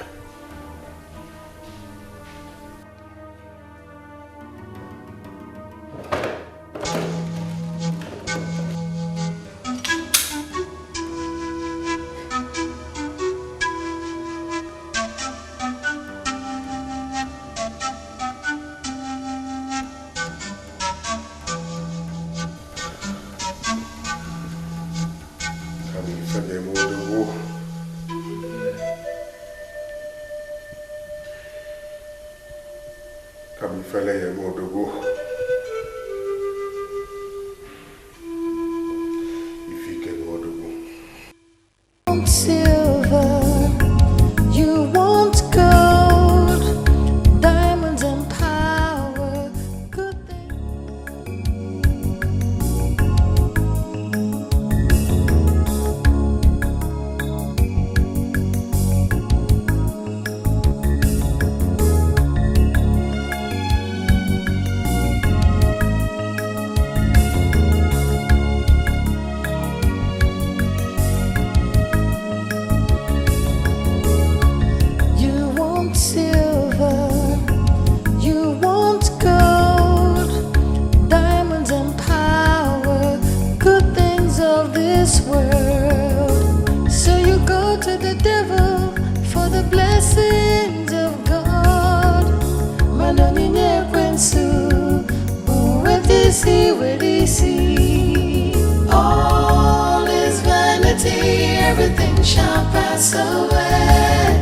All is vanity, everything shall pass away.